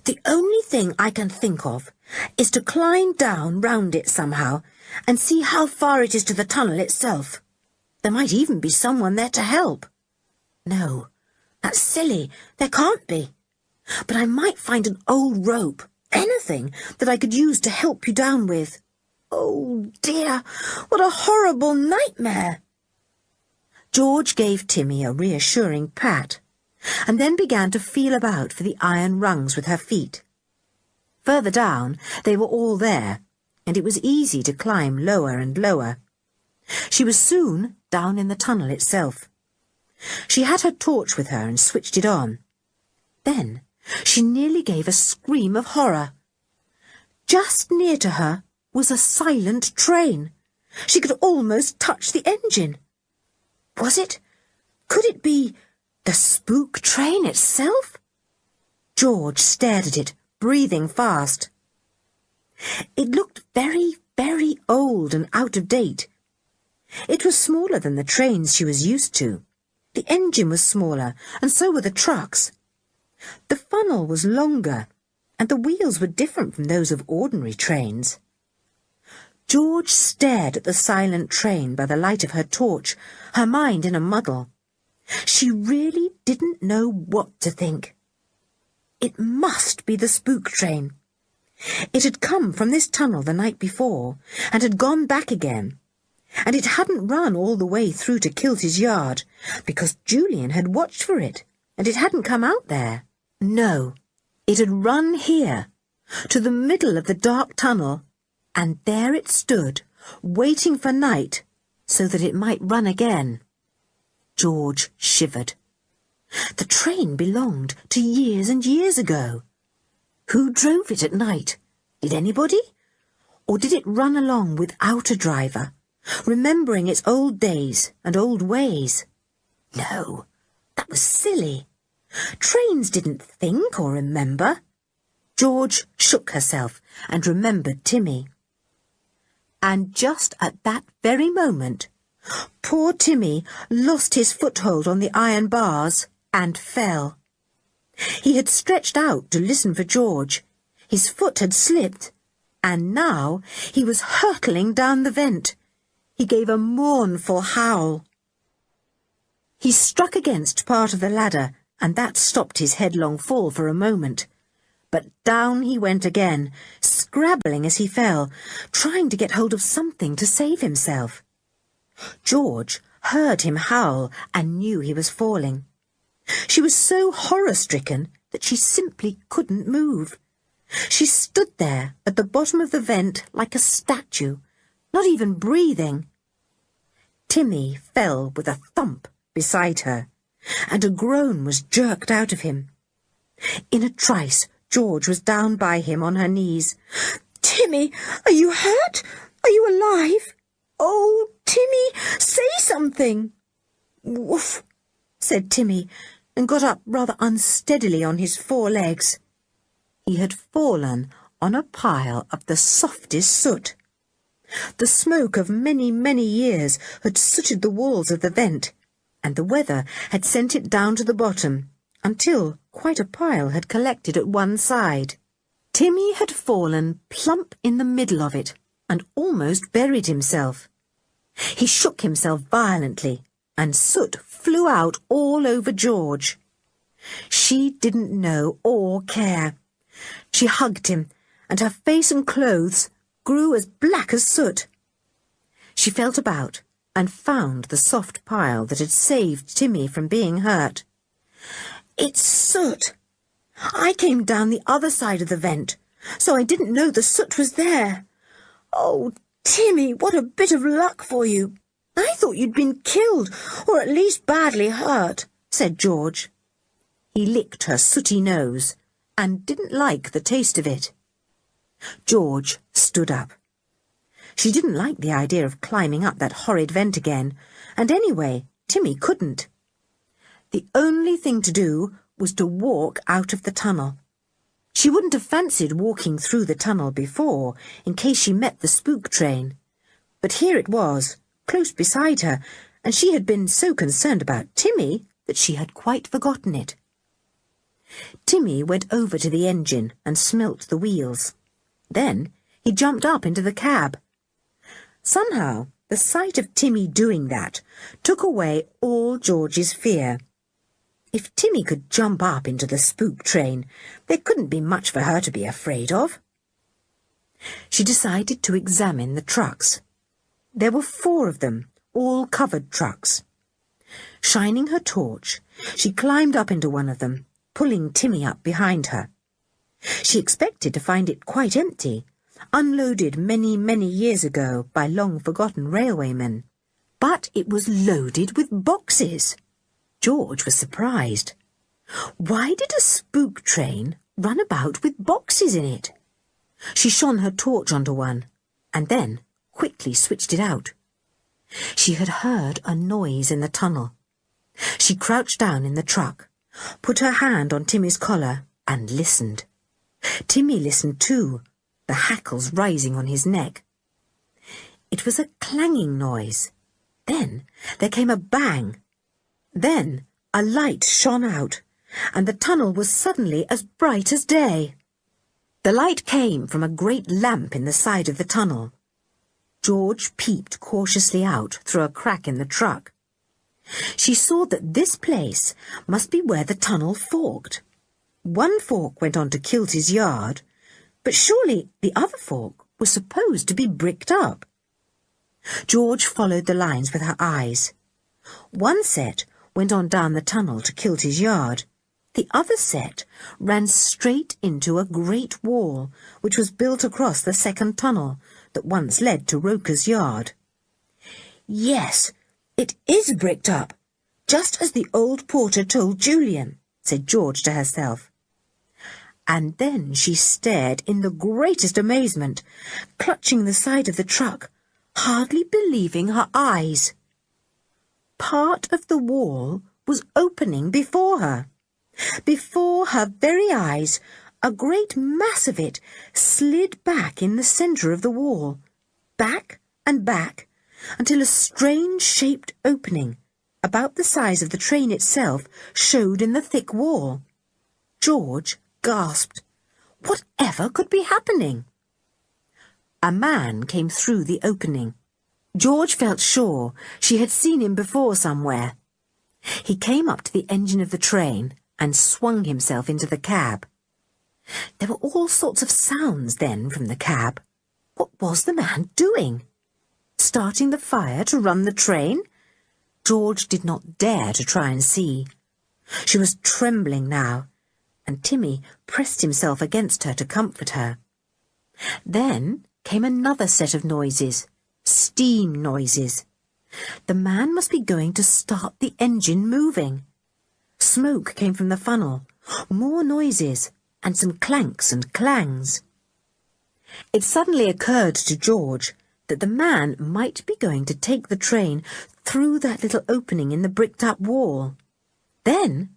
"The only thing I can think of is to climb down round it somehow and see how far it is to the tunnel itself. There might even be someone there to help. No, that's silly. There can't be. But I might find an old rope, anything that I could use to help you down with. Oh, dear, what a horrible nightmare." George gave Timmy a reassuring pat, and then began to feel about for the iron rungs with her feet. Further down, they were all there, and it was easy to climb lower and lower. She was soon down in the tunnel itself. She had her torch with her and switched it on. Then she nearly gave a scream of horror. Just near to her was a silent train. She could almost touch the engine. Could it be the spook train itself? George stared at it, breathing fast. It looked very, very old and out of date. It was smaller than the trains she was used to. The engine was smaller, and so were the trucks. The funnel was longer, and the wheels were different from those of ordinary trains. George stared at the silent train by the light of her torch, her mind in a muddle. She really didn't know what to think. It must be the spook train. It had come from this tunnel the night before, and had gone back again. And it hadn't run all the way through to Kilty's yard, because Julian had watched for it, and it hadn't come out there. No, it had run here, to the middle of the dark tunnel, and there it stood, waiting for night, so that it might run again. George shivered. The train belonged to years and years ago. Who drove it at night? Did anybody? Or did it run along without a driver, remembering its old days and old ways? No, that was silly. Trains didn't think or remember. George shook herself and remembered Timmy. And just at that very moment, poor Timmy lost his foothold on the iron bars and fell. He had stretched out to listen for George. His foot had slipped, and now he was hurtling down the vent. He gave a mournful howl. He struck against part of the ladder, and that stopped his headlong fall for a moment. But down he went again, scrabbling as he fell, trying to get hold of something to save himself. George heard him howl and knew he was falling. She was so horror-stricken that she simply couldn't move. She stood there at the bottom of the vent like a statue, not even breathing. Timmy fell with a thump beside her, and a groan was jerked out of him. In a trice, George was down by him on her knees. Timmy, are you hurt? Are you alive? Oh, Timmy, say something. Woof, said Timmy, and got up rather unsteadily on his 4 legs. He had fallen on a pile of the softest soot. The smoke of many, many years had sooted the walls of the vent, and the weather had sent it down to the bottom, until quite a pile had collected at one side. Timmy had fallen plump in the middle of it, and almost buried himself. He shook himself violently, and soot flew out all over George. She didn't know or care. She hugged him, and her face and clothes grew as black as soot. She felt about and found the soft pile that had saved Timmy from being hurt. It's soot. I came down the other side of the vent, so I didn't know the soot was there. Oh, Timmy, what a bit of luck for you. I thought you'd been killed, or at least badly hurt, said George. He licked her sooty nose, and didn't like the taste of it. George stood up. She didn't like the idea of climbing up that horrid vent again, and anyway, Timmy couldn't. The only thing to do was to walk out of the tunnel. She wouldn't have fancied walking through the tunnel before, in case she met the spook train. But here it was, close beside her, and she had been so concerned about Timmy that she had quite forgotten it. Timmy went over to the engine and smelt the wheels. Then he jumped up into the cab. Somehow, the sight of Timmy doing that took away all George's fear. If Timmy could jump up into the spook train, there couldn't be much for her to be afraid of. She decided to examine the trucks. There were 4 of them, all covered trucks. Shining her torch, she climbed up into one of them, pulling Timmy up behind her. She expected to find it quite empty, unloaded many, many years ago by long-forgotten railwaymen. But it was loaded with boxes. George was surprised. Why did a spook train run about with boxes in it? She shone her torch onto one, and then quickly switched it out. She had heard a noise in the tunnel. She crouched down in the truck, put her hand on Timmy's collar, and listened. Timmy listened too, the hackles rising on his neck. It was a clanging noise. Then there came a bang. Then a light shone out, and the tunnel was suddenly as bright as day. The light came from a great lamp in the side of the tunnel. George peeped cautiously out through a crack in the truck. She saw that this place must be where the tunnel forked. One fork went on to Kilty's yard, but surely the other fork was supposed to be bricked up. George followed the lines with her eyes. One set went on down the tunnel to Kilty's yard. The other set ran straight into a great wall, which was built across the second tunnel that once led to Roker's yard. Yes, it is bricked up, just as the old porter told Julian, said George to herself. And then she stared in the greatest amazement, clutching the side of the truck, hardly believing her eyes. Part of the wall was opening before her. Before her very eyes, a great mass of it slid back in the centre of the wall, back and back, until a strange-shaped opening, about the size of the train itself, showed in the thick wall. George gasped. Whatever could be happening? A man came through the opening. George felt sure she had seen him before somewhere. He came up to the engine of the train and swung himself into the cab. There were all sorts of sounds then from the cab. What was the man doing? Starting the fire to run the train? George did not dare to try and see. She was trembling now, and Timmy pressed himself against her to comfort her. Then came another set of noises, steam noises. The man must be going to start the engine moving. Smoke came from the funnel, more noises, and some clanks and clangs. It suddenly occurred to George that the man might be going to take the train through that little opening in the bricked-up wall. Then,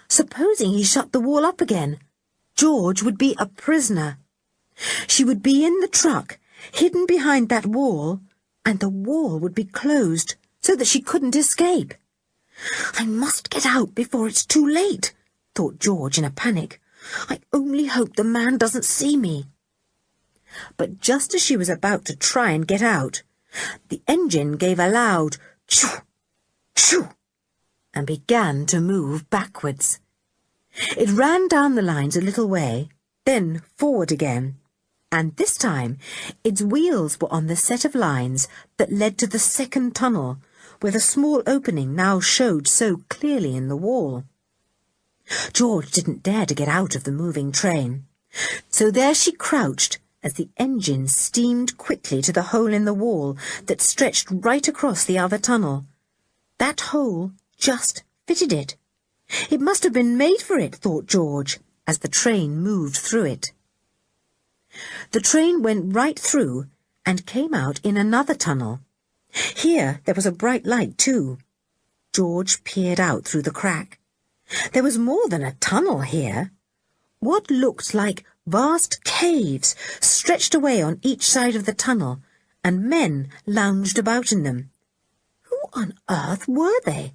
supposing he shut the wall up again, George would be a prisoner. She would be in the truck, hidden behind that wall, and the wall would be closed so that she couldn't escape. I must get out before it's too late, thought George in a panic. I only hope the man doesn't see me. But just as she was about to try and get out, the engine gave a loud choo, choo, and began to move backwards. It ran down the lines a little way, then forward again, and this time its wheels were on the set of lines that led to the second tunnel, where the small opening now showed so clearly in the wall. George didn't dare to get out of the moving train, so there she crouched as the engine steamed quickly to the hole in the wall that stretched right across the other tunnel. That hole just fitted it. It must have been made for it, thought George, as the train moved through it. The train went right through and came out in another tunnel. Here there was a bright light too. George peered out through the crack. There was more than a tunnel here. What looked like vast caves stretched away on each side of the tunnel, and men lounged about in them. Who on earth were they?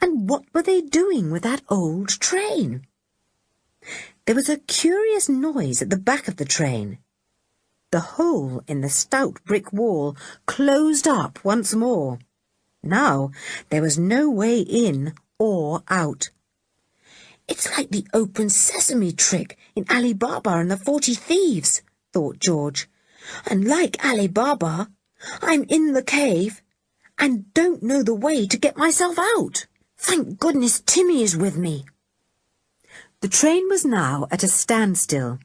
And what were they doing with that old train? There was a curious noise at the back of the train. The hole in the stout brick wall closed up once more. Now there was no way in or out. It's like the open sesame trick in Ali Baba and the 40 Thieves, thought George. And like Ali Baba, I'm in the cave and don't know the way to get myself out. Thank goodness Timmy is with me. The train was now at a standstill.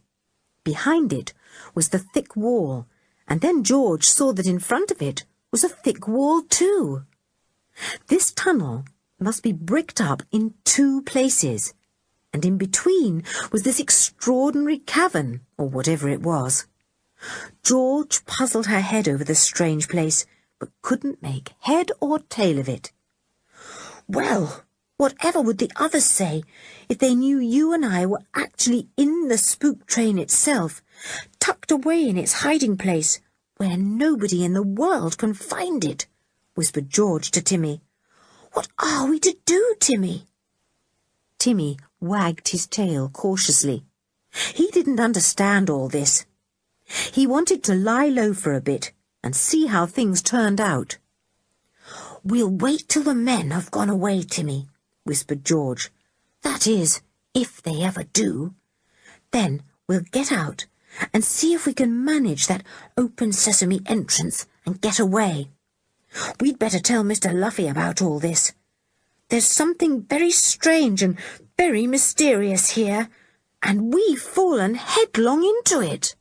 Behind it was the thick wall, and then George saw that in front of it was a thick wall too. This tunnel must be bricked up in 2 places, and in between was this extraordinary cavern, or whatever it was. George puzzled her head over the strange place, but couldn't make head or tail of it. Well, whatever would the others say if they knew you and I were actually in the spook train itself, tucked away in its hiding place, where nobody in the world can find it, whispered George to Timmy. What are we to do, Timmy? Timmy wagged his tail cautiously. He didn't understand all this. He wanted to lie low for a bit and see how things turned out. We'll wait till the men have gone away, Timmy, whispered George. That is, if they ever do. Then we'll get out and see if we can manage that open sesame entrance and get away. We'd better tell Mr. Luffy about all this. There's something very strange and very mysterious here, and we've fallen headlong into it.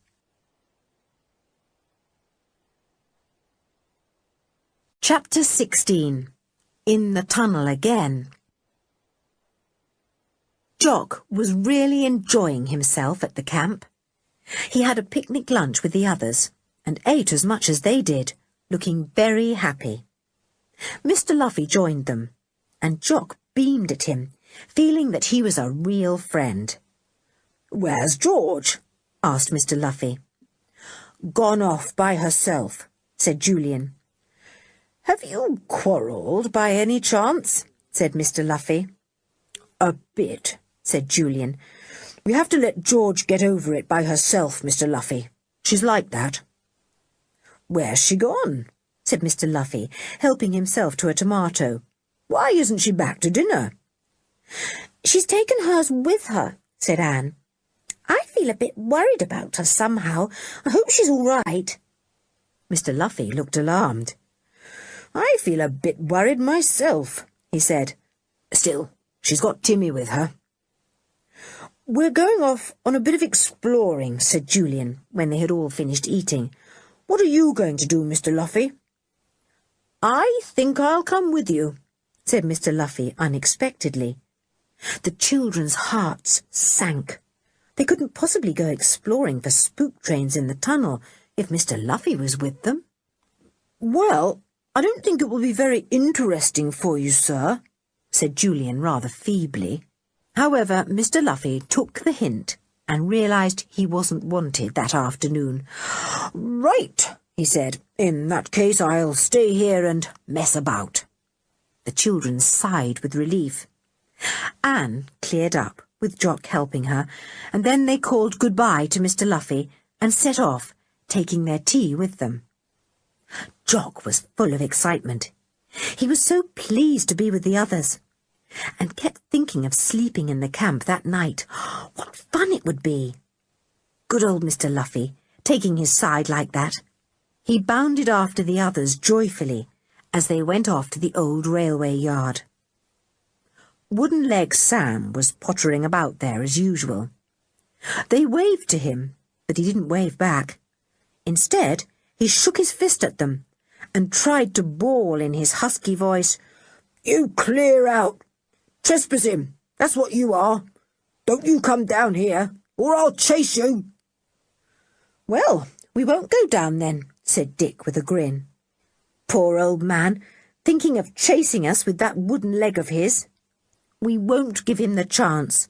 Chapter 16. in the tunnel again. Jock was really enjoying himself at the camp. He had a picnic lunch with the others and ate as much as they did, looking very happy. Mr. Luffy joined them, and Jock beamed at him, feeling that he was a real friend. "Where's George?" asked Mr. Luffy. "Gone off by herself," said Julian. "Have you quarrelled by any chance?" said Mr. Luffy. "A bit," said Julian. "We have to let George get over it by herself, Mr. Luffy. She's like that." "Where's she gone?" said Mr. Luffy, helping himself to a tomato. "Why isn't she back to dinner?" "She's taken hers with her," said Anne. "I feel a bit worried about her somehow. I hope she's all right." Mr. Luffy looked alarmed. "I feel a bit worried myself," he said. "Still, she's got Timmy with her." "We're going off on a bit of exploring," said Julian, when they had all finished eating. "What are you going to do, Mr. Luffy?" "I think I'll come with you," said Mr. Luffy unexpectedly. The children's hearts sank. They couldn't possibly go exploring for spook trains in the tunnel if Mr. Luffy was with them. "Well, I don't think it will be very interesting for you, sir," said Julian rather feebly. However, Mr. Luffy took the hint and realised he wasn't wanted that afternoon. "Right," he said. "In that case I'll stay here and mess about." The children sighed with relief. Anne cleared up, with Jock helping her, and then they called goodbye to Mr. Luffy and set off, taking their tea with them. Jock was full of excitement. He was so pleased to be with the others, and kept thinking of sleeping in the camp that night. What fun it would be! Good old Mr. Luffy, taking his side like that. He bounded after the others joyfully as they went off to the old railway yard. Wooden-legged Sam was pottering about there as usual. They waved to him, but he didn't wave back. Instead, he shook his fist at them and tried to bawl in his husky voice, "You clear out! Trespassing, that's what you are! Don't you come down here, or I'll chase you!" "Well, we won't go down then," said Dick with a grin. "Poor old man, thinking of chasing us with that wooden leg of his. We won't give him the chance.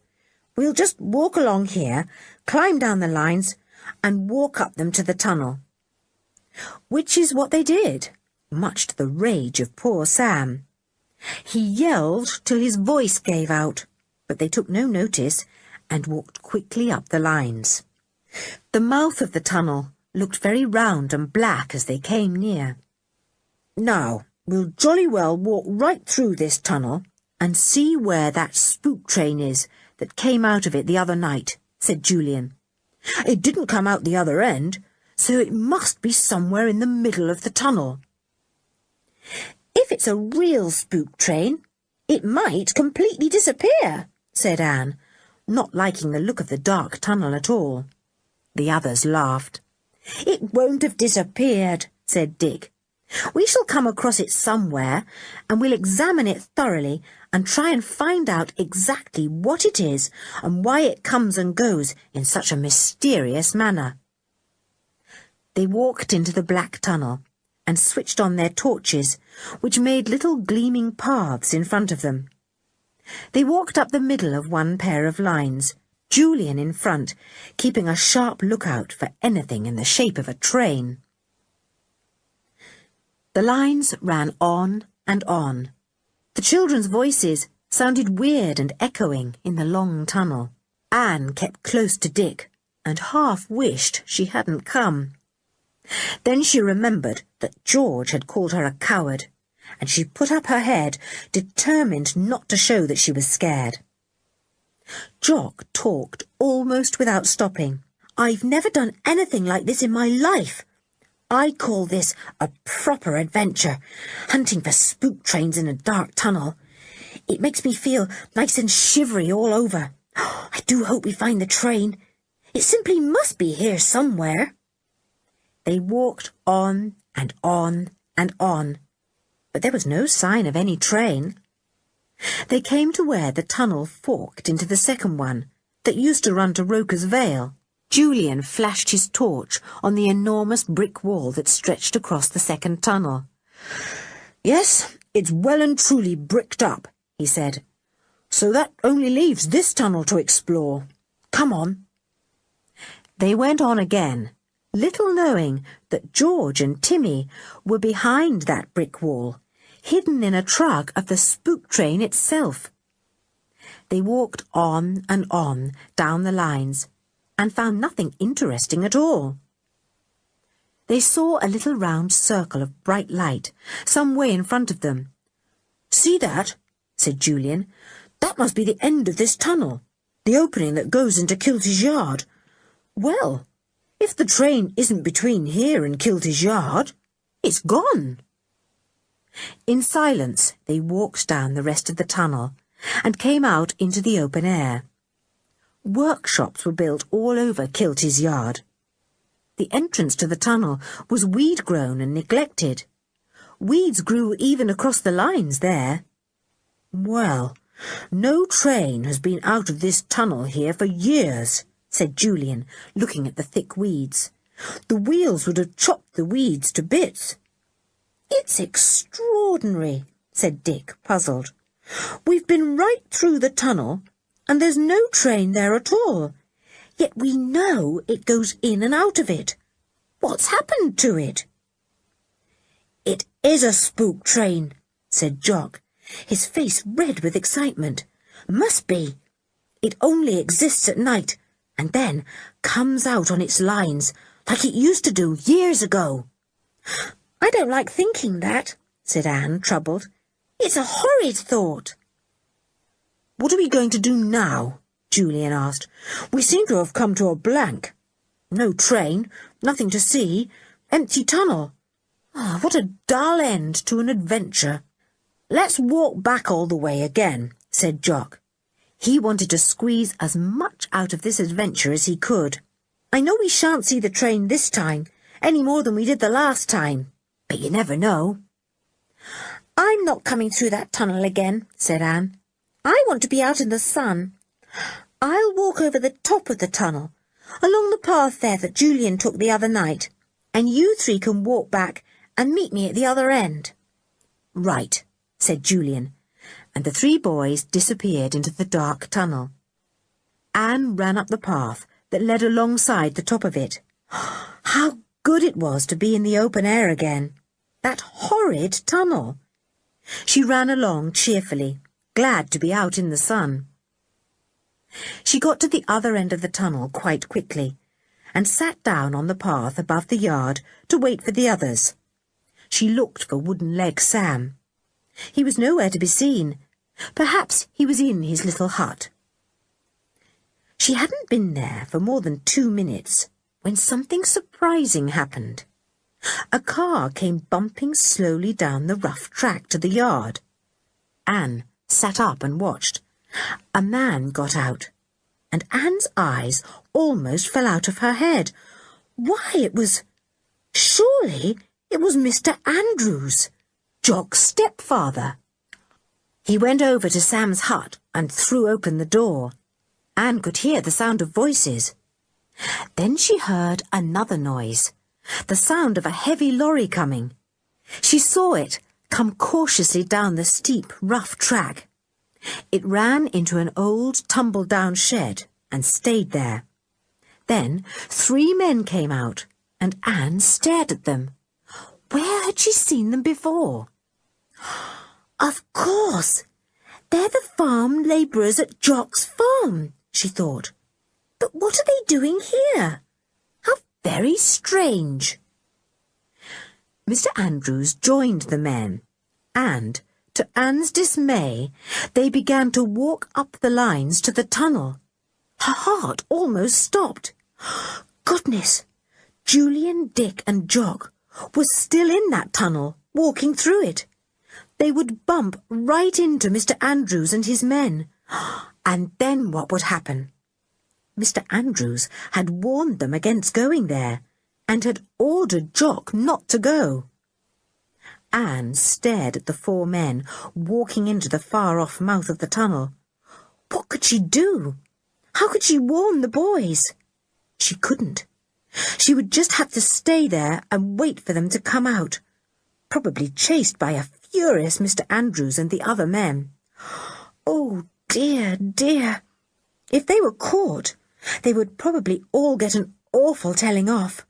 We'll just walk along here, climb down the lines, and walk up them to the tunnel." Which is what they did, much to the rage of poor Sam. He yelled till his voice gave out, but they took no notice and walked quickly up the lines. The mouth of the tunnel looked very round and black as they came near. "Now, we'll jolly well walk right through this tunnel and see where that spook train is that came out of it the other night," said Julian. "It didn't come out the other end, so it must be somewhere in the middle of the tunnel." "If it's a real spook train, it might completely disappear," said Anne, not liking the look of the dark tunnel at all. The others laughed. "It won't have disappeared," said Dick. "We shall come across it somewhere, and we'll examine it thoroughly and try and find out exactly what it is and why it comes and goes in such a mysterious manner." They walked into the black tunnel and switched on their torches, which made little gleaming paths in front of them. They walked up the middle of one pair of lines, Julian in front, keeping a sharp lookout for anything in the shape of a train. The lines ran on and on. The children's voices sounded weird and echoing in the long tunnel. Anne kept close to Dick and half wished she hadn't come. Then she remembered that George had called her a coward, and she put up her head, determined not to show that she was scared. Jock talked almost without stopping. "I've never done anything like this in my life. I call this a proper adventure, hunting for spook trains in a dark tunnel. It makes me feel nice and shivery all over. I do hope we find the train. It simply must be here somewhere." They walked on and on and on. but there was no sign of any train. They came to where the tunnel forked into the second one that used to run to Roker's Vale. Julian flashed his torch on the enormous brick wall that stretched across the second tunnel. "Yes, it's well and truly bricked up," he said. "So that only leaves this tunnel to explore. Come on." They went on again, little knowing that George and Timmy were behind that brick wall, hidden in a truck of the spook train itself. They walked on and on down the lines, and found nothing interesting at all. They saw a little round circle of bright light some way in front of them. "See that?" said Julian. "That must be the end of this tunnel, the opening that goes into Kilty's yard. Well, if the train isn't between here and Kilty's yard, it's gone." In silence they walked down the rest of the tunnel and came out into the open air. Workshops were built all over Kilty's yard. The entrance to the tunnel was weed-grown and neglected. Weeds grew even across the lines there. "Well, no train has been out of this tunnel here for years," said Julian, looking at the thick weeds. "The wheels would have chopped the weeds to bits." "It's extraordinary," said Dick, puzzled. "We've been right through the tunnel, and there's no train there at all. Yet we know it goes in and out of it. What's happened to it?" "It is a spook train," said Jock, his face red with excitement. "Must be. It only exists at night, and then comes out on its lines, like it used to do years ago." "I don't like thinking that," said Anne, troubled. "It's a horrid thought." "What are we going to do now?" Julian asked. "We seem to have come to a blank. No train, nothing to see, empty tunnel. What a dull end to an adventure." "Let's walk back all the way again," said Jock. He wanted to squeeze as much out of this adventure as he could. "I know we shan't see the train this time, any more than we did the last time. But you never know." "I'm not coming through that tunnel again," said Anne. "I want to be out in the sun. I'll walk over the top of the tunnel, along the path there that Julian took the other night, and you three can walk back and meet me at the other end." "Right," said Julian, and the three boys disappeared into the dark tunnel. Anne ran up the path that led alongside the top of it. How good it was to be in the open air again! That horrid tunnel! She ran along cheerfully, glad to be out in the sun. She got to the other end of the tunnel quite quickly, and sat down on the path above the yard to wait for the others. She looked for Wooden-Leg Sam. He was nowhere to be seen. Perhaps he was in his little hut. She hadn't been there for more than 2 minutes when something surprising happened. A car came bumping slowly down the rough track to the yard. Anne sat up and watched. A man got out, and Anne's eyes almost fell out of her head. Surely it was Mr. Andrews, Jock's stepfather. He went over to Sam's hut and threw open the door. Anne could hear the sound of voices. Then she heard another noise, the sound of a heavy lorry coming. She saw it come cautiously down the steep, rough track. It ran into an old, tumble-down shed and stayed there. Then 3 men came out, and Anne stared at them. Where had she seen them before? "Of course! They're the farm labourers at Jock's farm," she thought. "But what are they doing here? How very strange." Mr. Andrews joined the men, and, to Anne's dismay, they began to walk up the lines to the tunnel. Her heart almost stopped. Goodness! Julian, Dick and Jock were still in that tunnel, walking through it. They would bump right into Mr. Andrews and his men. And then what would happen? Mr. Andrews had warned them against going there, and had ordered Jock not to go. Anne stared at the four men walking into the far-off mouth of the tunnel. What could she do? How could she warn the boys? She couldn't. She would just have to stay there and wait for them to come out, probably chased by a furious Mr. Andrews and the other men. Oh, dear, dear. If they were caught, they would probably all get an awful telling off.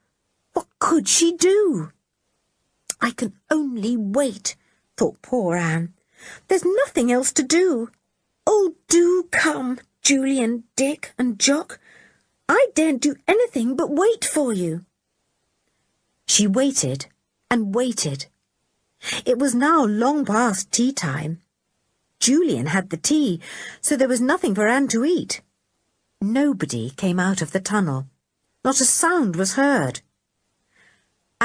What could she do? I can only wait, thought poor Anne. There's nothing else to do. Oh, do come, Julian, Dick and Jock. I daren't do anything but wait for you. She waited and waited. It was now long past tea time. Julian had the tea, so there was nothing for Anne to eat. Nobody came out of the tunnel. Not a sound was heard.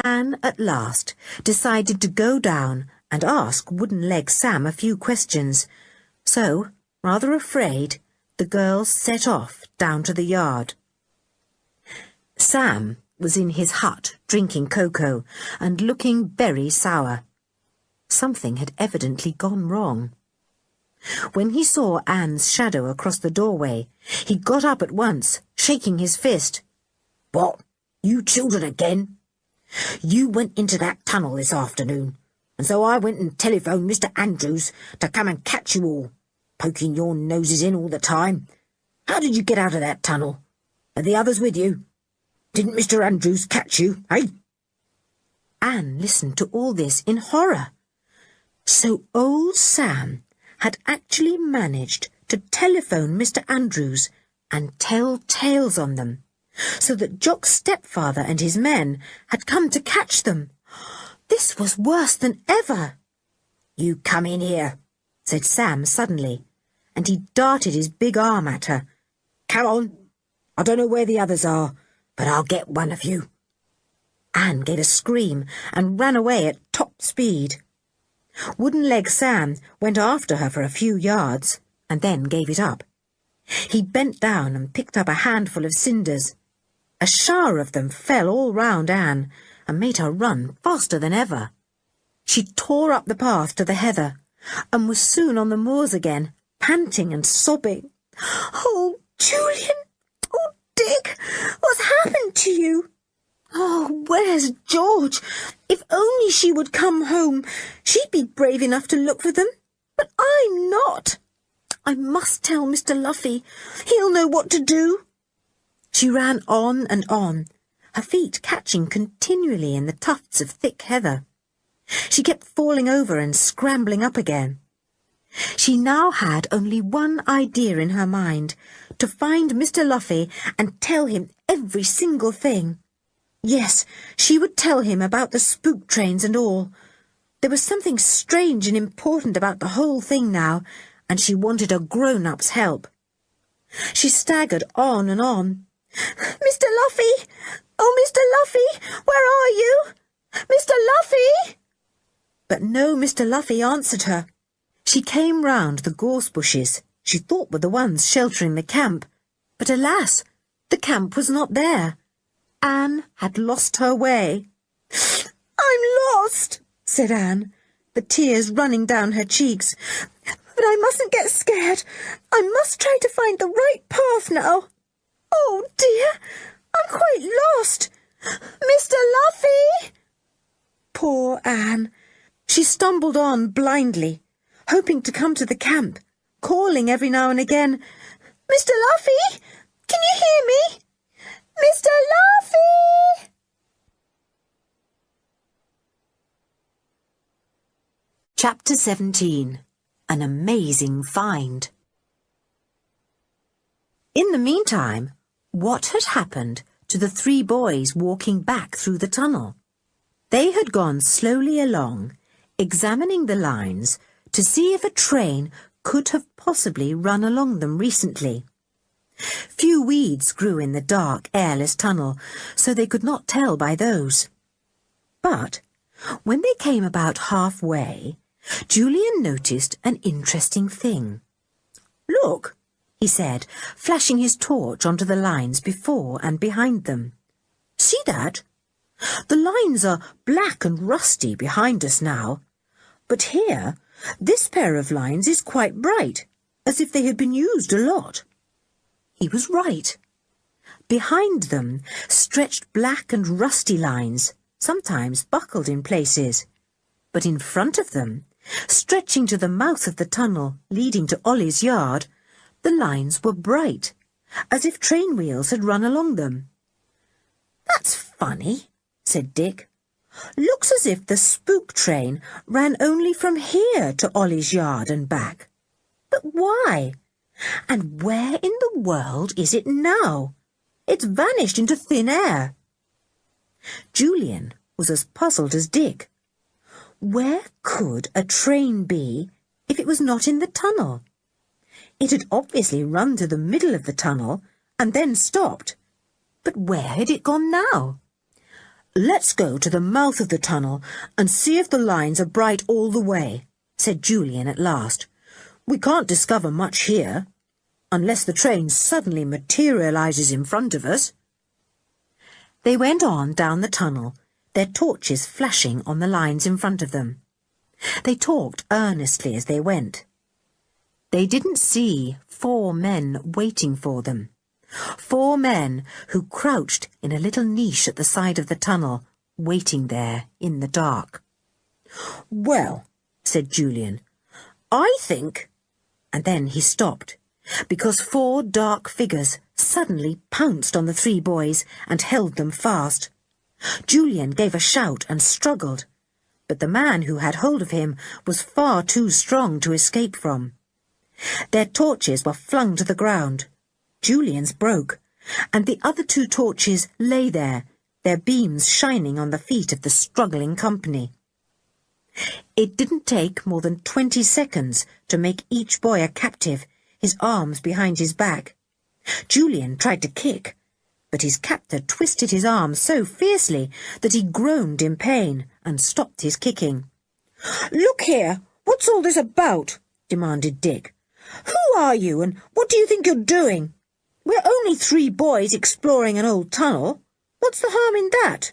Anne at last decided to go down and ask Wooden-Leg Sam a few questions. So, rather afraid, the girls set off down to the yard. Sam was in his hut drinking cocoa and looking very sour. Something had evidently gone wrong. When he saw Anne's shadow across the doorway, he got up at once, shaking his fist. "What, you children again? You went into that tunnel this afternoon, and so I went and telephoned Mr. Andrews to come and catch you all, poking your noses in all the time. How did you get out of that tunnel? Are the others with you? Didn't Mr. Andrews catch you, eh?" Anne listened to all this in horror. So old Sam had actually managed to telephone Mr. Andrews and tell tales on them, so that Jock's stepfather and his men had come to catch them. This was worse than ever. "You come in here," said Sam suddenly, and he darted his big arm at her. "Come on. I don't know where the others are, but I'll get one of you." Anne gave a scream and ran away at top speed. Wooden-Leg Sam went after her for a few yards and then gave it up. He bent down and picked up a handful of cinders. A shower of them fell all round Anne and made her run faster than ever. She tore up the path to the heather and was soon on the moors again, panting and sobbing. "Oh, Julian! Oh, Dick! What's happened to you? Oh, where's George? If only she would come home. She'd be brave enough to look for them. But I'm not. I must tell Mr. Luffy. He'll know what to do." She ran on and on, her feet catching continually in the tufts of thick heather. She kept falling over and scrambling up again. She now had only one idea in her mind, to find Mr. Luffy and tell him every single thing. Yes, she would tell him about the spook trains and all. There was something strange and important about the whole thing now, and she wanted a grown-up's help. She staggered on and on. "Mr. Luffy! Oh, Mr. Luffy! Where are you? Mr. Luffy!" But no Mr. Luffy answered her. She came round the gorse bushes she thought were the ones sheltering the camp, but alas, the camp was not there. Anne had lost her way. "I'm lost," said Anne, the tears running down her cheeks. "But I mustn't get scared. I must try to find the right path now. Oh, dear, I'm quite lost. Mr. Luffy!" Poor Anne. She stumbled on blindly, hoping to come to the camp, calling every now and again, "Mr. Luffy, can you hear me? Mr. Luffy!" Chapter 17. An Amazing Find. In the meantime, what had happened to the three boys walking back through the tunnel? They had gone slowly along, examining the lines to see if a train could have possibly run along them recently. Few weeds grew in the dark, airless tunnel, so they could not tell by those. But when they came about halfway, Julian noticed an interesting thing. "Look," he said, flashing his torch onto the lines before and behind them. "See that? The lines are black and rusty behind us now, But here, this pair of lines is quite bright, as if they had been used a lot. He was right. Behind them stretched black and rusty lines, sometimes buckled in places. But in front of them, stretching to the mouth of the tunnel leading to Ollie's yard, the lines were bright, as if train wheels had run along them. "That's funny," said Dick. "Looks as if the spook train ran only from here to Ollie's yard and back. But why? And where in the world is it now? It's vanished into thin air." Julian was as puzzled as Dick. Where could a train be if it was not in the tunnel? It had obviously run to the middle of the tunnel and then stopped. But where had it gone now? "Let's go to the mouth of the tunnel and see if the lines are bright all the way," said Julian at last. "We can't discover much here, unless the train suddenly materializes in front of us." They went on down the tunnel, their torches flashing on the lines in front of them. They talked earnestly as they went. They didn't see 4 men waiting for them. 4 men who crouched in a little niche at the side of the tunnel, waiting there in the dark. "Well," said Julian, "I think—" And then he stopped, because 4 dark figures suddenly pounced on the 3 boys and held them fast. Julian gave a shout and struggled, but the man who had hold of him was far too strong to escape from. Their torches were flung to the ground. Julian's broke, and the other 2 torches lay there, their beams shining on the feet of the struggling company. It didn't take more than 20 seconds to make each boy a captive, his arms behind his back. Julian tried to kick, but his captor twisted his arm so fiercely that he groaned in pain and stopped his kicking. "Look here, what's all this about?" demanded Dick. "Who are you, and what do you think you're doing? We're only 3 boys exploring an old tunnel. What's the harm in that?"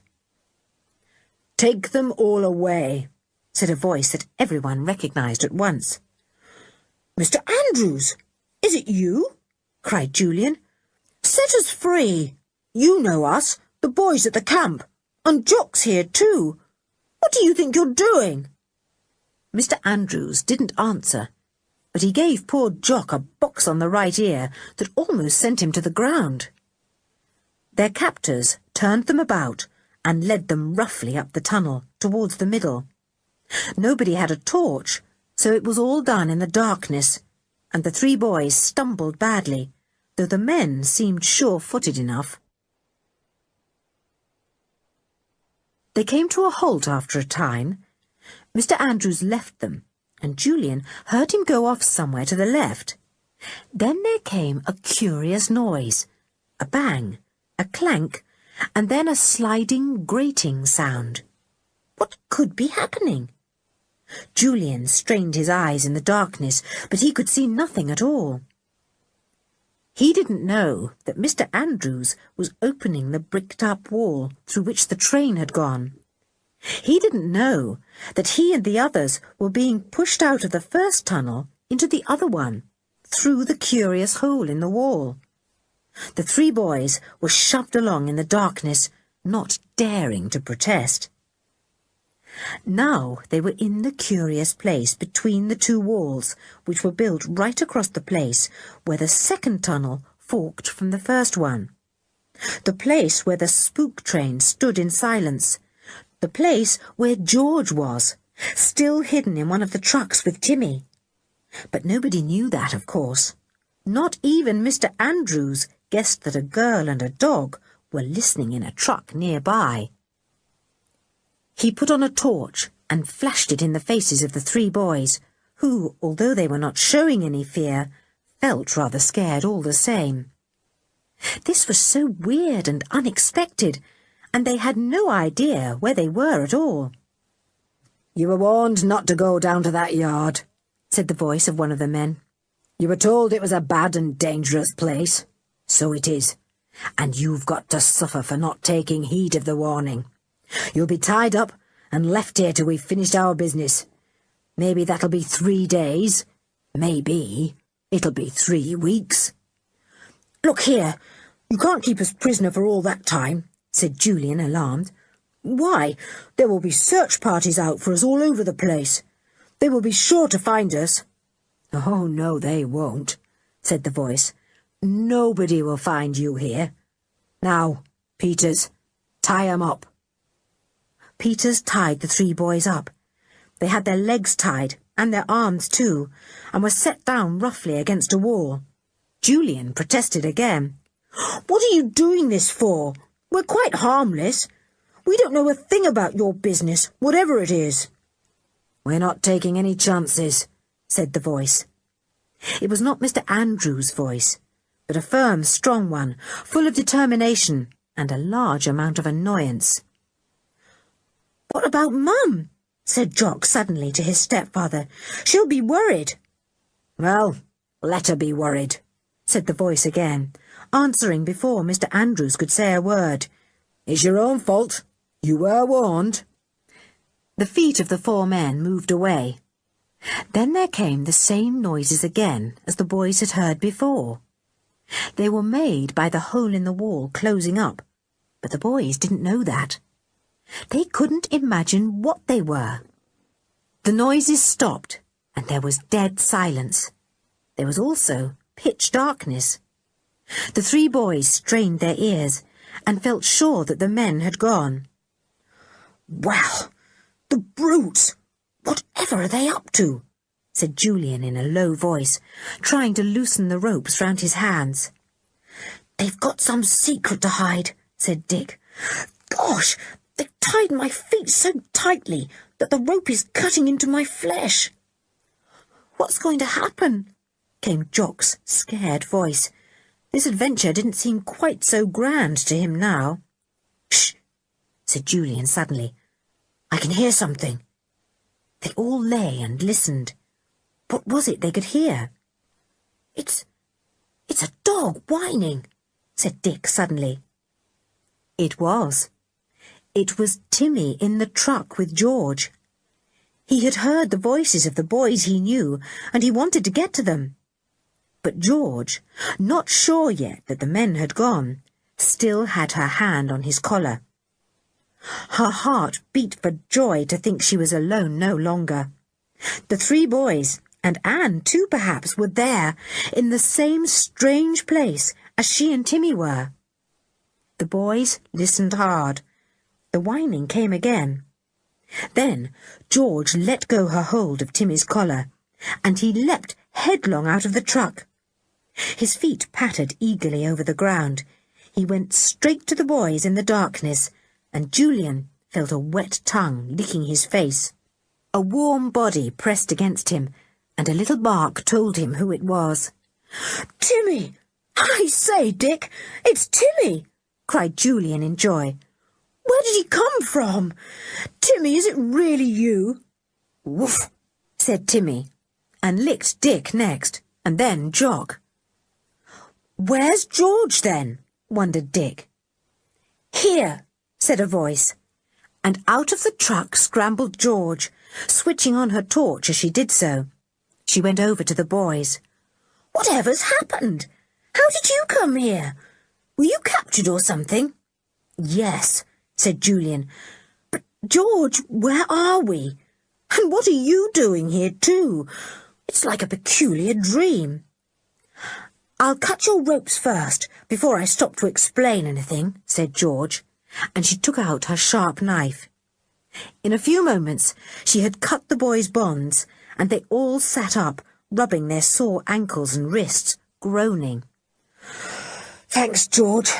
"Take them all away," said a voice that everyone recognized at once. "Mr. Andrews, is it you?" cried Julian. "Set us free. You know us, the boys at the camp, and Jock's here too. What do you think you're doing?" Mr. Andrews didn't answer, but he gave poor Jock a box on the right ear that almost sent him to the ground. Their captors turned them about and led them roughly up the tunnel towards the middle. Nobody had a torch, so it was all done in the darkness, and the 3 boys stumbled badly, though the men seemed sure-footed enough. They came to a halt after a time. Mr. Andrews left them, and Julian heard him go off somewhere to the left. Then there came a curious noise, a bang, a clank, and then a sliding, grating sound. What could be happening? Julian strained his eyes in the darkness, but he could see nothing at all. He didn't know that Mr. Andrews was opening the bricked-up wall through which the train had gone. He didn't know that he and the others were being pushed out of the first tunnel into the other one, through the curious hole in the wall. The 3 boys were shoved along in the darkness, not daring to protest. Now they were in the curious place between the 2 walls, which were built right across the place where the second tunnel forked from the first one. The place where the spook train stood in silence. The place where George was, still hidden in one of the trucks with Timmy. But nobody knew that, of course. Not even Mr. Andrews guessed that a girl and a dog were listening in a truck nearby. He put on a torch and flashed it in the faces of the 3 boys, who, although they were not showing any fear, felt rather scared all the same. This was so weird and unexpected, and they had no idea where they were at all. "You were warned not to go down to that yard," said the voice of one of the men. "You were told it was a bad and dangerous place. So it is, and you've got to suffer for not taking heed of the warning. You'll be tied up and left here till we've finished our business. Maybe that'll be 3 days. Maybe it'll be 3 weeks. Look here, you can't keep us prisoner for all that time, said Julian, alarmed. Why, there will be search parties out for us all over the place. They will be sure to find us. Oh, no, they won't, said the voice. Nobody will find you here. Now, Peters, tie 'em up. Peters tied the 3 boys up. They had their legs tied, and their arms too, and were set down roughly against a wall. Julian protested again. What are you doing this for? We're quite harmless. We don't know a thing about your business, whatever it is. We're not taking any chances, said the voice. It was not Mr. Andrews' voice, but a firm, strong one, full of determination and a large amount of annoyance. What about Mum? Said Jock suddenly to his stepfather. She'll be worried. Well, let her be worried, said the voice again, answering before Mr. Andrews could say a word. It's your own fault. You were warned. The feet of the 4 men moved away. Then there came the same noises again as the boys had heard before. They were made by the hole in the wall closing up, but the boys didn't know that. They couldn't imagine what they were. The noises stopped, and there was dead silence. There was also pitch darkness. The 3 boys strained their ears and felt sure that the men had gone. Well, the brutes! Whatever are they up to? Said Julian in a low voice, trying to loosen the ropes round his hands. They've got some secret to hide, said Dick. Gosh, they've tied my feet so tightly that the rope is cutting into my flesh. What's going to happen? Came Jock's scared voice. This adventure didn't seem quite so grand to him now. Shh, said Julian suddenly. I can hear something. They all lay and listened. What was it they could hear? It's a dog whining, said Dick suddenly. It was. It was Timmy in the truck with George. He had heard the voices of the boys he knew, and he wanted to get to them. But George, not sure yet that the men had gone, still had her hand on his collar. Her heart beat for joy to think she was alone no longer. The 3 boys, and Anne too perhaps, were there, in the same strange place as she and Timmy were. The boys listened hard. The whining came again. Then George let go her hold of Timmy's collar, and he leapt headlong out of the truck. His feet pattered eagerly over the ground. He went straight to the boys in the darkness, and Julian felt a wet tongue licking his face. A warm body pressed against him, and a little bark told him who it was. Timmy! I say, Dick, it's Timmy! Cried Julian in joy. Where did he come from? Timmy, is it really you? Woof, said Timmy, and licked Dick next, and then Jock. Where's George, then? Wondered Dick. Here, said a voice, and out of the truck scrambled George, switching on her torch as she did so. She went over to the boys. Whatever's happened? How did you come here? Were you captured or something? Yes, said Julian. But, George, where are we? And what are you doing here, too? It's like a peculiar dream. I'll cut your ropes first, before I stop to explain anything, said George, and she took out her sharp knife. In a few moments she had cut the boys' bonds, and they all sat up, rubbing their sore ankles and wrists, groaning. Thanks, George.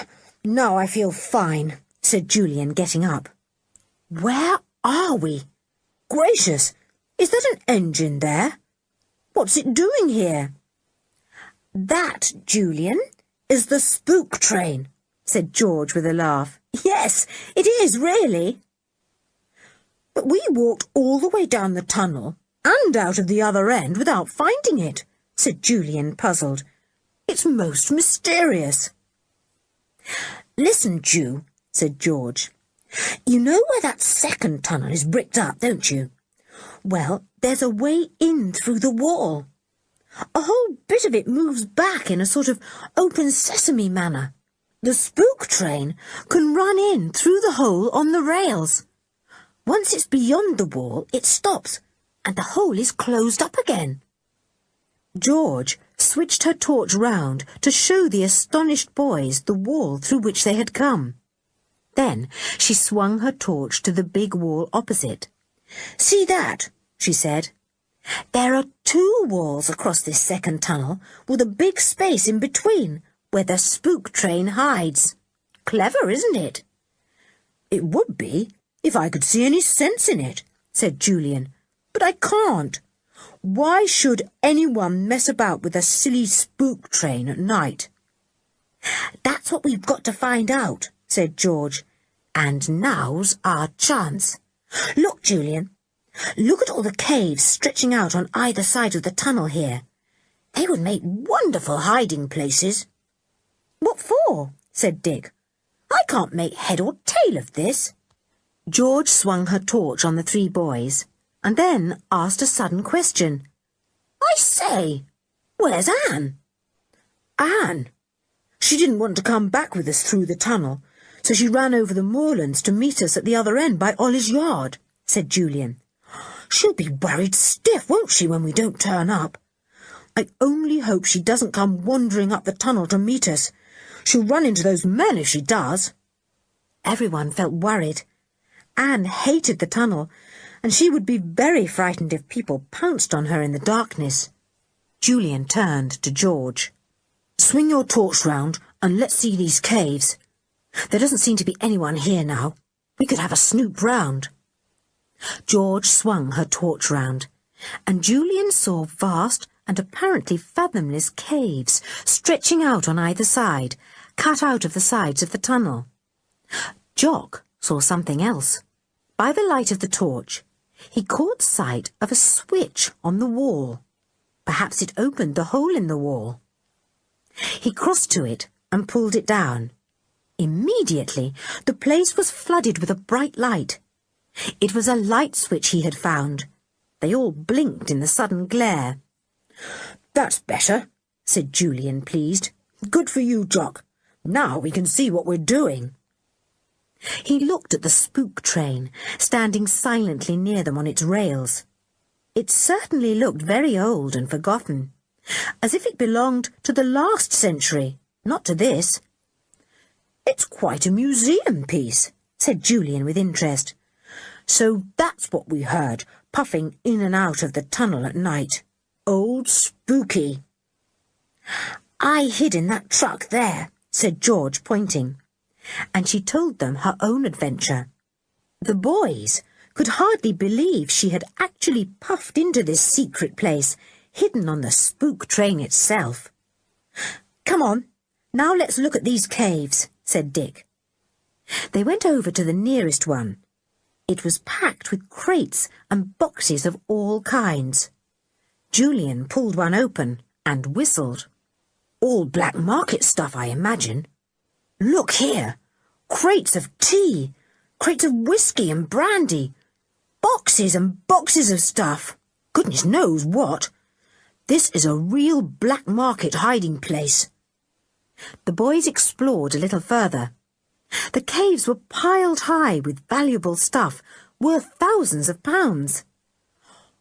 Now I feel fine, said Julian, getting up. Where are we? Gracious, is that an engine there? What's it doing here? That, Julian, is the spook train, said George with a laugh. Yes, it is, really. But we walked all the way down the tunnel and out of the other end without finding it, said Julian, puzzled. It's most mysterious. Listen, Ju, said George. You know where that second tunnel is bricked up, don't you? Well, there's a way in through the wall. A whole bit of it moves back in a sort of open sesame manner. The spook train can run in through the hole on the rails. Once it's beyond the wall, it stops, and the hole is closed up again. George switched her torch round to show the astonished boys the wall through which they had come. Then she swung her torch to the big wall opposite. "See that?" she said. "There are 2 walls across this second tunnel, with a big space in between, where the spook train hides. Clever, isn't it?" "It would be, if I could see any sense in it," said Julian. "But I can't. Why should anyone mess about with a silly spook train at night?" "That's what we've got to find out," said George. "And now's our chance. Look, Julian. Look at all the caves stretching out on either side of the tunnel here. They would make wonderful hiding places." "What for?" said Dick. "I can't make head or tail of this." George swung her torch on the 3 boys, and then asked a sudden question. "I say, where's Anne?" "Anne? She didn't want to come back with us through the tunnel, so she ran over the moorlands to meet us at the other end by Ollie's yard," said Julian. "She'll be worried stiff, won't she, when we don't turn up? I only hope she doesn't come wandering up the tunnel to meet us. She'll run into those men if she does." Everyone felt worried. Anne hated the tunnel, and she would be very frightened if people pounced on her in the darkness. Julian turned to George. "Swing your torch round and let's see these caves. There doesn't seem to be anyone here now. We could have a snoop round." George swung her torch round, and Julian saw vast and apparently fathomless caves stretching out on either side, cut out of the sides of the tunnel. Jock saw something else. By the light of the torch, he caught sight of a switch on the wall. Perhaps it opened the hole in the wall. He crossed to it and pulled it down. Immediately, the place was flooded with a bright light. It was a light switch he had found. They all blinked in the sudden glare. "That's better," said Julian, pleased. "Good for you, Jock. Now we can see what we're doing." He looked at the spook train, standing silently near them on its rails. It certainly looked very old and forgotten, as if it belonged to the last century, not to this. "It's quite a museum piece," said Julian with interest. "So that's what we heard, puffing in and out of the tunnel at night. Old Spooky." "I hid in that truck there," said George, pointing, and she told them her own adventure. The boys could hardly believe she had actually puffed into this secret place, hidden on the spook train itself. "Come on, now let's look at these caves," said Dick. They went over to the nearest one. It was packed with crates and boxes of all kinds. Julian pulled one open and whistled. "All black market stuff, I imagine. Look here, crates of tea, crates of whiskey and brandy, boxes and boxes of stuff, goodness knows what. This is a real black market hiding place." The boys explored a little further. The caves were piled high with valuable stuff, worth thousands of pounds.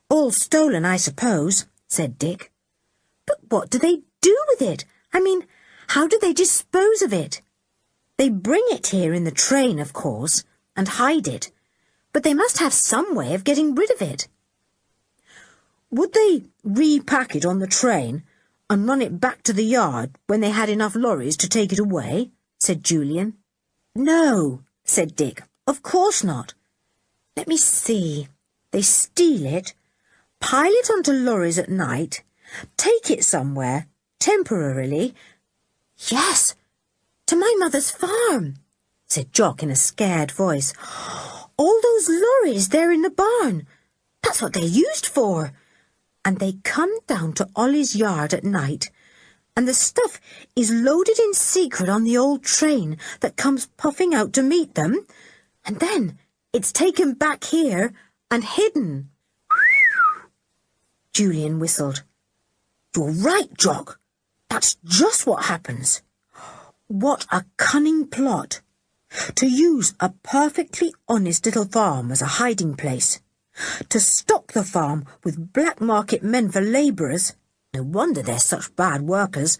"All stolen, I suppose," said Dick. "But what do they do with it? I mean, how do they dispose of it? They bring it here in the train, of course, and hide it, but they must have some way of getting rid of it." "Would they repack it on the train and run it back to the yard when they had enough lorries to take it away?" said Julian. "No," said Dick, "of course not. Let me see. They steal it, pile it onto lorries at night, take it somewhere, temporarily. Yes, to my mother's farm," said Jock in a scared voice. "All those lorries there in the barn. That's what they're used for. And they come down to Ollie's yard at night, and the stuff is loaded in secret on the old train that comes puffing out to meet them, and then it's taken back here and hidden." Julian whistled. You're right, Jock. That's just what happens. What a cunning plot. To use a perfectly honest little farm as a hiding place. To stock the farm with black market men for labourers. No wonder they're such bad workers.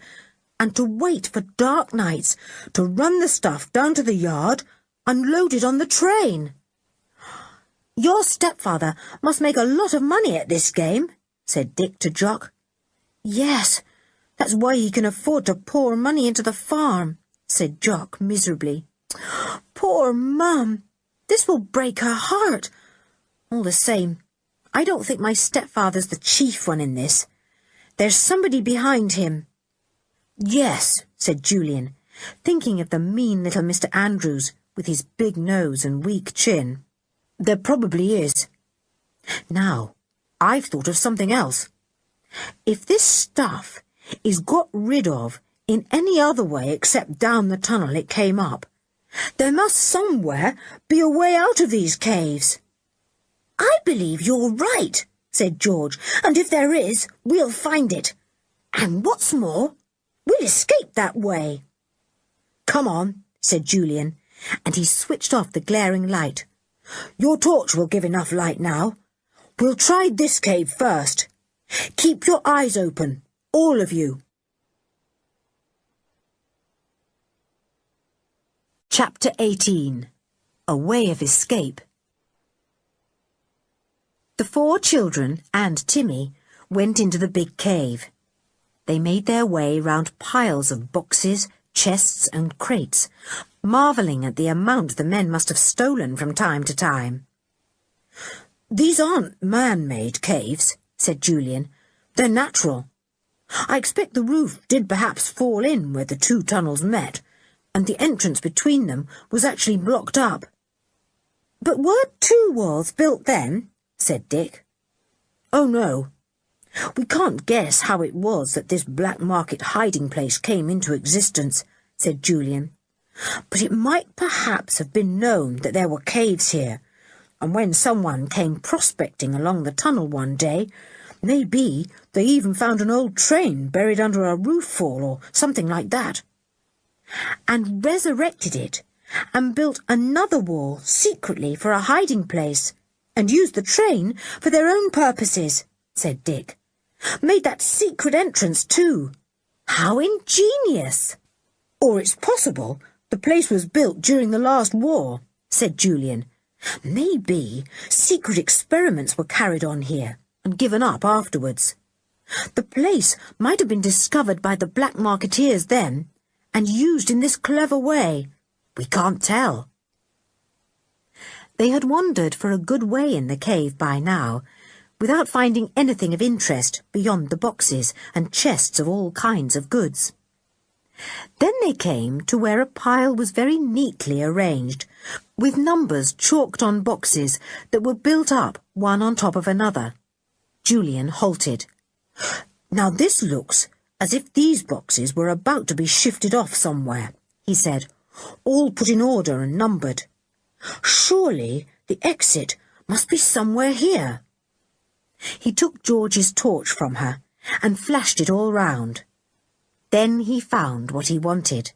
And to wait for dark nights to run the stuff down to the yard, unload it on the train. Your stepfather must make a lot of money at this game, said Dick to Jock. Yes, that's why he can afford to pour money into the farm, said Jock miserably. Poor Mum! This will break her heart. All the same, I don't think my stepfather's the chief one in this. There's somebody behind him. Yes, said Julian, thinking of the mean little Mr. Andrews with his big nose and weak chin. There probably is. Now, I've thought of something else. If this stuff is got rid of in any other way except down the tunnel it came up, there must somewhere be a way out of these caves. I believe you're right, said George, and if there is, we'll find it. And what's more, we'll escape that way. Come on, said Julian, and he switched off the glaring light. Your torch will give enough light now. We'll try this cave first. Keep your eyes open, all of you. Chapter 18. A Way of Escape. The 4 children and Timmy went into the big cave. They made their way round piles of boxes, chests and crates, marvelling at the amount the men must have stolen from time to time. These aren't man-made caves, said Julian. They're natural. I expect the roof did perhaps fall in where the 2 tunnels met, and the entrance between them was actually blocked up. But were 2 walls built then? Said Dick. Oh, no. We can't guess how it was that this black market hiding place came into existence, said Julian. But it might perhaps have been known that there were caves here, and when someone came prospecting along the tunnel one day, maybe they even found an old train buried under a roof fall or something like that, and resurrected it and built another wall secretly for a hiding place, and used the train for their own purposes, said Dick. Made that secret entrance too. How ingenious! Or it's possible the place was built during the last war, said Julian. Maybe secret experiments were carried on here and given up afterwards. The place might have been discovered by the black marketeers then and used in this clever way. We can't tell. They had wandered for a good way in the cave by now, without finding anything of interest beyond the boxes and chests of all kinds of goods. Then they came to where a pile was very neatly arranged, with numbers chalked on boxes that were built up one on top of another. Julian halted. Now this looks as if these boxes were about to be shifted off somewhere, he said, all put in order and numbered. Surely the exit must be somewhere here. He took George's torch from her and flashed it all round. Then he found what he wanted.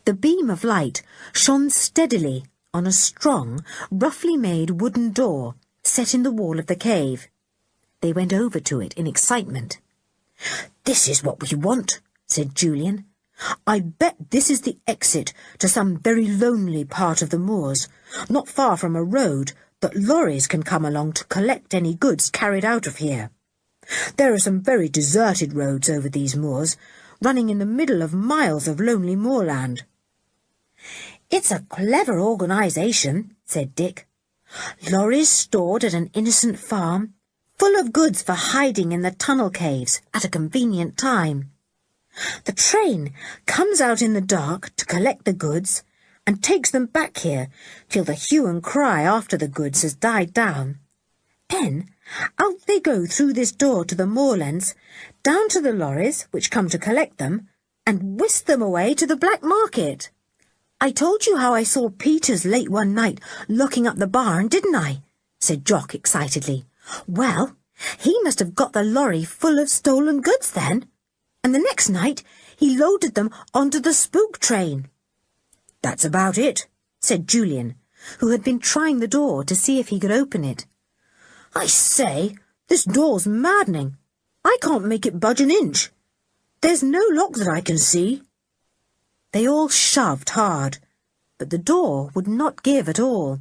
The beam of light shone steadily on a strong, roughly made wooden door set in the wall of the cave. They went over to it in excitement. "This is what we want," said Julian. "I bet this is the exit to some very lonely part of the moors, not far from a road that lorries can come along to collect any goods carried out of here. There are some very deserted roads over these moors, running in the middle of miles of lonely moorland." "It's a clever organisation," said Dick. "Lorries stored at an innocent farm, full of goods for hiding in the tunnel caves at a convenient time. The train comes out in the dark to collect the goods and takes them back here till the hue and cry after the goods has died down. Then out they go through this door to the moorlands, down to the lorries which come to collect them, and whisk them away to the black market. I told you how I saw Peters late one night locking up the barn, didn't I?" said Jock excitedly. "Well, He must have got the lorry full of stolen goods then. And the next night he loaded them onto the spook train. That's about it, said Julian, who had been trying the door to see if he could open it. I say, this door's maddening. I can't make it budge an inch. There's no lock that I can see. They all shoved hard, but the door would not give at all.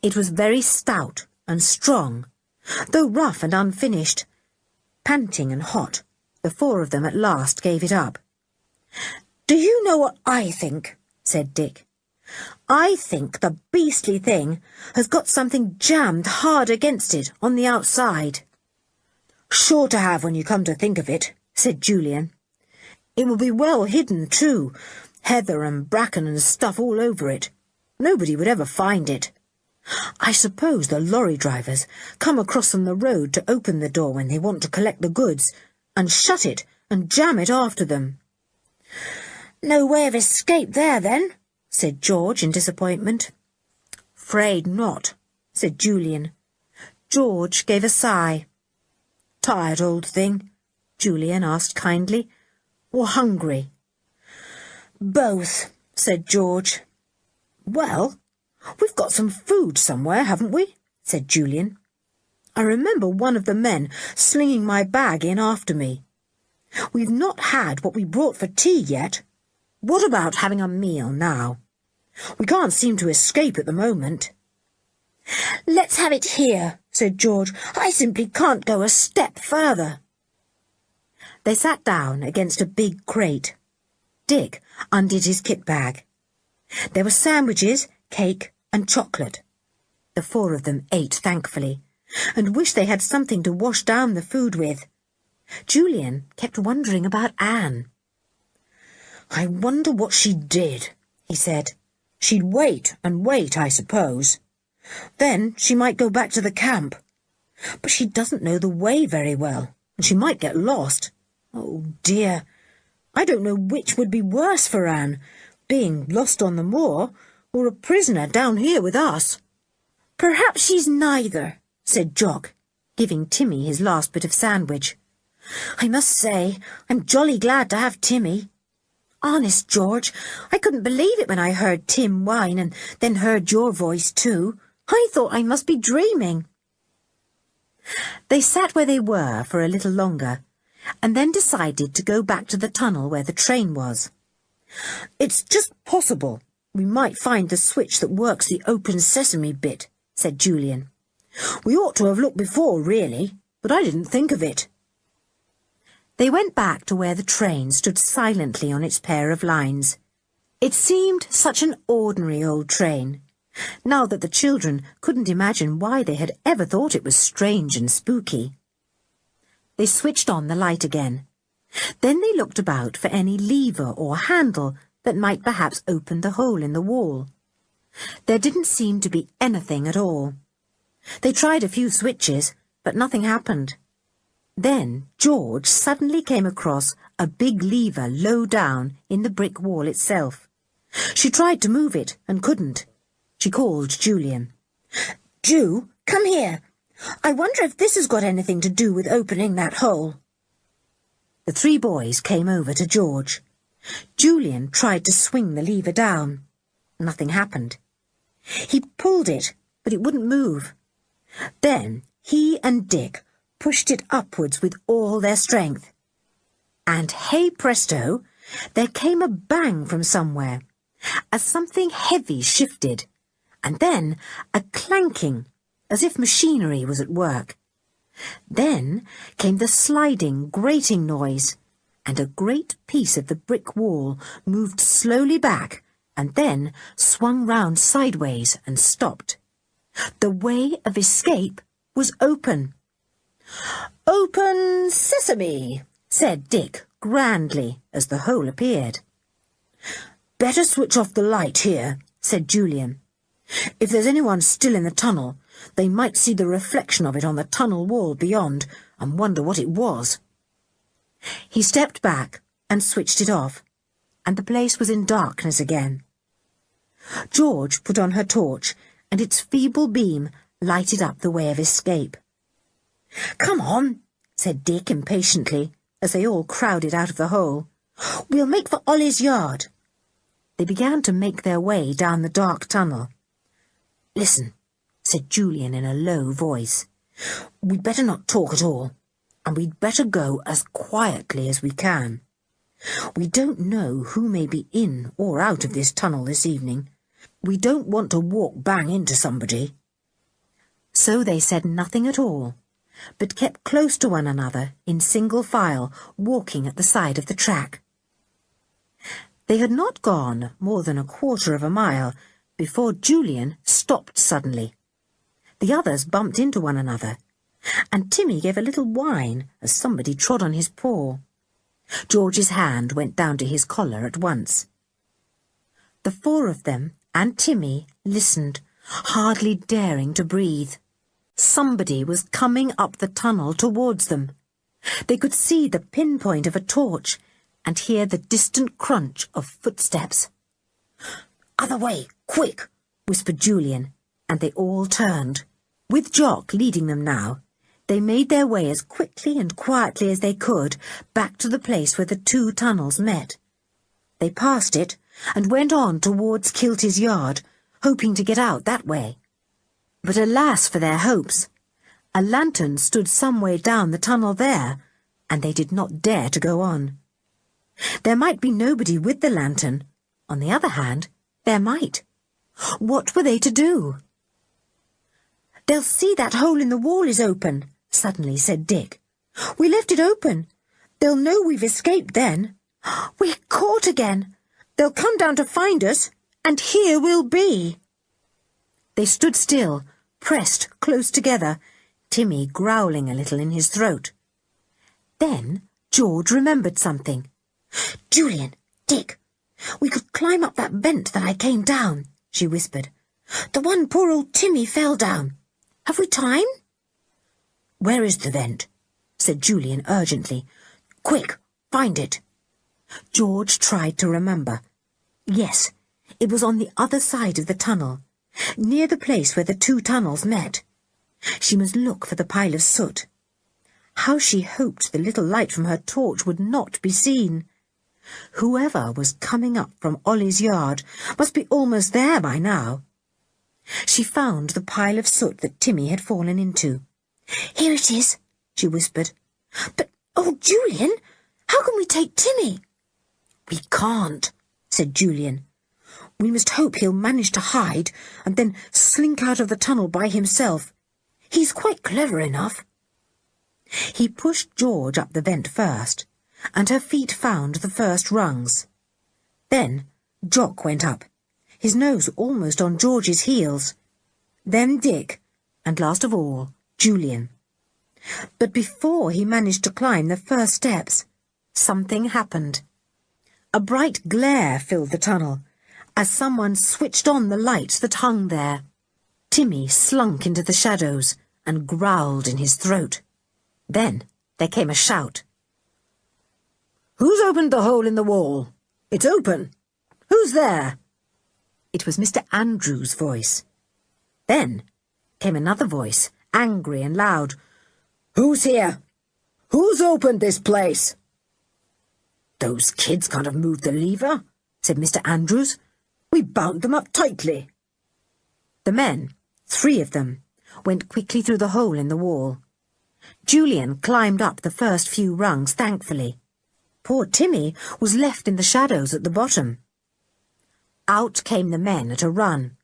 It was very stout and strong, though rough and unfinished. Panting and hot, the four of them at last gave it up. Do you know what I think? Said Dick. I think the beastly thing has got something jammed hard against it on the outside. Sure to have when you come to think of it, said Julian. It will be well hidden, too. Heather and bracken and stuff all over it. Nobody would ever find it. I suppose the lorry drivers come across from the road to open the door when they want to collect the goods, and shut it and jam it after them. No way of escape there, then, said George in disappointment. Afraid not, said Julian. George gave a sigh. Tired old thing? Julian asked kindly. Or hungry? Both, said George. Well, we've got some food somewhere, haven't we? Said Julian. I remember one of the men slinging my bag in after me. We've not had what we brought for tea yet. What about having a meal now? We can't seem to escape at the moment. Let's have it here, said George. I simply can't go a step further. They sat down against a big crate. Dick undid his kit bag. There were sandwiches, cake and chocolate. The four of them ate thankfully, and wished they had something to wash down the food with. Julian kept wondering about Anne. I wonder what she did, he said. She'd wait and wait, I suppose. Then she might go back to the camp. But she doesn't know the way very well, and she might get lost. Oh, dear. I don't know which would be worse for Anne, being lost on the moor, or a prisoner down here with us. Perhaps she's neither, said Jock, giving Timmy his last bit of sandwich. I must say, I'm jolly glad to have Timmy. Honest, George, I couldn't believe it when I heard Tim whine and then heard your voice too. I thought I must be dreaming. They sat where they were for a little longer, and then decided to go back to the tunnel where the train was. It's just possible we might find the switch that works the open sesame bit, said Julian. We ought to have looked before, really, but I didn't think of it. They went back to where the train stood silently on its pair of lines. It seemed such an ordinary old train, now that the children couldn't imagine why they had ever thought it was strange and spooky. They switched on the light again. Then they looked about for any lever or handle that might perhaps open the hole in the wall. There didn't seem to be anything at all. They tried a few switches, but nothing happened. Then George suddenly came across a big lever low down in the brick wall itself. She tried to move it and couldn't. She called Julian. Ju, come here. I wonder if this has got anything to do with opening that hole. The three boys came over to George. Julian tried to swing the lever down. Nothing happened. He pulled it, but it wouldn't move. Then he and Dick pushed it upwards with all their strength. And hey presto, there came a bang from somewhere, as something heavy shifted, and then a clanking, as if machinery was at work. Then came the sliding, grating noise, and a great piece of the brick wall moved slowly back and then swung round sideways and stopped. The way of escape was open. "Open sesame," said Dick grandly as the hole appeared. "Better switch off the light here," said Julian. "If there's anyone still in the tunnel, they might see the reflection of it on the tunnel wall beyond and wonder what it was." He stepped back and switched it off, and the place was in darkness again. George put on her torch, and its feeble beam lighted up the way of escape. "Come on," said Dick impatiently, as they all crowded out of the hole. "We'll make for Ollie's yard." They began to make their way down the dark tunnel. "Listen," said Julian in a low voice. "We'd better not talk at all, and we'd better go as quietly as we can. We don't know who may be in or out of this tunnel this evening. We don't want to walk bang into somebody." So they said nothing at all, but kept close to one another in single file, walking at the side of the track. They had not gone more than a quarter of a mile before Julian stopped suddenly. The others bumped into one another, and Timmy gave a little whine as somebody trod on his paw. George's hand went down to his collar at once. The four of them and Timmy listened, hardly daring to breathe. Somebody was coming up the tunnel towards them. They could see the pinpoint of a torch and hear the distant crunch of footsteps. "Other way, quick," whispered Julian, and they all turned. With Jock leading them now, they made their way as quickly and quietly as they could back to the place where the two tunnels met. They passed it and went on towards Kilty's yard, hoping to get out that way. But alas for their hopes! A lantern stood some way down the tunnel there, and they did not dare to go on. There might be nobody with the lantern. On the other hand, there might. What were they to do? "They'll see that hole in the wall is open," suddenly said Dick. "We left it open. They'll know we've escaped then. We're caught again. They'll come down to find us, and here we'll be." They stood still, pressed close together, Timmy growling a little in his throat. Then George remembered something. "Julian, Dick, we could climb up that vent that I came down," she whispered. "The one poor old Timmy fell down. Have we time?" "Where is the vent?" said Julian urgently. "Quick, find it." George tried to remember. Yes, it was on the other side of the tunnel, near the place where the two tunnels met. She must look for the pile of soot. How she hoped the little light from her torch would not be seen. Whoever was coming up from Ollie's yard must be almost there by now. She found the pile of soot that Timmy had fallen into. "Here it is," she whispered. "But, oh, Julian, how can we take Timmy?" "We can't," said Julian. "We must hope he'll manage to hide and then slink out of the tunnel by himself. He's quite clever enough." He pushed George up the vent first, and her feet found the first rungs. Then Jock went up, his nose almost on George's heels. Then Dick, and last of all, Julian. But before he managed to climb the first steps, something happened. A bright glare filled the tunnel, as someone switched on the lights that hung there. Timmy slunk into the shadows and growled in his throat. Then there came a shout. "Who's opened the hole in the wall? It's open. Who's there?" It was Mr. Andrews' voice. Then came another voice, angry and loud. "Who's here? Who's opened this place?" "Those kids can't have moved the lever," said Mr. Andrews. "We bound them up tightly." The men, 3 of them, went quickly through the hole in the wall. Julian climbed up the first few rungs thankfully. Poor Timmy was left in the shadows at the bottom. Out came the men at a run.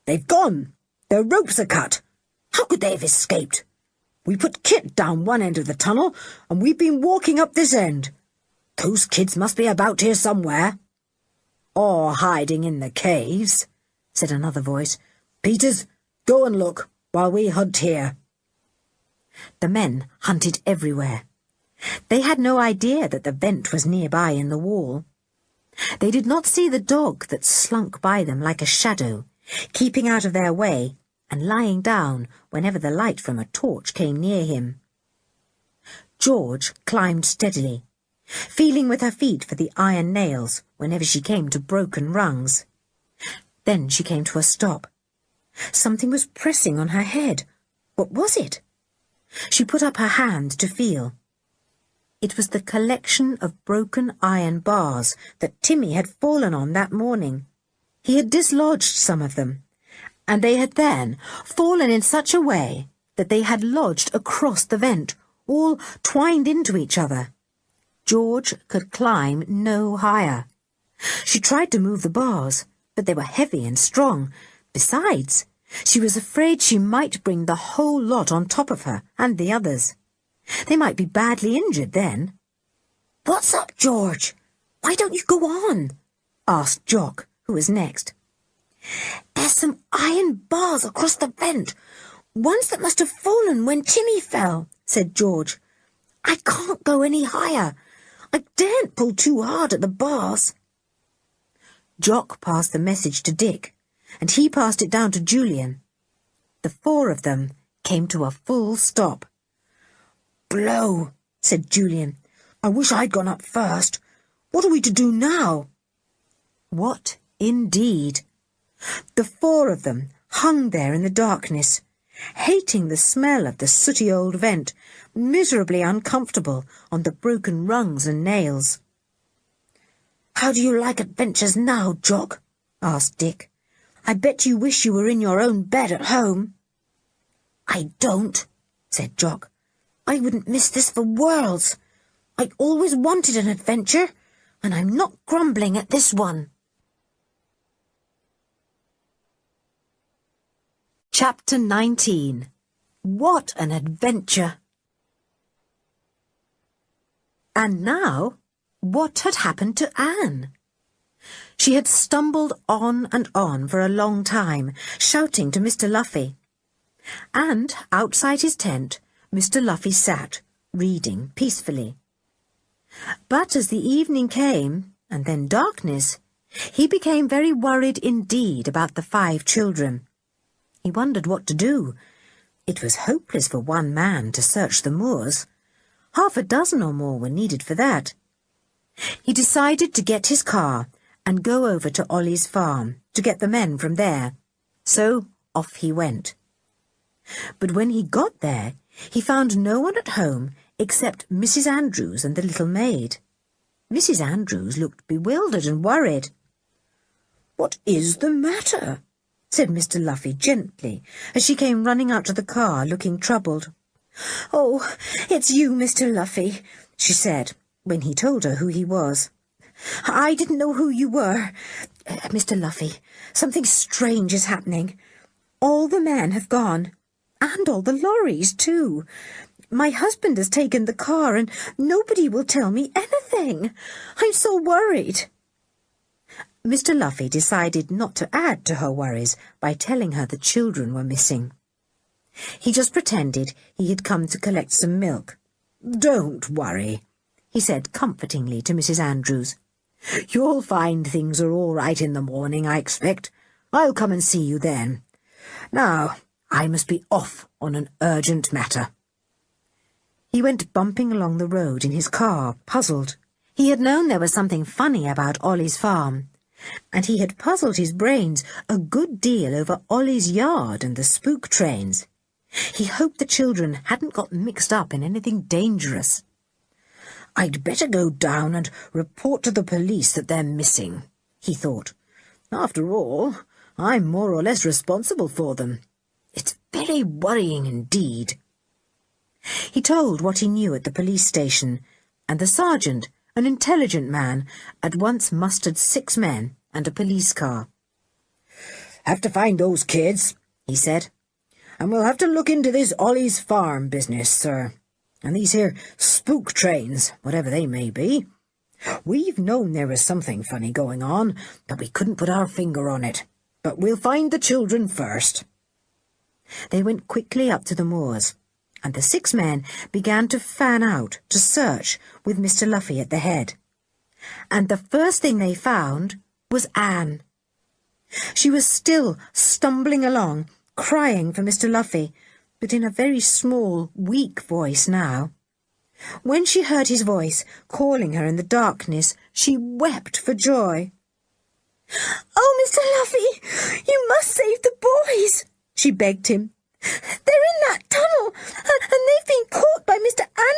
"They've gone! Their ropes are cut! How could they have escaped? We put Kit down one end of the tunnel, and we've been walking up this end. Those kids must be about here somewhere." "Or hiding in the caves," said another voice. "Peters, go and look, while we hunt here." The men hunted everywhere. They had no idea that the vent was nearby in the wall. They did not see the dog that slunk by them like a shadow, keeping out of their way and lying down whenever the light from a torch came near him. George climbed steadily, feeling with her feet for the iron nails whenever she came to broken rungs. Then she came to a stop. Something was pressing on her head. What was it? She put up her hand to feel. It was the collection of broken iron bars that Timmy had fallen on that morning. He had dislodged some of them, and they had then fallen in such a way that they had lodged across the vent, all twined into each other. George could climb no higher. She tried to move the bars, but they were heavy and strong. Besides, she was afraid she might bring the whole lot on top of her and the others. They might be badly injured then. "What's up, George? Why don't you go on?" asked Jock, who was next. "There's some iron bars across the vent, ones that must have fallen when Timmy fell," said George. "I can't go any higher. I daren't pull too hard at the bars." Jock passed the message to Dick, and he passed it down to Julian. The four of them came to a full stop. "Blow," said Julian. "I wish I'd gone up first. What are we to do now?" What indeed? The four of them hung there in the darkness, hating the smell of the sooty old vent, miserably uncomfortable on the broken rungs and nails. "How do you like adventures now, Jock?" asked Dick. "I bet you wish you were in your own bed at home." "I don't," said Jock. "I wouldn't miss this for worlds. I always wanted an adventure, and I'm not grumbling at this one." Chapter 19. What an adventure! And now, what had happened to Anne? She had stumbled on and on for a long time, shouting to Mr. Luffy. And outside his tent, Mr. Luffy sat, reading peacefully. But as the evening came, and then darkness, he became very worried indeed about the 5 children. He wondered what to do. It was hopeless for one man to search the moors. 6 or more were needed for that. He decided to get his car and go over to Ollie's farm to get the men from there. So off he went. But when he got there, he found no one at home except Mrs. Andrews and the little maid. Mrs. Andrews looked bewildered and worried. "What is the matter?" said Mr. Luffy gently, as she came running out to the car looking troubled. "Oh, it's you, Mr. Luffy," she said, when he told her who he was. "I didn't know who you were. Mr. Luffy, something strange is happening. All the men have gone, and all the lorries, too. My husband has taken the car, and nobody will tell me anything. I'm so worried." Mr. Luffy decided not to add to her worries by telling her the children were missing. He just pretended he had come to collect some milk. "Don't worry," he said comfortingly to Mrs. Andrews. "You'll find things are all right in the morning, I expect. I'll come and see you then. Now, I must be off on an urgent matter." He went bumping along the road in his car, puzzled. He had known there was something funny about Ollie's farm, and he had puzzled his brains a good deal over Ollie's yard and the spook trains. He hoped the children hadn't got mixed up in anything dangerous. "I'd better go down and report to the police that they're missing," he thought. "After all, I'm more or less responsible for them. It's very worrying indeed." He told what he knew at the police station, and the sergeant, an intelligent man, at once mustered 6 men and a police car. "Have to find those kids," he said. "And we'll have to look into this Ollie's farm business, sir. And these here spook trains, whatever they may be. We've known there was something funny going on, but we couldn't put our finger on it. But we'll find the children first." They went quickly up to the moors, and the 6 men began to fan out to search with Mr. Luffy at the head. And the first thing they found was Anne. She was still stumbling along, crying for Mr. Luffy, but in a very small, weak voice now. When she heard his voice calling her in the darkness, she wept for joy. "Oh, Mr. Luffy, you must save the boys," she begged him. "They're in that tunnel, and they've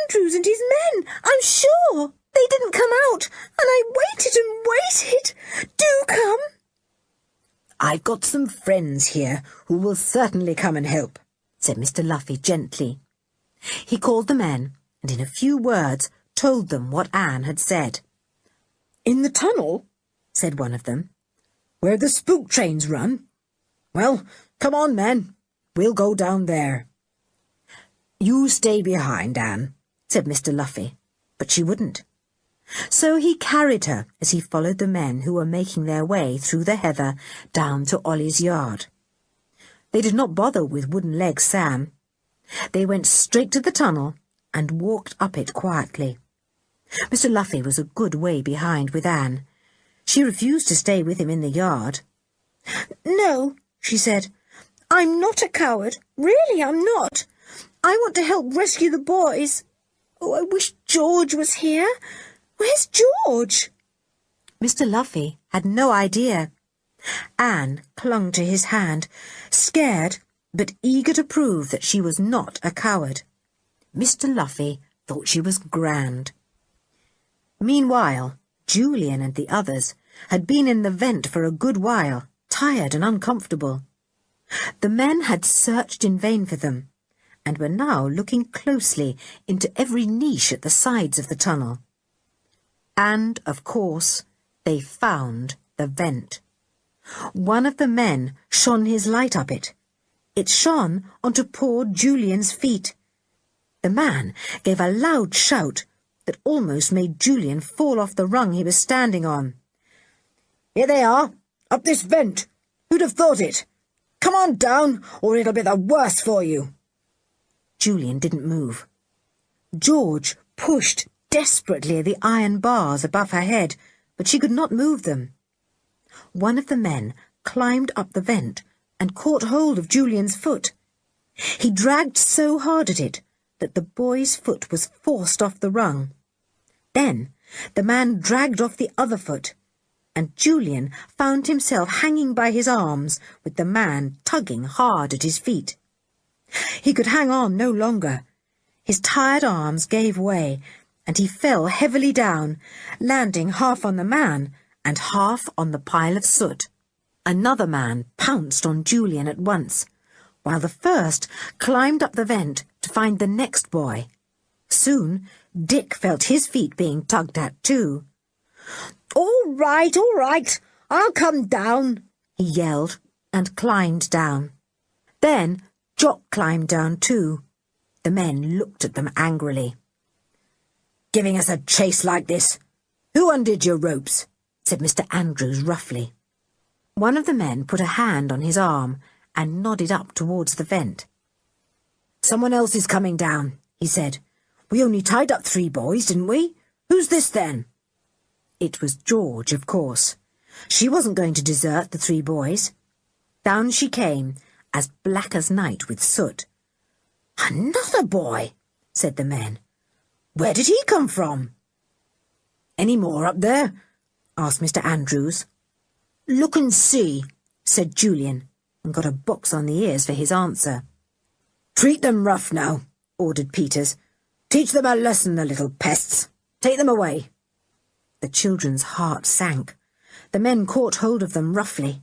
Andrews and his men, I'm sure. They didn't come out, and I waited and waited. Do come. I've got some friends here who will certainly come and help, said Mr. Luffy gently. He called the men, and in a few words told them what Anne had said. "In the tunnel," said one of them, "where the spook trains run. Well, come on, men. We'll go down there." "You stay behind, Anne," said Mr. Luffy, but she wouldn't. So he carried her as he followed the men who were making their way through the heather down to Ollie's yard. They did not bother with wooden-legged Sam. They went straight to the tunnel and walked up it quietly. Mr. Luffy was a good way behind with Anne. She refused to stay with him in the yard. "No," she said, "I'm not a coward. Really, I'm not. I want to help rescue the boys. Oh, I wish George was here. Where's George?" Mr. Luffy had no idea. Anne clung to his hand, scared but eager to prove that she was not a coward. Mr. Luffy thought she was grand. Meanwhile, Julian and the others had been in the vent for a good while, tired and uncomfortable. The men had searched in vain for them, and were now looking closely into every niche at the sides of the tunnel. And, of course, they found the vent. One of the men shone his light up it. It shone onto poor Julian's feet. The man gave a loud shout that almost made Julian fall off the rung he was standing on. "Here they are, up this vent. Who'd have thought it? Come on down, or it'll be the worse for you." Julian didn't move. George pushed desperately at the iron bars above her head, but she could not move them. One of the men climbed up the vent and caught hold of Julian's foot. He dragged so hard at it that the boy's foot was forced off the rung. Then the man dragged off the other foot, and Julian found himself hanging by his arms with the man tugging hard at his feet. He could hang on no longer. His tired arms gave way, and he fell heavily down, landing half on the man and half on the pile of soot. Another man pounced on Julian at once, while the first climbed up the vent to find the next boy. Soon Dick felt his feet being tugged at too. All right, I'll come down," he yelled, and climbed down. Then Jock climbed down too. The men looked at them angrily. "Giving us a chase like this? Who undid your ropes?" said Mr. Andrews roughly. One of the men put a hand on his arm and nodded up towards the vent. "Someone else is coming down," he said. "We only tied up 3 boys, didn't we? Who's this then?" It was George, of course. She wasn't going to desert the 3 boys. Down she came, as black as night with soot. "Another boy," said the men. "Where did he come from?" "Any more up there?" asked Mr. Andrews. "Look and see," said Julian, and got a box on the ears for his answer. "Treat them rough now," ordered Peters. "Teach them a lesson, the little pests. Take them away." The children's hearts sank. The men caught hold of them roughly.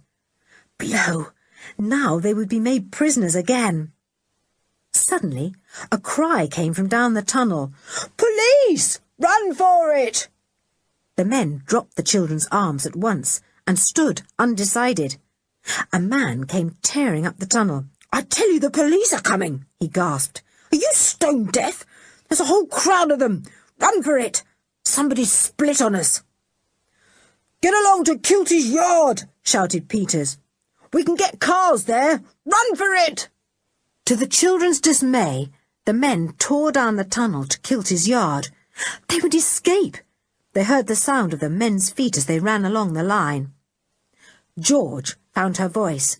Blow! Now they would be made prisoners again. Suddenly a cry came from down the tunnel. "Police! Run for it!" The men dropped the children's arms at once and stood undecided. A man came tearing up the tunnel. "I tell you the police are coming," he gasped. "Are you stone deaf? There's a whole crowd of them. Run for it! Somebody's split on us." "Get along to Kilty's yard," shouted Peters. "We can get cars there. Run for it!" To the children's dismay, the men tore down the tunnel to Kilty's yard. They would escape. They heard the sound of the men's feet as they ran along the line. George found her voice.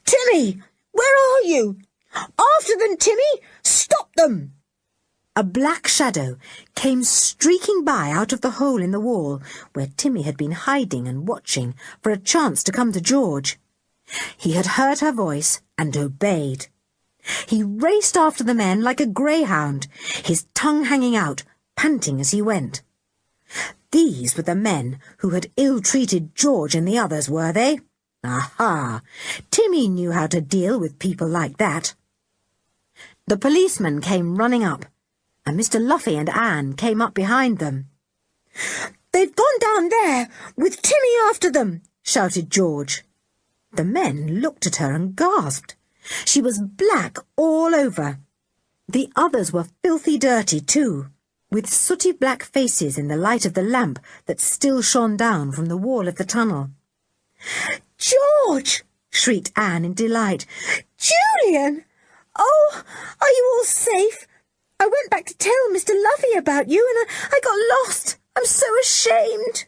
"Timmy, where are you? After them, Timmy! Stop them!" A black shadow came streaking by out of the hole in the wall where Timmy had been hiding and watching for a chance to come to George. He had heard her voice and obeyed. He raced after the men like a greyhound, his tongue hanging out, panting as he went. These were the men who had ill-treated George and the others, were they? Aha! Timmy knew how to deal with people like that. The policeman came running up, and Mr. Luffy and Anne came up behind them. "They've gone down there, with Timmy after them," shouted George. The men looked at her and gasped. She was black all over. The others were filthy dirty too, with sooty black faces in the light of the lamp that still shone down from the wall of the tunnel. "George!" shrieked Anne in delight. "Julian! Oh, are you all safe? I went back to tell Mr. Luffy about you, and I got lost. I'm so ashamed."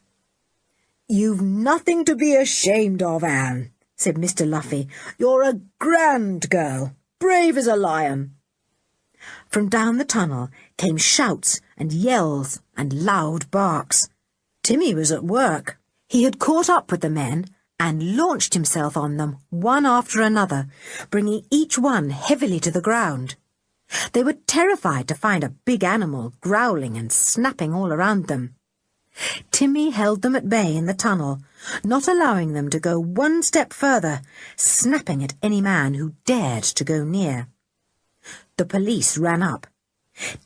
"You've nothing to be ashamed of, Anne," said Mr. Luffy. "You're a grand girl, brave as a lion." From down the tunnel came shouts and yells and loud barks. Timmy was at work. He had caught up with the men and launched himself on them one after another, bringing each one heavily to the ground. They were terrified to find a big animal growling and snapping all around them. Timmy held them at bay in the tunnel, not allowing them to go one step further, snapping at any man who dared to go near. The police ran up.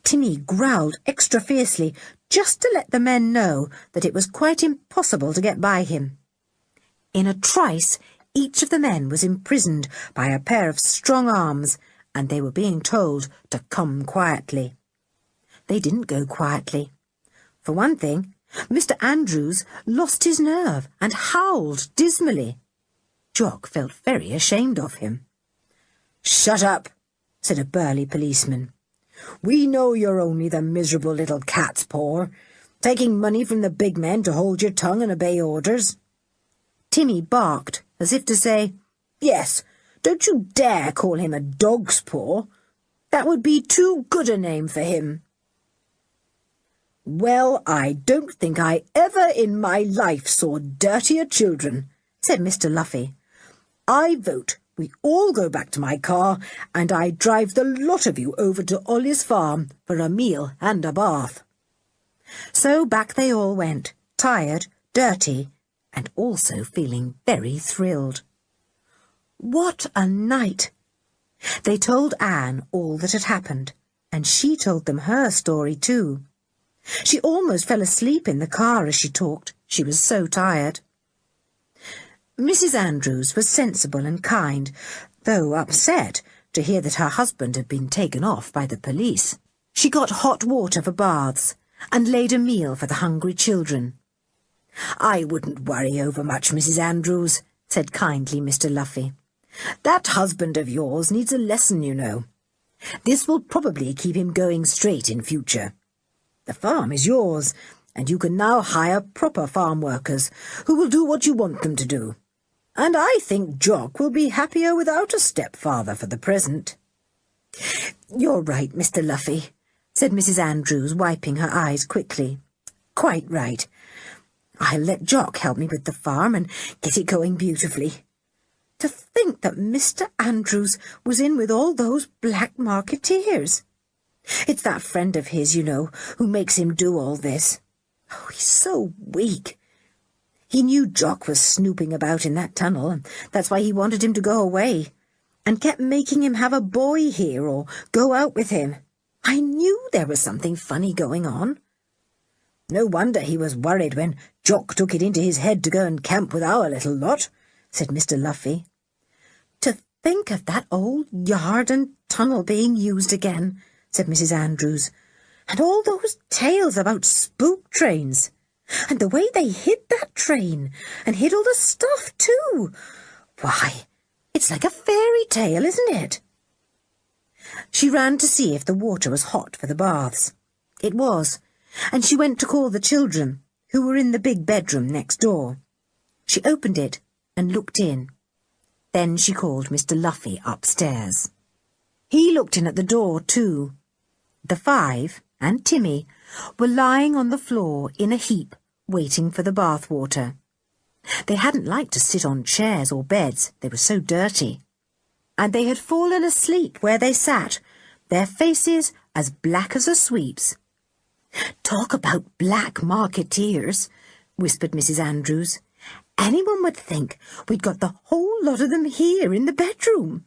Timmy growled extra fiercely, just to let the men know that it was quite impossible to get by him. In a trice, each of the men was imprisoned by a pair of strong arms, and they were being told to come quietly. They didn't go quietly. For one thing, Mr. Andrews lost his nerve and howled dismally. Jock felt very ashamed of him. "Shut up," said a burly policeman. "We know you're only the miserable little cat's paw, taking money from the big men to hold your tongue and obey orders." Timmy barked, as if to say, "Yes, don't you dare call him a dog's paw. That would be too good a name for him." "Well, I don't think I ever in my life saw dirtier children," said Mr. Luffy. "I vote we all go back to my car, and I drive the lot of you over to Ollie's farm for a meal and a bath." So back they all went, tired, dirty, and also feeling very thrilled. What a night! They told Anne all that had happened, and she told them her story too. She almost fell asleep in the car as she talked. She was so tired. Mrs. Andrews was sensible and kind, though upset to hear that her husband had been taken off by the police. She got hot water for baths and laid a meal for the hungry children. "I wouldn't worry over much, Mrs. Andrews," said kindly Mr. Luffy. "That husband of yours needs a lesson, you know. This will probably keep him going straight in future. The farm is yours, and you can now hire proper farm workers who will do what you want them to do. And I think Jock will be happier without a stepfather for the present." "You're right, Mr. Luffy," said Mrs. Andrews, wiping her eyes quickly. "Quite right. I'll let Jock help me with the farm and get it going beautifully. To think that Mr. Andrews was in with all those black marketeers. It's that friend of his, you know, who makes him do all this. Oh, he's so weak. He knew Jock was snooping about in that tunnel, and that's why he wanted him to go away, and kept making him have a boy here or go out with him. I knew there was something funny going on. No wonder he was worried when Jock took it into his head to go and camp with our little lot," said Mr. Luffy. "To think of that old yard and tunnel being used again," said Mrs. Andrews, "and all those tales about spook trains, and the way they hid that train, and hid all the stuff too. Why, it's like a fairy tale, isn't it?" She ran to see if the water was hot for the baths. It was, and she went to call the children, who were in the big bedroom next door. She opened it and looked in. Then she called Mr. Luffy upstairs. He looked in at the door too. The five, and Timmy, were lying on the floor in a heap, waiting for the bath water. They hadn't liked to sit on chairs or beds, they were so dirty. and they had fallen asleep where they sat, their faces as black as a sweep's. "Talk about black marketeers," whispered Mrs. Andrews. "Anyone would think we'd got the whole lot of them here in the bedroom."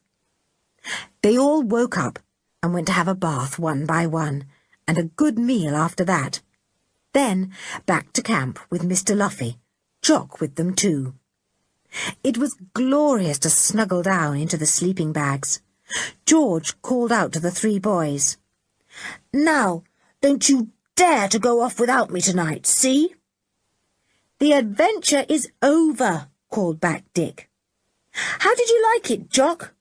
They all woke up and went to have a bath one by one, and a good meal after that. Then back to camp with Mr. Luffy, Jock with them too. It was glorious to snuggle down into the sleeping bags. George called out to the 3 boys. "Now, don't you dare to go off without me tonight, see?" "The adventure is over," called back Dick. "How did you like it, Jock?"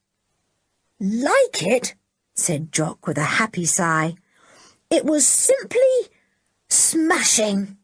"Like it?" said Jock with a happy sigh. "It was simply smashing."